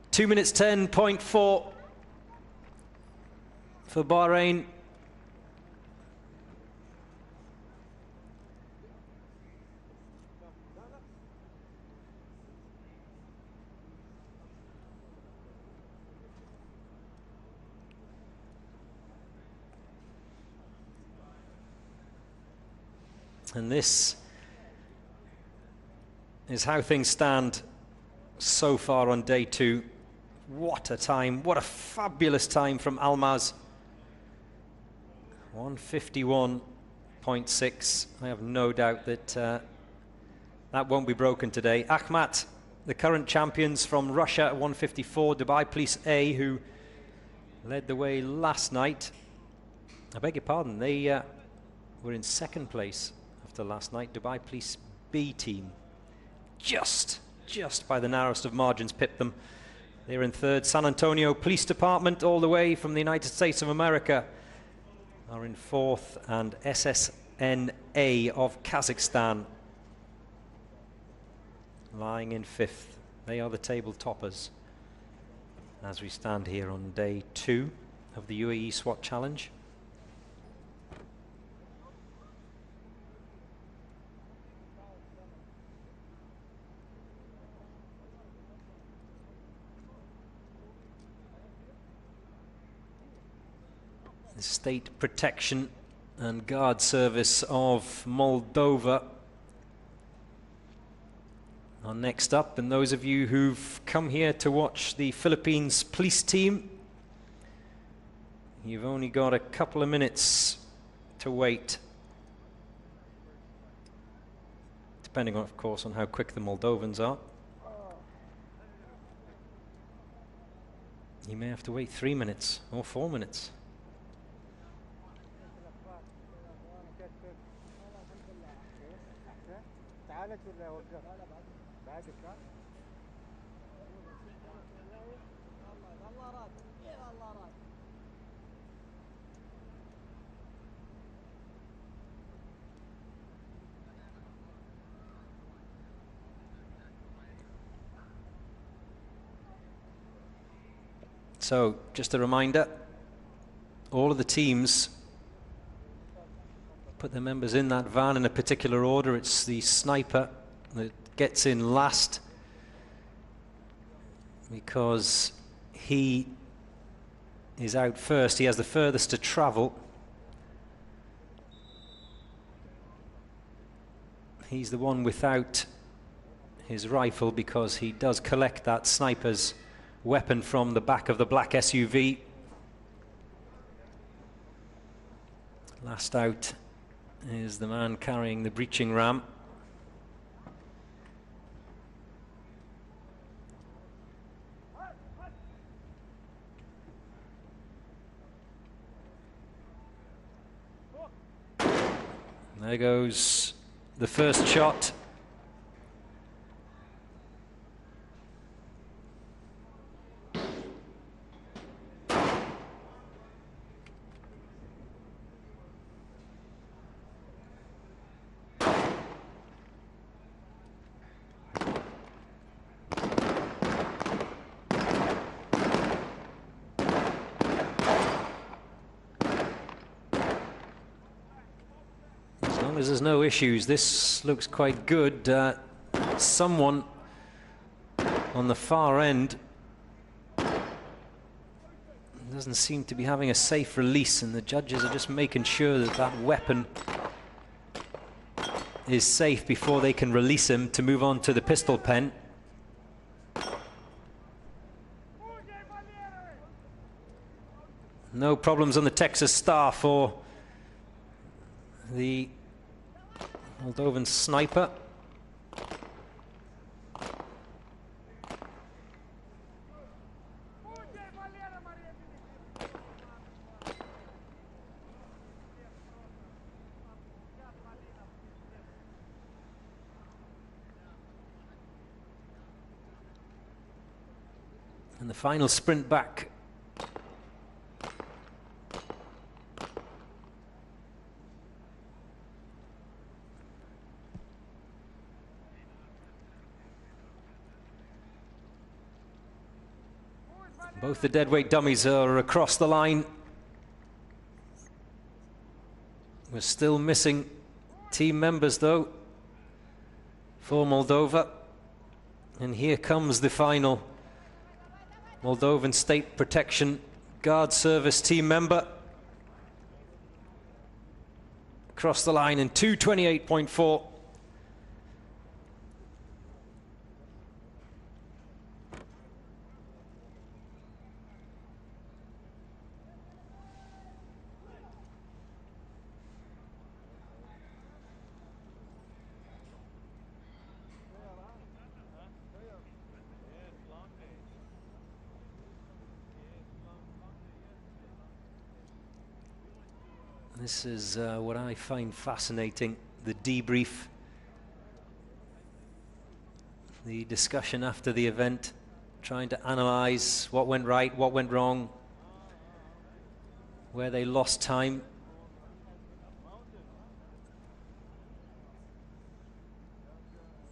D: 2 minutes 10.4 for Bahrain. And this is how things stand so far on Day 2. What a time, what a fabulous time from Almaz. 151.6. I have no doubt that that won't be broken today. Akhmat, the current champions from Russia at 154. Dubai Police A, who led the way last night. I beg your pardon, they were in second place after last night. Dubai Police B team just by the narrowest of margins pipped them. They're in third. San Antonio Police Department, all the way from the United States of America, are in fourth, and SSNA of Kazakhstan lying in fifth. They are the table toppers as we stand here on Day 2 of the Uae Swat Challenge. The State Protection and Guard Service of Moldova are next up, and those of you who've come here to watch the Philippines police team, you've only got a couple of minutes to wait, depending on, of course, on how quick the Moldovans are. You may have to wait 3 minutes or 4 minutes.
F: زعلت ولا وقف؟ بعدك ها؟
G: الله راد الله راد.
D: So, just a reminder, all of the teams put their members in that van in a particular order. It's the sniper that gets in last because he is out first. He has the furthest to travel. He's the one without his rifle because he does collect that sniper's weapon from the back of the black SUV. Last out is the man carrying the breaching ram. There goes the first shot. There's no issues. This looks quite good. Someone on the far end doesn't seem to be having a safe release, and the judges are just making sure that that weapon is safe before they can release him to move on to the pistol pen. No problems on the Texas Star for the Moldovan sniper. And the final sprint back. Both the deadweight dummies are across the line. We're still missing team members though for Moldova. And here comes the final Moldovan State Protection Guard Service team member. Across the line in 2:28.4. This is what I find fascinating, the debrief, the discussion after the event, trying to analyze what went right, what went wrong, where they lost time.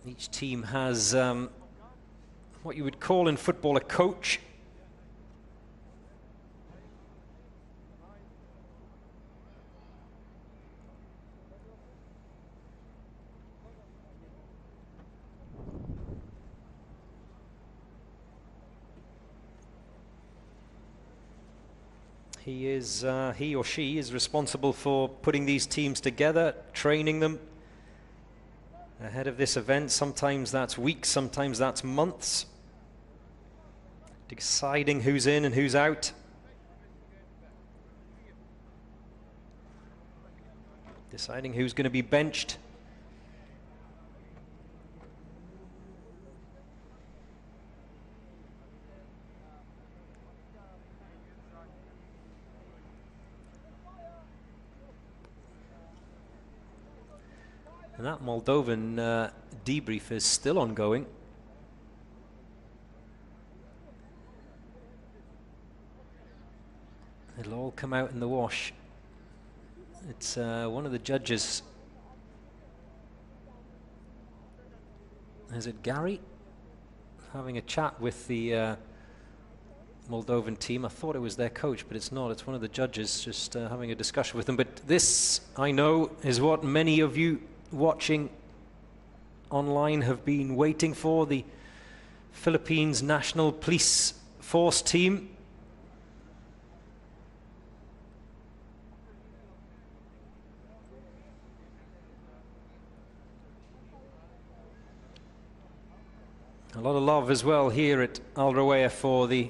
D: Each team has what you would call in football a coach. He or she is responsible for putting these teams together, training them ahead of this event. Sometimes that's weeks, sometimes that's months. Deciding who's in and who's out. Deciding who's going to be benched. And that Moldovan debrief is still ongoing. It'll all come out in the wash. It's one of the judges. Is it Gary? Having a chat with the Moldovan team. I thought it was their coach, but it's not. It's one of the judges just having a discussion with them. But this, I know, is what many of you watching online have been waiting for. The Philippines National Police Force team. A lot of love as well here at Al Rawaya for the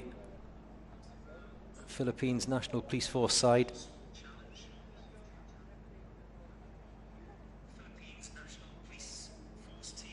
D: Philippines National Police Force side. Philippines National Police Force team.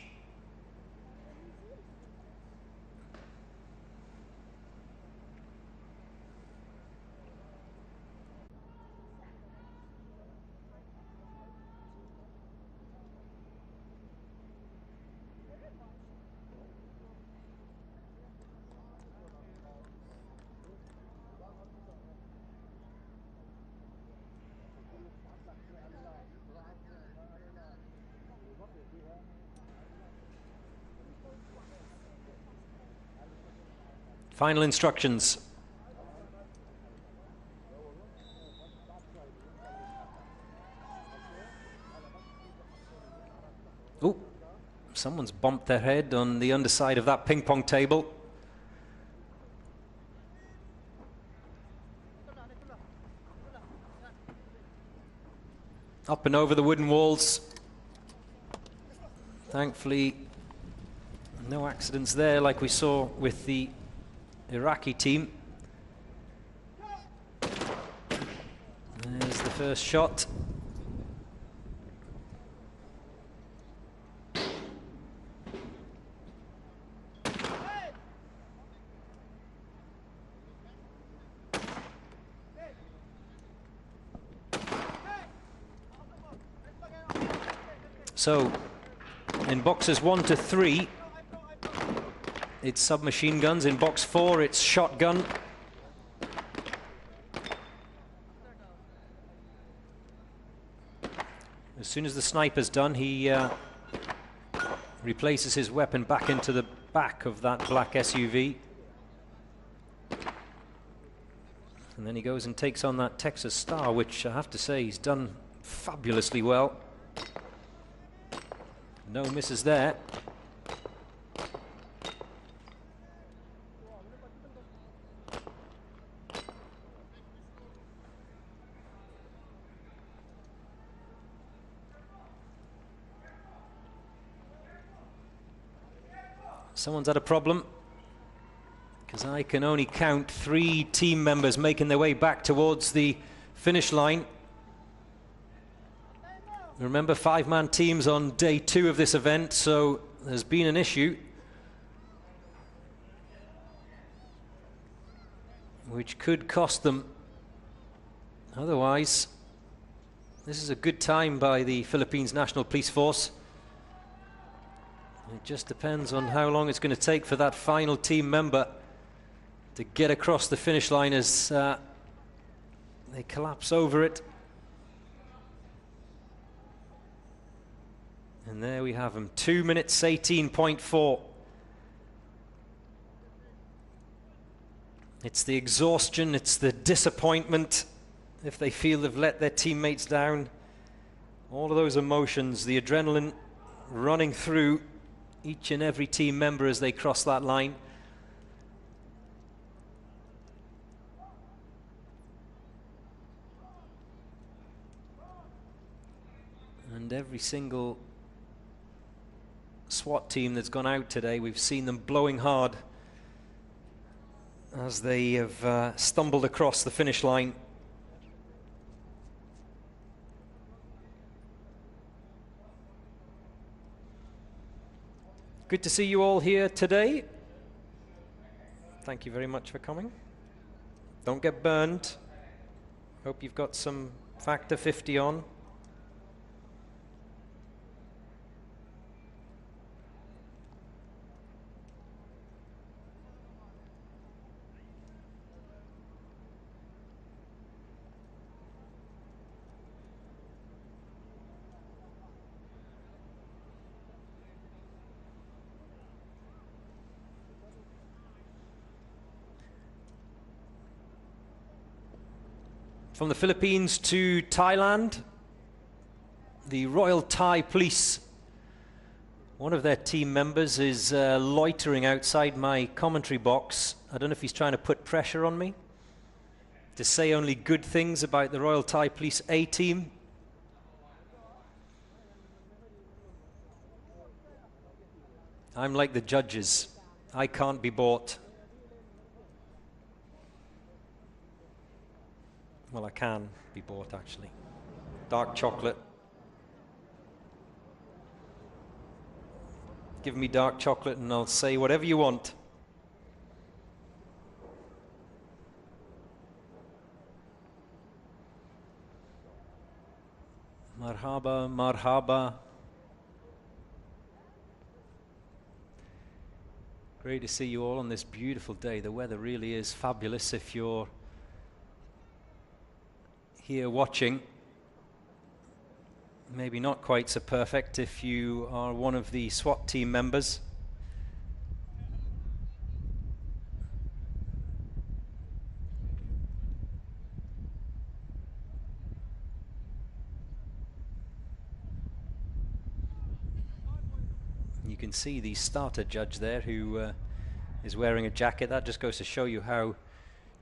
D: Final instructions. Oh, someone's bumped their head on the underside of that ping pong table. Up and over the wooden walls. Thankfully, no accidents there like we saw with the Iraqi team. There's the first shot. So, in boxes 1 to 3, it's submachine guns. In box 4, it's shotgun. As soon as the sniper's done, he replaces his weapon back into the back of that black SUV. And then he goes and takes on that Texas Star, which I have to say he's done fabulously well. No misses there. Someone's had a problem, because I can only count 3 team members making their way back towards the finish line. Remember, 5-man teams on day 2 of this event, so there's been an issue, which could cost them. Otherwise, this is a good time by the Philippines National Police Force. It just depends on how long it's going to take for that final team member to get across the finish line as they collapse over it. And there we have them, 2 minutes 18.4. It's the exhaustion, it's the disappointment if they feel they've let their teammates down. All of those emotions, the adrenaline running through each and every team member as they cross that line. And every single SWAT team that's gone out today, we've seen them blowing hard as they have stumbled across the finish line. Good to see you all here today. Thank you very much for coming. Don't get burned. Hope you've got some Factor 50 on. From the Philippines to Thailand, the Royal Thai Police. One of their team members is loitering outside my commentary box. I don't know if he's trying to put pressure on me to say only good things about the Royal Thai Police A team. I'm like the judges. I can't be bought. Well, I can be bought, actually. Dark chocolate. Give me dark chocolate and I'll say whatever you want. Marhaba, marhaba. Great to see you all on this beautiful day. The weather really is fabulous if you're here watching. Maybe not quite so perfect if you are one of the SWAT team members. You can see the starter judge there who is wearing a jacket. That just goes to show you how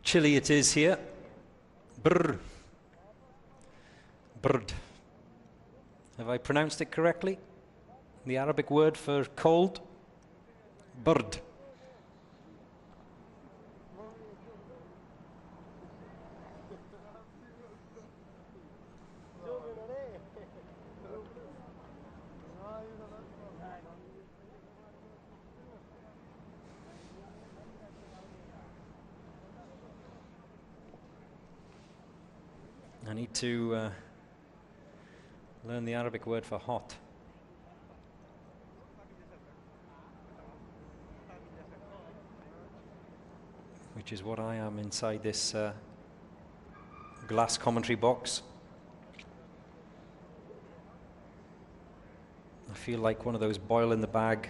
D: chilly it is here. Brr. Brd. Have I pronounced it correctly? The Arabic word for cold? Brd. I need to learn the Arabic word for hot. Which is what I am inside this glass commentary box. I feel like one of those boil in the bag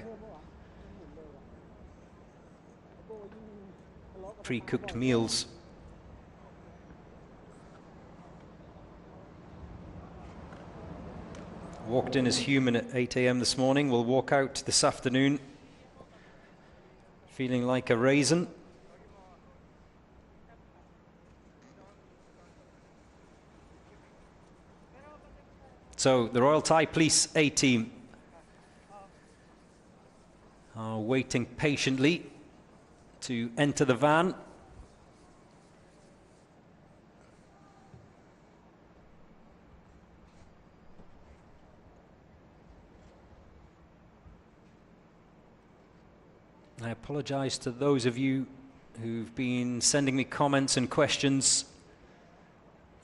D: pre-cooked meals. Walked in as human at 8 AM this morning. Will walk out this afternoon feeling like a raisin. So the Royal Thai Police A team are waiting patiently to enter the van. I apologize to those of you who've been sending me comments and questions.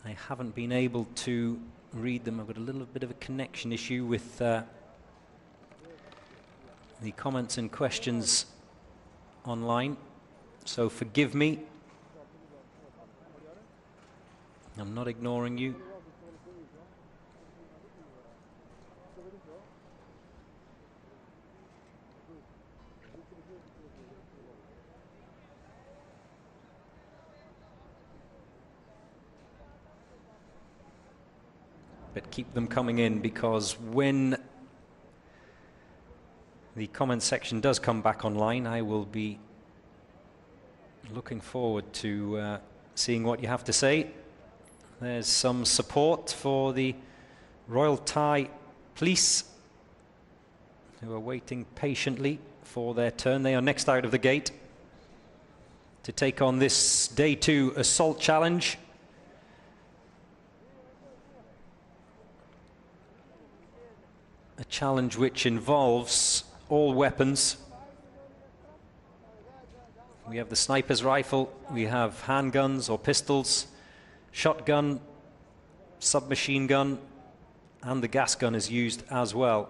D: I haven't been able to read them. I've got a little bit of a connection issue with the comments and questions online, so forgive me. I'm not ignoring you. But keep them coming in, because when the comment section does come back online, I will be looking forward to seeing what you have to say. There's some support for the Royal Thai Police, who are waiting patiently for their turn. They are next out of the gate to take on this Day 2 assault challenge. A challenge which involves all weapons. We have the sniper's rifle, we have handguns or pistols, shotgun, submachine gun, and the gas gun is used as well.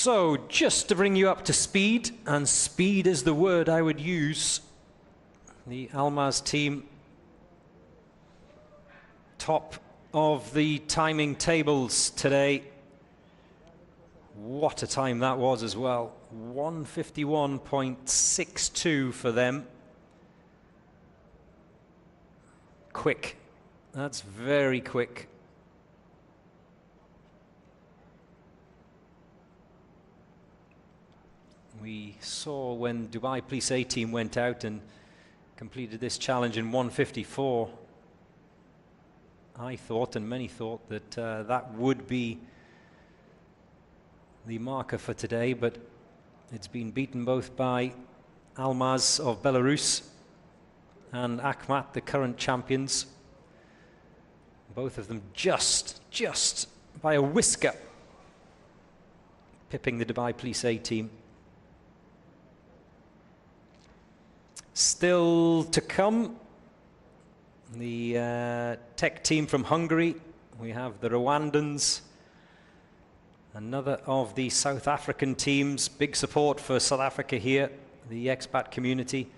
D: So, just to bring you up to speed, and speed is the word I would use, the Almaz team top of the timing tables today. What a time that was as well. 151.62 for them. Quick. That's very quick. We saw when Dubai Police A team went out and completed this challenge in 154. I thought, and many thought, that that would be the marker for today, but it's been beaten both by Almaz of Belarus and Akhmat, the current champions. Both of them just by a whisker pipping the Dubai Police A team. Still to come, the tech team from Hungary. We have the Rwandans, another of the South African teams. Big support for South Africa here. The expat community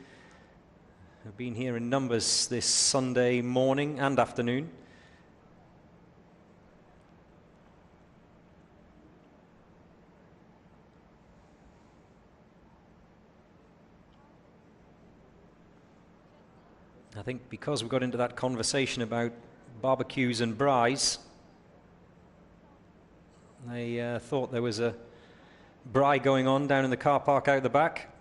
D: have been here in numbers this Sunday morning and afternoon. I think because we got into that conversation about barbecues and braais, they thought there was a braai going on down in the car park out the back.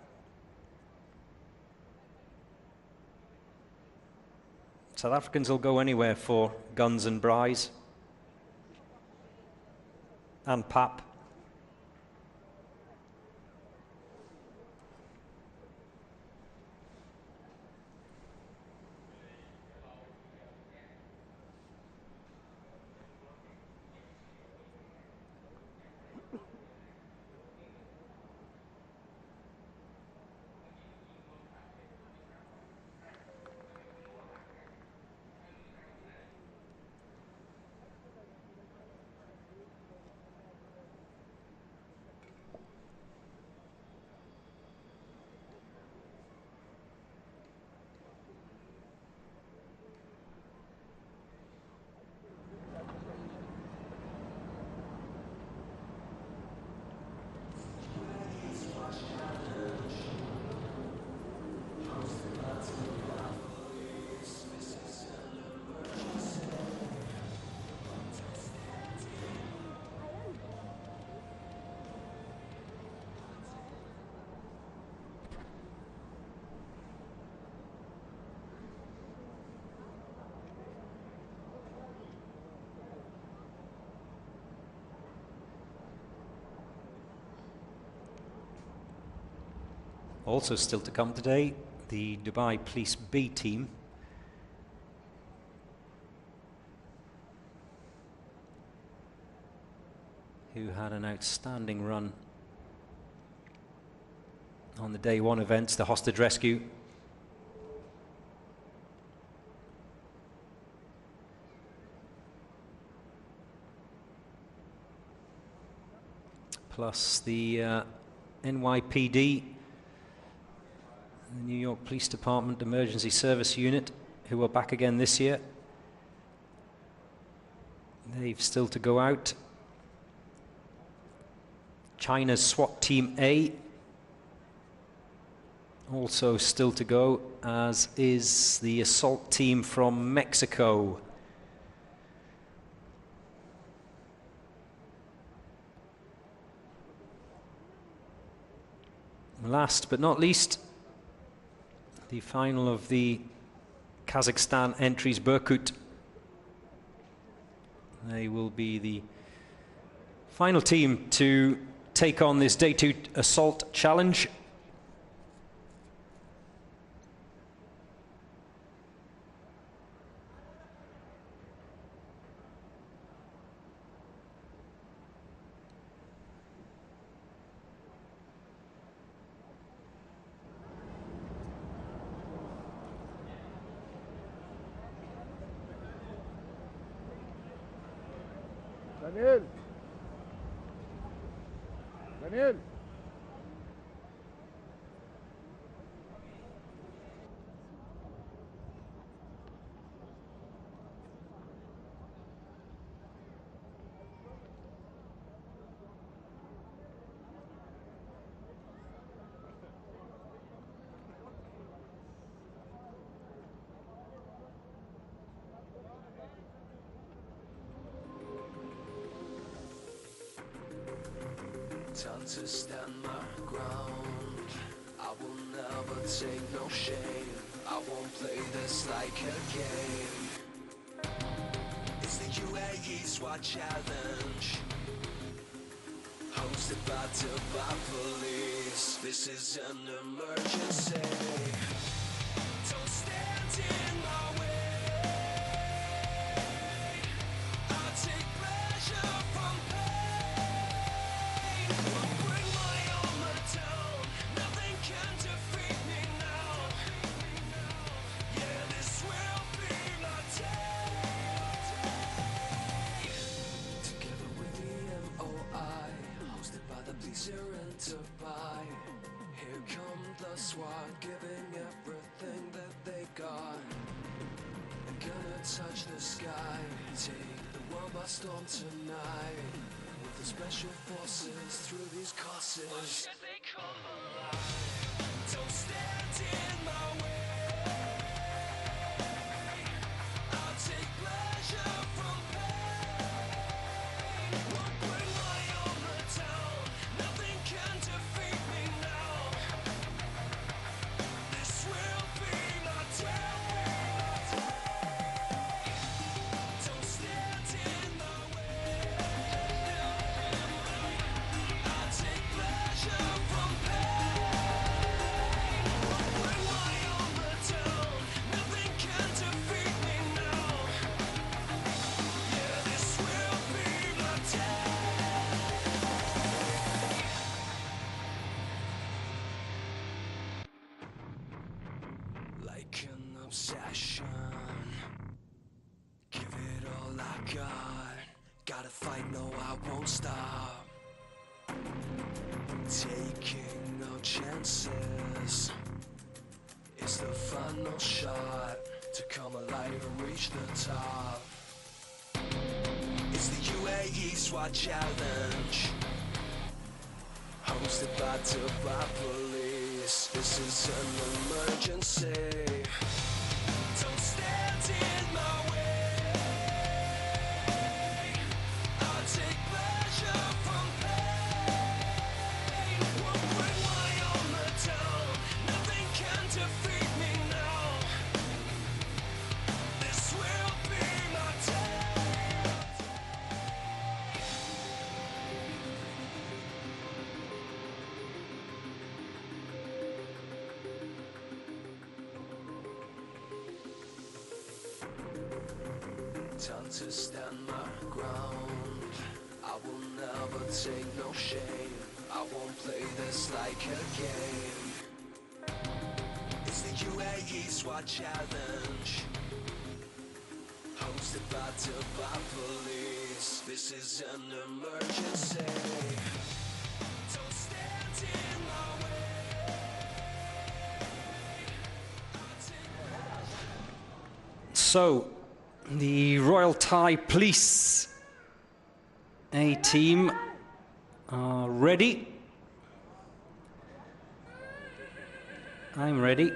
D: South Africans will go anywhere for guns and braais and pap. Also still to come today, the Dubai Police B team. Who had an outstanding run on the day one events, the hostage rescue. Plus the NYPD, the New York Police Department Emergency Service Unit, who are back again this year. They've still to go out. China's SWAT Team A also still to go, as is the assault team from Mexico. Last but not least, the final of the Kazakhstan entries, Berkut. They will be the final team to take on this Day 2 assault challenge.
F: Daniel. جميل.
C: Time to stand my ground. I will never take no shame. I won't play this like a game. It's the Uae Swat challenge, hosted by Dubai police. This is an emergency. Don't stand in my way. I take pleasure from pain. I'll bring my armor down. Nothing can defeat me now. Yeah, this will be my day. Together with the MOI, hosted by the police here in Dubai. Here come the SWAT, giving everything that they got. I'm gonna touch the sky, take the world by storm tonight. With the special forces through these courses. Why should they come alive? Don't stand in my way. I'll take pleasure from pain. Won't bring my armor down. Nothing can defeat me now. This will be my day. Don't stand in my way. I'll take pleasure from pain. Won't bring my armor down. Nothing can defeat me now. Yeah, this will be my day. Like an obsession, give it all I got. Gotta fight, no, I won't stop. Taking no chances. It's the final shot to come alive and reach the top. It's the Uae Swat challenge, hosted by Dubai police. This is an emergency. Don't stand in my way. I'll take pleasure from pain. Won't bring my armor down. Nothing can defeat me now. This will be my day. Time to stand my ground. I will never take no shame. I won't play this like a game. It's the Uae Swat challenge, hosted by Dubai police. This is an emergency. Don't stand in my way. I'll take
D: So, the Royal Thai Police A team are ready. I'm ready.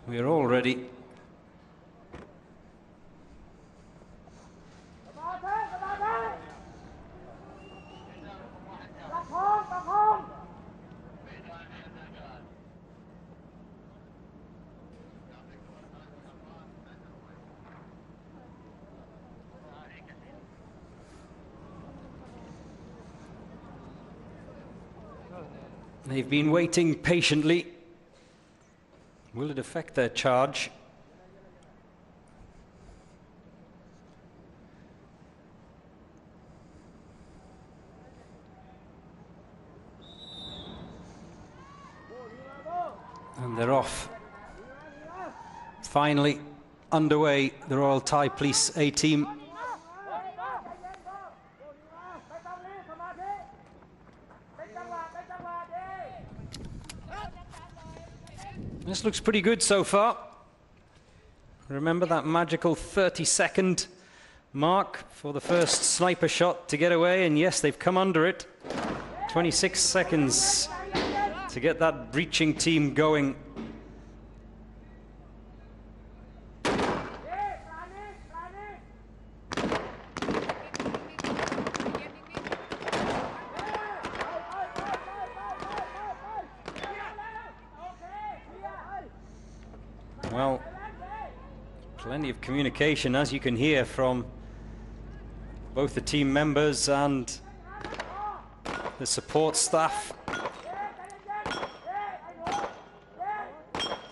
D: We're all ready. They've been waiting patiently. Will it affect their charge? off. Finally underway, the Royal Thai Police A team. This looks pretty good so far. Remember that magical 30-second mark for the first sniper shot to get away, and yes, they've come under it. 26 seconds to get that breaching team going. Well, plenty of communication, as you can hear from both the team members and the support staff.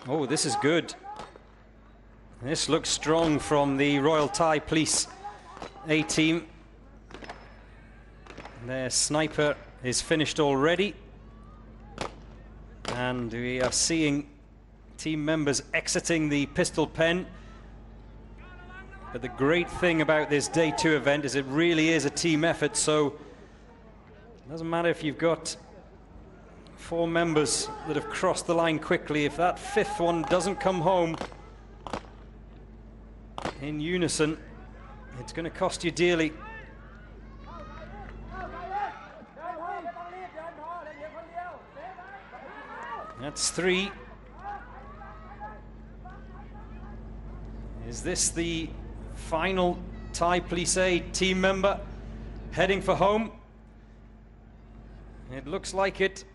D: Oh, this is good. This looks strong from the Royal Thai Police A team. Their sniper is finished already, and we are seeing team members exiting the pistol pen. But the great thing about this day 2 event is it really is a team effort, so it doesn't matter if you've got 4 members that have crossed the line quickly. If that 5th one doesn't come home in unison, it's going to cost you dearly. That's 3. Is this the final Thai Police A team member heading for home? It looks like it.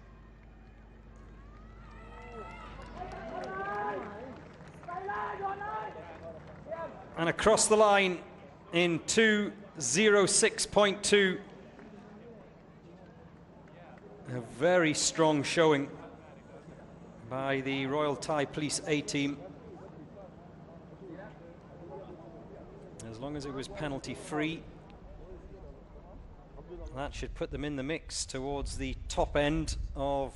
D: And across the line in 2:06.2. A very strong showing by the Royal Thai Police A team. As long as it was penalty free, that should put them in the mix towards the top end of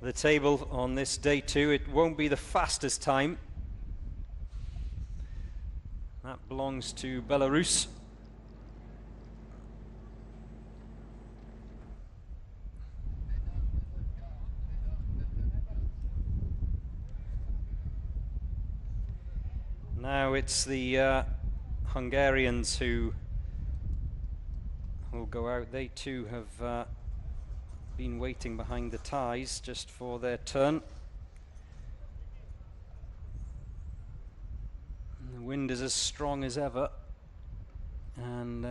D: the table on this day 2. It won't be the fastest time. That belongs to Belarus. Now it's the Hungarians who will go out. They too have been waiting behind the ties just for their turn. And the wind is as strong as ever, and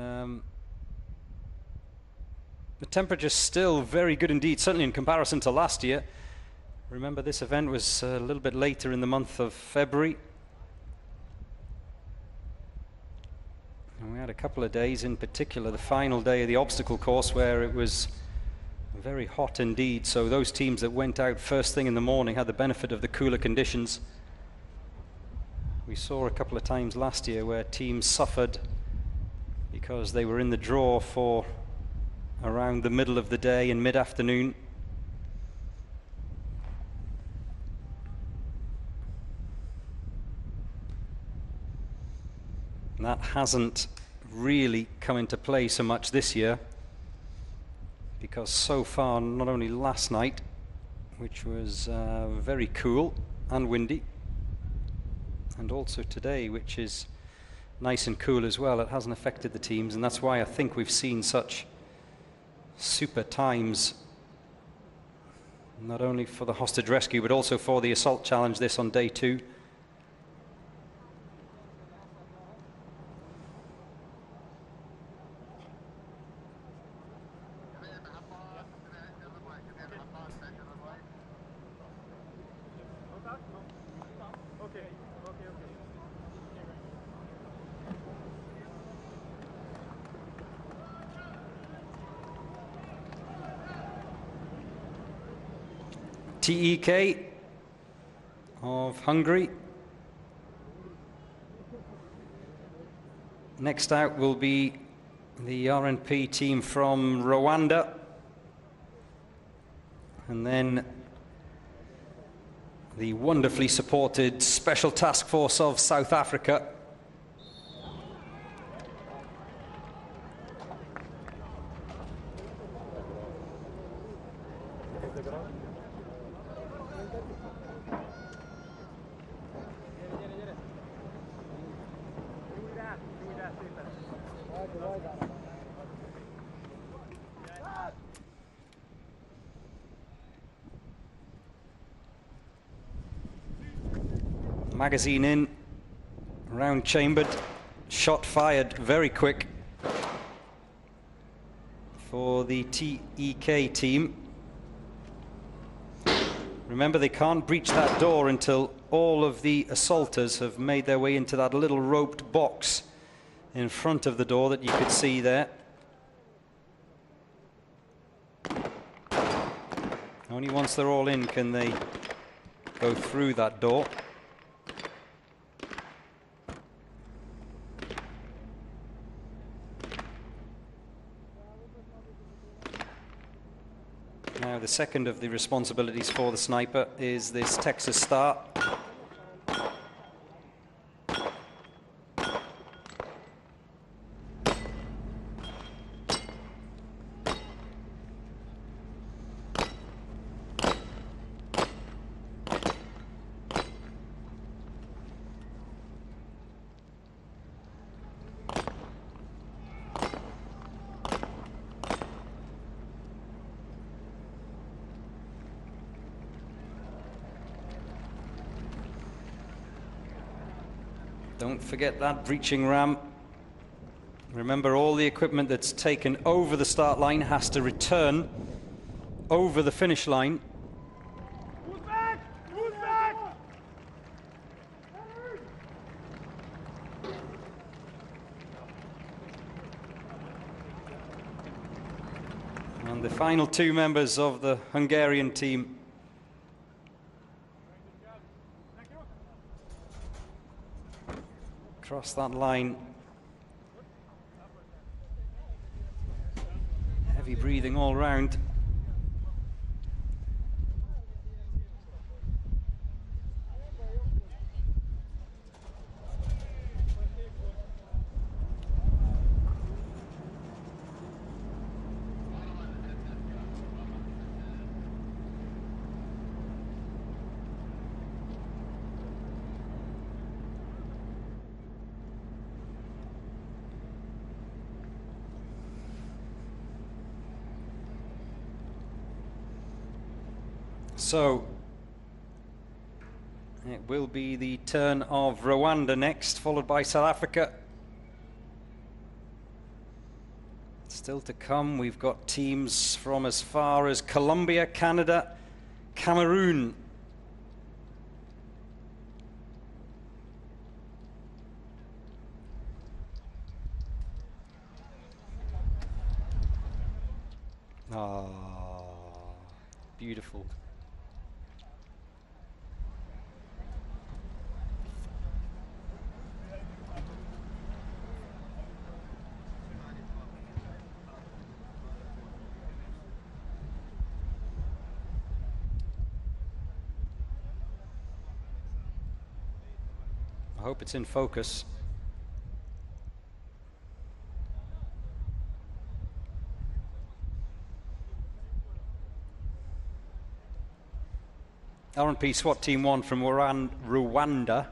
D: the temperature's still very good indeed, certainly in comparison to last year. Remember, this event was a little bit later in the month of February. And we had a couple of days, in particular the final day of the obstacle course, where it was very hot indeed. So those teams that went out first thing in the morning had the benefit of the cooler conditions. We saw a couple of times last year where teams suffered because they were in the draw for around the middle of the day and mid-afternoon. That hasn't really come into play so much this year, because so far, not only last night, which was very cool and windy, and also today, which is nice and cool as well, it hasn't affected the teams, and that's why I think we've seen such super times, not only for the hostage rescue, but also for the assault challenge, this on day 2. TEK of Hungary. Next out will be the RNP team from Rwanda, and then the wonderfully supported Special Task Force of South Africa. Magazine in, round chambered, shot fired very quick for the TEK team. Remember, they can't breach that door until all of the assaulters have made their way into that little roped box in front of the door that you could see there. Only once they're all in can they go through that door. Now, the second of the responsibilities for the sniper is this Texas Star. Don't forget that breaching ram. Remember, all the equipment that's taken over the start line has to return over the finish line.
G: Who's back? Who's back?
D: And the final two members of the Hungarian team. Cross that line. Heavy breathing all round. So it will be the turn of Rwanda next, followed by South Africa. Still to come, we've got teams from as far as Colombia, Canada, Cameroon. Ah, beautiful. I hope it's in focus. R&P SWAT Team 1 from Rwanda.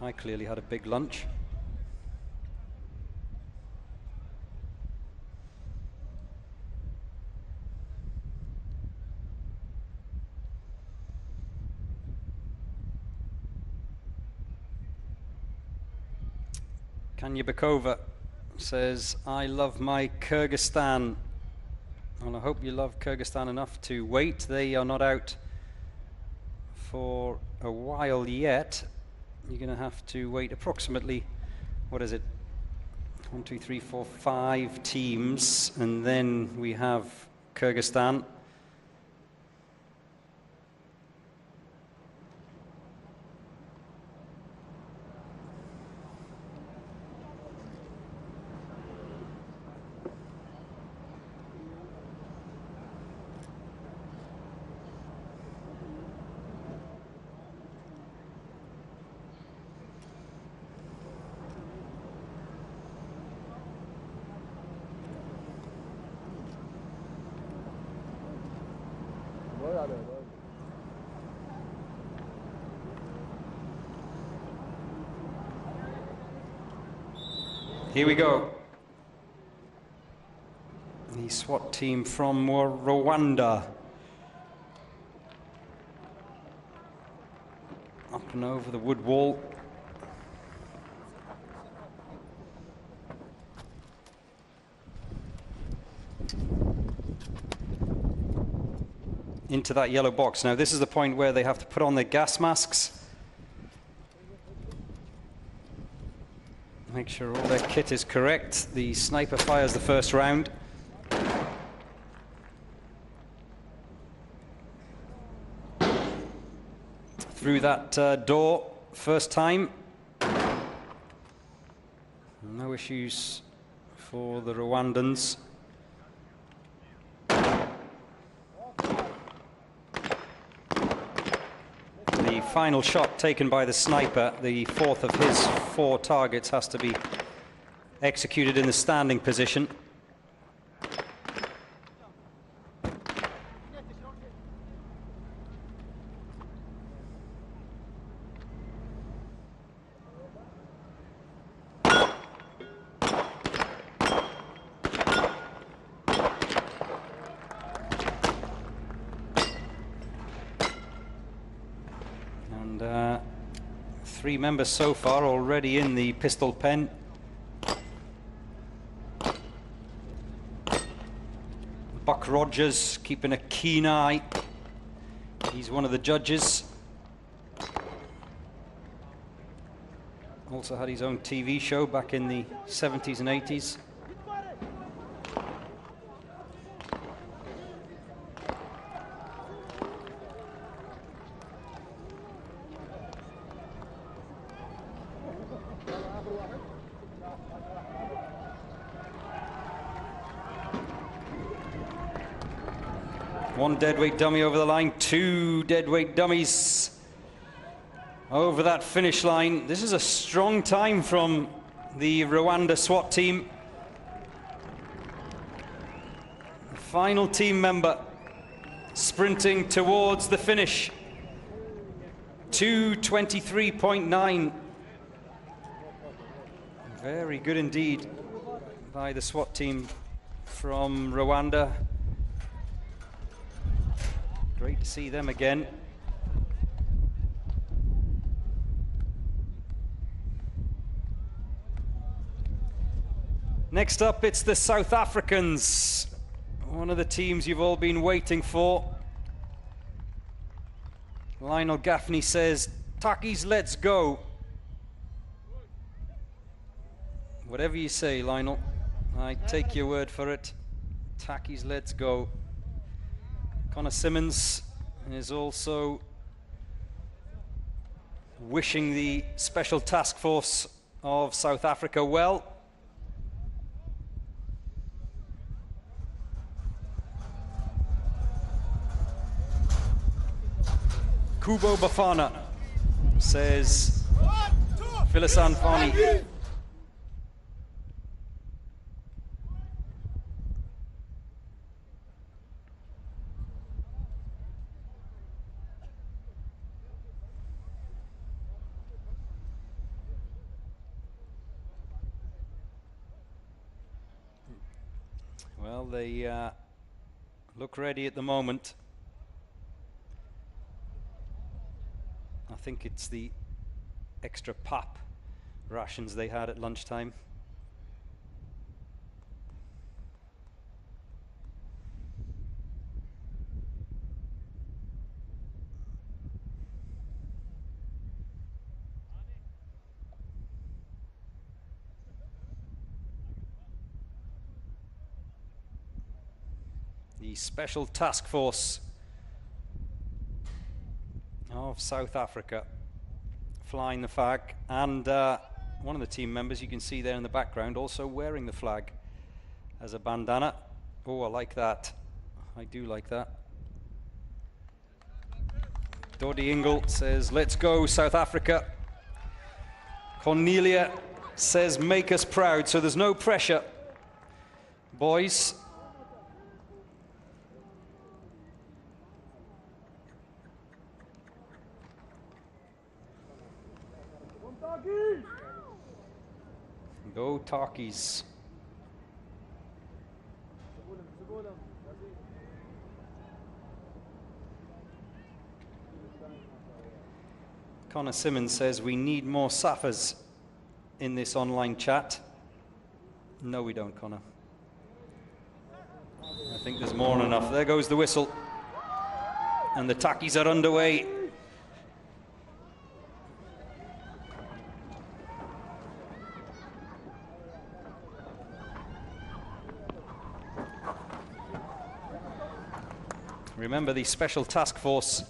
D: I clearly had a big lunch. Kanya Bakova says, I love my Kyrgyzstan. Well, I hope you love Kyrgyzstan enough to wait. They are not out for a while yet. You're going to have to wait approximately, what is it? 1, 2, 3, 4, 5 teams. And then we have Kyrgyzstan. Here we go. The SWAT team from Rwanda. Up and over the wood wall. Into that yellow box. Now this is the point where they have to put on their gas masks. Make sure all their kit is correct. The sniper fires the first round. Through that door, first time. No issues for the Rwandans. The final shot taken by the sniper, the fourth of his 4 targets, has to be executed in the standing position. And 3 members so far already in the pistol pen. Buck Rogers keeping a keen eye. He's one of the judges. Also had his own TV show back in the 70s and 80s. One deadweight dummy over the line, 2 deadweight dummies over that finish line. This is a strong time from the Rwanda SWAT team. The final team member sprinting towards the finish. 2:23.9. Very good indeed by the SWAT team from Rwanda. Great to see them again. Next up, it's the South Africans. One of the teams you've all been waiting for. Lionel Gaffney says, "Takis, let's go." Whatever you say, Lionel. I take your word for it. Takis, let's go. Connor Simmons is also wishing the Special Task Force of South Africa well. Kubo Bafana says, Philosan Fani. Well, they look ready at the moment. I think it's the extra pap rations they had at lunchtime. The Special Task Force of South Africa flying the flag, and one of the team members you can see there in the background also wearing the flag as a bandana. Oh, I like that. I do like that. Dodi Ingle says, "Let's go, South Africa." Cornelia says, "Make us proud." So there's no pressure, boys. Go Talkies. Connor Simmons says we need more Safas in this online chat. No, we don't, Connor. I think there's more than enough. There goes the whistle. And the Takis are underway. Remember, the Special Task Force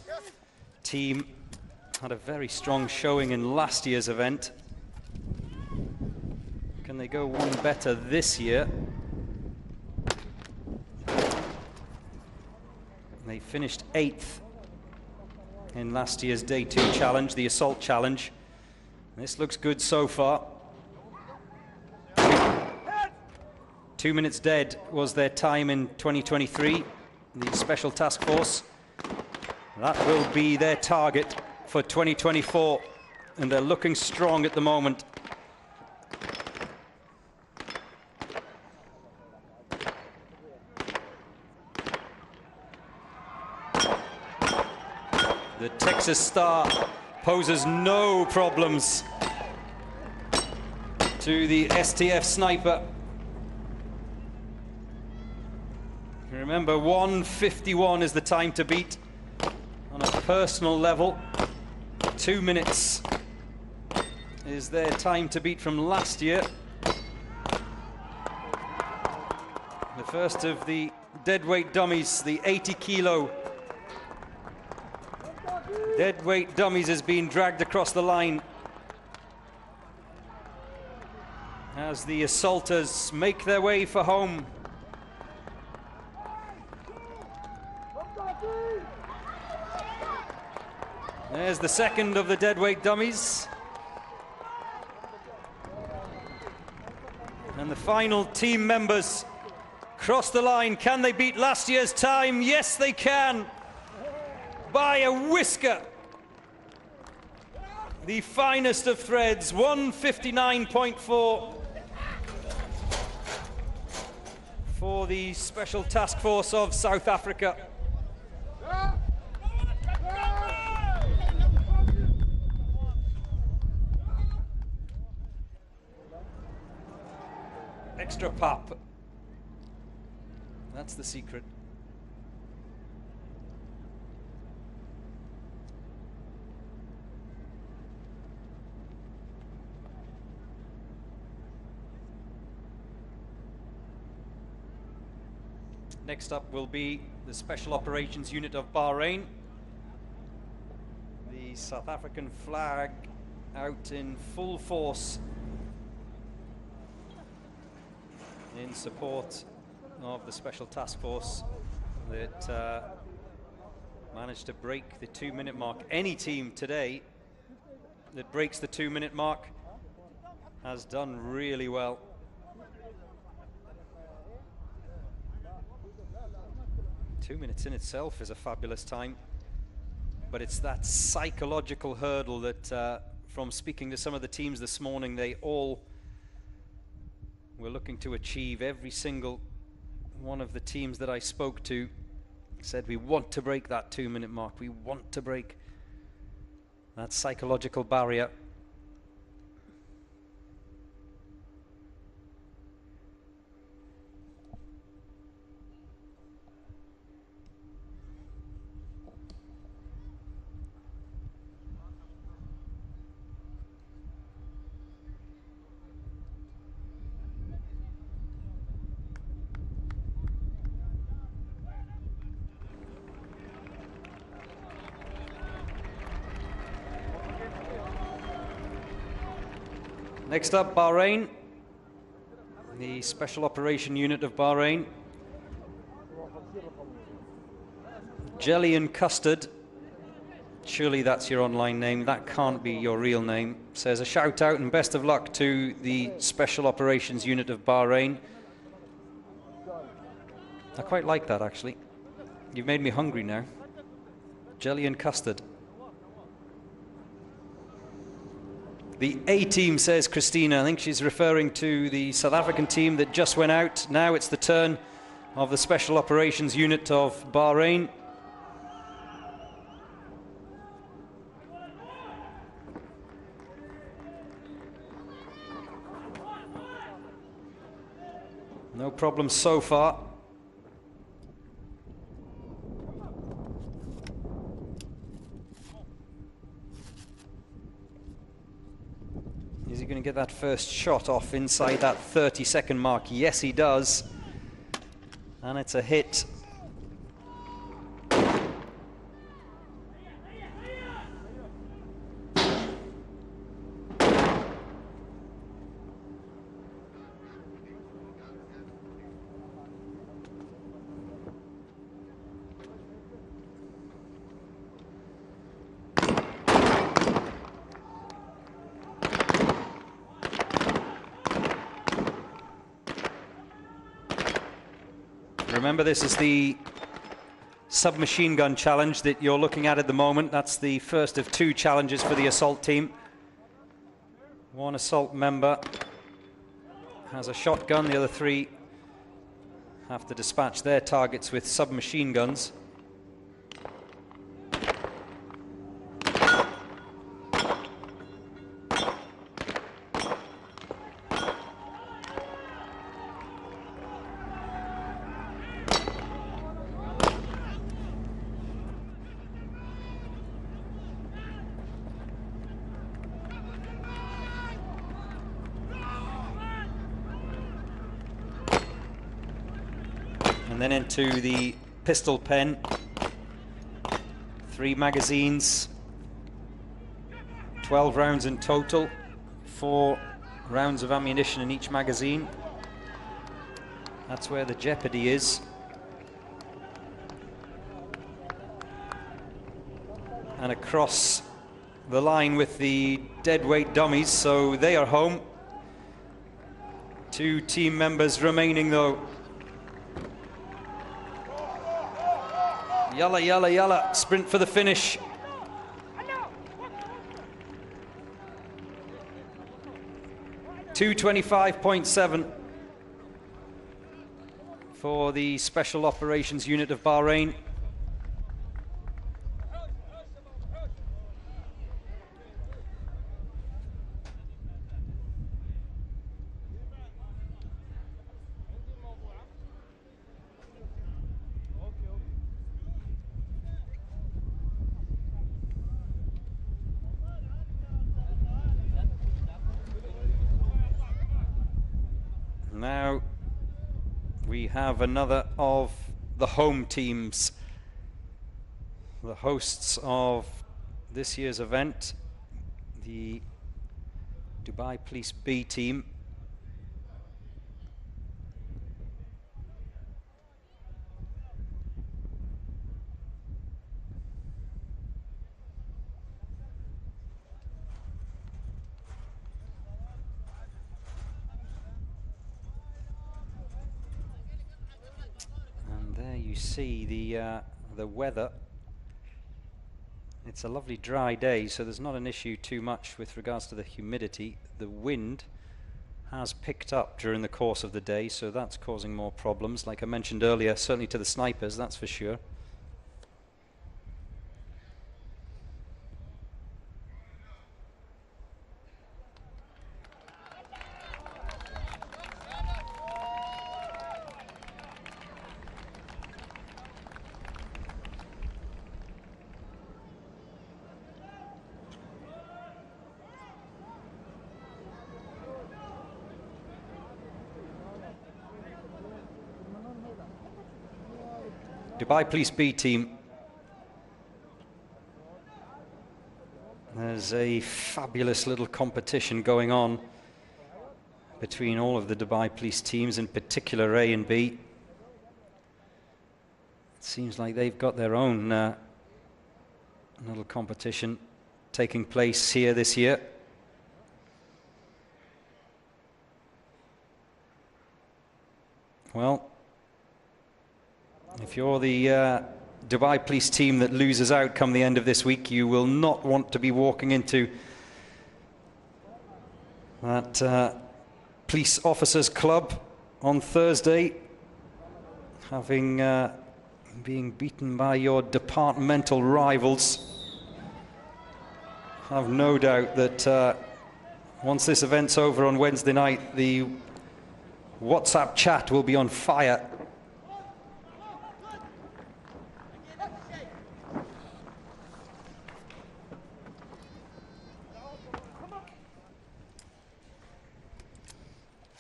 D: team had a very strong showing in last year's event. Can they go one better this year? They finished 8th in last year's Day 2 challenge, the Assault Challenge. This looks good so far. 2 minutes dead was their time in 2023, the Special Task Force. That will be their target for 2024, and they're looking strong at the moment. The Texas Star poses no problems to the STF Sniper. Remember, 1:51 is the time to beat on a personal level. 2 minutes is their time to beat from last year. The first of the deadweight dummies, the 80-kilo deadweight dummies, is being dragged across the line as the assaulters make their way for home. There's the second of the deadweight dummies. And the final team members cross the line. Can they beat last year's time? Yes, they can. By a whisker. The finest of threads, 1:59.4 for the Special Task Force of South Africa. Extra pop. That's the secret. Next up will be the Special Operations Unit of Bahrain. The South African flag out in full force in support of the Special Task Force that managed to break the 2-minute mark. Any team today that breaks the 2-minute mark has done really well. Two minutes in itself is a fabulous time, but it's that psychological hurdle that, from speaking to some of the teams this morning, they all were looking to achieve. Every single one of the teams that I spoke to said, we want to break that 2-minute mark. We want to break that psychological barrier. Next up, Bahrain, the Special Operation Unit of Bahrain. Jelly and Custard, surely that's your online name, that can't be your real name, says a shout out and best of luck to the Special Operations Unit of Bahrain. I quite like that, actually. You've made me hungry now. Jelly and Custard. The A team, says Christina. I think she's referring to the South African team that just went out. Now it's the turn of the Special Operations Unit of Bahrain. No problem so far. Is he going to get that first shot off inside that 30-second mark? Yes, he does. And it's a hit. Remember, this is the submachine gun challenge that you're looking at the moment. That's the first of 2 challenges for the assault team. One assault member has a shotgun, the other 3 have to dispatch their targets with submachine guns. And then into the pistol pen. 3 magazines, 12 rounds in total, 4 rounds of ammunition in each magazine. That's where the jeopardy is. And across the line with the deadweight dummies, so they are home. 2 team members remaining though. Yalla, yalla, yalla, sprint for the finish. .225.7 for the Special Operations Unit of Bahrain. Now we have another of the home teams, the hosts of this year's event, the Dubai Police B team. You see the weather. It's a lovely dry day, so there's not an issue too much with regards to the humidity. The wind has picked up during the course of the day, so that's causing more problems, like I mentioned earlier, certainly to the snipers, that's for sure. Dubai Police B team. There's a fabulous little competition going on between all of the Dubai Police teams, in particular A and B. It seems like they've got their own little competition taking place here this year. Well, if you're the Dubai Police team that loses out come the end of this week, you will not want to be walking into that police officers club on Thursday, having being beaten by your departmental rivals. I have no doubt that once this event's over on Wednesday night, the WhatsApp chat will be on fire.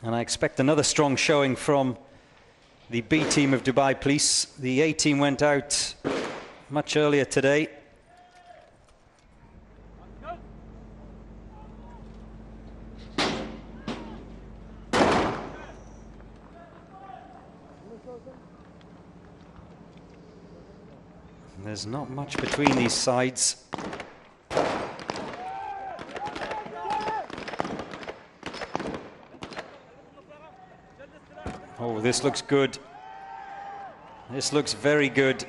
D: And I expect another strong showing from the B team of Dubai Police. The A team went out much earlier today. There's not much between these sides. Oh, this looks good. This looks very good.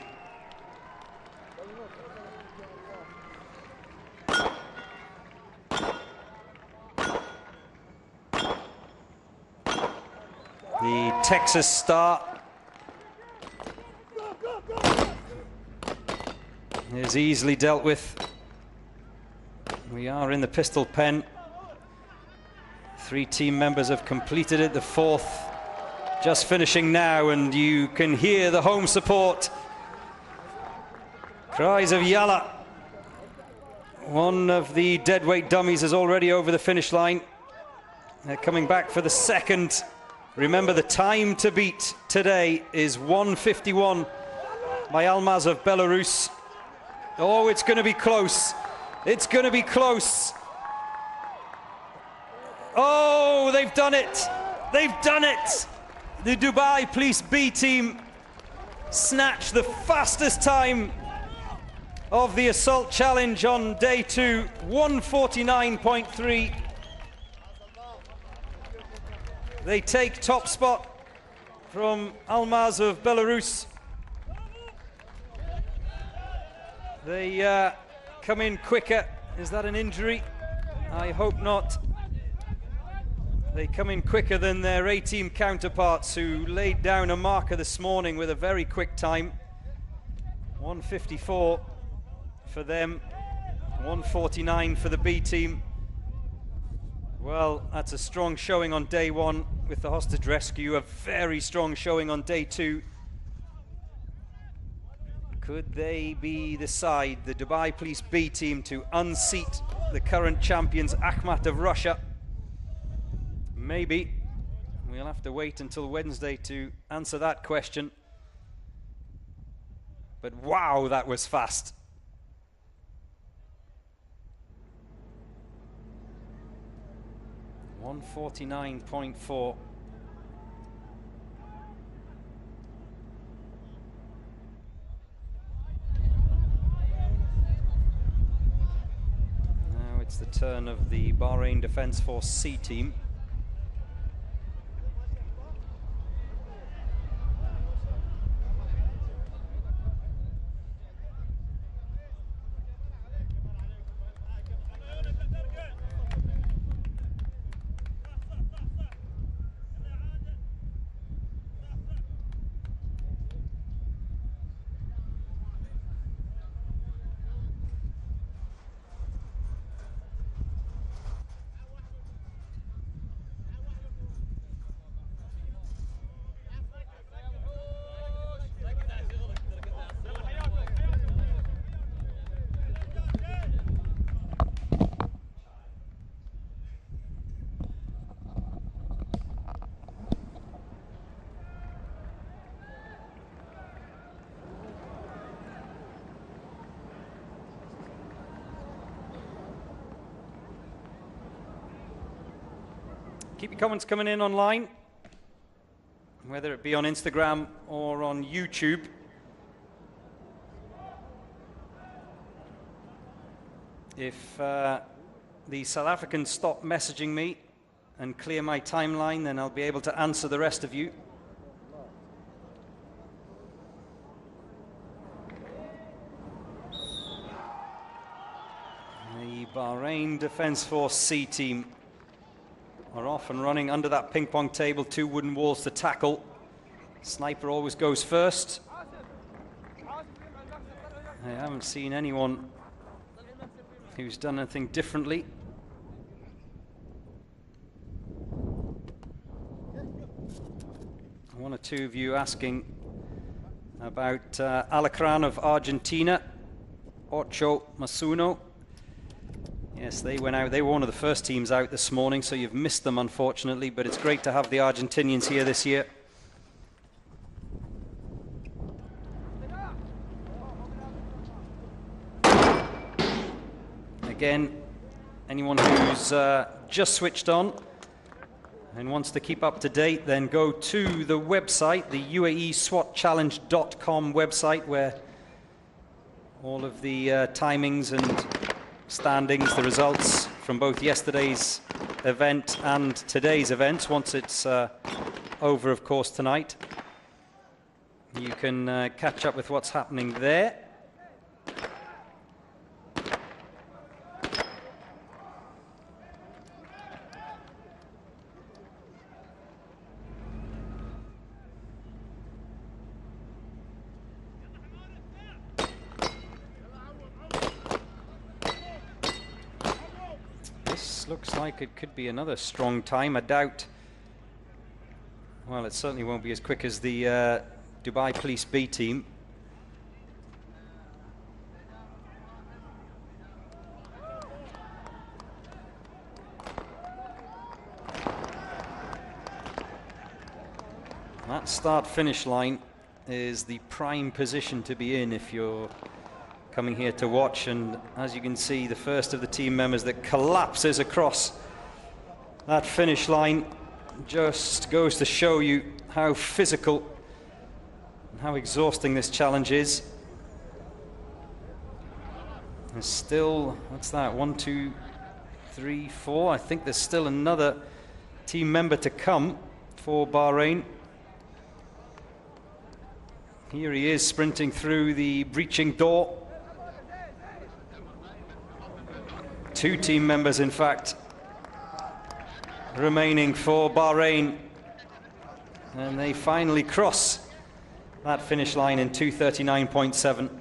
D: The Texas star is easily dealt with. We are in the pistol pen. 3 team members have completed it, the 4th just finishing now, and you can hear the home support. Cries of Yalla. One of the deadweight dummies is already over the finish line. They're coming back for the 2nd. Remember, the time to beat today is 1:51 by Almaz of Belarus. Oh, it's going to be close. It's going to be close. Oh, they've done it. They've done it. The Dubai Police B team snatched the fastest time of the assault challenge on day 2, 1:49.3. They take top spot from Almaz of Belarus. They come in quicker. Is that an injury? I hope not. They come in quicker than their A-team counterparts, who laid down a marker this morning with a very quick time. 1:54 for them, 1:49 for the B team. Well, that's a strong showing on day 1 with the hostage rescue, a very strong showing on day 2. Could they be the side, the Dubai Police B team, to unseat the current champions Akhmat of Russia? Maybe. We'll have to wait until Wednesday to answer that question. But wow, that was fast. .149.4. Now it's the turn of the Bahrain Defence Force C team. Keep your comments coming in online, whether it be on Instagram or on YouTube. If the South Africans stop messaging me and clear my timeline, then I'll be able to answer the rest of you. The Bahrain Defence Force C team are off and running under that ping pong table, 2 wooden walls to tackle. Sniper always goes first. I haven't seen anyone who's done anything differently. One or two of you asking about Alacran of Argentina, Ocho Masuno. Yes, they went out. They were one of the first teams out this morning, so you've missed them, unfortunately, but it's great to have the Argentinians here this year. Again, anyone who's just switched on and wants to keep up to date, then go to the website, the UaeSwatChallenge.com website, where all of the timings and standings, the results from both yesterday's event and today's events, once it's over, of course, tonight. You can catch up with what's happening there. Looks like it could be another strong time. I doubt, well, it certainly won't be as quick as the Dubai Police B team. That start-finish line is the prime position to be in if you're coming here to watch, and as you can see, the first of the team members that collapses across that finish line just goes to show you how physical and how exhausting this challenge is. There's still, what's that, 1, 2, 3, 4. I think there's still another team member to come for Bahrain. Here he is sprinting through the breaching door. 2 team members, in fact, remaining for Bahrain, and they finally cross that finish line in 2:39.7.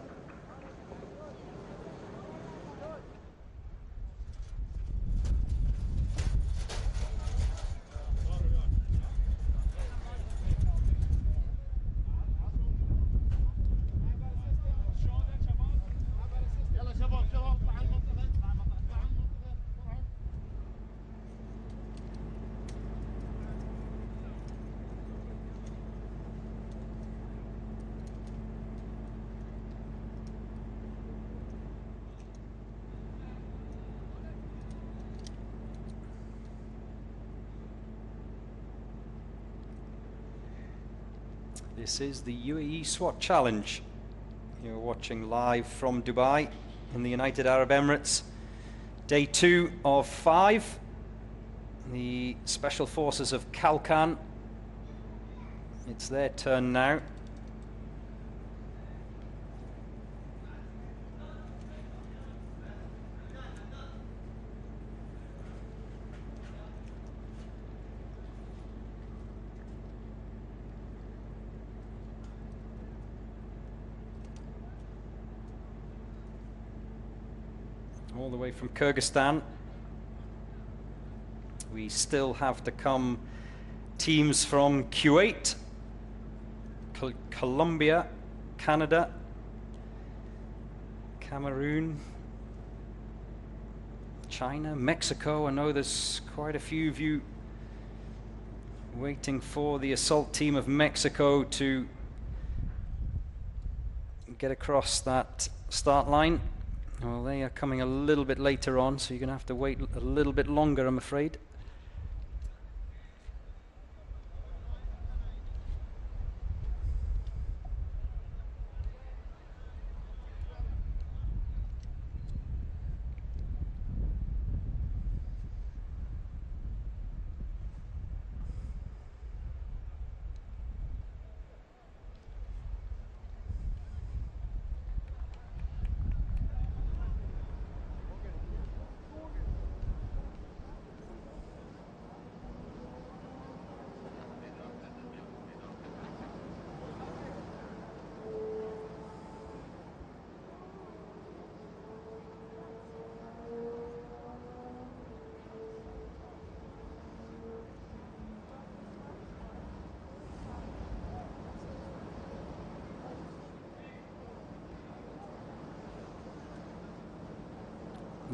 D: This is the UAE SWAT Challenge. You're watching live from Dubai in the United Arab Emirates. Day 2 of 5. The Special Forces of Kalkan. It's their turn now. All the way from Kyrgyzstan. We still have to come teams from Kuwait, Colombia, Canada, Cameroon, China, Mexico. I know there's quite a few of you waiting for the assault team of Mexico to get across that start line. Well, they are coming a little bit later on, so you're going to have to wait a little bit longer, I'm afraid.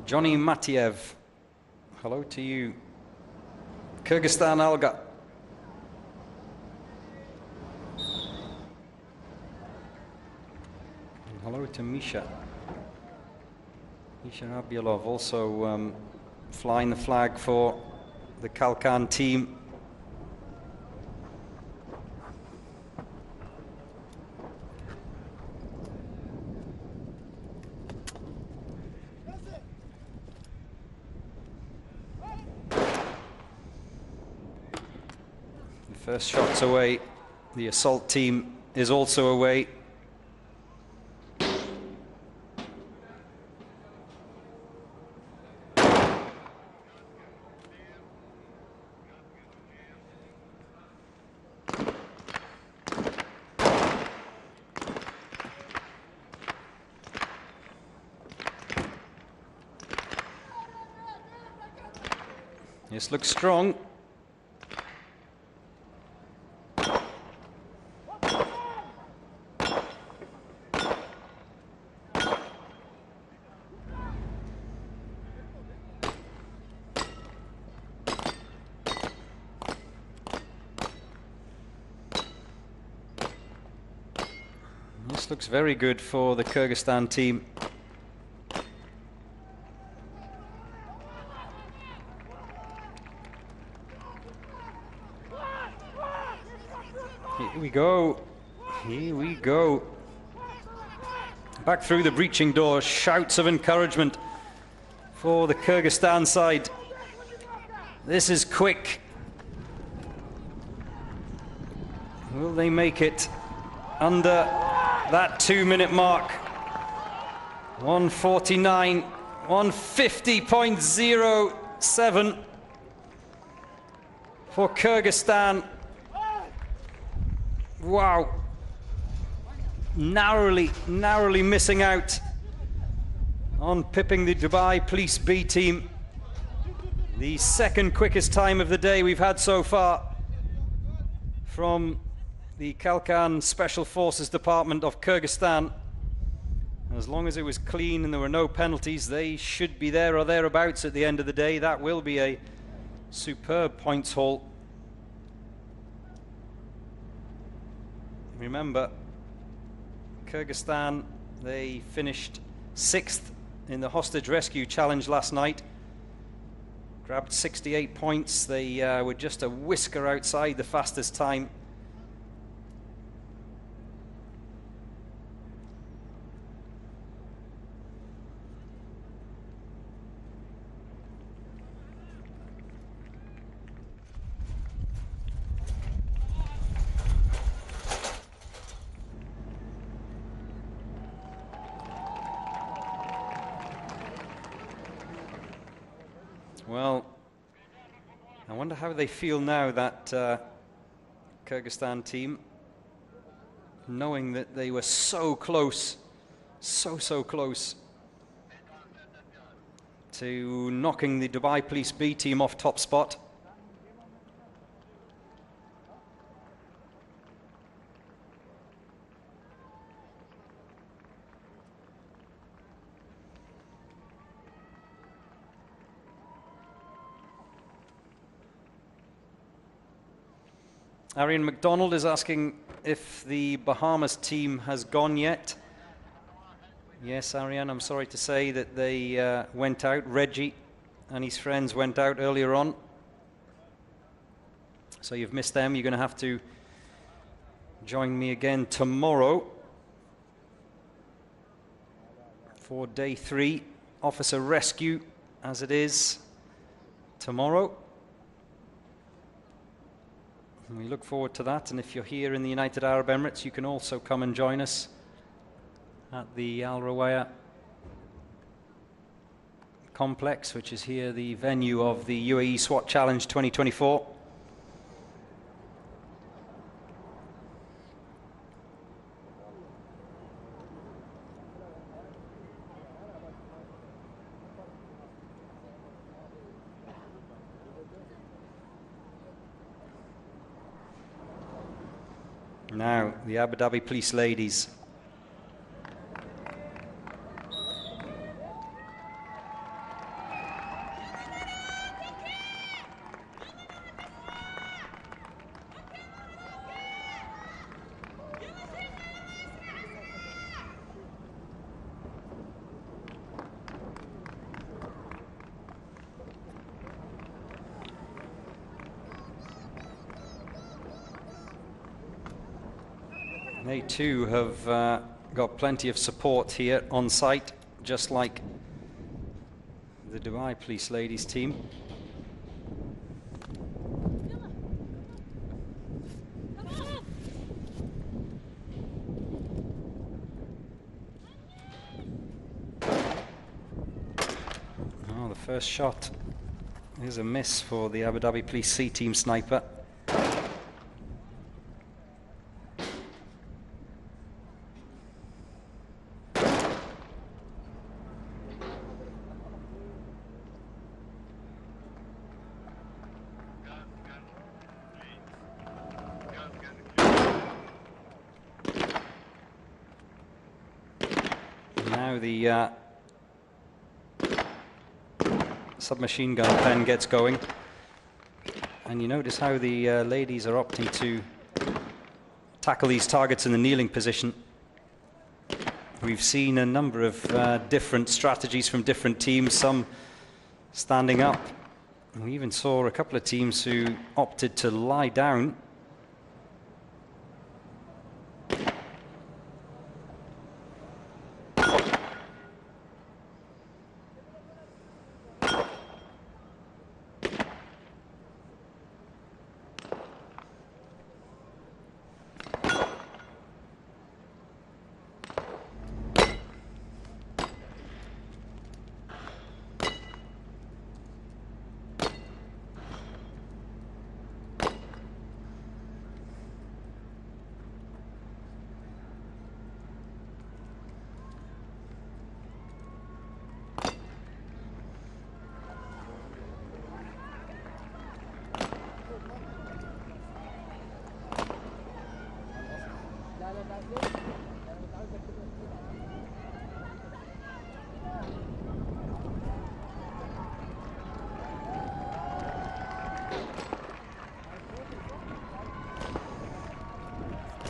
D: Johnny Matiev. Hello to you. Kyrgyzstan, Alga. And hello to Misha. Misha Abyalov also flying the flag for the Kalkan team. First shot's away. The assault team is also away. This looks strong. This looks very good for the Kyrgyzstan team. Here we go. Here we go. Back through the breaching door. Shouts of encouragement for the Kyrgyzstan side. This is quick. Will they make it under that 2-minute mark? 149, 150.07 for Kyrgyzstan. Wow. Narrowly missing out on pipping the Dubai Police B team. The second quickest time of the day we've had so far from the Kalkan Special Forces Department of Kyrgyzstan. As long as it was clean and there were no penalties, they should be there or thereabouts at the end of the day. That will be a superb points haul. Remember, Kyrgyzstan, they finished 6th in the hostage rescue challenge last night. Grabbed 68 points. They were just a whisker outside the fastest time. Well, I wonder how they feel now, that Kyrgyzstan team, knowing that they were so close, so close to knocking the Dubai Police B team off top spot. Arian McDonald is asking if the Bahamas team has gone yet. Yes, Arian, I'm sorry to say that they went out. Reggie and his friends went out earlier on. So you've missed them. You're going to have to join me again tomorrow for day 3. Officer rescue, as it is tomorrow. We look forward to that, and if you're here in the United Arab Emirates, you can also come and join us at the Al Rawaya complex, which is here the venue of the UAE SWAT Challenge 2024. Now, the Abu Dhabi Police ladies. They too have got plenty of support here on site, just like the Dubai Police ladies team. Oh, the first shot is a miss for the Abu Dhabi Police C team sniper. Now the submachine gun pen gets going, and you notice how the ladies are opting to tackle these targets in the kneeling position. We've seen a number of different strategies from different teams, some standing up. We even saw a couple of teams who opted to lie down.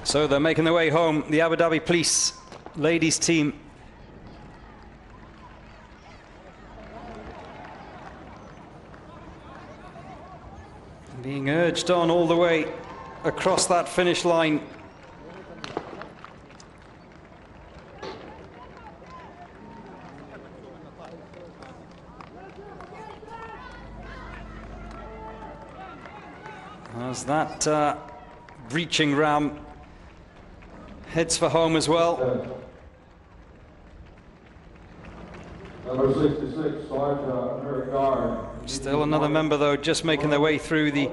D: So they're making their way home, the Abu Dhabi Police ladies team. Being urged on all the way across that finish line. As that breaching ram heads for home as well.
E: Number 66, Sergeant Guard.
D: Still another member, though, just making their way through the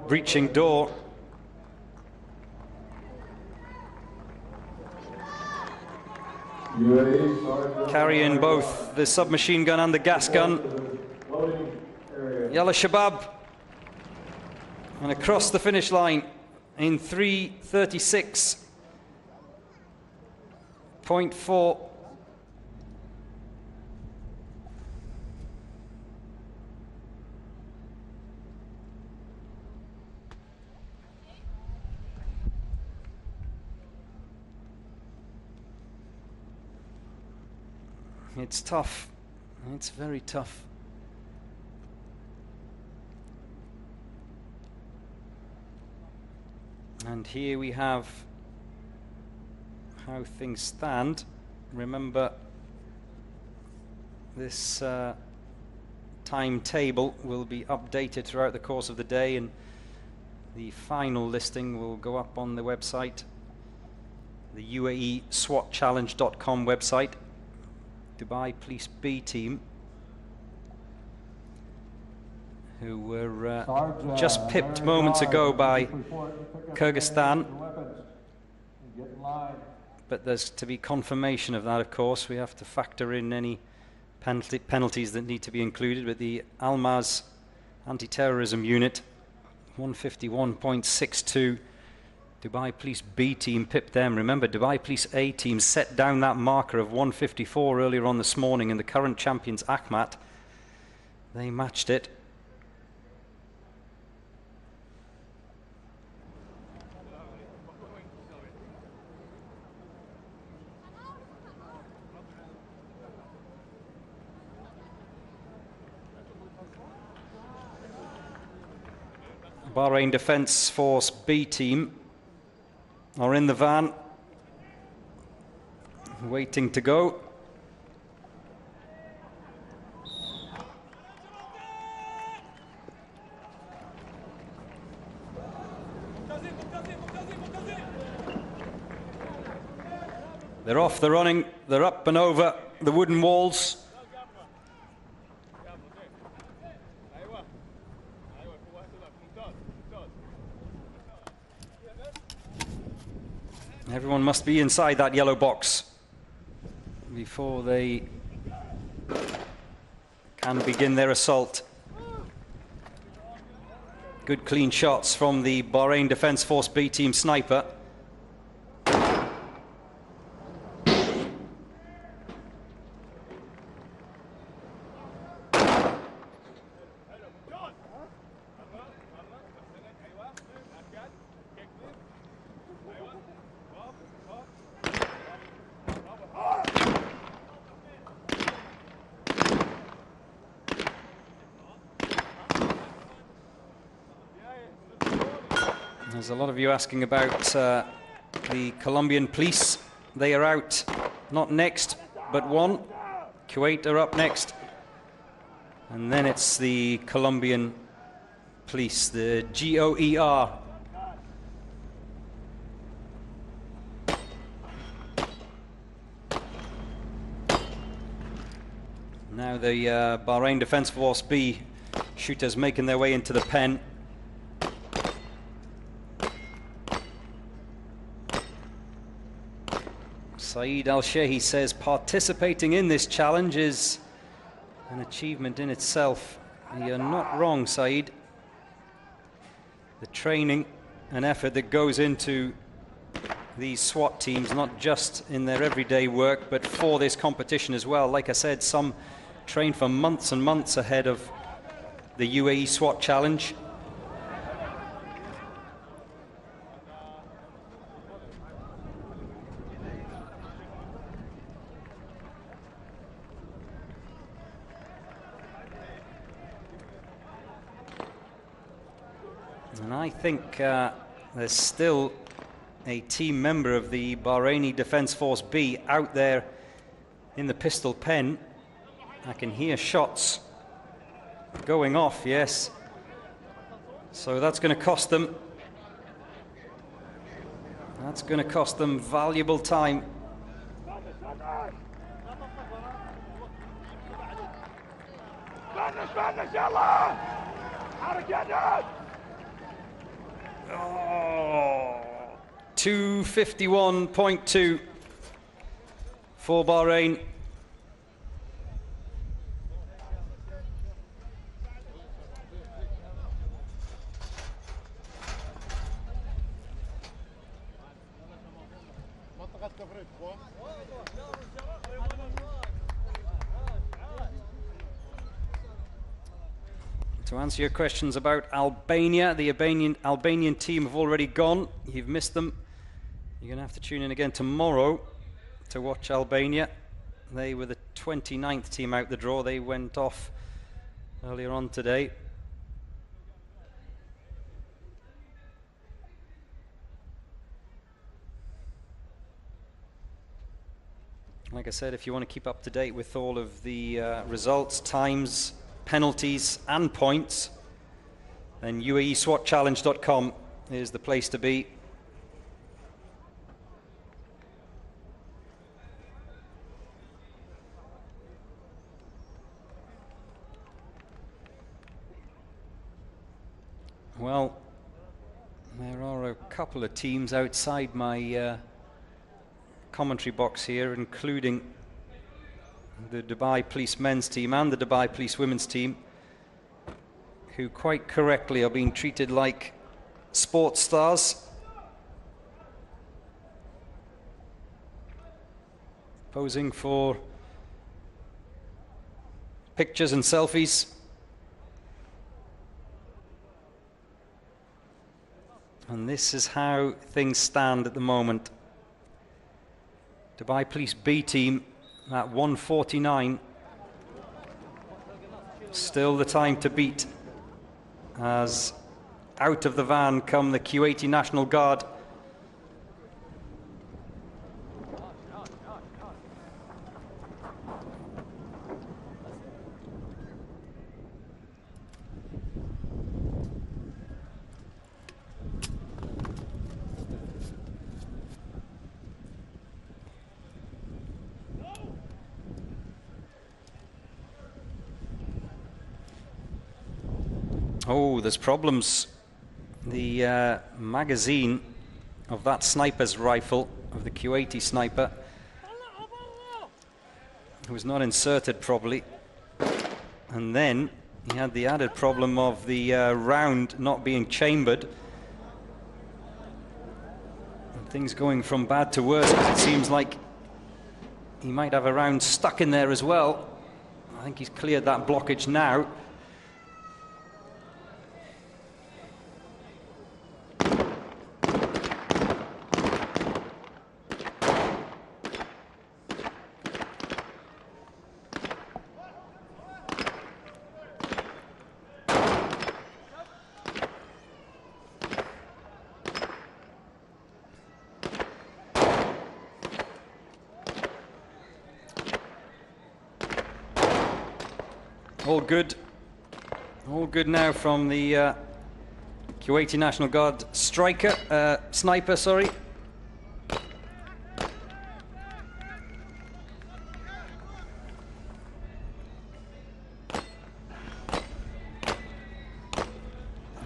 D: breaching door. Carrying both the submachine gun and the gas gun. Yalla Shabab. And across the finish line in 3:36.4. It's tough. It's very tough. And here we have how things stand. Remember, this timetable will be updated throughout the course of the day, and the final listing will go up on the website, the UAE SWATchallenge.com website. Dubai Police B team, who were just pipped moments ago by Kyrgyzstan. But there's to be confirmation of that, of course. We have to factor in any penalties that need to be included. But the Almaz anti-terrorism unit, 151.62. Dubai Police B team pipped them. Remember, Dubai Police A team set down that marker of 154 earlier on this morning, and the current champions Akhmat, they matched it. Bahrain Defence Force B team are in the van, waiting to go. They're off, they're running, they're up and over the wooden walls. Everyone must be inside that yellow box before they can begin their assault. Good clean shots from the Bahrain Defence Force B team sniper. There's a lot of you asking about the Colombian police. They are out, not next, but one. Kuwait are up next. And then it's the Colombian police, the GOER. Now the Bahrain Defence Force B shooters making their way into the pen. Saeed Al-Shehi says participating in this challenge is an achievement in itself. You're not wrong, Saeed. The training and effort that goes into these SWAT teams, not just in their everyday work, but for this competition as well. Like I said, some train for months and months ahead of the UAE SWAT challenge. And I think there's still a team member of the Bahraini Defence Force B out there in the pistol pen. I can hear shots going off, yes. So that's going to cost them. That's going to cost them valuable time. Oh, 251.2 for Bahrain. To answer your questions about Albania, the Albanian team have already gone. You've missed them. You're going to have to tune in again tomorrow to watch Albania. They were the 29th team out the draw. They went off earlier on today. Like I said, if you want to keep up to date with all of the results, times, penalties and points, then UAESWATchallenge.com is the place to be. Well, there are a couple of teams outside my commentary box here, including the Dubai Police men's team and the Dubai Police women's team, who quite correctly are being treated like sports stars. Posing for pictures and selfies. And this is how things stand at the moment. Dubai Police B team at 1:49. Still the time to beat, as out of the van come the Kuwaiti National Guard. Oh, there's problems. The magazine of that sniper's rifle, of the Kuwaiti sniper, was not inserted properly. And then he had the added problem of the round not being chambered. And things going from bad to worse, because it seems like he might have a round stuck in there as well. I think he's cleared that blockage now. All good now from the Kuwaiti National Guard sniper, sorry.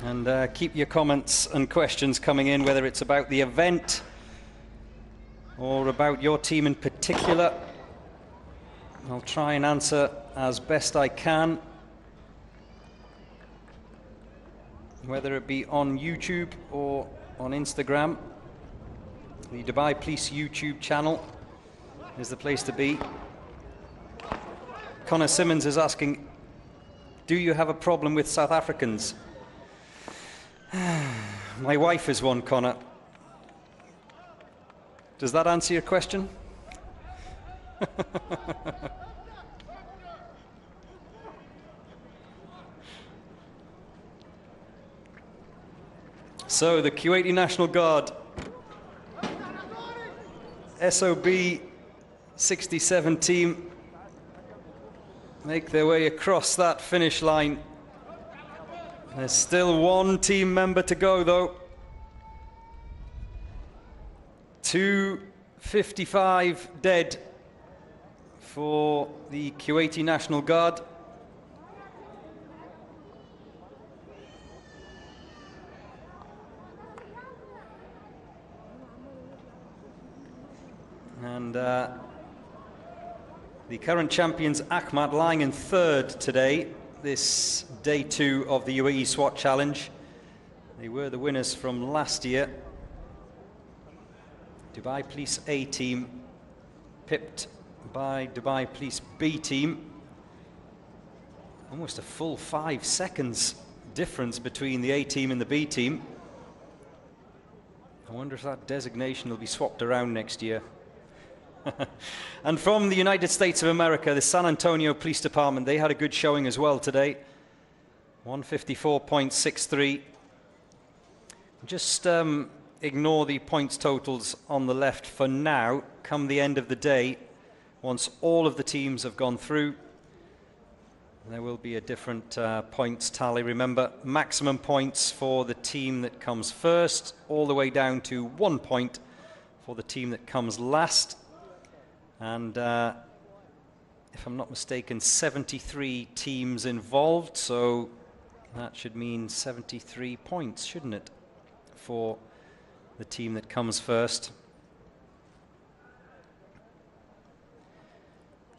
D: And keep your comments and questions coming in, whether it's about the event or about your team in particular. I'll try and answer as best I can, whether it be on YouTube or on Instagram. The Dubai Police YouTube channel is the place to be. Connor Simmons is asking, do you have a problem with South Africans? My wife is one, Connor. Does that answer your question? So the Kuwaiti National Guard, SOB 67 team, make their way across that finish line. There's still one team member to go though. 255 dead for the Kuwaiti National Guard. And the current champions Ahmad lying in third today, this day 2 of the Uae Swat Challenge. They were the winners from last year. Dubai Police A team pipped by Dubai Police B team. Almost a full 5 seconds difference between the A team and the B team. I wonder if that designation will be swapped around next year. And from the United States of America, the San Antonio Police Department, they had a good showing as well today. 154.63. Just ignore the points totals on the left for now. Come the end of the day, once all of the teams have gone through, there will be a different points tally. Remember, maximum points for the team that comes first, all the way down to 1 point for the team that comes last. And if I'm not mistaken, 73 teams involved, so that should mean 73 points, shouldn't it, for the team that comes first.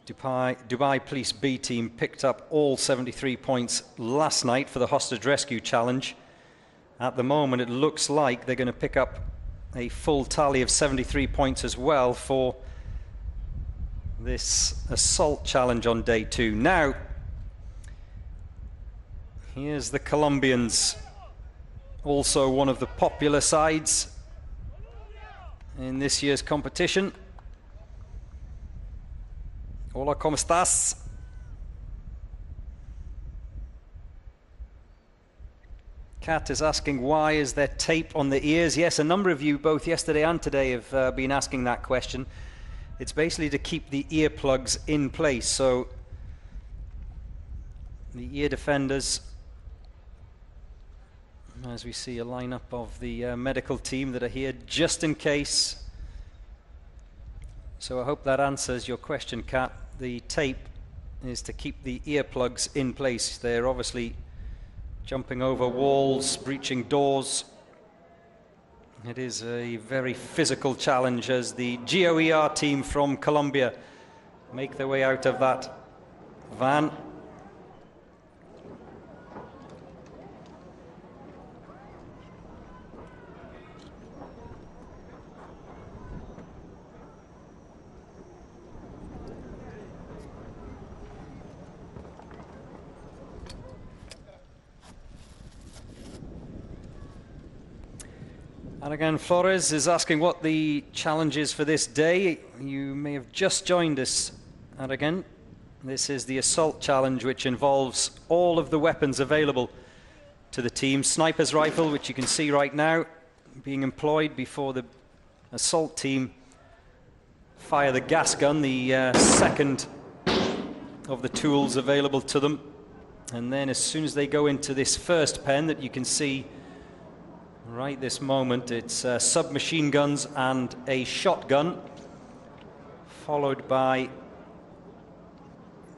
D: Dubai Police B team picked up all 73 points last night for the hostage rescue challenge. At the moment, it looks like they're going to pick up a full tally of 73 points as well for this assault challenge on day 2. Now, here's the Colombians, also one of the popular sides in this year's competition. Hola, ¿cómo estás? Kat is asking, why is there tape on the ears? Yes, a number of you, both yesterday and today, have been asking that question. It's basically to keep the earplugs in place, so the ear defenders, as we see a lineup of the medical team that are here just in case. So I hope that answers your question, Kat. The tape is to keep the earplugs in place. They're obviously jumping over walls, breaching doors. It is a very physical challenge as the GOER team from Colombia make their way out of that van. And again, Flores is asking what the challenge is for this day. You may have just joined us. And again, this is the assault challenge, which involves all of the weapons available to the team. Sniper's rifle, which you can see right now, being employed before the assault team fire the gas gun, the second of the tools available to them. And then as soon as they go into this first pen that you can see right this moment, it's submachine guns and a shotgun, followed by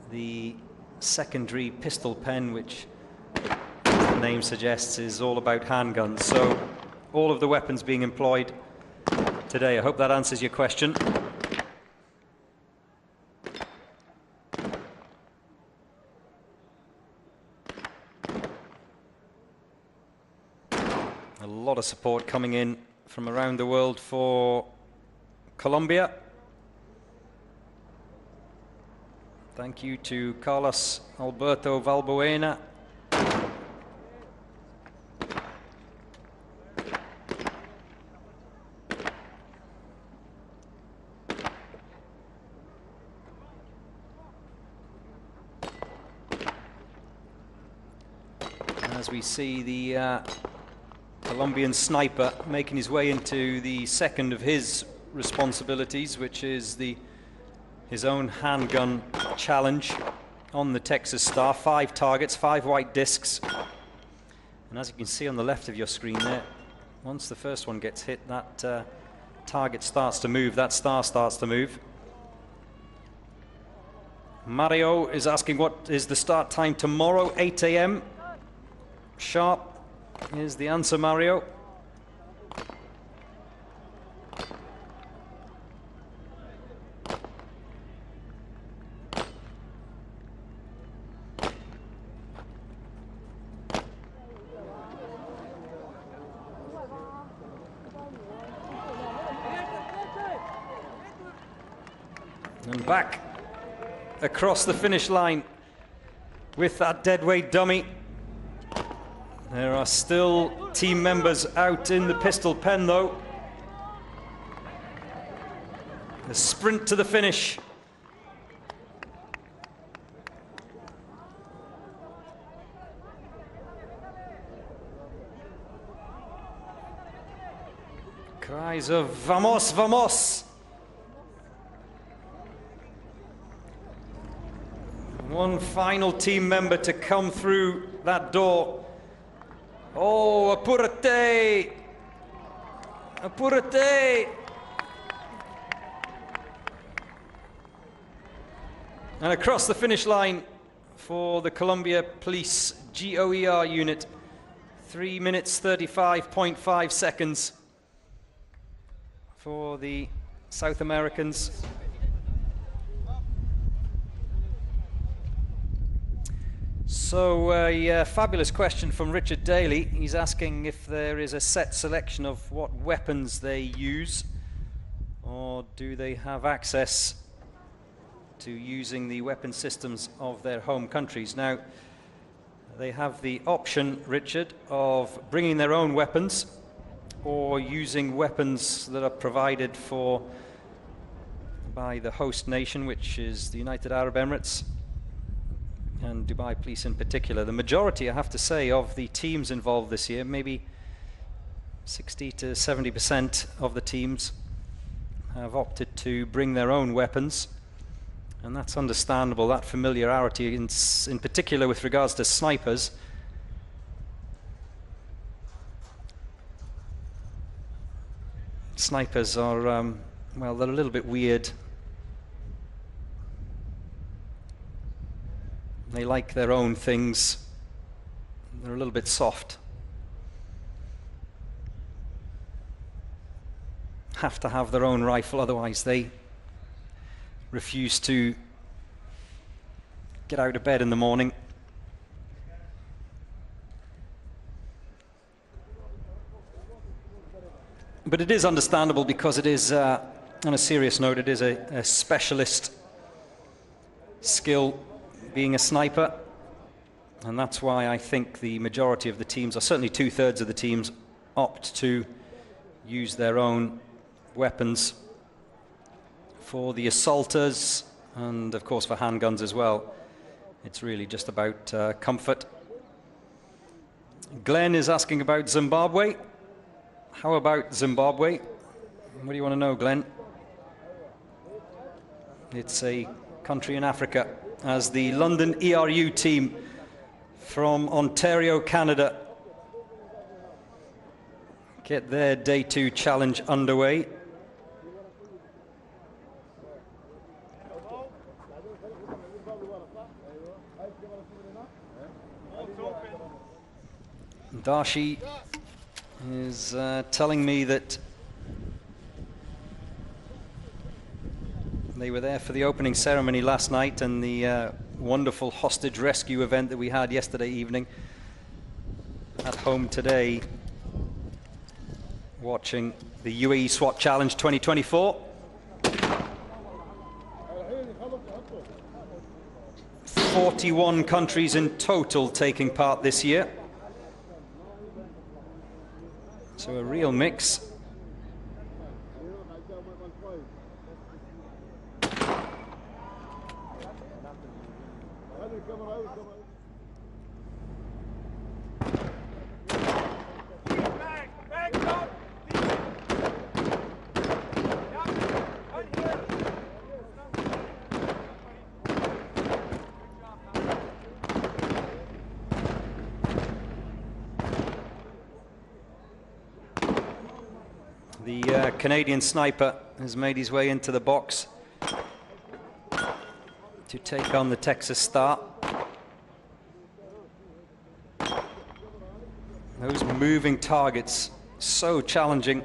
D: the secondary pistol pen, which the name suggests is all about handguns. So all of the weapons being employed today. I hope that answers your question. A lot of support coming in from around the world for Colombia. Thank you to Carlos Alberto Valbuena. As we see the Colombian sniper making his way into the second of his responsibilities, which is his own handgun challenge on the Texas Star. 5 targets, 5 white discs. And as you can see on the left of your screen there, once the first one gets hit, that target starts to move, that star starts to move. Mario is asking what is the start time tomorrow. 8 AM sharp is the answer, Mario. And back across the finish line with that deadweight dummy. There are still team members out in the pistol pen, though. A sprint to the finish. Cries of "Vamos, vamos!" One final team member to come through that door. Oh, apúrate! Apúrate! And across the finish line for the Colombia Police GOER unit, 3 minutes 35.5 seconds for the South Americans. So a fabulous question from Richard Daly. He's asking if there is a set selection of what weapons they use, or do they have access to using the weapon systems of their home countries. Now, they have the option, Richard, of bringing their own weapons or using weapons that are provided for by the host nation, which is the United Arab Emirates and Dubai Police in particular. The majority, I have to say, of the teams involved this year, maybe 60 to 70% of the teams have opted to bring their own weapons, and that's understandable, that familiarity in particular with regards to snipers. Snipers are, well, they're a little bit weird. They like their own things. They're a little bit soft. Have to have their own rifle, otherwise they refuse to get out of bed in the morning. But it is understandable, because it is, on a serious note, it is a specialist skill being a sniper. And that's why I think the majority of the teams, or certainly 2/3 of the teams, opt to use their own weapons for the assaulters and, of course, for handguns as well. It's really just about comfort. Glenn is asking about Zimbabwe. How about Zimbabwe? What do you want to know, Glenn? It's a country in Africa, as the London ERU team from Ontario, Canada, get their Day 2 challenge underway. Darshi is telling me that they were there for the opening ceremony last night and the wonderful hostage rescue event that we had yesterday evening. At home today, watching the UAE SWAT Challenge 2024. 41 countries in total taking part this year. So a real mix. The Canadian sniper has made his way into the box to take on the Texas Star. Those moving targets, so challenging.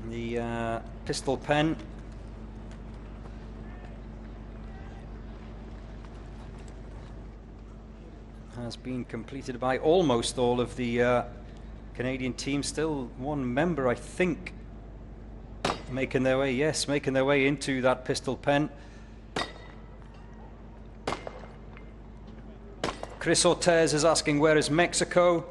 D: The pistol pen has been completed by almost all of the Canadian team. Still one member, I think, making their way, yes, making their way into that pistol pen. Chris Ortez is asking, where is Mexico?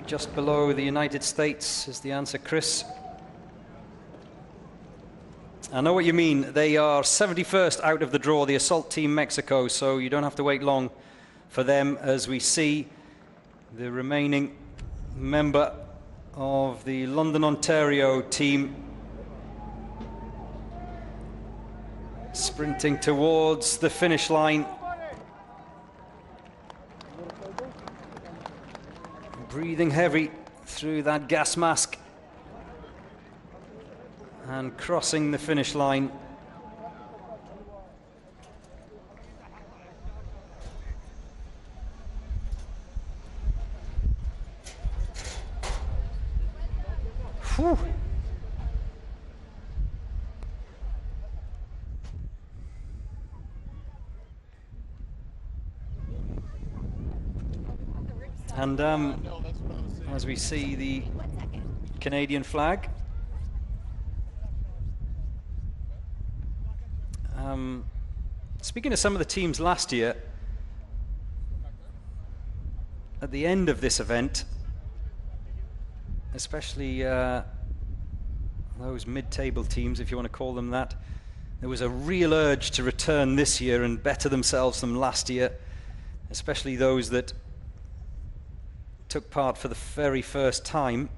D: Just below the United States is the answer, Chris. I know what you mean. They are 71st out of the draw, the Assault Team Mexico, so you don't have to wait long for them, as we see the remaining member of the London, Ontario team sprinting towards the finish line. Breathing heavy through that gas mask and crossing the finish line. Whew. And as we see the Canadian flag, speaking of some of the teams last year, at the end of this event, especially those mid-table teams, if you want to call them that, there was a real urge to return this year and better themselves than last year, especially those that took part for the very first time.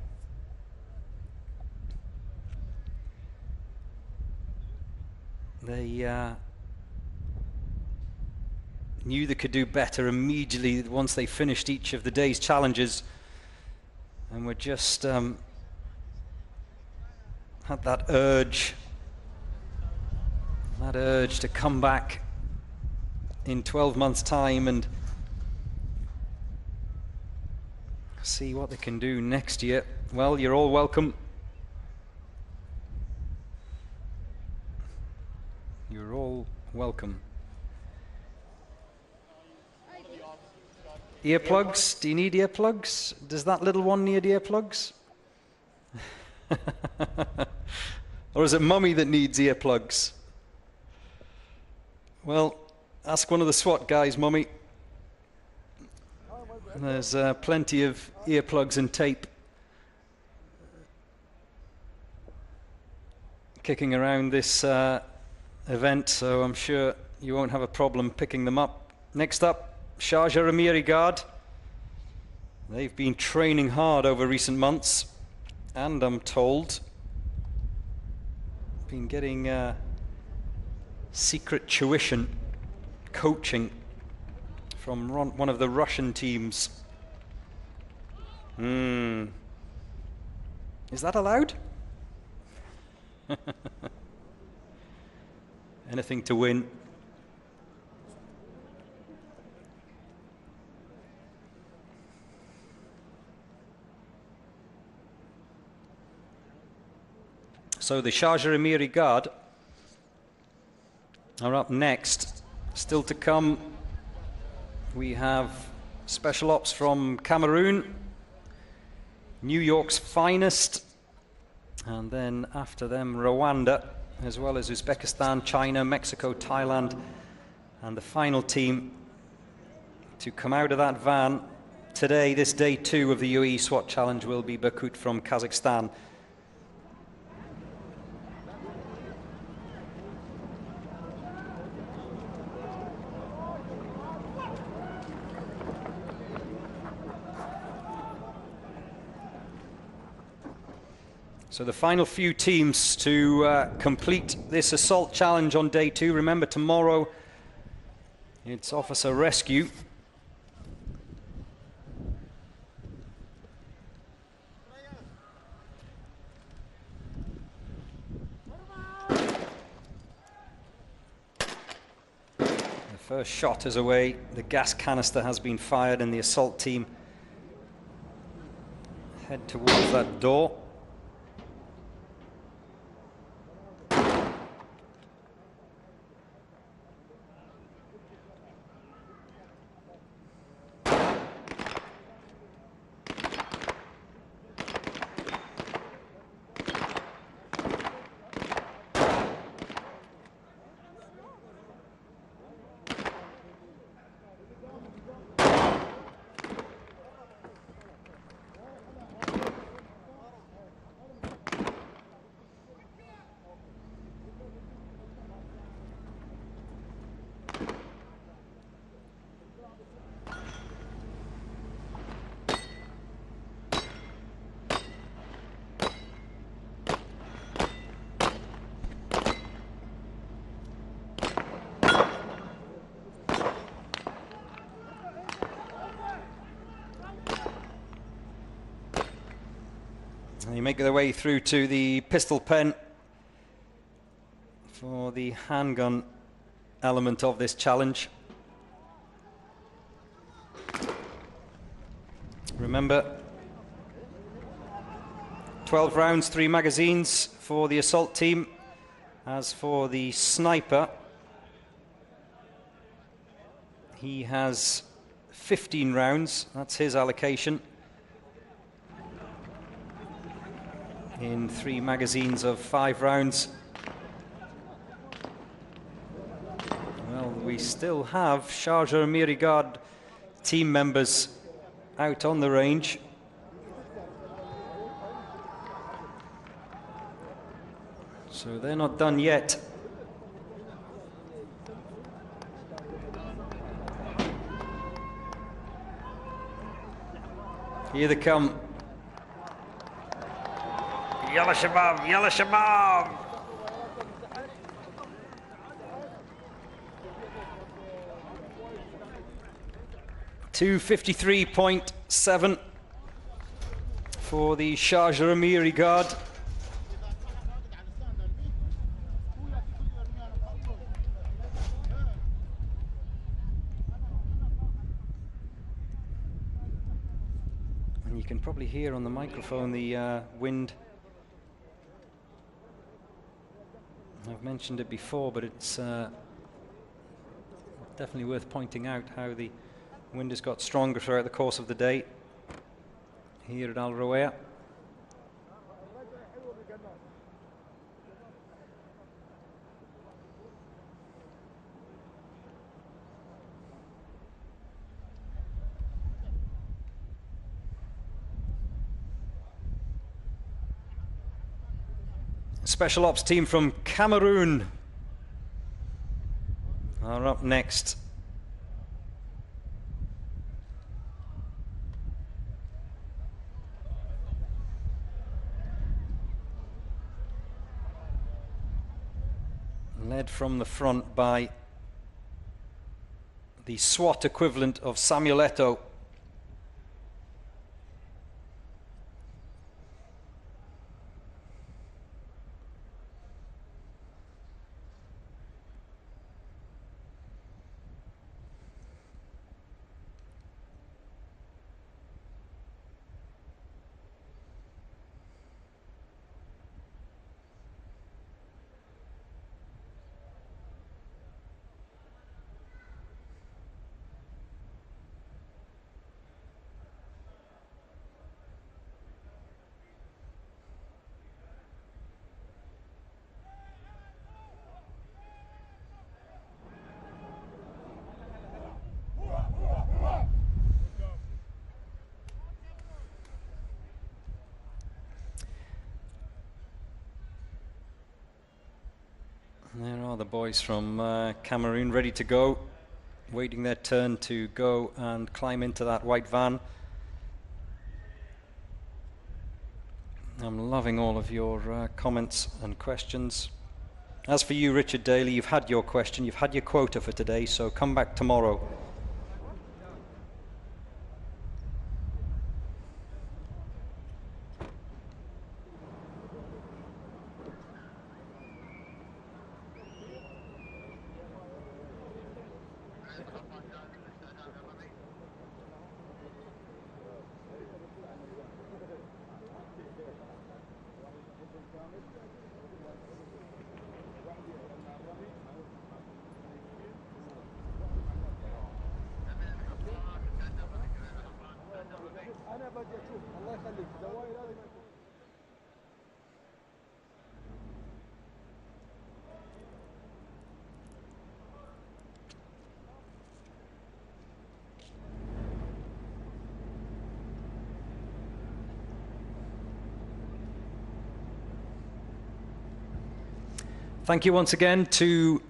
D: They knew they could do better immediately once they finished each of the day's challenges, and were just had that urge to come back in 12 months' time and see what they can do next year. Well, you're all welcome. You're all welcome. Earplugs? Do you need earplugs? Does that little one need earplugs? Or is it mummy that needs earplugs? Well, ask one of the SWAT guys, mummy. There's plenty of earplugs and tape kicking around this event, so I'm sure you won't have a problem picking them up. Next up, Sharjah Amiri Guard. They've been training hard over recent months, and I'm told been getting secret tuition coaching from one of the Russian teams. Is that allowed? Anything to win. So the Sharjah Amiri Guard are up next. Still to come, we have special ops from Cameroon, New York's finest, and then after them Rwanda, as well as Uzbekistan, China, Mexico, Thailand, and the final team to come out of that van today, this day 2 of the Uae Swat Challenge, will be Bakut from Kazakhstan. So the final few teams to complete this assault challenge on day 2. Remember, tomorrow it's officer rescue. The first shot is away. The gas canister has been fired, and the assault team head towards that door. They make their way through to the pistol pen for the handgun element of this challenge. Remember, 12 rounds, 3 magazines for the assault team. As for the sniper, he has 15 rounds, that's his allocation, in 3 magazines of 5 rounds. Well, we still have Sharjah Amiri Guard team members out on the range. So they're not done yet. Here they come. Yalla Shabab, Yalla Shabab! 253.7 for the Sharjah Amiri guard. And you can probably hear on the microphone the wind. I've mentioned it before, but it's definitely worth pointing out how the wind has got stronger throughout the course of the day here at Al Ruwaya. Special ops team from Cameroon are up next. Led from the front by the SWAT equivalent of Samuel Eto'o. There are the boys from Cameroon ready to go, waiting their turn to go and climb into that white van. I'm loving all of your comments and questions. As for you, Richard Daly, you've had your question, you've had your quota for today, so come back tomorrow. Thank you once again to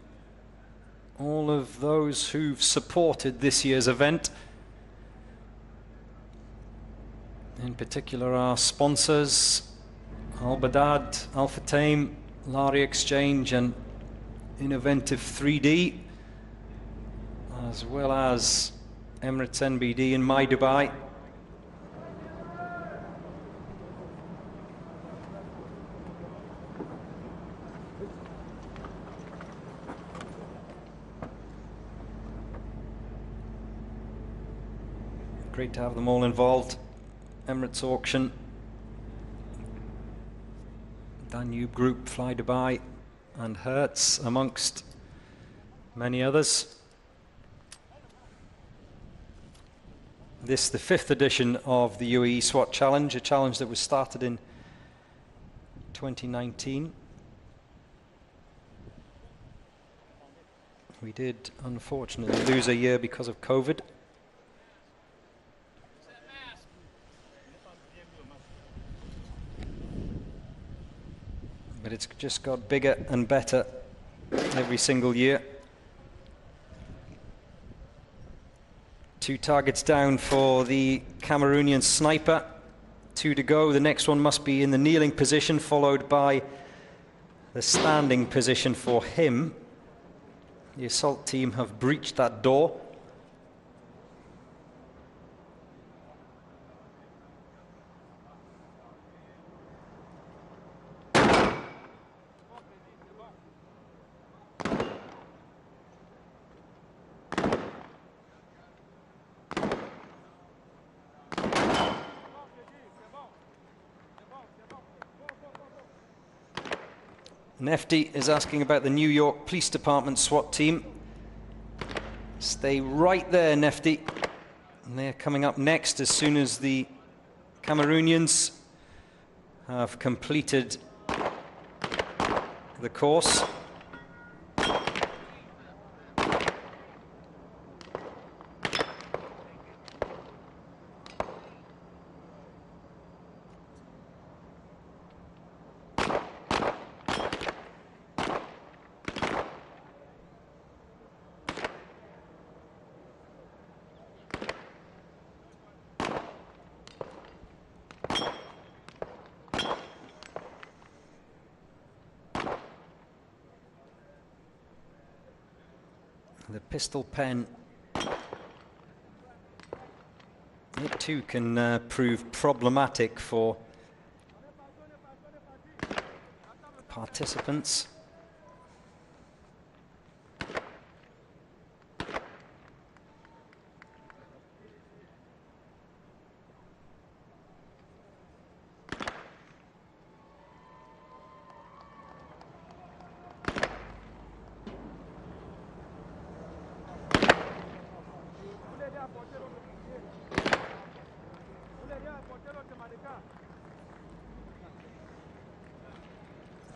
D: all of those who've supported this year's event. In particular, our sponsors, Al Badad, Alpha Tame, Lari Exchange, and Innoventive 3D, as well as Emirates NBD and My Dubai. Great to have them all involved. Emirates Auction, Danube Group, Fly Dubai, and Hertz, amongst many others. This is the 5th edition of the Uae Swat Challenge, a challenge that was started in 2019. We did unfortunately lose a year because of COVID. But it's just got bigger and better every single year. 2 targets down for the Cameroonian sniper. 2 to go. The next one must be in the kneeling position, followed by the standing position for him. The assault team have breached that door. Nefti is asking about the New York Police Department SWAT team. Stay right there, Nefti. And they're coming up next as soon as the Cameroonians have completed the course. The pistol pen, it too can prove problematic for participants.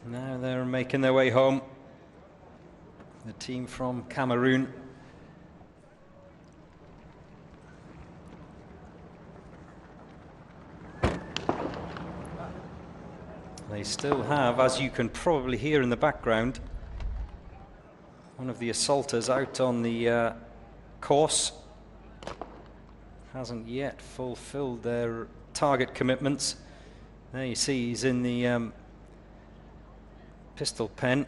D: Now they're making their way home. The team from Cameroon. They still have, as you can probably hear in the background, one of the assaulters out on the course. Hasn't yet fulfilled their target commitments. There you see he's in the pistol pen.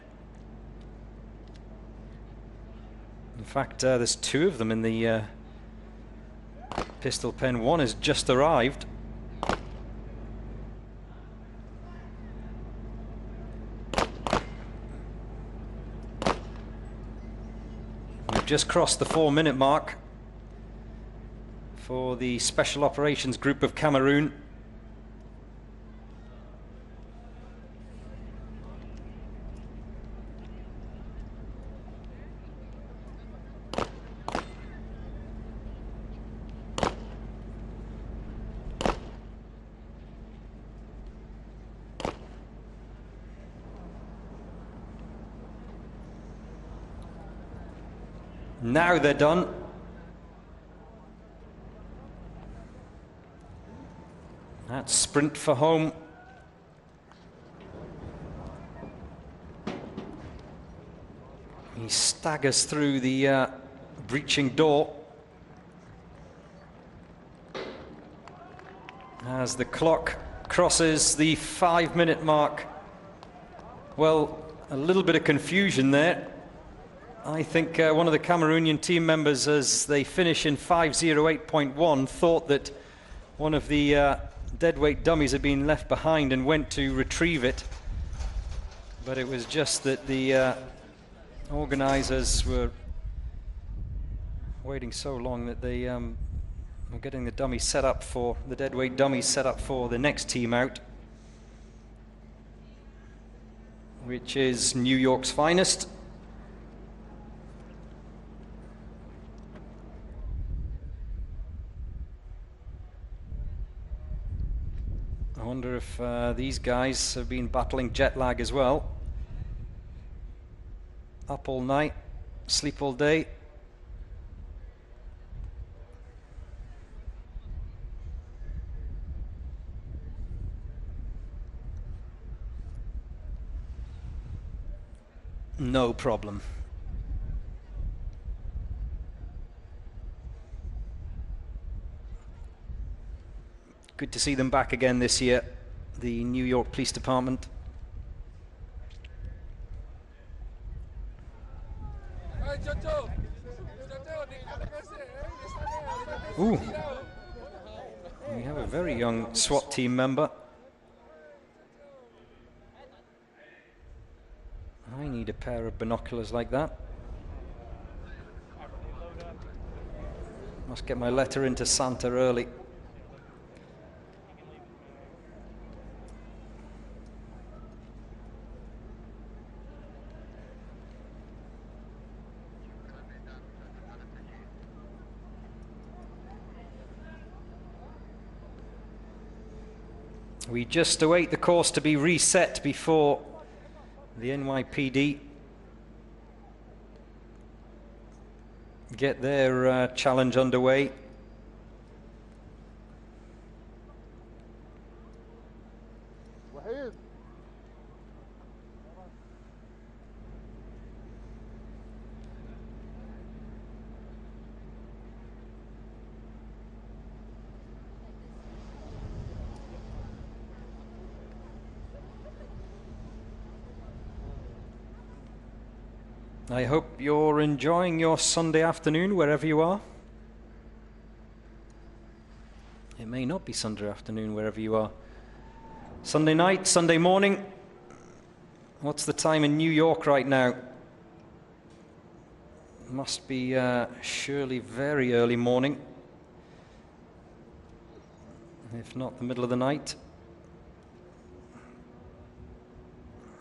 D: In fact, there's two of them in the pistol pen. One has just arrived. We've just crossed the 4-minute mark for the Special Operations Group of Cameroon. Now they're done. That sprint for home. He staggers through the breaching door as the clock crosses the 5-minute mark. Well, a little bit of confusion there. I think one of the Cameroonian team members, as they finish in 5:08.1, thought that one of the deadweight dummies had been left behind and went to retrieve it. But it was just that the organizers were waiting so long that they were getting the dummy set up for, the deadweight dummy set up for the next team out, which is New York's finest. I wonder if these guys have been battling jet lag as well. Up all night, sleep all day. No problem. Good to see them back again this year, the New York Police Department. Ooh, we have a very young SWAT team member. I need a pair of binoculars like that. Must get my letter into Santa early. We just await the course to be reset before the NYPD get their challenge underway. I hope you're enjoying your Sunday afternoon wherever you are. It may not be Sunday afternoon wherever you are. Sunday night, Sunday morning. What's the time in New York right now? Must be surely very early morning, if not the middle of the night.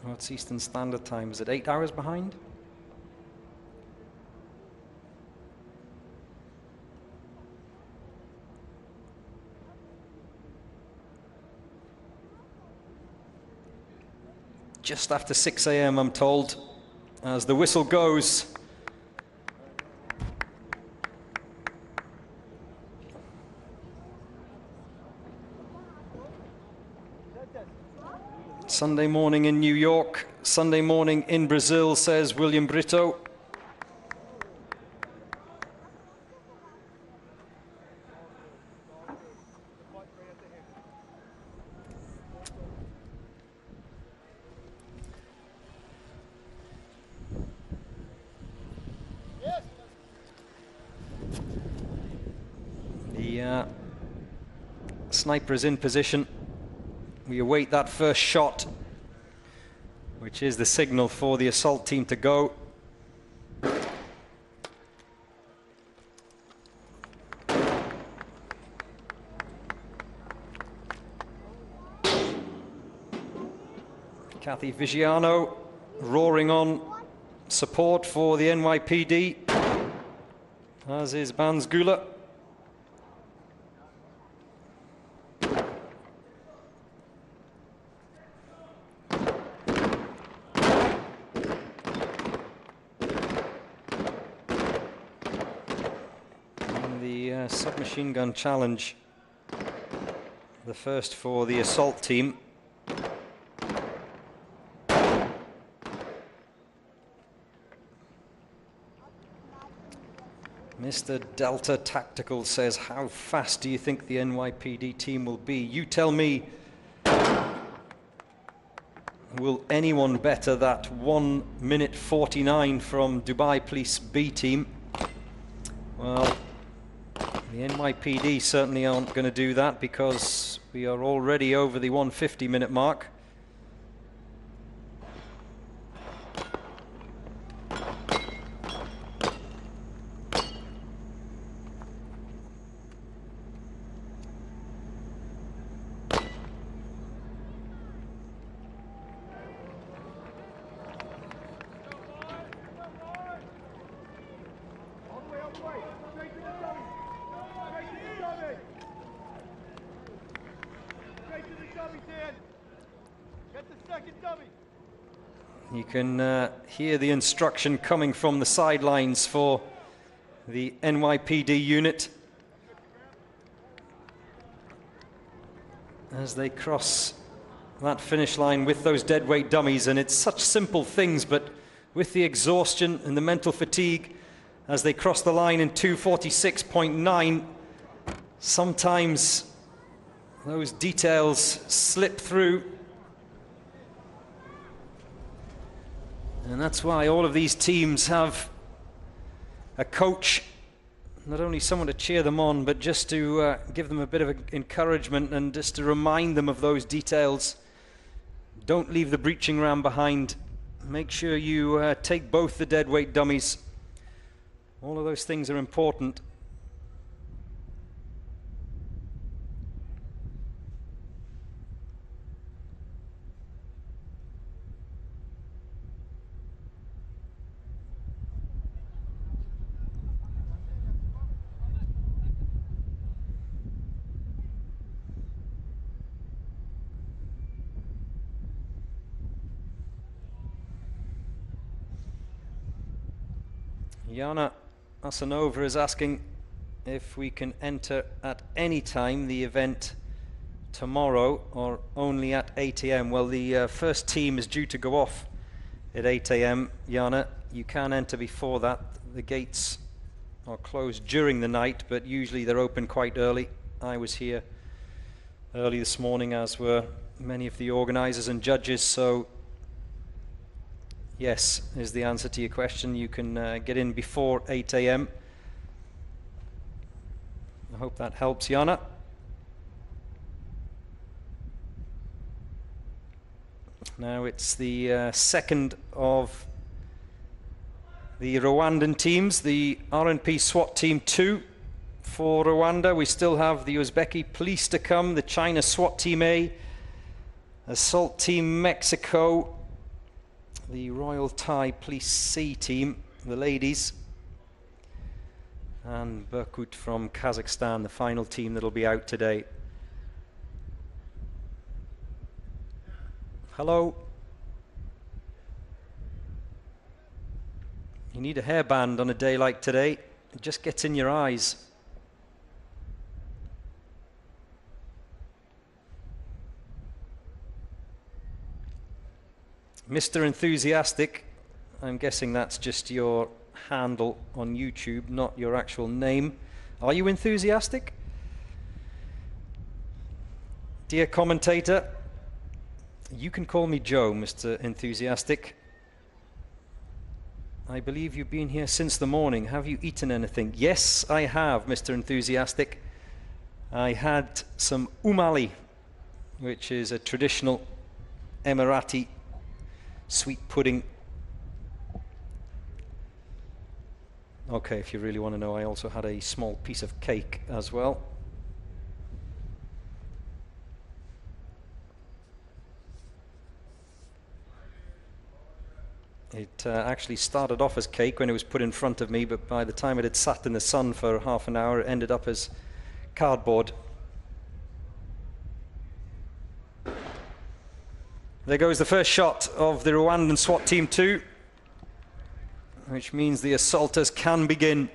D: What's Eastern Standard Time? Is it 8 hours behind? Just after 6 a.m. I'm told, as the whistle goes. Sunday morning in New York, Sunday morning in Brazil, says William Brito. The sniper is in position. We await that first shot, which is the signal for the assault team to go. Kathy Vigiano roaring on support for the NYPD, as is Banzgula. Submachine gun challenge, the first for the assault team. Mr. Delta Tactical says, how fast do you think the NYPD team will be? You tell me, will anyone better that 1 minute 49 from Dubai Police B team? Well, the NYPD certainly aren't going to do that, because we are already over the 150-minute mark. You can hear the instruction coming from the sidelines for the NYPD unit as they cross that finish line with those deadweight dummies. And it's such simple things, but with the exhaustion and the mental fatigue as they cross the line in 2:46.9, sometimes those details slip through. And that's why all of these teams have a coach, not only someone to cheer them on, but just to give them a bit of encouragement and just to remind them of those details. Don't leave the breaching ram behind. Make sure you take both the deadweight dummies. All of those things are important. Jana Asanova is asking if we can enter at any time the event tomorrow or only at 8 a.m. Well, the first team is due to go off at 8 a.m. Jana, you can enter before that. The gates are closed during the night, but usually they're open quite early. I was here early this morning, as were many of the organisers and judges, so yes is the answer to your question. You can get in before 8 a.m. I hope that helps, Jana. Now it's the second of the Rwandan teams, the RNP SWAT Team 2 for Rwanda. We still have the Uzbeki Police to come, the China SWAT Team A, Assault Team Mexico, the Royal Thai Police C Team, the ladies, and Berkut from Kazakhstan, the final team that'll be out today. Hello. You need a hairband on a day like today. It just gets in your eyes. Mr. Enthusiastic, I'm guessing that's just your handle on YouTube, not your actual name. Are you enthusiastic? Dear commentator, you can call me Joe, Mr. Enthusiastic. I believe you've been here since the morning. Have you eaten anything? Yes, I have, Mr. Enthusiastic. I had some umali, which is a traditional Emirati sweet pudding. Okay, if you really want to know, I also had a small piece of cake as well. It actually started off as cake when it was put in front of me, but by the time it had sat in the sun for half an hour, it ended up as cardboard. There goes the first shot of the Rwandan SWAT Team 2, which means the assaulters can begin.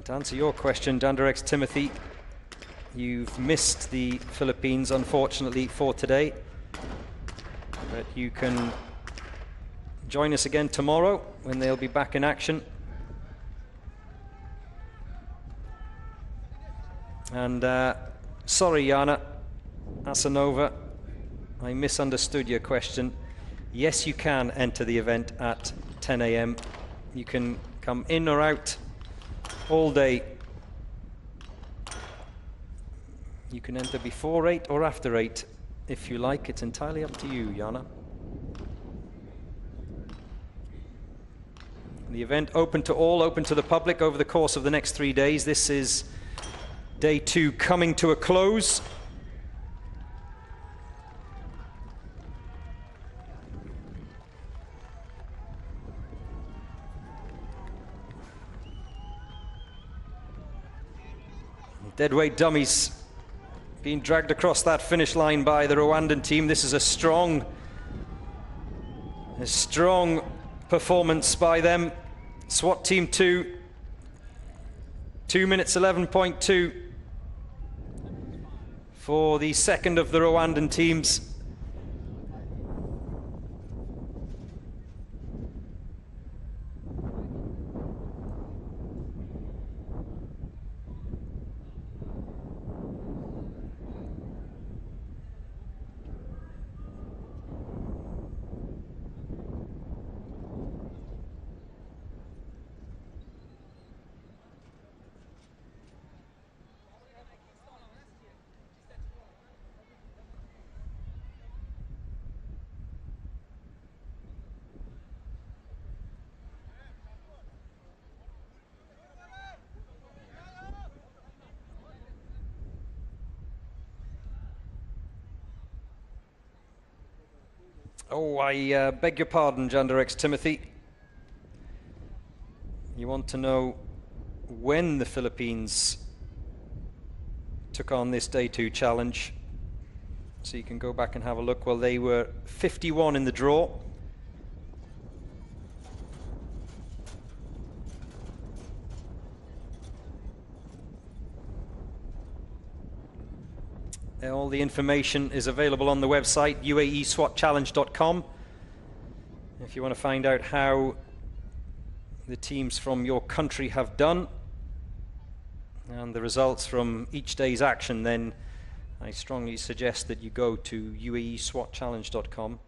D: To answer your question, Dandarex Timothy, you've missed the Philippines, unfortunately, for today. But you can join us again tomorrow when they'll be back in action. And sorry, Jana Asanova, I misunderstood your question. Yes, you can enter the event at 10 a.m. You can come in or out all day. You can enter before 8 or after 8 if you like. It's entirely up to you, Jana. The event open to all, open to the public over the course of the next 3 days. This is day 2 coming to a close. Deadweight dummies being dragged across that finish line by the Rwandan team. This is a strong performance by them. SWAT Team 2, 2 minutes 11.2 for the second of the Rwandan teams. Oh, I beg your pardon, Jandarex Timothy. You want to know when the Philippines took on this Day 2 challenge. So you can go back and have a look. Well, they were 51 in the draw. All the information is available on the website, uaeswatchallenge.com. If you want to find out how the teams from your country have done and the results from each day's action, then I strongly suggest that you go to uaeswatchallenge.com.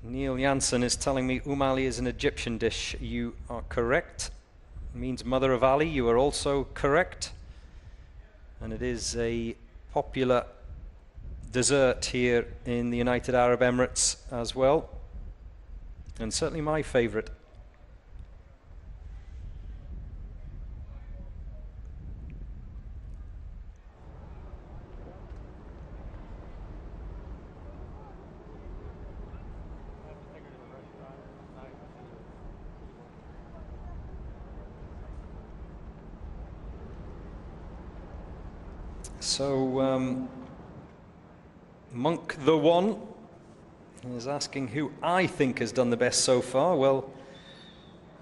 D: Neil Jansen is telling me umali is an Egyptian dish. You are correct. It means mother of Ali. You are also correct. And it is a popular dessert here in the United Arab Emirates as well. And certainly my favorite. So, Monk the One is asking who I think has done the best so far. Well,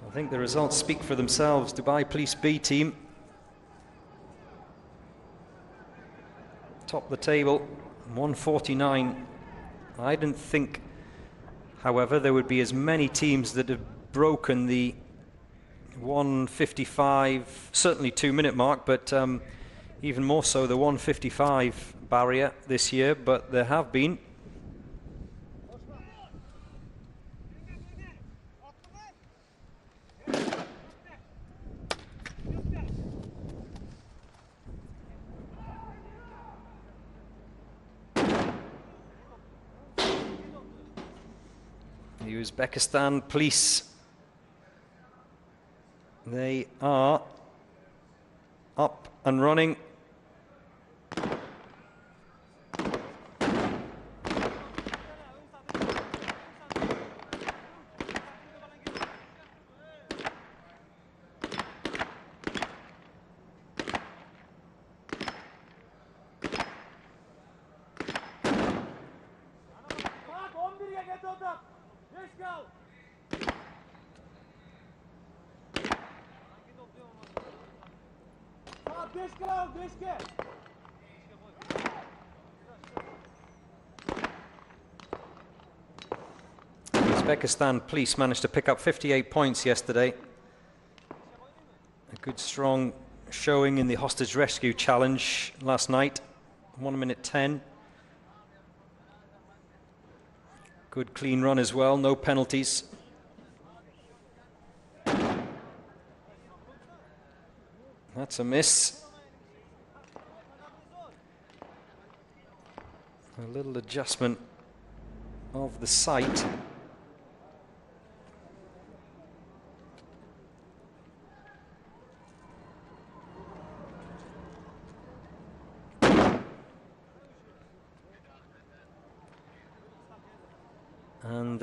D: I think the results speak for themselves. Dubai Police B team, top the table, 149. I didn't think, however, there would be as many teams that have broken the 155, certainly 2-minute mark, but even more so the 155 barrier this year, but there have been. The Uzbekistan police, they are up and running. Uzbekistan police managed to pick up 58 points yesterday. A good strong showing in the hostage rescue challenge last night, 1 minute 10. Good clean run as well, no penalties. That's a miss. A little adjustment of the sight. And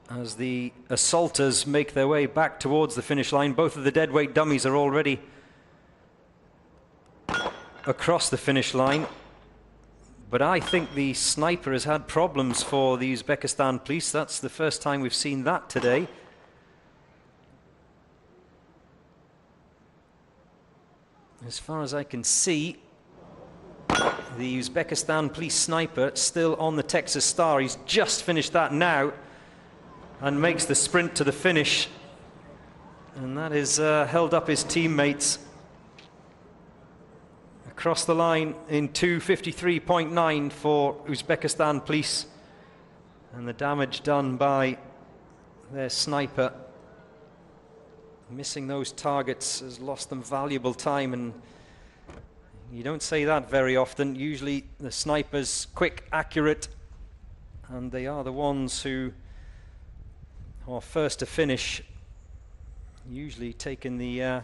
D: as the assaulters make their way back towards the finish line, both of the deadweight dummies are already across the finish line. But I think the sniper has had problems for the Uzbekistan police. That's the first time we've seen that today. As far as I can see, the Uzbekistan police sniper still on the Texas Star. He's just finished that now and makes the sprint to the finish. And that is held up his teammates across the line in 2:53.9 for Uzbekistan police. And the damage done by their sniper, missing those targets, has lost them valuable time, and you don't say that very often. Usually the sniper's quick, accurate, and they are the ones who are first to finish, usually taking the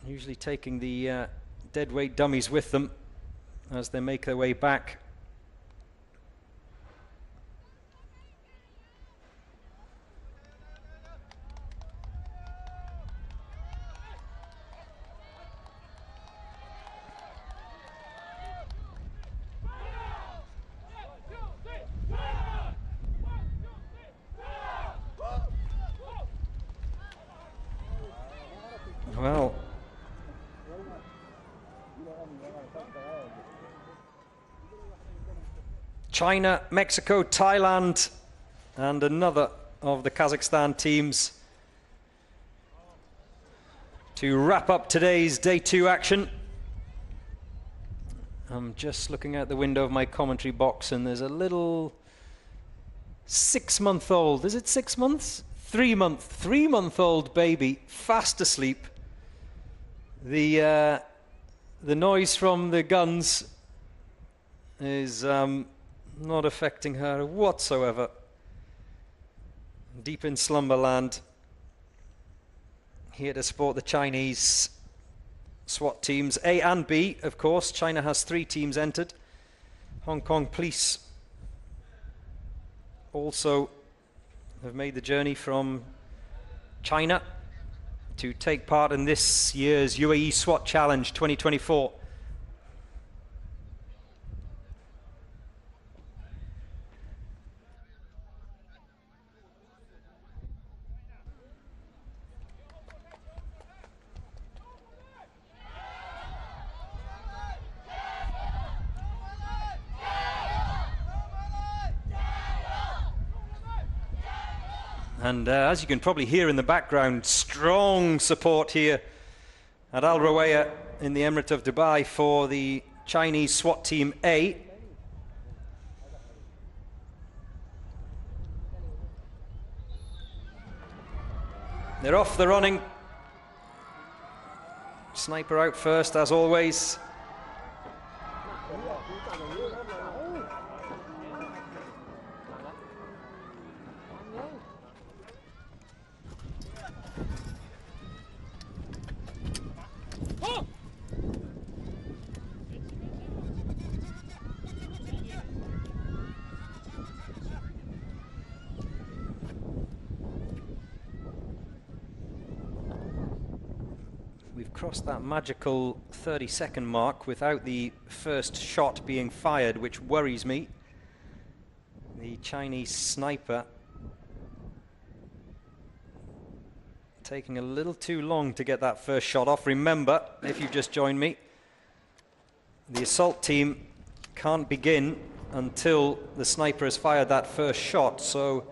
D: usually taking the deadweight dummies with them as they make their way back. Well, China, Mexico, Thailand, and another of the Kazakhstan teams to wrap up today's day 2 action. I'm just looking out the window of my commentary box, and there's a little 6-month-old, is it 6 months? 3-month-old baby fast asleep. The noise from the guns is not affecting her whatsoever. Deep in slumberland, here to support the Chinese SWAT teams, A and B, of course. China has 3 teams entered. Hong Kong police also have made the journey from China to take part in this year's Uae Swat Challenge 2024. And as you can probably hear in the background, strong support here at Al Rawaya in the Emirate of Dubai for the Chinese SWAT Team A. They're off the running. Sniper out first, as always. We've crossed that magical 30-second mark without the first shot being fired, which worries me. The Chinese sniper taking a little too long to get that first shot off. Remember, if you've just joined me, the assault team can't begin until the sniper has fired that first shot, so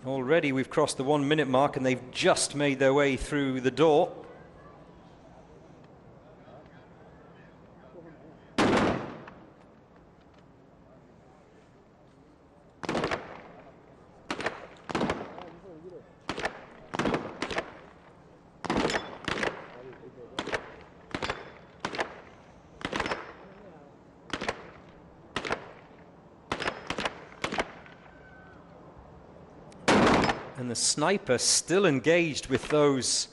D: already we've crossed the 1 minute mark and they've just made their way through the door. And the sniper still engaged with those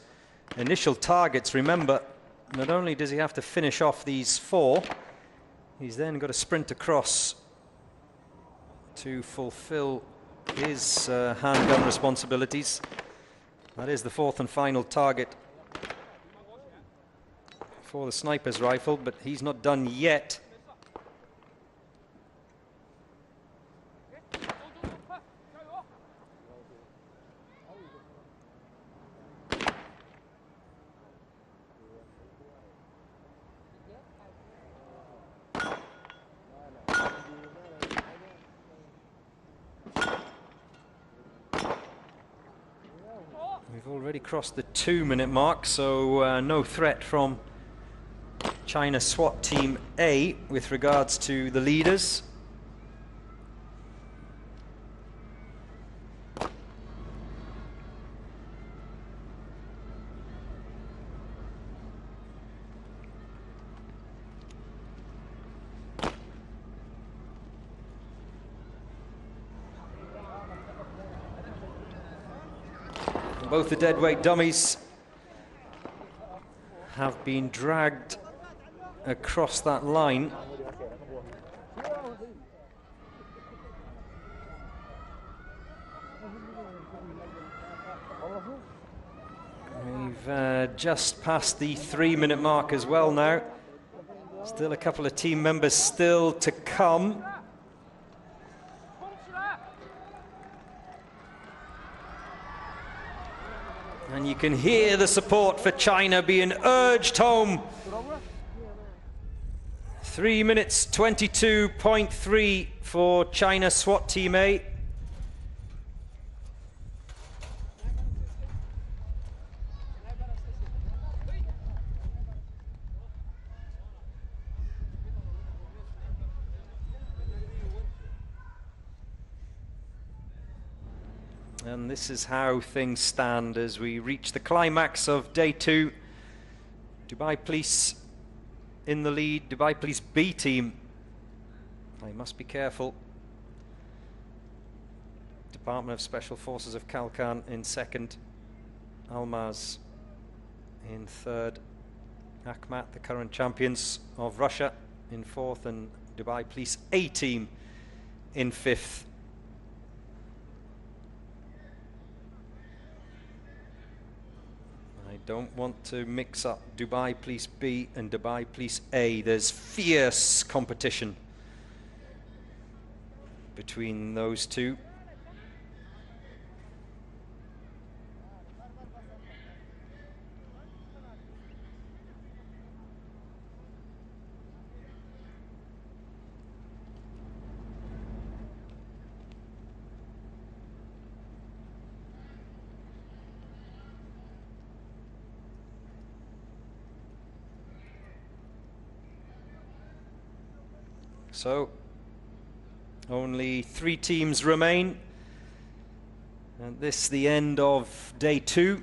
D: initial targets. Remember, not only does he have to finish off these 4, he's then got to sprint across to fulfill his handgun responsibilities. That is the 4th and final target for the sniper's rifle, but he's not done yet. We've already crossed the 2 minute mark, so no threat from China SWAT Team A with regards to the leaders. Both the deadweight dummies have been dragged across that line. We've just passed the 3-minute mark as well now. Still a couple of team members still to come. And you can hear the support for China being urged home. 3 minutes 22.3 for China SWAT Team A. And this is how things stand as we reach the climax of day 2. Dubai Police in the lead. Dubai Police B team. They must be careful. Department of Special Forces of Kalkan in second. Almaz in third. Akhmat, the current champions of Russia, in fourth. And Dubai Police A team in fifth. I don't want to mix up Dubai Police B and Dubai Police A. There's fierce competition between those two. So, only 3 teams remain. And this is the end of day 2.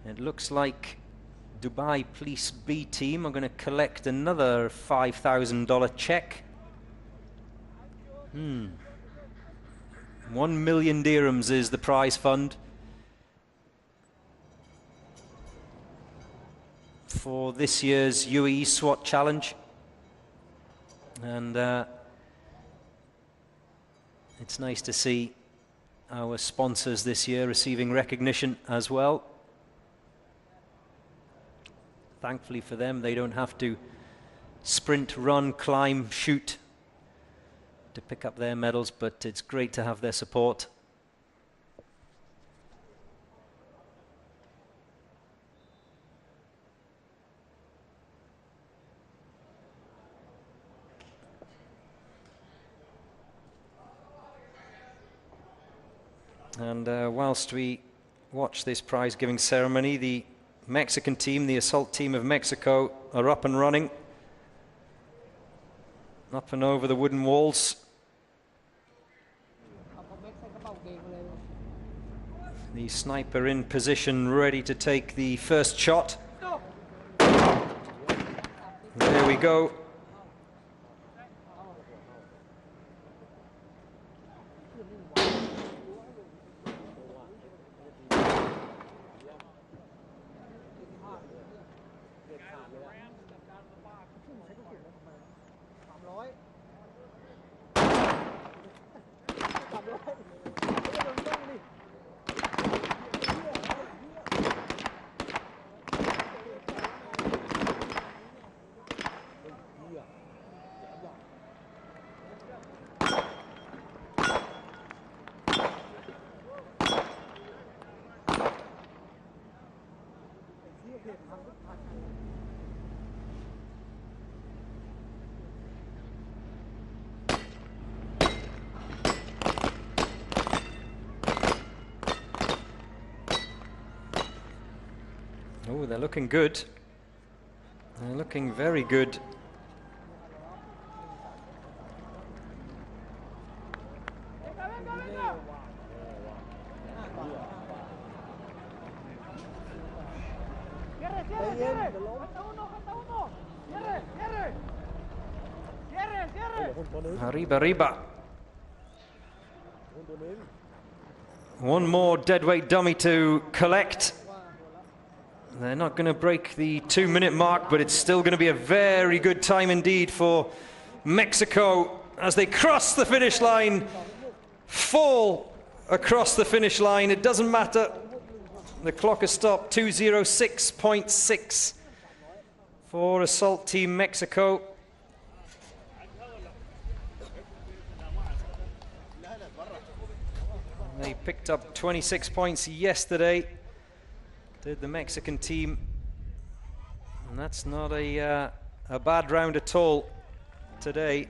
D: It looks like Dubai Police B team are going to collect another $5,000 check. 1 million dirhams is the prize fund for this year's Uae Swat Challenge. And it's nice to see our sponsors this year receiving recognition as well. Thankfully for them, they don't have to sprint, run, climb, shoot to pick up their medals, but it's great to have their support. And whilst we watch this prize-giving ceremony, the Mexican team, the assault team of Mexico, are up and running. Up and over the wooden walls. The sniper in position, ready to take the first shot. There we go. Oh, they're looking good. They're looking very good. Arriba. One more deadweight dummy to collect. They're not going to break the 2-minute mark, but it's still going to be a very good time indeed for Mexico as they cross the finish line, fall across the finish line. It doesn't matter. The clock has stopped. 2:06.6 for Assault Team Mexico. They picked up 26 points yesterday, did the Mexican team, and that's not a bad round at all today.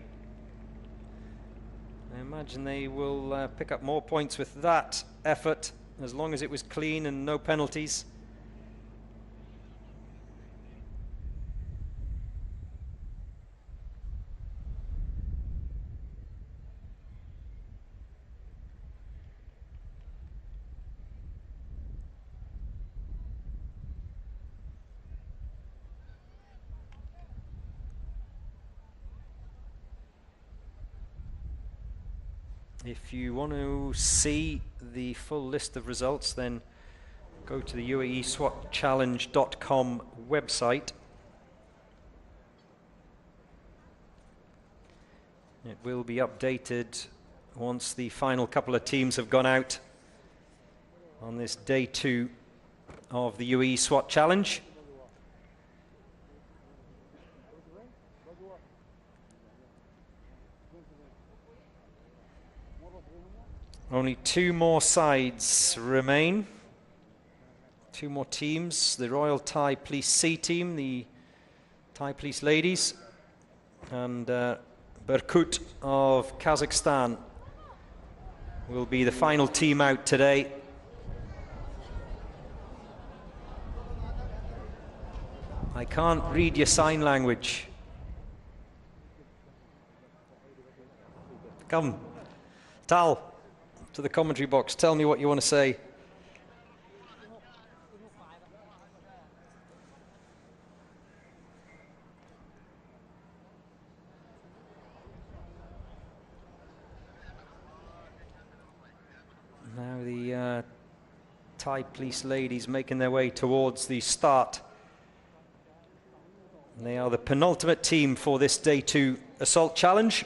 D: I imagine they will pick up more points with that effort, as long as it was clean and no penalties. If you want to see the full list of results, then go to the UaeSwatChallenge.com website. It will be updated once the final couple of teams have gone out on this day 2 of the UAE SWAT Challenge. Only 2 more sides remain, 2 more teams. The Royal Thai Police C team, the Thai Police ladies, and Berkut of Kazakhstan will be the final team out today. I can't read your sign language. Come, Tal. To the commentary box, tell me what you want to say. Now the Thai police ladies making their way towards the start. And they are the penultimate team for this day 2 assault challenge.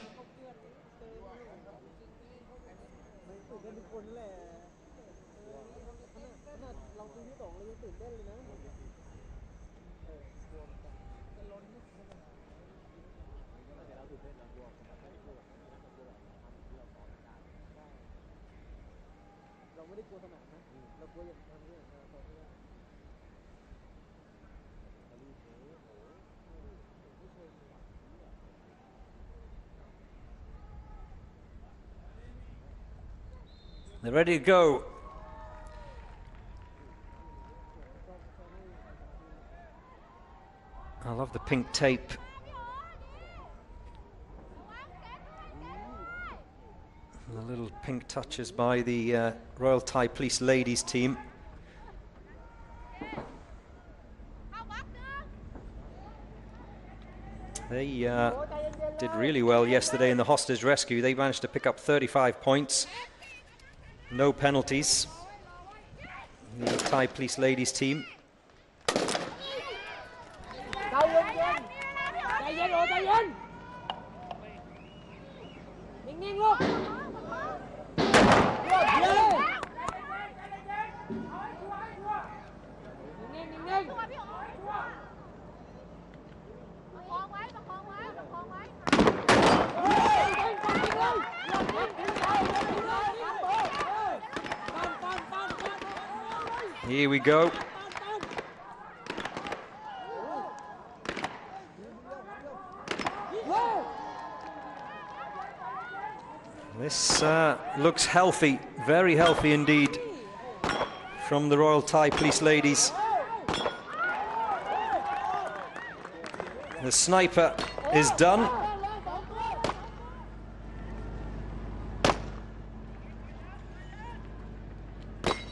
D: They're ready to go. I love the pink tape. The little pink touches by the Royal Thai Police ladies team. They did really well yesterday in the hostage rescue. They managed to pick up 35 points. No penalties. The Thai Police ladies team. Here we go. This looks healthy, very healthy indeed, from the Royal Thai Police ladies. The sniper is done.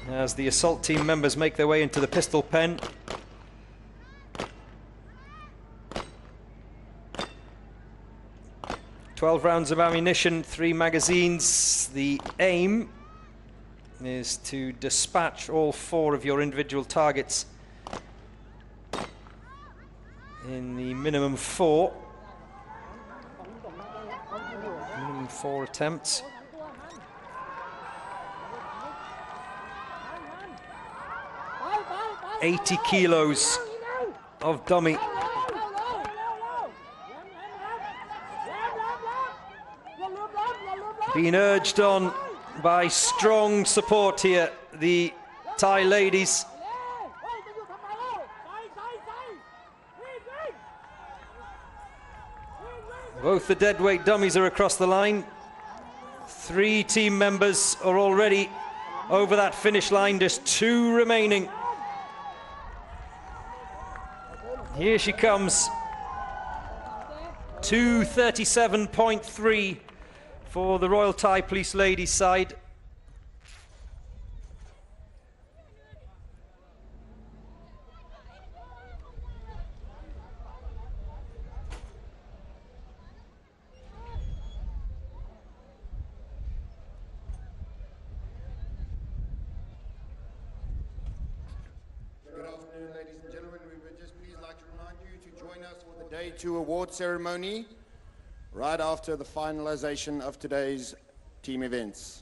D: As the assault team members make their way into the pistol pen. "12 rounds of ammunition, 3 magazines. The aim is to dispatch all 4 of your individual targets in the minimum 4. Minimum 4 attempts. $80 kilos of dummy. Being urged on by strong support here, the Thai ladies. Both the deadweight dummies are across the line. 3 team members are already over that finish line, just 2 remaining. Here she comes. 2:37.3 for the Royal Thai Police ladies side.
H: Day 2 award ceremony right after the finalization of today's team events.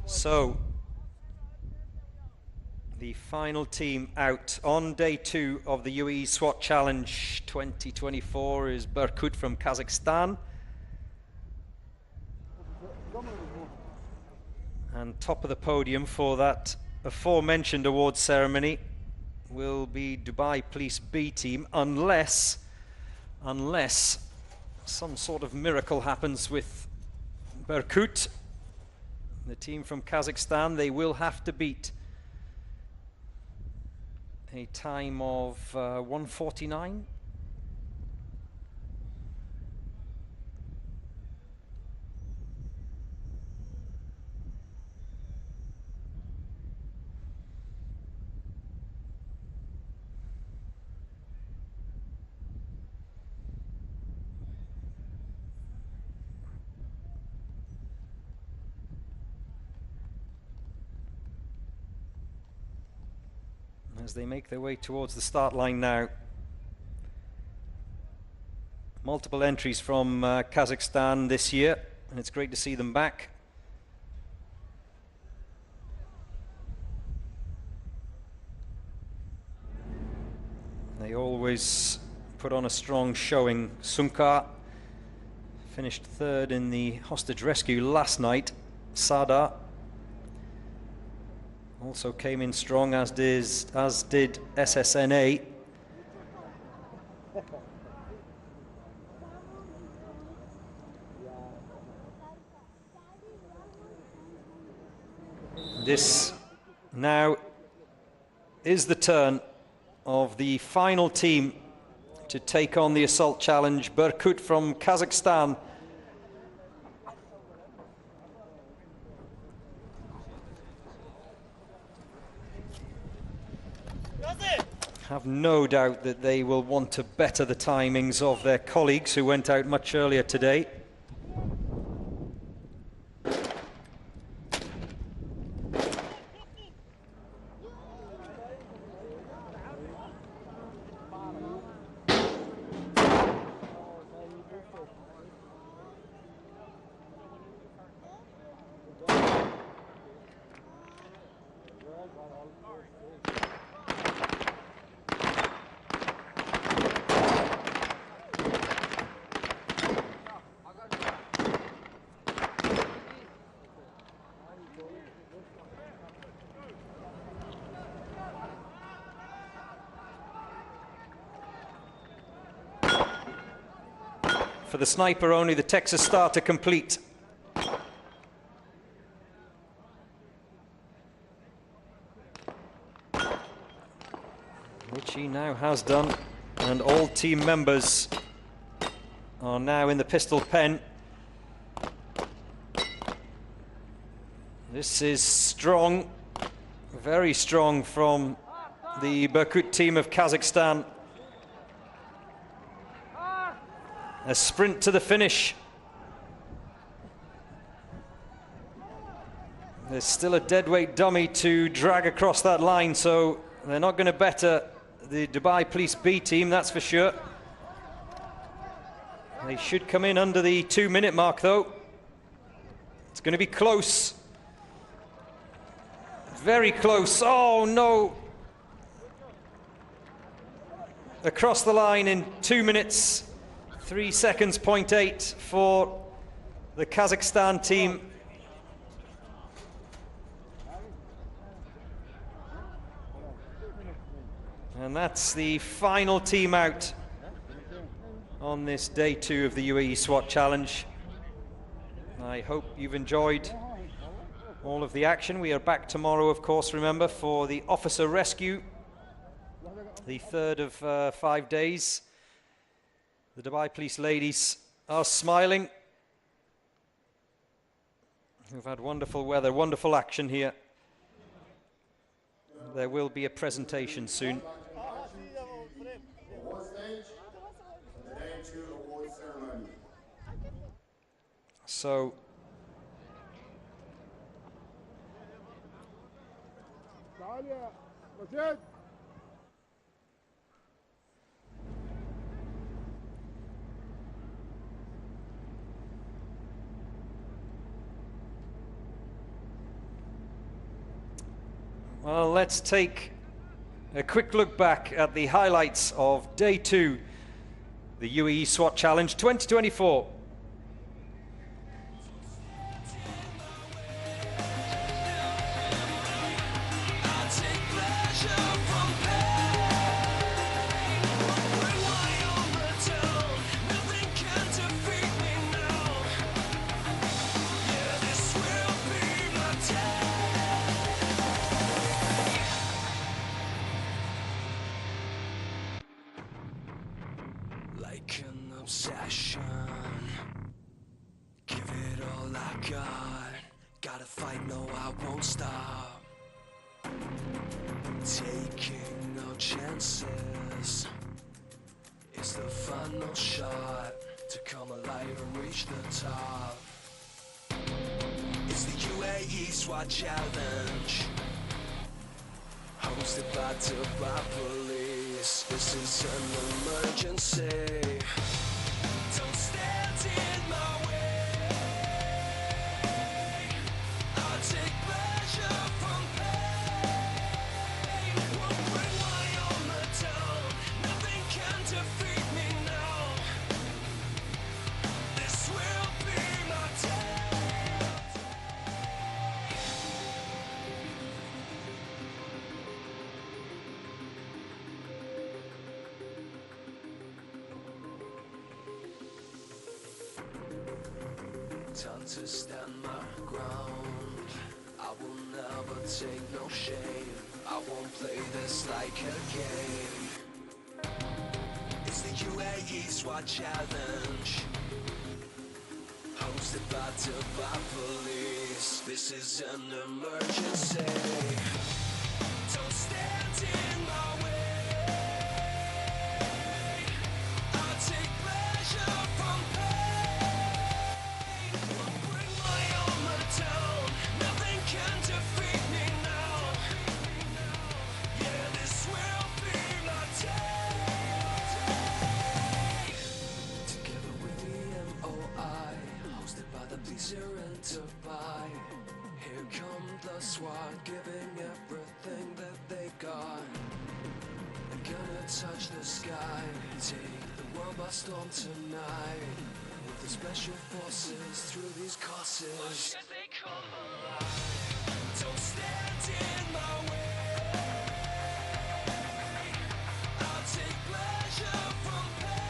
D: So, the final team out on day 2 of the Uae Swat Challenge 2024 is Berkut from Kazakhstan. And top of the podium for that aforementioned award ceremony will be Dubai Police B team, unless some sort of miracle happens with Berkut. The team from Kazakhstan, they will have to beat a time of 1:49. As they make their way towards the start line now. Multiple entries from Kazakhstan this year, and it's great to see them back. They always put on a strong showing. Sunkar finished 3rd in the hostage rescue last night. Sada also came in strong, as did SSNA. This now is the turn of the final team to take on the assault challenge. Berkut from Kazakhstan. Have no doubt that they will want to better the timings of their colleagues who went out much earlier today. For the sniper only, the Texas starter complete. Which he now has done, and all team members are now in the pistol pen. This is strong, very strong from the Berkut team of Kazakhstan. A sprint to the finish. There's still a deadweight dummy to drag across that line, so they're not going to better the Dubai Police B team, that's for sure. They should come in under the 2-minute mark, though. It's going to be close. Very close. Oh, no. Across the line in 2 minutes, 3 seconds, 0.8 for the Kazakhstan team. And that's the final team out on this day 2 of the Uae Swat Challenge. I hope you've enjoyed all of the action. We are back tomorrow, of course, remember, for the officer rescue, the 3rd of 5 days. The Dubai Police ladies are smiling. We've had wonderful weather, wonderful action here. There will be a presentation soon. So well, let's take a quick look back at the highlights of day 2, the Uae Swat Challenge 2024.
C: Like an obsession, give it all I got. Gotta fight, no, I won't stop. Taking no chances. It's the final shot to come alive and reach the top. It's the Uae Swat Challenge, hosted by Dubai Police. This is an emergency. Don't stand in my way. I take pleasure from pain. Won't bring my armor down. Nothing can defeat me now. This will be my day. Time to stand my ground. I will never take no shame. I won't play this like a game. It's the Uae Swat Challenge, hosted by Dubai Police. This is an emergency. Don't stand in my way. I take pleasure from pain. Here in Dubai, here come the SWAT, giving everything that they got. They're gonna touch the sky, take the world by storm tonight. With the special forces through these courses, why should they come alive? Don't stand in my way. I'll take pleasure from pain.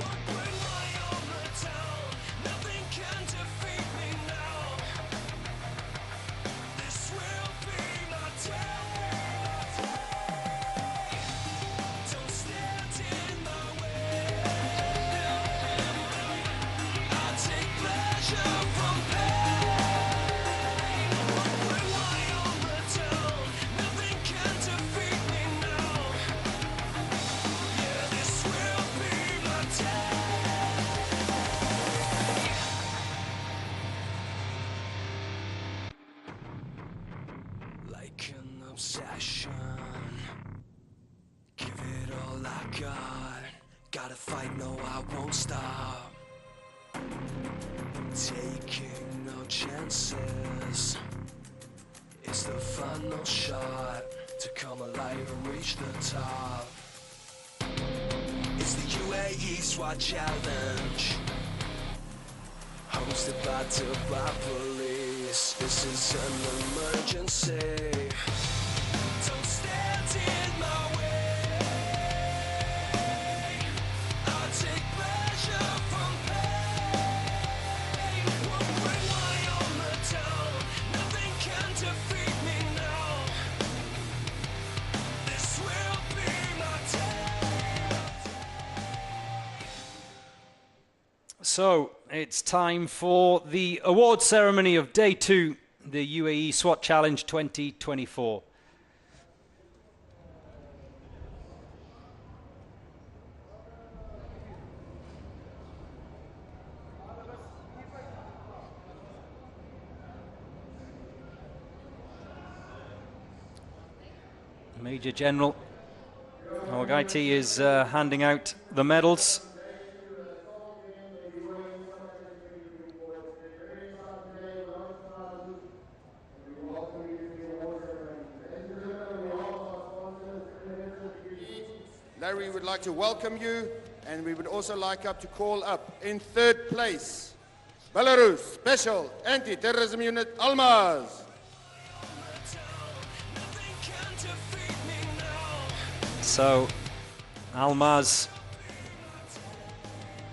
C: Won't bring my armor down. Nothing can defeat me now. This will be my day. Don't stand in my way. I take pleasure from pain. Won't bring my armor down. Nothing can defeat me now. Yeah, this will be my day. possession. Give it all I got. Gotta fight, no, I won't stop. Taking no chances. It's the final shot to come alive and reach the top. It's the Uae Swat Challenge, hosted by Dubai Police. This is an emergency. Don't stand in my way. I take pleasure from pain. Won't rely on the town. Nothing can defeat me now. This will be my day.
D: So it's time for the award ceremony of day 2, the UAE SWAT Challenge 2024. Major General Ogaiti is handing out the medals.
H: Larry would like to welcome you, and we would also like to call up in 3rd place, Belarus Special Anti-Terrorism Unit Almaz.
D: So Almaz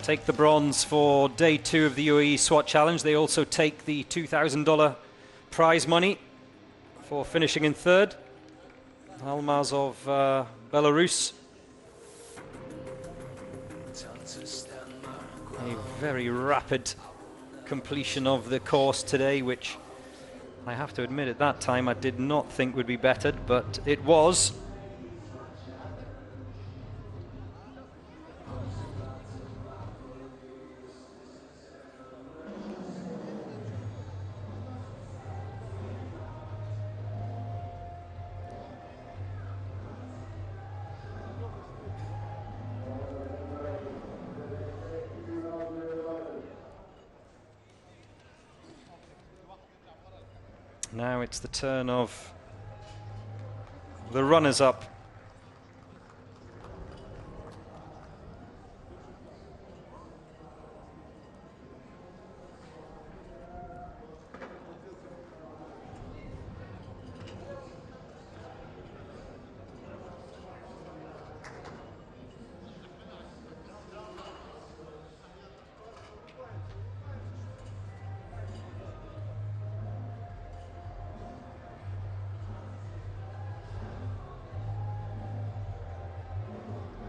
D: take the bronze for day 2 of the UAE SWAT Challenge. They also take the $2,000 prize money for finishing in 3rd. Almaz of Belarus. A very rapid completion of the course today, which I have to admit at that time I did not think would be bettered, but it was. Now it's the turn of the runners-up.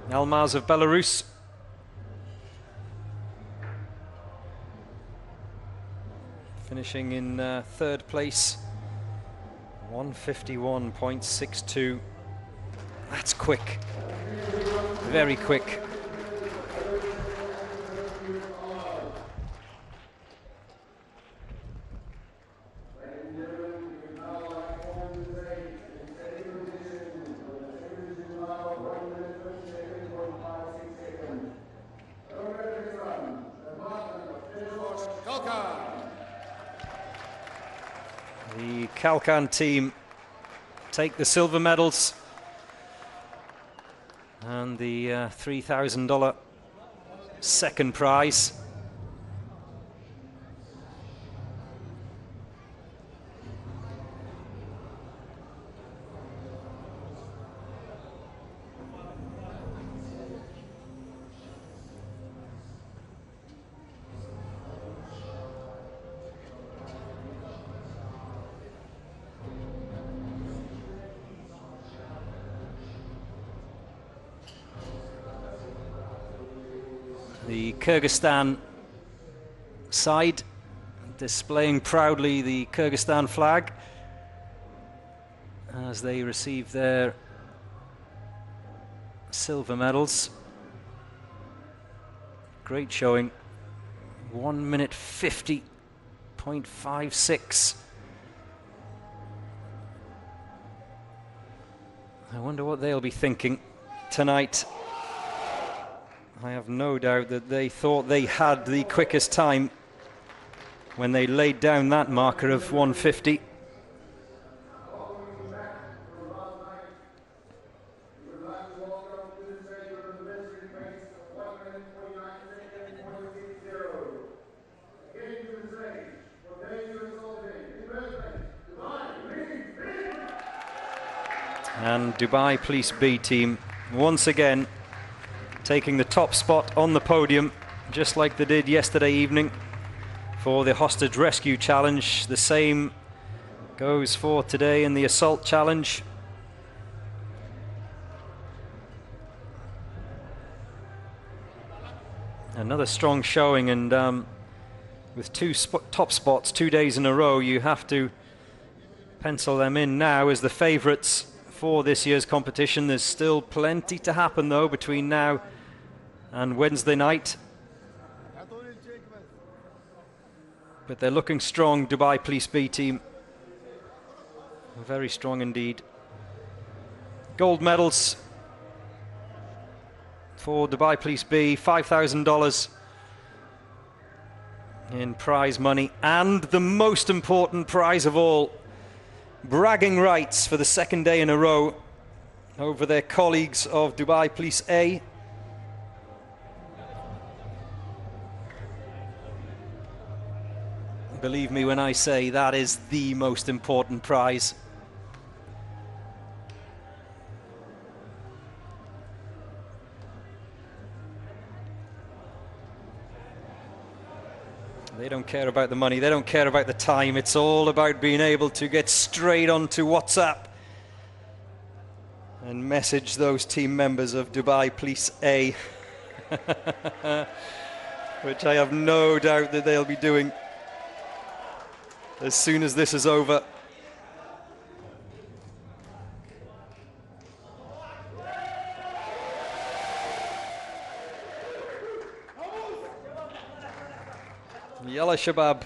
D: Almaz of Belarus. Finishing in 3rd place. 151.62. That's quick. Very quick. The Kalkan team take the silver medals and the $3,000 second prize. The Kyrgyzstan side displaying proudly the Kyrgyzstan flag as they receive their silver medals. Great showing. 1 minute 50.56. I wonder what they'll be thinking tonight. I have no doubt that they thought they had the quickest time when they laid down that marker of 150. And Dubai Police B team once again taking the top spot on the podium, just like they did yesterday evening for the hostage rescue challenge. The same goes for today in the assault challenge. Another strong showing, and with two top spots 2 days in a row, you have to pencil them in now as the favourites for this year's competition. There's still plenty to happen though between now and Wednesday night. But they're looking strong, Dubai Police B team. Very strong indeed. Gold medals for Dubai Police B, $5,000 in prize money, and the most important prize of all, bragging rights for the second day in a row over their colleagues of Dubai Police A. Believe me when I say that is the most important prize. They don't care about the money, they don't care about the time. It's all about being able to get straight onto WhatsApp and message those team members of Dubai Police A, which I have no doubt that they'll be doing as soon as this is over. Yalla Shabab.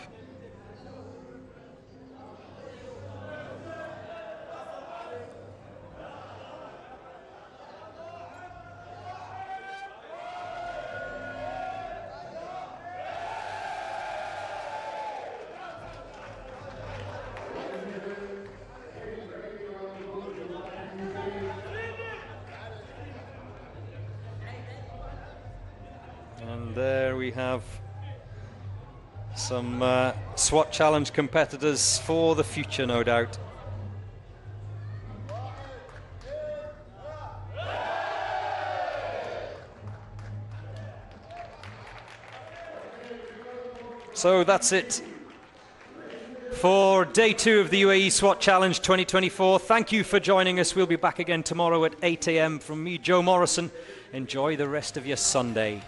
D: And there we have some SWAT challenge competitors for the future, no doubt. So that's it for day 2 of the UAE SWAT Challenge 2024. Thank you for joining us. We'll be back again tomorrow at 8 AM. From me, Joe Morrison. Enjoy the rest of your Sunday.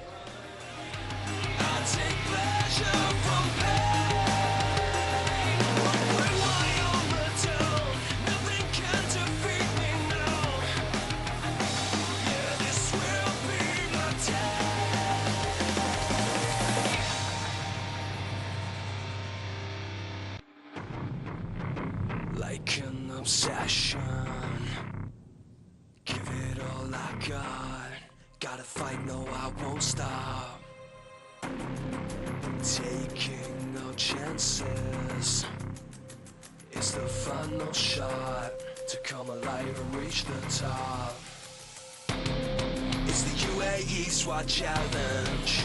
C: Like an obsession, give it all I got. Gotta fight, no, I won't stop. Taking no chances. It's the final shot to come alive and reach the top. It's the UAE SWAT Challenge,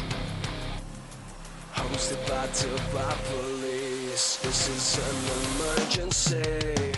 C: hosted by Dubai Police. This is an emergency.